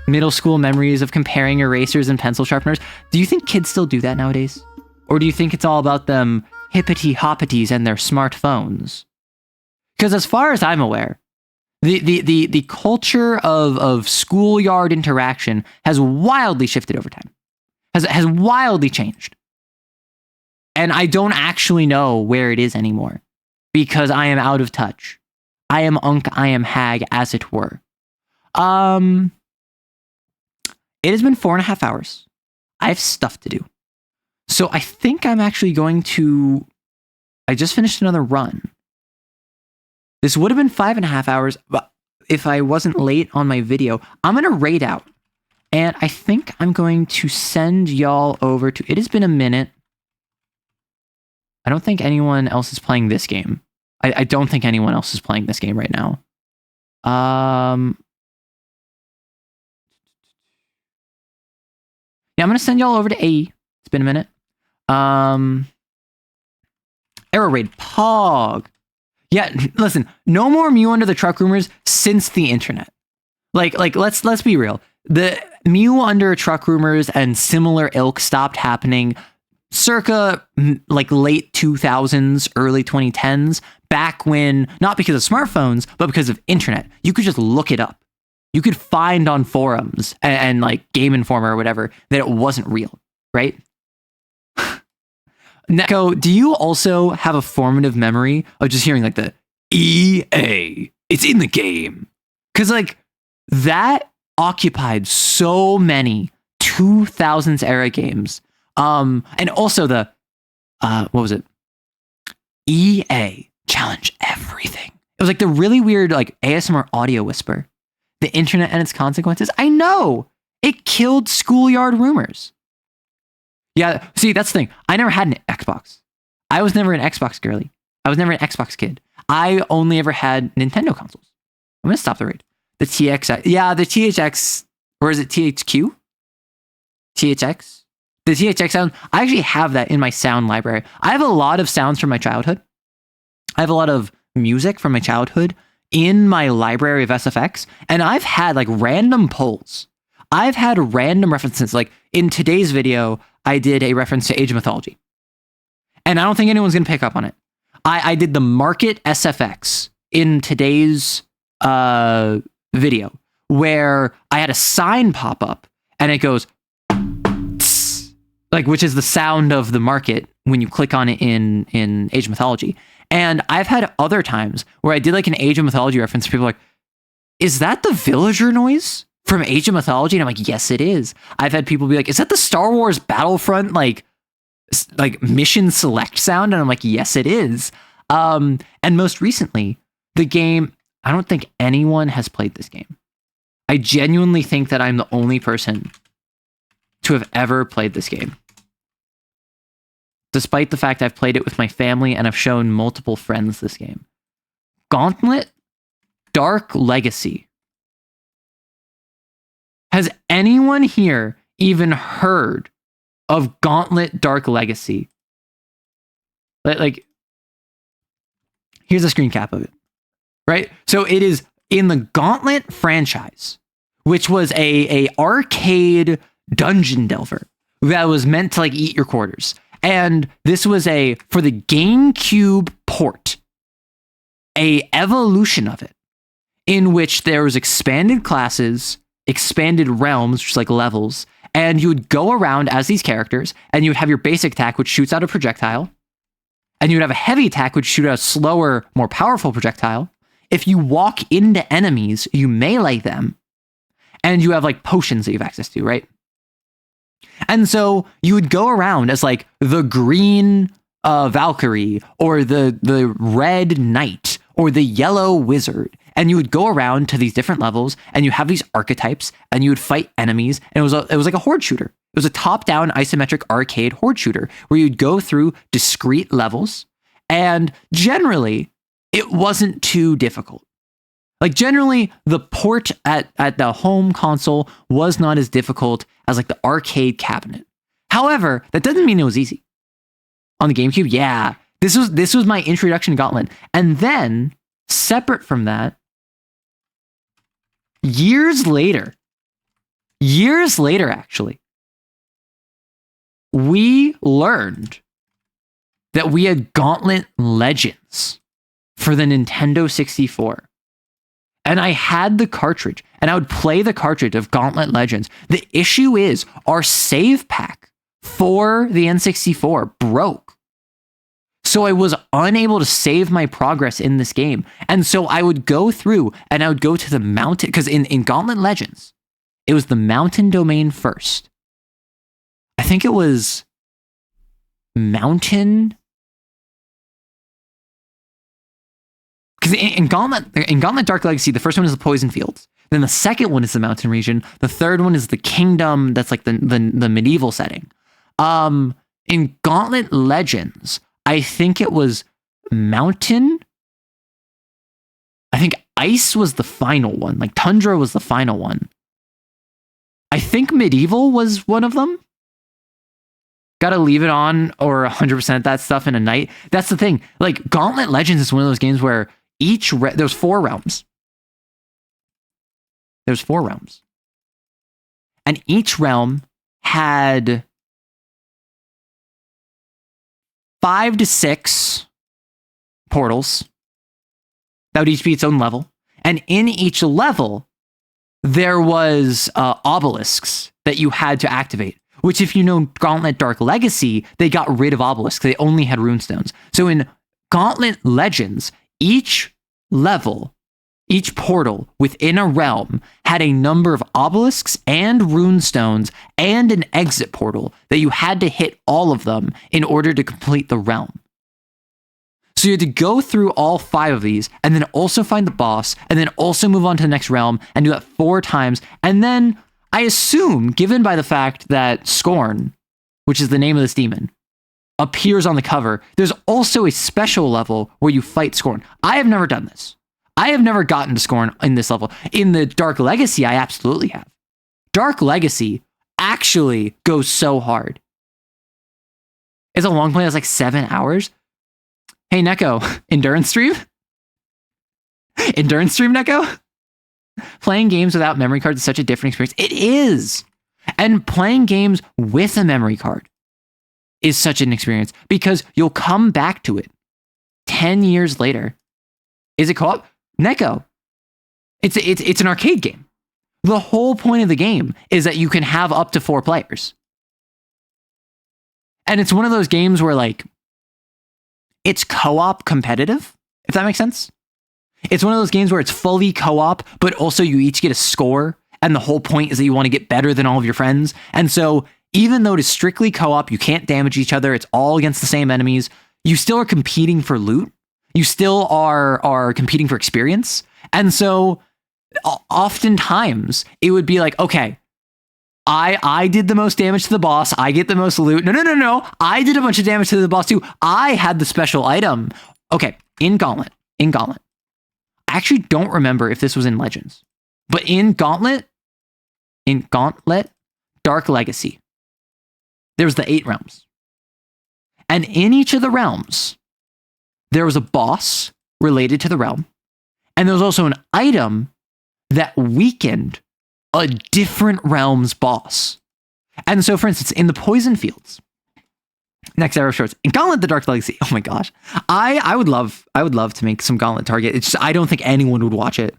Middle school memories of comparing erasers and pencil sharpeners. Do you think kids still do that nowadays? Or do you think it's all about them hippity-hoppities and their smartphones? Because as far as I'm aware, the culture of schoolyard interaction has wildly shifted over time. Has wildly changed. And I don't actually know where it is anymore. Because I am out of touch. I am unk, I am hag, as it were. It has been 4.5 hours. I have stuff to do. So I think I'm actually going to... I just finished another run. This would have been 5.5 hours, but if I wasn't late on my video, I'm going to raid out. And I think I'm going to send y'all over to... It has been a minute. I don't think anyone else is playing this game. I don't think anyone else is playing this game right now. Yeah, I'm going to send y'all over to AE. It's been a minute. Arrow Raid. Pog. Yeah, listen. No more Mew under the truck rumors since the internet. Like let's be real. The Mew under truck rumors and similar ilk stopped happening circa like late 2000s, early 2010s, back when, not because of smartphones, but because of internet. You could just look it up. You could find on forums and like Game Informer or whatever that it wasn't real, right? Neko, do you also have a formative memory of just hearing like the EA? It's in the game. Because like that occupied so many 2000s era games. And also the, what was it? EA challenge everything. It was like the really weird like ASMR audio whisper. The internet and its consequences. I know. It killed schoolyard rumors. Yeah, see, that's the thing. I never had an Xbox. I was never an Xbox girly. I was never an Xbox kid. I only ever had Nintendo consoles. I'm going to stop the raid. The TXX. Yeah, the THX. Or is it THQ? THX? The THX sound. I actually have that in my sound library. I have a lot of sounds from my childhood. I have a lot of music from my childhood in my library of SFX. And I've had like random polls. I've had random references. Like in today's video, I did a reference to Age of Mythology. And I don't think anyone's going to pick up on it. I did the market SFX in today's video where I had a sign pop up and it goes, tss, like, which is the sound of the market when you click on it in Age of Mythology. And I've had other times where I did like an Age of Mythology reference. People are like, is that the villager noise from Age of Mythology? And I'm like, yes, it is. I've had people be like, is that the Star Wars Battlefront like mission select sound? And I'm like, yes, it is. And most recently, the game, I don't think anyone has played this game. I genuinely think that I'm the only person to have ever played this game. Despite the fact I've played it with my family and I've shown multiple friends this game. Gauntlet Dark Legacy. Has anyone here even heard of Gauntlet Dark Legacy? Like, here's a screen cap of it, right? So it is in the Gauntlet franchise, which was a arcade dungeon delver that was meant to like eat your quarters. And this was for the GameCube port, a evolution of it, in which there was expanded classes, expanded realms, just like levels, and you would go around as these characters, and you would have your basic attack, which shoots out a projectile, and you would have a heavy attack, which shoots out a slower, more powerful projectile. If you walk into enemies, you melee them, and you have like potions that you have access to, right? And so you would go around as like the green Valkyrie or the red knight or the yellow wizard. And you would go around to these different levels and you have these archetypes and you would fight enemies. And it was like a horde shooter. It was a top-down isometric arcade horde shooter where you'd go through discrete levels. And generally, it wasn't too difficult. Like generally, the port at the home console was not as difficult as like the arcade cabinet. However, that doesn't mean it was easy. On the GameCube, yeah, this was my introduction to Gauntlet. And then, separate from that, years later actually, we learned that we had Gauntlet Legends for the Nintendo 64. And I had the cartridge, and I would play the cartridge of Gauntlet Legends. The issue is, our save pack for the N64 broke. So I was unable to save my progress in this game. And so I would go through, and I would go to the mountain, because in Gauntlet Legends, it was the mountain domain first. I think it was mountain... Because in Gauntlet Dark Legacy, the first one is the Poison Fields. Then the second one is the Mountain Region. The third one is the Kingdom. That's like the medieval setting. In Gauntlet Legends, I think it was Mountain. I think Ice was the final one. Like Tundra was the final one. I think Medieval was one of them. Gotta leave it on or 100% that stuff in a night. That's the thing. Like Gauntlet Legends is one of those games where there's 4 realms. There's 4 realms. And each realm had 5 to 6 portals that would each be its own level. And in each level, there was obelisks that you had to activate, which if you know Gauntlet Dark Legacy, they got rid of obelisks. They only had runestones. So in Gauntlet Legends, each level, each portal within a realm had a number of obelisks and runestones and an exit portal that you had to hit all of them in order to complete the realm. So you had to go through all 5 of these and then also find the boss and then also move on to the next realm and do that 4 times. And then I assume, given by the fact that Scorn, which is the name of this demon, appears on the cover, there's also a special level where you fight Scorn. I have never done this. I have never gotten to Scorn in this level. In the Dark Legacy, I absolutely have. Dark Legacy actually goes so hard. It's a long play. It's like 7 hours. Hey, Neko, endurance stream? Endurance stream, Neko? Playing games without memory cards is such a different experience. It is. And playing games with a memory card is such an experience because you'll come back to it 10 years later. Is it co-op? Neko. It's an arcade game. The whole point of the game is that you can have up to 4 players. And it's one of those games where like it's co-op competitive, if that makes sense. It's one of those games where it's fully co-op, but also you each get a score. And the whole point is that you want to get better than all of your friends. And so even though it is strictly co-op, you can't damage each other. It's all against the same enemies. You still are competing for loot. You still are competing for experience. And so oftentimes it would be like, okay, I did the most damage to the boss. I get the most loot. No. I did a bunch of damage to the boss too. I had the special item. Okay, in Gauntlet. I actually don't remember if this was in Legends. But in Gauntlet, Dark Legacy, there's the 8 realms. And in each of the realms, there was a boss related to the realm. And there was also an item that weakened a different realm's boss. And so, for instance, in the Poison Fields, next arrow shorts, in Gauntlet the Dark Legacy, oh my gosh, I would love to make some Gauntlet Target. It's just, I don't think anyone would watch it.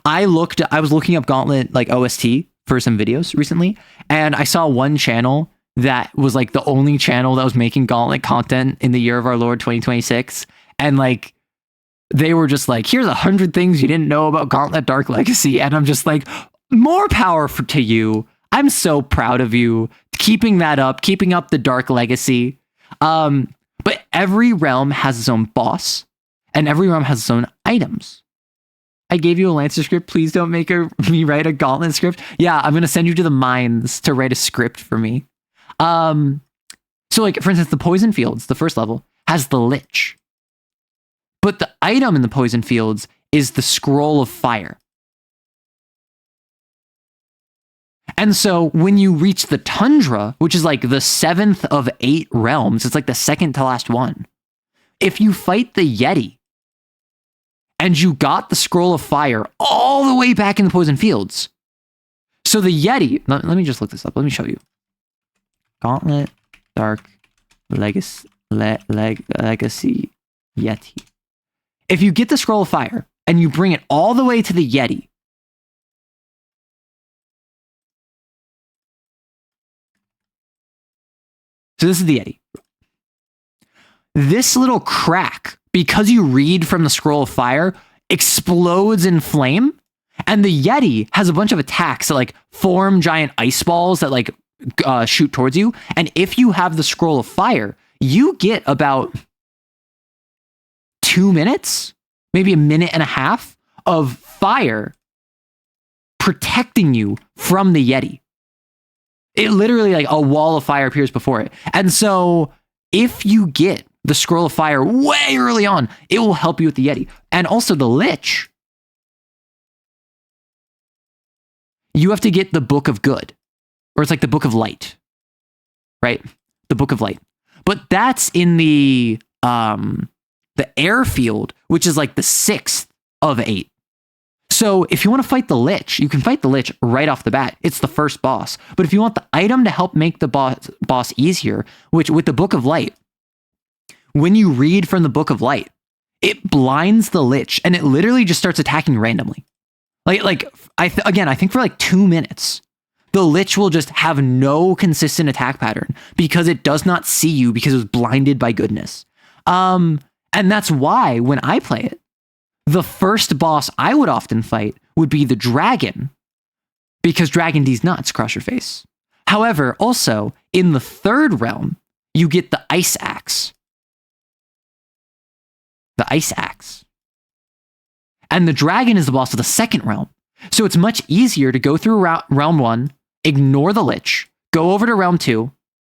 I was looking up Gauntlet like OST for some videos recently, and I saw one channel that was like the only channel that was making Gauntlet content in the year of our Lord 2026. And like, they were just like, here's 100 things you didn't know about Gauntlet Dark Legacy. And I'm just like, more power to you. I'm so proud of you. Keeping that up, keeping up the Dark Legacy. But every realm has its own boss, and every realm has its own items. I gave you a Lancer script. Please don't make me write a Gauntlet script. Yeah, I'm going to send you to the mines to write a script for me. So like, for instance, the Poison Fields, the first level, has the Lich. But the item in the Poison Fields is the Scroll of Fire. And so when you reach the Tundra, which is like the 7th of 8 realms, it's like the second to last one. If you fight the Yeti and you got the Scroll of Fire all the way back in the Poison Fields. So the Yeti, let me just look this up. Let me show you. Gauntlet Dark Legacy Yeti. If you get the Scroll of Fire and you bring it all the way to the Yeti, so this is the Yeti. This little crack, because you read from the Scroll of Fire, explodes in flame. And the Yeti has a bunch of attacks that like form giant ice balls that like shoot towards you. And if you have the Scroll of Fire, you get about 2 minutes, maybe a minute and a half of fire protecting you from the Yeti. It literally, like, a wall of fire appears before it. And so if you get the Scroll of Fire way early on, it will help you with the Yeti. And also the Lich, you have to get the Book of Good, or it's like the Book of Light, right? The Book of Light. But that's in the airfield, which is like the 6th of 8. So if you want to fight the Lich, you can fight the Lich right off the bat. It's the first boss. But if you want the item to help make the boss easier, which with the Book of Light, when you read from the Book of Light, it blinds the Lich and it literally just starts attacking randomly. I think for like 2 minutes, The Lich will just have no consistent attack pattern because it does not see you because it was blinded by goodness. And that's why when I play it, the first boss I would often fight would be the dragon, because dragon D's nuts, cross your face. However, also in the third realm, you get the ice axe. The ice axe. And the dragon is the boss of the second realm. So it's much easier to go through realm 1, ignore the Lich, go over to realm 2,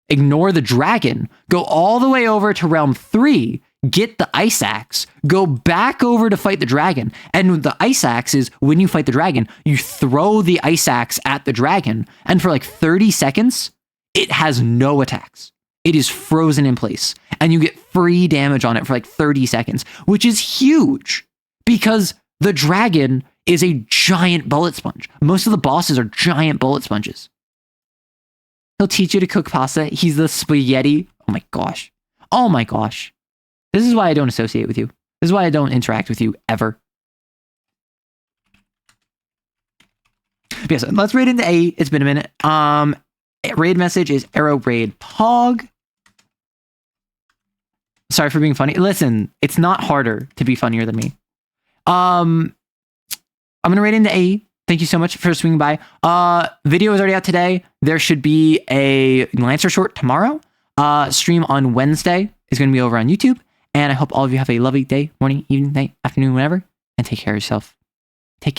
ignore the dragon, go all the way over to realm 3, get the ice axe, go back over to fight the dragon. And the ice axe is when you fight the dragon, you throw the ice axe at the dragon, and for like 30 seconds, it has no attacks. It is frozen in place, and you get free damage on it for like 30 seconds, which is huge because the dragon is a giant bullet sponge. Most of the bosses are giant bullet sponges. He'll teach you to cook pasta. He's the spaghetti. Oh my gosh. Oh my gosh. This is why I don't associate with you. This is why I don't interact with you ever. But yes, let's raid into A. It's been a minute. Raid message is Arrow Raid Pog. Sorry for being funny. Listen, it's not harder to be funnier than me. I'm gonna raid into A. Thank you so much for swinging by. Video is already out today. There should be a Lancer short tomorrow. Stream on Wednesday is going to be over on YouTube. And I hope all of you have a lovely day, morning, evening, night, afternoon, whatever. And take care of yourself. Take care.